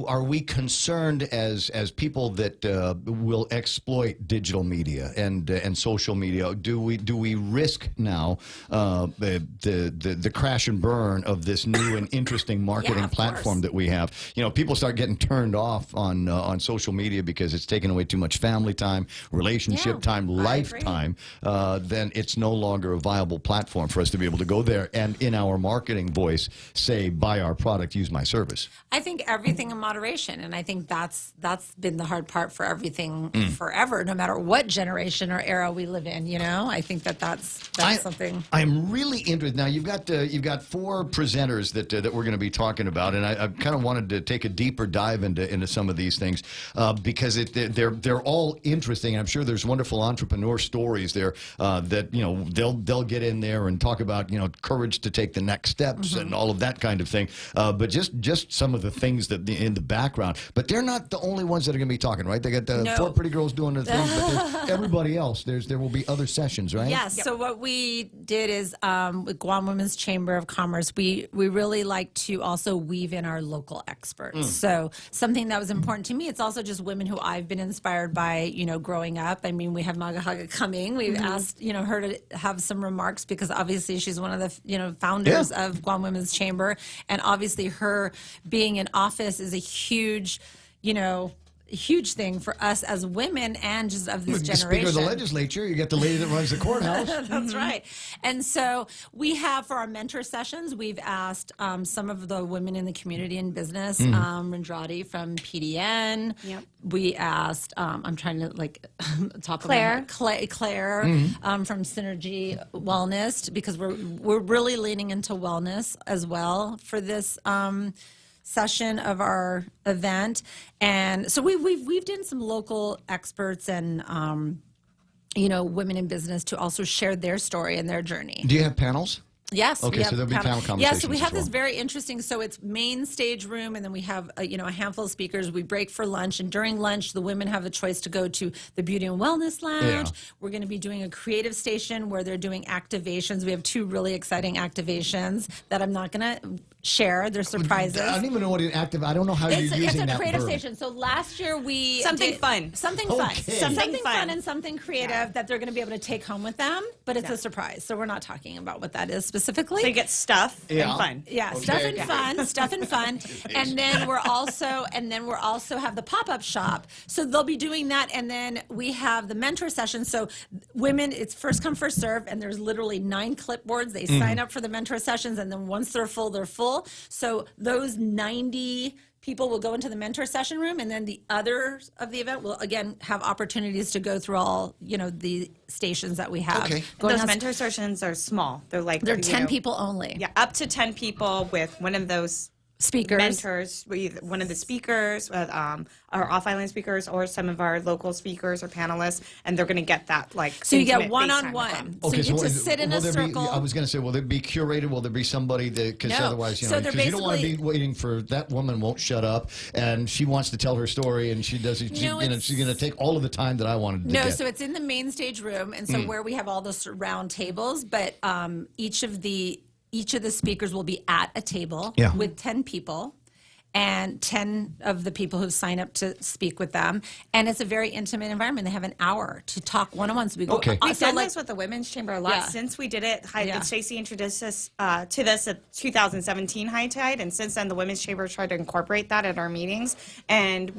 Are we concerned as people that will exploit digital media and social media? Do we risk now the crash and burn of this new and interesting marketing platform that we have? You know, people start getting turned off on social media because it's taking away too much family time, relationship time, lifetime. Then it's no longer a viable platform for us to be able to go there and in our marketing voice say, buy our product, use my service. I think everything in moderation, and I think that's been the hard part for everything forever, no matter what generation or era we live in. You know, I think that's something. I'm really interested. Now you've got four presenters that we're going to be talking about, and I kind of wanted to take a deeper dive into some of these things because they're all interesting. I'm sure there's wonderful entrepreneur stories there that they'll get in there and talk about courage to take the next steps and all of that kind of thing. But just some of the things that in the background. But they're not the only ones that are going to be talking, right? They got the four pretty girls doing the things, but there's everybody else. There will be other sessions, right? Yes. Yep. So what we did is with Guam Women's Chamber of Commerce, we really like to also weave in our local experts. So something that was important to me, it's also just women who I've been inspired by, growing up. I mean, we have Magahaga coming. We've asked, her to have some remarks because obviously she's one of the, founders of Guam Women's Chamber. And obviously her being in office is a huge, huge thing for us as women and just of this generation. Speaker of the legislature, you got the lady that runs the courthouse. That's right. And so we have, for our mentor sessions, we've asked some of the women in the community and business, Randrati from PDN. Yep. We asked, I'm trying to top Claire. of my head, Claire from Synergy Wellness, because we're really leaning into wellness as well for this session of our event. And so we've done some local experts and women in business to also share their story and their journey. Do you have panels? Yes. Okay, so there'll be panel conversations. Yeah, so we have as well. this very interesting. So it's main stage room, and then we have a handful of speakers. We break for lunch, and during lunch, the women have a choice to go to the Beauty and Wellness Lounge. Yeah. We're going to be doing a creative station where they're doing activations. We have two really exciting activations that I'm not going to share. They're surprises. I don't even know what an active. I don't know how you're using that It's a verb. creative station. So last year we Something did fun. something fun, Okay. something fun, and something creative that they're going to be able to take home with them. But it's a surprise, so we're not talking about what that is specifically. So you get stuff and fun. Yeah, Okay. stuff and fun. And then we're also have the pop-up shop. So they'll be doing that, and then we have the mentor session. So women, it's first come, first serve, and there's literally 9 clipboards. They sign up for the mentor sessions, and then once they're full, they're full. So those 90 people will go into the mentor session room, and then the others of the event will again have opportunities to go through all the stations that we have. Okay. Those mentor sessions are small. They're 10 people only. Yeah, up to 10 people with one of those speakers, mentors, one of the speakers, our off-island speakers, or some of our local speakers or panelists, and they're going to get that So you get intimate one-on-one. FaceTime. So you get to sit in a circle. I was going to say, will there be curated? Will there be somebody that, because No. otherwise, So they're because you don't want to be basically- waiting for that woman won't shut up and she wants to tell her story and she's going to take all of the time that I wanted to No, get. so it's in the main stage room, and so where we have all those round tables, but each of the speakers will be at a table with 10 people. and 10 of the people who sign up to speak with them. And it's a very intimate environment. They have an hour to talk one-on-one. So we go. We've done this with the Women's Chamber a lot. Yeah. Since we did it, Yeah. Stacey introduced us to this at 2017 High Tide, and since then the Women's Chamber tried to incorporate that at our meetings. And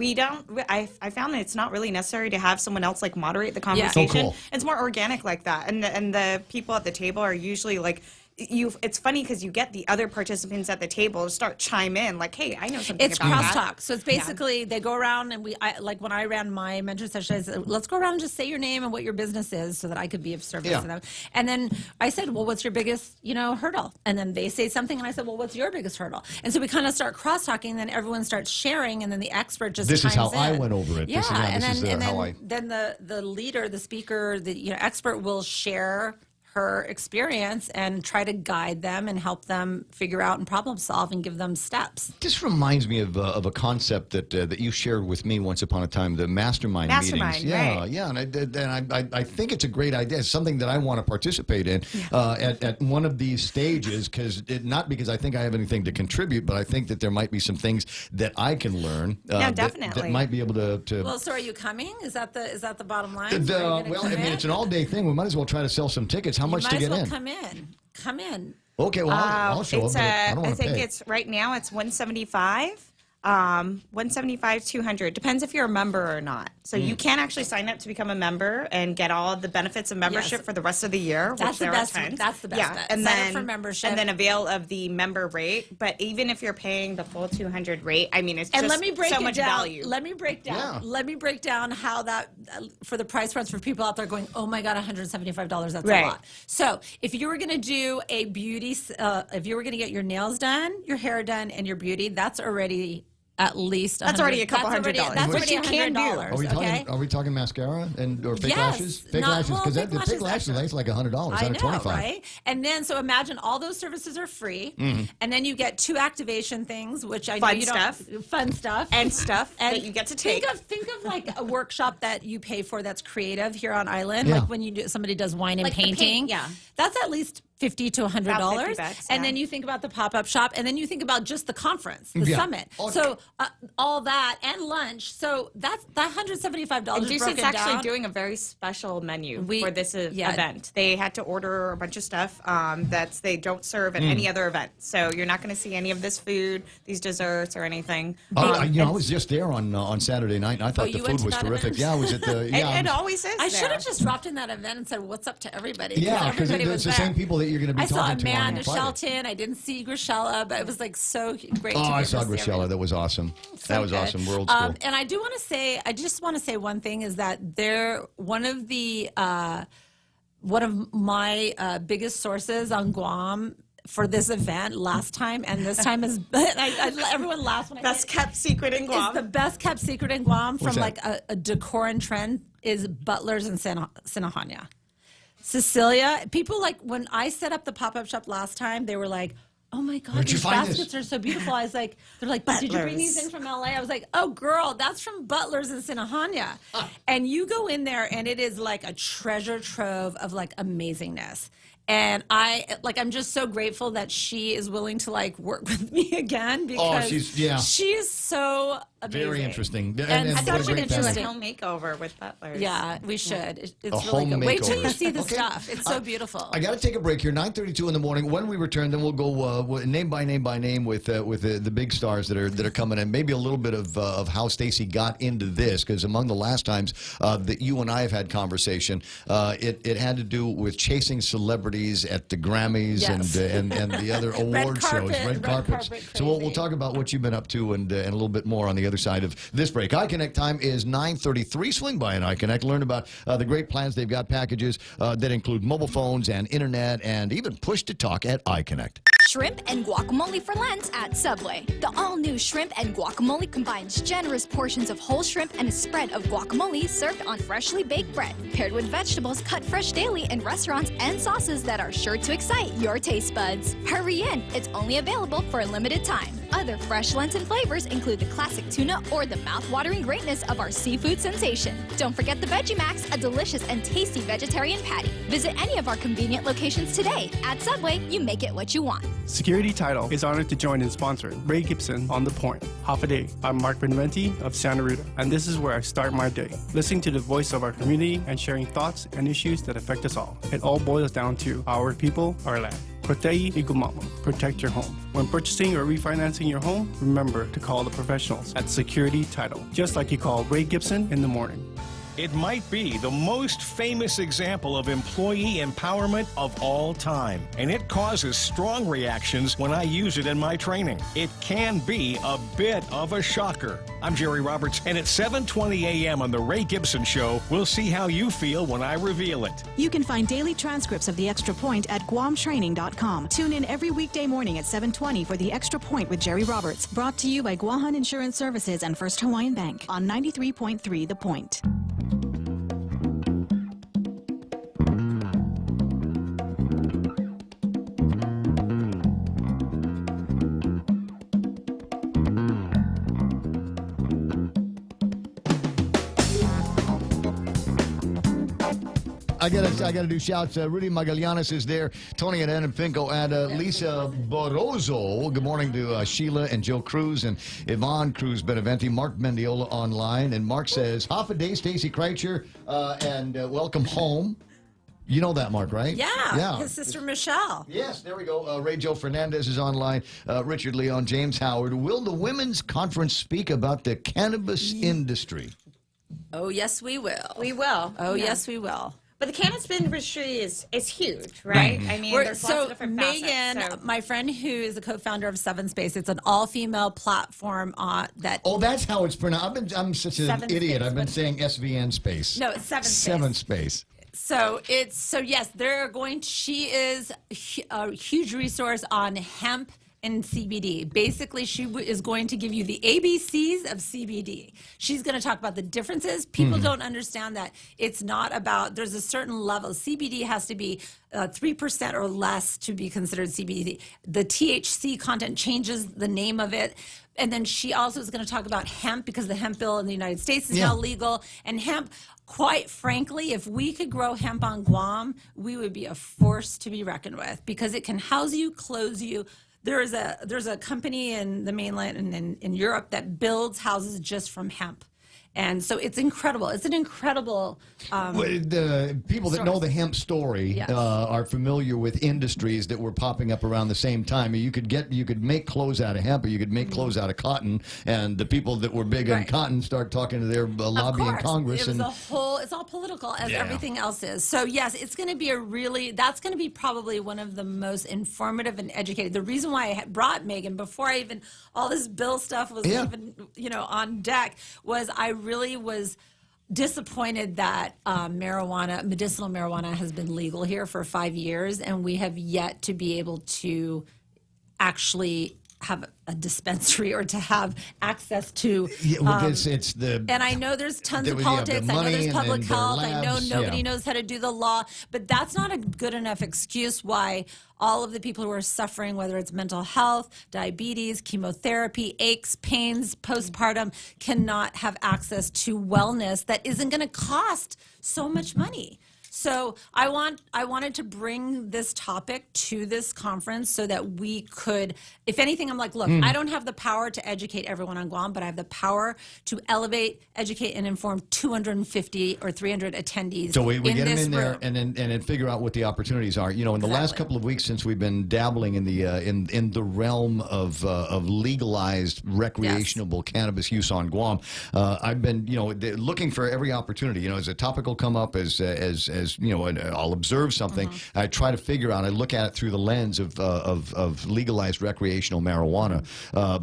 I found that it's not really necessary to have someone else like moderate the conversation. Oh, cool. It's more organic like that. And the people at the table are usually like, it's funny because you get the other participants at the table to start chime in like, hey, I know something It's about that. crosstalk. So it's basically they go around and like when I ran my mentor session, I said, let's go around and just say your name and what your business is so that I could be of service to them. And then I said, well, what's your biggest, hurdle? And then they say something and I said, well, what's your biggest hurdle? And so we kind of start cross-talking, then everyone starts sharing, and then the expert just This is how chimes I in. went over it. Yeah, Then the leader, the speaker, the expert will share her experience and try to guide them and help them figure out and problem solve and give them steps. This reminds me of a concept that you shared with me once upon a time, the mastermind meetings. Yeah, right. yeah, and I think it's a great idea. It's something that I want to participate in at one of these stages, not because I think I have anything to contribute, but I think that there might be some things that I can learn. Definitely. That might be able to. Well, so are you coming? Is that the bottom line? It's an all-day thing. We might as well try to sell some tickets. How much to get in? Come in. Okay, well, I'll show up. But I don't want to pay. I think it's right now it's $175. 175, 200. Depends if you're a member or not. So you can actually sign up to become a member and get all the benefits of membership for the rest of the year. That's the best. That's the best. Yeah, bet. and Sign then up for membership, and then avail of the member rate. But even if you're paying the full 200 rate, I mean, it's and just let me break so it much down. value. Let me break down how that for the price runs for people out there going, oh my God, $175. That's a lot. So if you were going to do a beauty, if you were going to get your nails done, your hair done, and your beauty, that's already at least that's already a couple $100. That's Which you can do. Are we talking mascara or fake lashes? Fake lashes, because the fake lashes is like $100, $125. Right? And then so imagine all those services are free, and then you get 2 activation things, which I know you don't. Fun stuff and stuff that you get to take. Think of like a workshop that you pay for that's creative here on island, like when somebody does wine and painting. That's at least $50 to $100, and then you think about the pop-up shop, and then you think about just the conference, the summit. Okay. So all that and lunch. So that's that $175. And Juicy's actually doing a very special menu for this event. They had to order a bunch of stuff that they don't serve at any other event. So you're not going to see any of this food, these desserts, or anything. I was just there on Saturday night, and I thought the food was terrific. Yeah, I was at the. It always is. I should have just dropped in that event and said, "What's up to everybody?" Yeah, because it's the same people that you're going to be talking to. I saw Amanda Shelton. I didn't see Grishella, but it was like so great. Oh, I saw Grishella. That was awesome. So that was good. Awesome. World School. And I do want to say, I just want to say one thing is that one of my biggest sources on Guam for this event last time and this time is everyone laughs when I best kept secret in Guam. It's the best kept secret in Guam from like a decor and trend is Butlers in Sinahanya. Cecilia, people like when I set up the pop-up shop last time, they were like, oh my God, these baskets are so beautiful. I was like, they're like, did you bring these in from LA? I was like, oh girl, that's from Butlers in Sinahanya. And you go in there and it is like a treasure trove of like amazingness. And I'm just so grateful that she is willing to like work with me again because she is so amazing. Very interesting. And such an interesting home makeover with Butlers. Yeah, we should. It's really good. Wait till you see the stuff. It's so beautiful. I got to take a break here. 9:32 in the morning. When we return, then we'll go name by name with the big stars that are coming in. Maybe a little bit of how Stacey got into this, because among the last times that you and I have had conversation, it had to do with chasing celebrities at the Grammys and the other award shows, red carpets. So we'll talk about what you've been up to and a little bit more on the other side of this break. iConnect time is 9:33. Swing by an iConnect. Learn about the great plans. They've got packages that include mobile phones and internet and even push-to-talk at iConnect. Shrimp and guacamole for Lent at Subway. The all-new shrimp and guacamole combines generous portions of whole shrimp and a spread of guacamole served on freshly baked bread, paired with vegetables cut fresh daily in restaurants and sauces that are sure to excite your taste buds. Hurry in, it's only available for a limited time. Other fresh Lenten flavors include the classic tuna or the mouth-watering greatness of our seafood sensation. Don't forget the Veggie Max, a delicious and tasty vegetarian patty. Visit any of our convenient locations today. At Subway, you make it what you want. Security Title is honored to join in sponsoring Ray Gibson on The Point. Half a Day. I'm Mark Benventi of Santa Rita, and this is where I start my day, listening to the voice of our community and sharing thoughts and issues that affect us all. It all boils down to our people, our land. Protei Igumamo. Protect your home. When purchasing or refinancing your home, remember to call the professionals at Security Title, just like you call Ray Gibson in the morning. It might be the most famous example of employee empowerment of all time, and it causes strong reactions when I use it in my training. It can be a bit of a shocker. I'm Jerry Roberts, and at 7:20 a.m. on The Ray Gibson Show, we'll see how you feel when I reveal it. You can find daily transcripts of The Extra Point at GuamTraining.com. Tune in every weekday morning at 7:20 for The Extra Point with Jerry Roberts, brought to you by Guahan Insurance Services and First Hawaiian Bank on 93.3 The Point. I gotta do shouts. Rudy Magallanes is there. Tony and Ann Pinko and Lisa Borozo. Good morning to Sheila and Joe Cruz and Yvonne Cruz Beneventi. Mark Mendiola online. And Mark says, half a day, Stacey Kreitzer, and welcome home. You know that, Mark, right? Yeah. His sister Michelle. Yes, there we go. Ray Joe Fernandez is online. Richard Leon, James Howard. Will the Women's Conference speak about the cannabis industry? Oh, yes, we will. We will. Oh, Yeah. yes, we will. But the cannabis industry is huge, right? I mean, there's lots of different facets. Megan, my friend who is the co-founder of Seven Space, it's an all-female platform that. Oh, that's how it's pronounced. I'm such an Seven idiot. Space, I've been saying SVN Space. No, it's Seven Space. Seven Space. So yes, they're going. She is a huge resource on hemp and CBD. Basically, she is going to give you the ABCs of CBD. She's going to talk about the differences. People don't understand that it's not about, there's a certain level. CBD has to be 3% or less to be considered CBD. The THC content changes the name of it. And then she also is going to talk about hemp, because the hemp bill in the United States is now legal. And hemp, quite frankly, if we could grow hemp on Guam, we would be a force to be reckoned with, because it can house you, clothe you. There's a company in the mainland and in Europe that builds houses just from hemp. And so it's incredible. It's an incredible. The people that know the hemp story are familiar with industries that were popping up around the same time. You could make clothes out of hemp, or you could make clothes out of cotton. And the people that were big on cotton start talking to their lobby in Congress. It was it's all political, as everything else is. So yes, it's going to be that's going to be probably one of the most informative and educated. The reason why I brought Megan before all this bill stuff was even on deck was I really was disappointed that medicinal marijuana has been legal here for 5 years, and we have yet to be able to actually have a dispensary or to have access to. And I know there's tons of politics. I know there's public health. I know nobody knows how to do the law, but that's not a good enough excuse why all of the people who are suffering, whether it's mental health, diabetes, chemotherapy, aches, pains, postpartum, cannot have access to wellness that isn't going to cost so much money. So I wanted to bring this topic to this conference so that we could, if anything, I'm like, look, I don't have the power to educate everyone on Guam, but I have the power to elevate, educate, and inform 250 or 300 attendees. So we get them in there room. and then figure out what the opportunities are. In the last couple of weeks since we've been dabbling in the in the realm of legalized recreational cannabis use on Guam, I've been looking for every opportunity. As a topic will come up, as I'll observe something. I try to figure out. I look at it through the lens of legalized recreational marijuana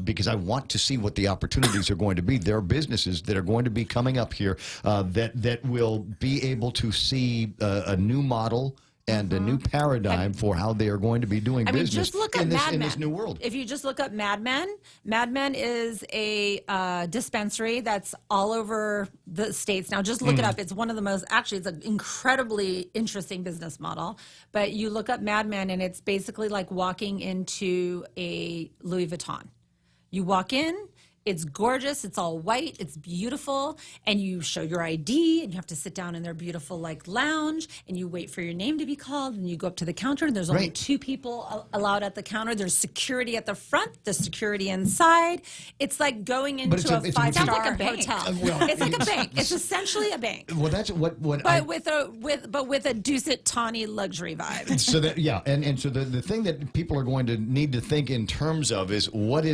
because I want to see what the opportunities are going to be. There are businesses that are going to be coming up here that will be able to see a new model and a new paradigm for how they are going to be doing business just look at in Mad Men. this new world. If you just look up Mad Men is a dispensary that's all over the states. Now, just look it up. It's one of the most, actually, it's an incredibly interesting business model. But you look up Mad Men, and it's basically like walking into a Louis Vuitton. You walk in, it's gorgeous, it's all white, it's beautiful, and you show your ID, and you have to sit down in their beautiful like lounge, and you wait for your name to be called, and you go up to the counter, and there's only 2 people allowed at the counter. There's security at the front, there's security inside. It's like going into a 5-star hotel. It's like a bank. It's essentially a bank. Well, that's what with a Dusit Tawny luxury vibe. So that and so the thing that people are going to need to think in terms of is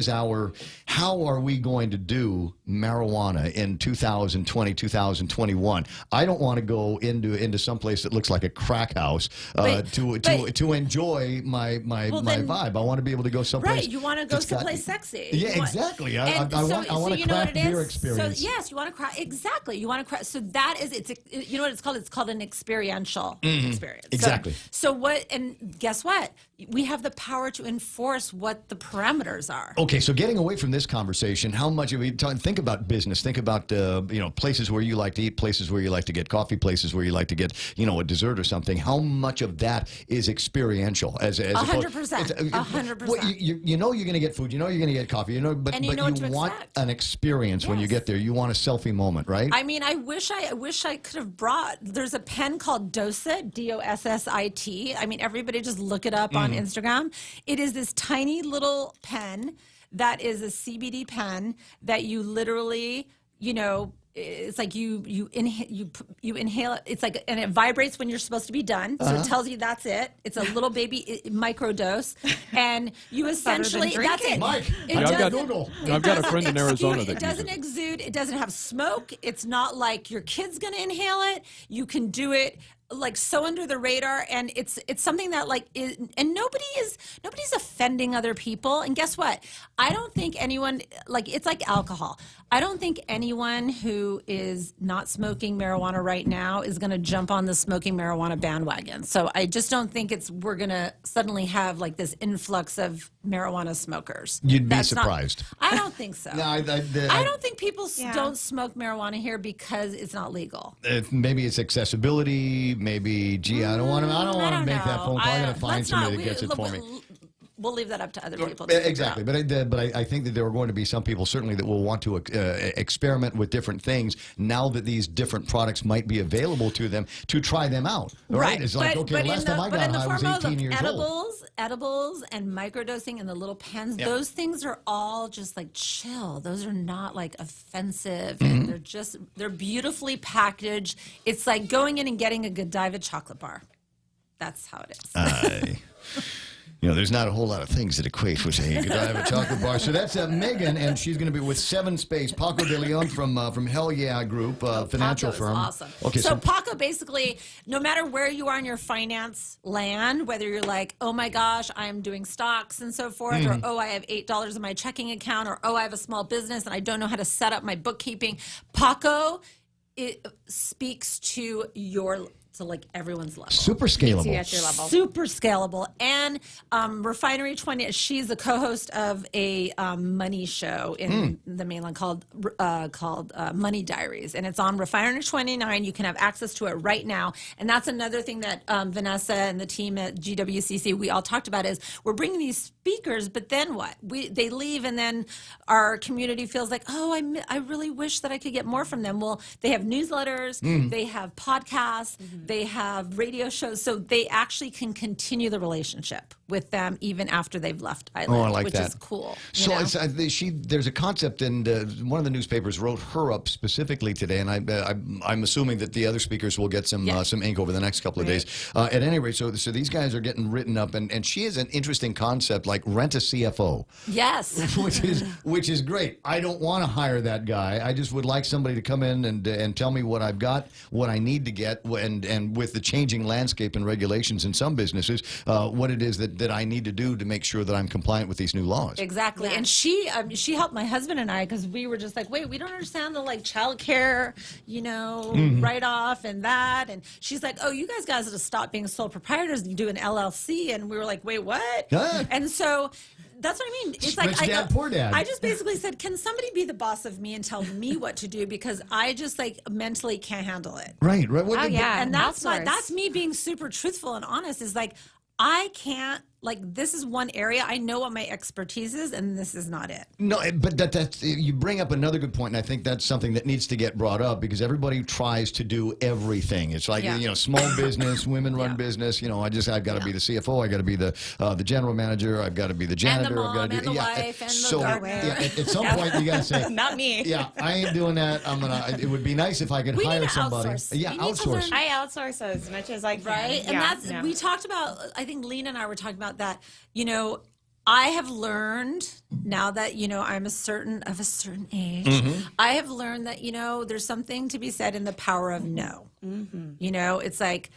how are we going to do marijuana in 2020, 2021? I don't want to go into some place that looks like a crack house to enjoy my vibe. I want to be able to go someplace. Right, you want to go someplace sexy. Yeah, exactly. I want a craft beer experience. So yes, you want to craft. Exactly, you want to craft. So that is you know what it's called? It's called an experiential experience. Exactly. So what? And guess what? We have the power to enforce what the parameters are. Okay, so getting away from this conversation, how much of it? Think about business. Think about places where you like to eat, places where you like to get coffee, places where you like to get a dessert or something. How much of that is experiential? 100%. 100%. Well, you know you're going to get food. You know you're going to get coffee. But you want an experience when you get there. You want a selfie moment, right? I mean, I wish I could have brought. There's a pen called Dossit, Dossit. I mean, everybody just look it up on Instagram. It is this tiny little pen that is a CBD pen that you literally, it's like you inhale it. It's like, and it vibrates when you're supposed to be done. So it tells you that's it. It's a little baby micro dose, and you essentially that's it. Mike, I've got a friend in Arizona that it doesn't exude. It doesn't have smoke. It's not like your kid's gonna inhale it. You can do it like so under the radar, and it's something that and nobody's offending other people. And guess what? I don't think anyone, it's like alcohol. I don't think anyone who is not smoking marijuana right now is going to jump on the smoking marijuana bandwagon. So I just don't think we're going to suddenly have like this influx of marijuana smokers. You'd be surprised. I don't think so. No, I don't think people don't smoke marijuana here because it's not legal. Maybe it's accessibility. Maybe, I don't want to make that phone call. I got to find somebody that gets it for me. We'll leave that up to other people. Exactly, but I think that there are going to be some people certainly that will want to experiment with different things now that these different products might be available to them to try them out. Right? It's like, the last time I got high, I was 18 years old. Edibles and microdosing and the little pens, those things are all just like chill. Those are not like offensive, and they're beautifully packaged. It's like going in and getting a Godiva chocolate bar. That's how it is. There's not a whole lot of things that equate with a Godiva chocolate bar. So that's Megan, and she's going to be with 7 Space. Paco de Leon from Hell Yeah Group, financial Paco firm. Is awesome. Okay, so Paco, basically, no matter where you are in your finance land, whether you're like, oh my gosh, I'm doing stocks and so forth, or oh, I have $8 in my checking account, or oh, I have a small business and I don't know how to set up my bookkeeping. Paco, it speaks to everyone's level. Super scalable. At your level. Super scalable. And Refinery 20, she's a co-host of a money show in the mainland called Money Diaries. And it's on Refinery 29. You can have access to it right now. And that's another thing that Vanessa and the team at GWCC, we all talked about is we're bringing these speakers, but then what? They leave, and then our community feels like, oh, I really wish that I could get more from them. Well, they have newsletters, they have podcasts, they have radio shows, so they actually can continue the relationship with them even after they've left Island, which is cool. So there's a concept, and one of the newspapers wrote her up specifically today, and I'm assuming that the other speakers will get some ink over the next couple of days. At any rate, so these guys are getting written up, and she has an interesting concept like rent a CFO. Yes. which is great. I don't want to hire that guy. I just would like somebody to come in and tell me what I've got, what I need to get, and with the changing landscape and regulations in some businesses, what it is that I need to do to make sure that I'm compliant with these new laws. Exactly. Yeah. And she helped my husband and I, because we were just like, wait, we don't understand the child care, write-off and that. And she's like, oh, you guys got to stop being sole proprietors and do an LLC. And we were like, wait, what? And so that's what I mean. It's like poor dad. I just basically said, can somebody be the boss of me and tell me what to do, because I just mentally can't handle it. Right. And that's me being super truthful and honest. Is like, I can't like this is one area I know what my expertise is, and this is not it. No, but that's you bring up another good point, and I think that's something that needs to get brought up because everybody tries to do everything. It's like small business, women-run business. I've got to be the CFO, I got to be the general manager, I've got to be the janitor, and the mom, I've got to and the wife, and the gardener. At some point, you got to say, not me. Yeah, I ain't doing that. It would be nice if I could hire somebody. Outsource. Yeah, outsource. I outsource as much as I can. Right, and we talked about. I think Lena and I were talking about that. I have learned now that I'm of a certain age. I have learned that there's something to be said in the power of no. It's like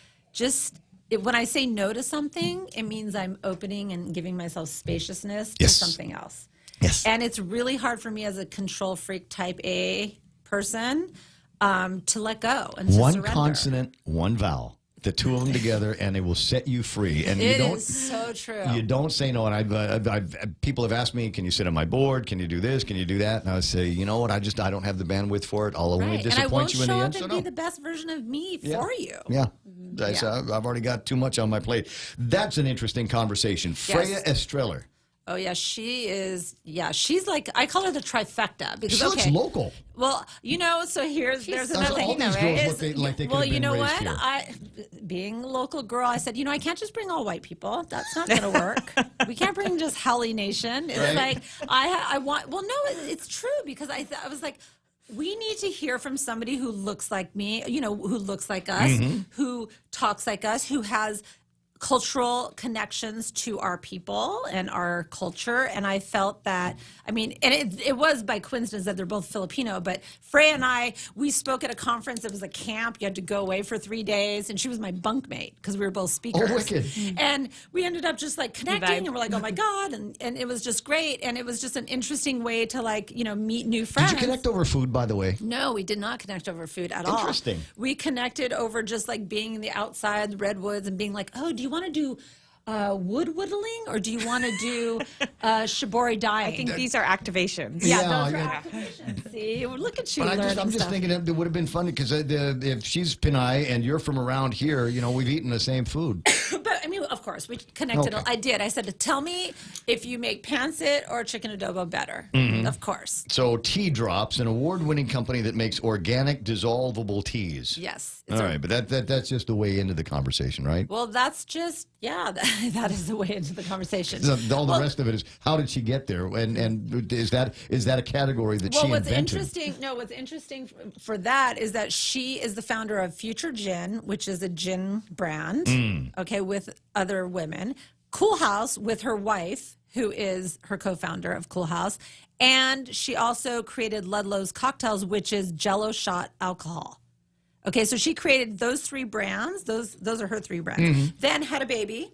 when I say no to something, it means I'm opening and giving myself spaciousness to something else. Yes, and it's really hard for me as a control freak type A person to let go and to one surrender. consonant, one vowel. The two of them together, and it will set you free. And it is so true. You don't say no. And I've people have asked me, "Can you sit on my board? Can you do this? Can you do that?" And I say, "You know what? I don't have the bandwidth for it. I'll only disappoint you in the end." And I won't show up and be the best version of me for you. Yeah. I've already got too much on my plate. That's an interesting conversation. Freya Estreller. Oh yeah, she is. Yeah, she's like, I call her the trifecta because she looks local. Well, so there's another thing. All these girls look like they could have been raised here. Being a local girl, I said, I can't just bring all white people. That's not going to work. We can't bring just Helly Nation. It's like I want. Well, no, it's true because I was like, we need to hear from somebody who looks like me. Who looks like us, who talks like us, who has cultural connections to our people and our culture. And I felt that, and it was by coincidence that they're both Filipino, but Freya and I, we spoke at a conference. It was a camp. You had to go away for 3 days. And she was my bunkmate because we were both speakers. Oh, wicked. And we ended up just like connecting and we're like, oh my God. And it was just great. And it was just an interesting way to meet new friends. Did you connect over food, by the way? No, we did not connect over food at all. Interesting. We connected over just being in the outside, the redwoods, and being like, oh, do you want to do wood whittling or do you want to do shibori dyeing? I think these are activations. Yeah, those are activations. See, look at you. But I'm just thinking it would have been fun because if she's Pinay and you're from around here, we've eaten the same food. But of course, we connected. Okay. I did. I said, tell me if you make pancit or chicken adobo better. Of course. So Tea Drops, an award-winning company that makes organic dissolvable teas. Yes. All right, but that's just the way into the conversation, right? Well, that's just, that is the way into the conversation. All the rest of it is, how did she get there? And is that a category that she invented? What's interesting for that is that she is the founder of Future Gin, which is a gin brand, with other women. Cool House with her wife, who is her co-founder of Cool House. And she also created Ludlow's Cocktails, which is Jell-O shot alcohol. Okay, so she created those 3 brands. Those are her 3 brands. Then had a baby,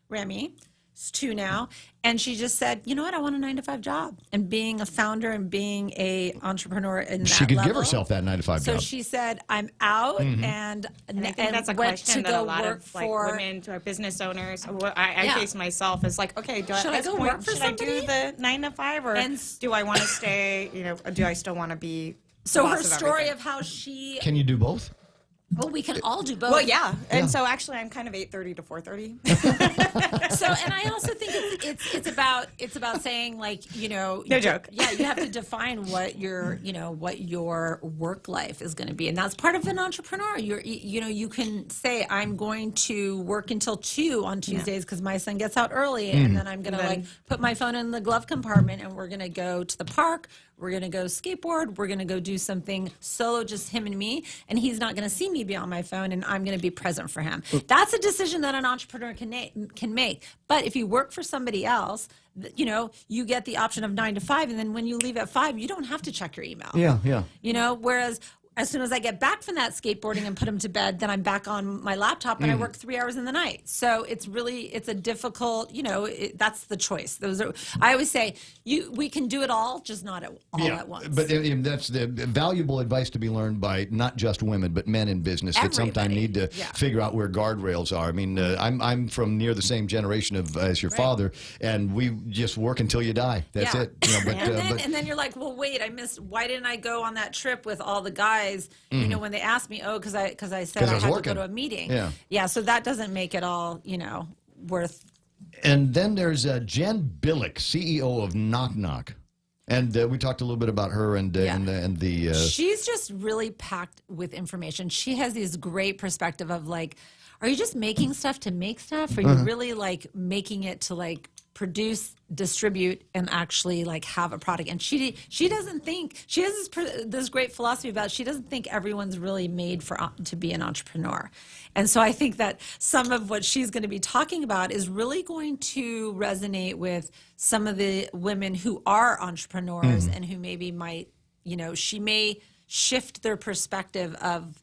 Remy. It's 2 now. And she just said, you know what? I want a 9-to-5 job. And being a founder and being a entrepreneur in that she could level, give herself that 9-to-5 job. So she said, I'm out and I think that's a went question to that go a lot work of for women or business owners. I face myself as like, okay, should I go work for somebody? I do the 9-to-5 or do I want to stay? Do I still want to be? So her story of how she can you do both? Well, we can all do both. Well, yeah. And so actually I'm kind of 8:30 to 4:30. So, and I also think it's about saying no joke. Yeah, you have to define what your work life is going to be. And that's part of an entrepreneur. You can say I'm going to work until 2 on Tuesdays because my son gets out early and then I'm going to put my phone in the glove compartment and we're going to go to the park. We're going to go skateboard. We're going to go do something solo, just him and me. And he's not going to see me be on my phone, and I'm going to be present for him. That's a decision that an entrepreneur can make. But if you work for somebody else, you get the option of 9 to 5. And then when you leave at 5, you don't have to check your email. Yeah. Whereas as soon as I get back from that skateboarding and put him to bed, then I'm back on my laptop and I work 3 hours in the night. So it's a difficult, that's the choice. I always say, we can do it all, just not all at once. But that's the valuable advice to be learned by not just women, but men in business that sometimes need to figure out where guardrails are. I mean, I'm from near the same generation as your father, and we just work until you die. That's it. And then you're like, well, wait, why didn't I go on that trip with all the guys? When they asked me, because I said I had to go to a meeting. So that doesn't make it all, worth And then there's Jen Billick, CEO of Knock Knock. And we talked a little bit about her and the. She's just really packed with information. She has this great perspective of like, are you just making stuff to make stuff? Or are you really like making it to like produce, distribute, and actually like have a product? And she doesn't think, she has this great philosophy about, she doesn't think everyone's really made to be an entrepreneur. And so I think that some of what she's going to be talking about is really going to resonate with some of the women who are entrepreneurs and who maybe might, she may shift their perspective of,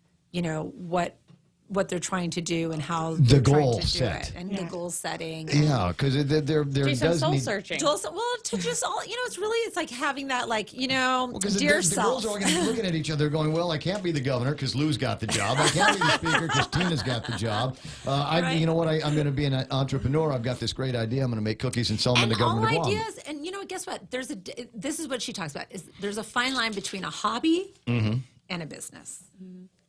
what they're trying to do and how they're trying to do it, and the goal setting. Yeah, because there does soul need searching. Well, to just all, it's like having that, like, dear the self. girls are all going to be looking at each other going, well, I can't be the governor because Lou's got the job. I can't be the speaker because Tina's got the job. You know what? I'm going to be an entrepreneur. I've got this great idea. I'm going to make cookies and sell them in the government of Guam. Ideas, and guess what? This is what she talks about, is there's a fine line between a hobby and a business.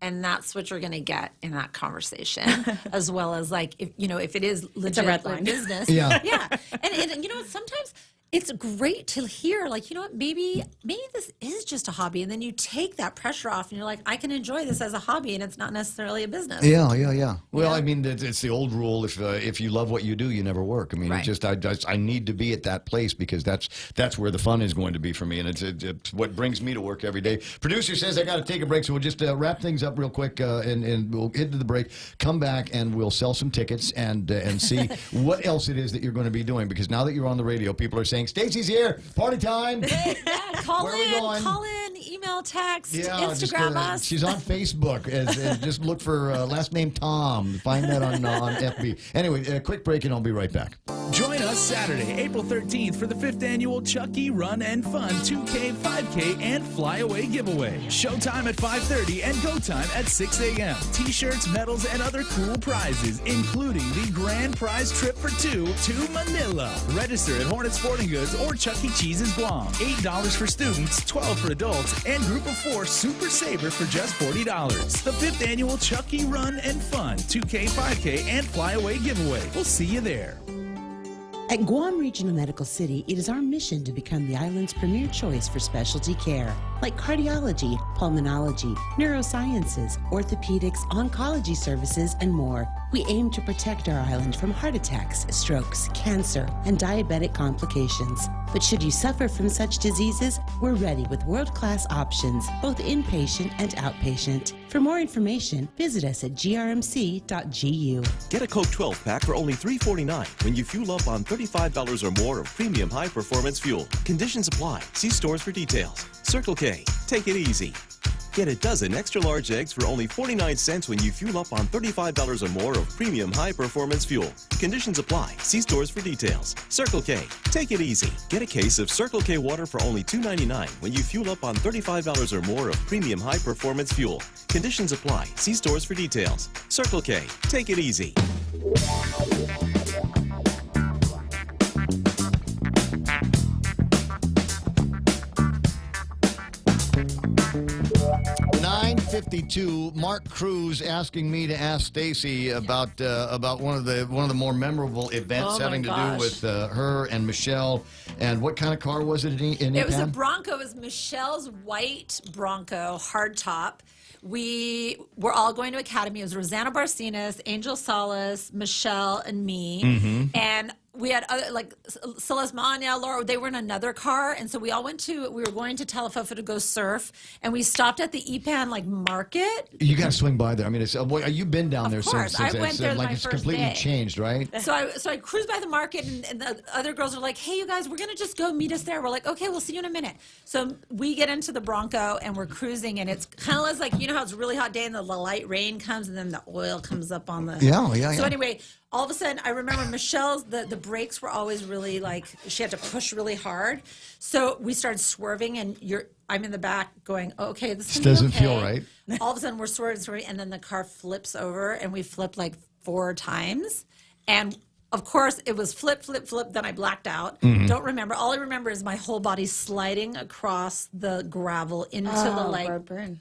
And that's what you're going to get in that conversation, as well as like, if it is legit red line. business. Yeah. And sometimes it's great to hear, like, maybe this is just a hobby, and then you take that pressure off, and you're like, I can enjoy this as a hobby, and it's not necessarily a business. Yeah. Well, I mean, it's the old rule: if you love what you do, you never work. I mean, Right. I need to be at that place because that's where the fun is going to be for me, and it's what brings me to work every day. Producer says I got to take a break, so we'll just wrap things up real quick, and we'll hit to the break. Come back, and we'll sell some tickets and see what else it is that you're going to be doing, because now that you're on the radio, people are saying, Stacey's here, party time. Call Where are we going? call in, email, text, Yeah, Instagram us. She's on Facebook. Just look for last name Tom. Find that on FB. Anyway, a quick break, and I'll be right back. Join us Saturday, April 13th for the 5th annual Chucky Run and Fun 2K, 5K, and Flyaway giveaway. Showtime at 5:30 and go time at 6 a.m. T-shirts, medals, and other cool prizes, including the grand prize trip for two to Manila. Register at Hornet Sporting Goods or Chuck E. Cheese's Guam. $8 for students, $12 for adults, and Group of 4 Super Saver for just $40. The 5th annual Chucky Run and Fun 2K, 5K, and Flyaway giveaway. We'll see you there. At Guam Regional Medical City, it is our mission to become the island's premier choice for specialty care, like cardiology, pulmonology, neurosciences, orthopedics, oncology services, and more. We aim to protect our island from heart attacks, strokes, cancer, and diabetic complications. But should you suffer from such diseases, we're ready with world-class options, both inpatient and outpatient. For more information, visit us at grmc.gu. Get a Coke 12-pack for only $3.49 when you fuel up on $35 or more of premium high-performance fuel. Conditions apply. See stores for details. Circle K. Take it easy. Get a dozen extra-large eggs for only 49 cents when you fuel up on $35 or more of premium high-performance fuel. Conditions apply. See stores for details. Circle K. Take it easy. Get a case of Circle K water for only $2.99 when you fuel up on $35 or more of premium high-performance fuel. Conditions apply. See stores for details. Circle K. Take it easy. .52, Mark Cruz asking me to ask Stacey about one of the more memorable events having to do with her and Michelle. And what kind of car was it in It was a Ipan? Bronco. It was Michelle's white Bronco hardtop. We were all going to Academy. It was Rosanna Barcenas, Angel Salas, Michelle, and me. And we had other, like Silas Mania, Laura, they were in another car. And so we all we were going to Talafofa to go surf. And we stopped at the Ipan market. You got to swing by there. I mean, you've been down there course. since I went there my it's first completely day. changed, right? So I cruised by the market, and the other girls are like, hey, you guys, we're going to just go meet us there. We're like, okay, we'll see you in a minute. So we get into the Bronco, and we're cruising, and it's kind of like, you know how it's a really hot day, and the light rain comes, and then the oil comes up on the... Yeah. So anyway, all of a sudden, I remember Michelle's, the brakes were always really she had to push really hard. So we started swerving, and I'm in the back going, oh, okay, this doesn't feel right. All of a sudden, we're swerving, and then the car flips over, and we flipped 4 times. And of course, it was flip, flip, flip. Then I blacked out. Don't remember. All I remember is my whole body sliding across the gravel into the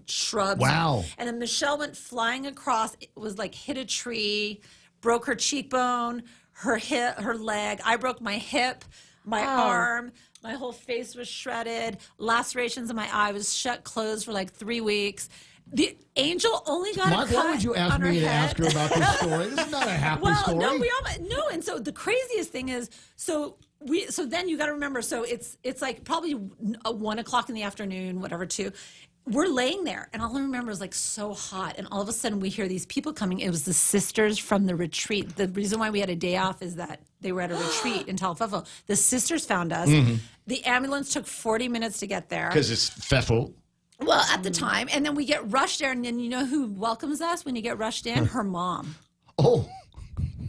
shrubs. Wow. And then Michelle went flying across. It was hit a tree, broke her cheekbone. her hip, her leg. I broke my hip, my arm. My whole face was shredded. Lacerations in my eye. Was shut closed for like 3 weeks. The angel only got Mark, a cut why would you ask on her me to head. ask her about this story? This is not a happy story. No. And so the craziest thing is, so then you got to remember. So it's like probably 1 o'clock in the afternoon, whatever, 2. We're laying there, and all I remember is like so hot. And all of a sudden, we hear these people coming. It was the sisters from the retreat. The reason why we had a day off is that they were at a retreat in Talfefo. The sisters found us. The ambulance took 40 minutes to get there. Because it's Fefo. Well, at the time. And then we get rushed there. And then you know who welcomes us when you get rushed in? Her mom. Oh.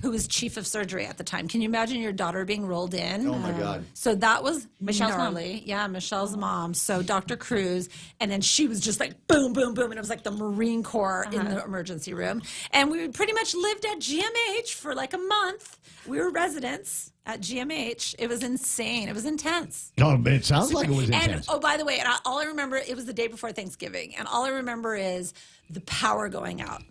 Who was chief of surgery at the time. Can you imagine your daughter being rolled in? Oh, my God. So that was Michelle's gnarly. mom. Yeah, Michelle's mom. So Dr. Cruz. And then she was just like boom, boom, boom. And it was like the Marine Corps in the emergency room. And we pretty much lived at GMH for like a month. We were residents at GMH. It was insane. It was intense. No, but it sounds like it was intense. And, by the way, all I remember, it was the day before Thanksgiving. And all I remember is the power going out.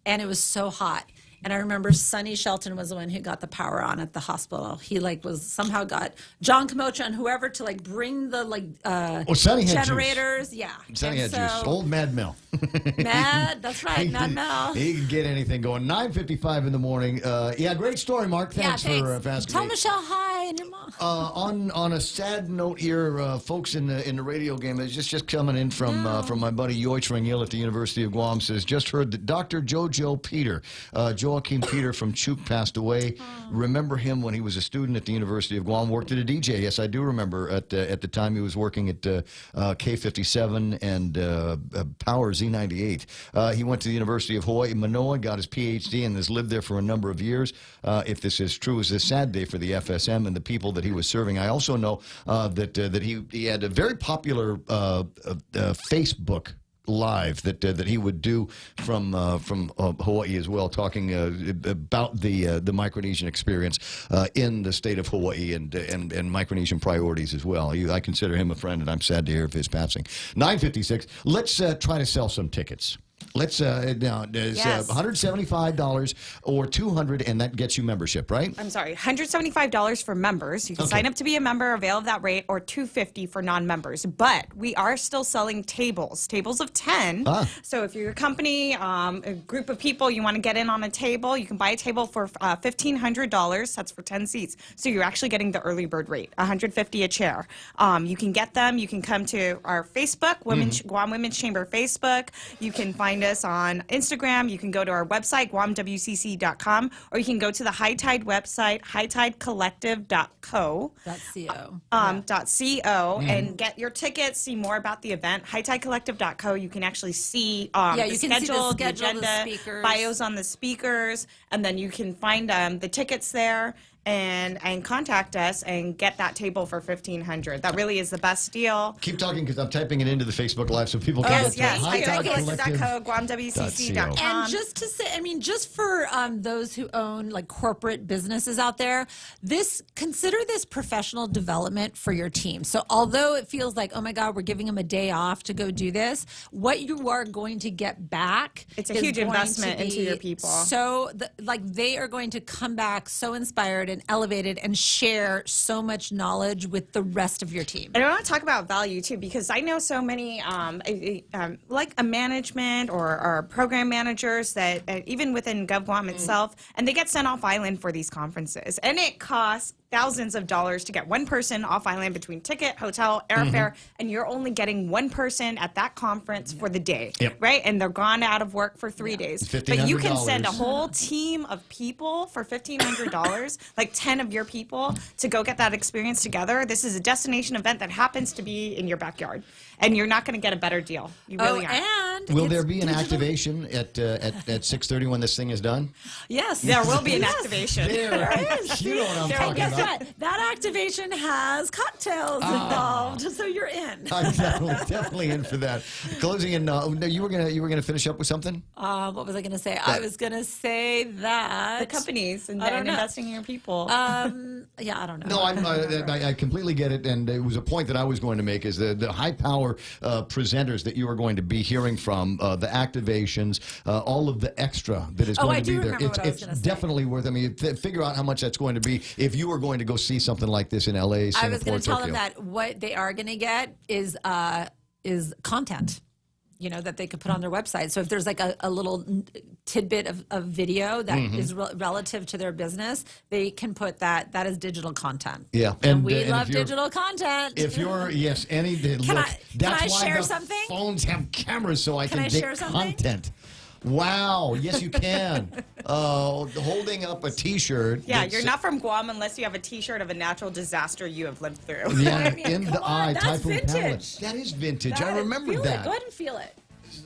And it was so hot. And I remember Sonny Shelton was the one who got the power on at the hospital. He somehow got John Camocha and whoever to bring the Sonny had generators. Juice. Yeah. Sonny had juice. Old Mad Mel. That's right, Mad Mel. He can get anything going. 9:55 in the morning. Great story, Mark. Thanks for asking Tell me. Michelle hi and your mom. On a sad note here, folks in the radio game, it's just coming in from my buddy Yoy Trengil at the University of Guam. Says, just heard that Dr. Joaquin Peter from Chuk passed away. Remember him when he was a student at the University of Guam, worked at a DJ. Yes, I do remember at the time he was working at K57 and Power Z98. He went to the University of Hawaii, Manoa, got his PhD, and has lived there for a number of years. If this is true, it's a sad day for the FSM and the people that he was serving. I also know that he had a very popular Facebook Live that he would do from Hawaii as well, talking about the Micronesian experience in the state of Hawaii and Micronesian priorities as well. I consider him a friend, and I'm sad to hear of his passing. 9:56. Let's try to sell some tickets. Let's now. There's $175 or $200, and that gets you membership, right? I'm sorry, $175 for members. You can sign up to be a member, avail of that rate, or $250 for non-members. But we are still selling tables of 10. So if you're a company, a group of people, you want to get in on a table, you can buy a table for $1,500. That's for 10 seats. So you're actually getting the early bird rate, $150 a chair. You can get them. You can come to our Facebook, Guam Women's Chamber Facebook. You can find us on Instagram. You can go to our website, guamwcc.com, or you can go to the HIGHTIDE website, hightide.collective.co. .co and get your tickets, see more about the event. HIGHTIDEcollective.co. You can actually see the schedule, the agenda, bios on the speakers, and then you can find the tickets there. And contact us and get that table for $1,500. That really is the best deal. Keep talking because I'm typing it into the Facebook Live so people can get to HIGHTIDEcollective.co, guamwcc.com. And just to say, just for those who own corporate businesses out there, consider this professional development for your team. So although it feels like, oh my God, we're giving them a day off to go do this, what you are going to get back, it's a huge investment into your people. So they are going to come back so inspired and elevated and share so much knowledge with the rest of your team. And I want to talk about value too, because I know so many like a management or program managers that even within GovGuam itself, and they get sent off island for these conferences, and it costs thousands of dollars to get one person off island between ticket, hotel, airfare, and you're only getting one person at that conference for the day, right? And they're gone out of work for 3 days. But you can send a whole team of people for $1,500, like 10 of your people, to go get that experience together. This is a destination event that happens to be in your backyard, and you're not going to get a better deal. You really aren't. And will there be an activation at 6:30 when this thing is done? Yes, there will be an activation. You know what I'm talking about. what? That activation has cocktails involved, so you're in. I'm definitely in for that. Closing in. No, you were gonna finish up with something. What was I gonna say? I was gonna say that The companies and I don't know. investing in your people. Yeah, I don't know. No, I completely get it, and it was a point that I was going to make is the high power presenters that you are going to be hearing from, the activations, all of the extra that is going to be there. It's definitely worth. I mean, figure out how much that's going to be if you are going to go see something like this in L.A., Singapore, I was going to tell Tokyo. them that what they are going to get is content. That they could put on their website. So if there's like a little tidbit of video that is relative to their business, they can put that as digital content. Yeah. And we love digital content. If you're, yes, any, Can I share something? Phones have cameras so I can share get something? content. Wow. Yes, you can. Holding up a T-shirt. Yeah, you're not from Guam unless you have a T-shirt of a natural disaster you have lived through. Yeah, in the eye, that's Typhoon vintage. Palette. That is vintage. I remember feel that. It. Go ahead and feel it.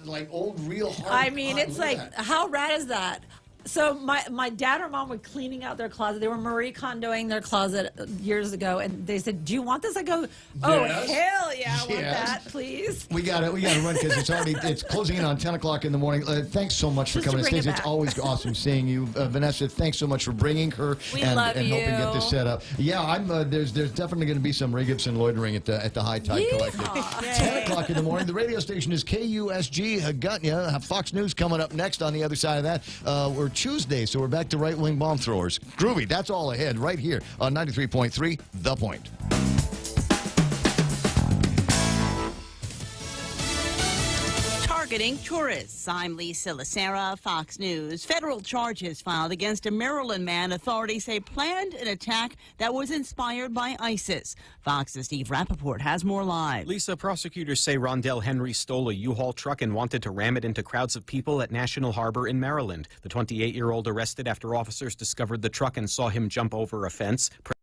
Like old, real hard. I mean, it's look at like, that. how rad is that? So my dad or mom were cleaning out their closet. They were Marie Kondoing their closet years ago, and they said, "Do you want this?" I go, "Oh Yes. hell yeah, I want Yes. that, please." We got to run because it's closing in on 10 o'clock in the morning. Thanks so much for Just to coming. bring it Stacey, it's back. always awesome seeing you. Vanessa, thanks so much for bringing her We and love helping get this you. set up. Yeah, there's definitely going to be some Ray Gibson loitering at the High Tide Collective. 10 o'clock in the morning. The radio station is KUSG. Got you. Have Fox News coming up next on the other side of that. We're Tuesday, so we're back to right-wing bomb throwers. Groovy. That's all ahead right here on 93.3 The Point. Targeting tourists. I'm Lisa Lacera, Fox News. Federal charges filed against a Maryland man authorities say planned an attack that was inspired by ISIS. Fox's Steve Rappaport has more live. Lisa, prosecutors say Rondell Henry stole a U-Haul truck and wanted to ram it into crowds of people at National Harbor in Maryland. The 28-year-old arrested after officers discovered the truck and saw him jump over a fence.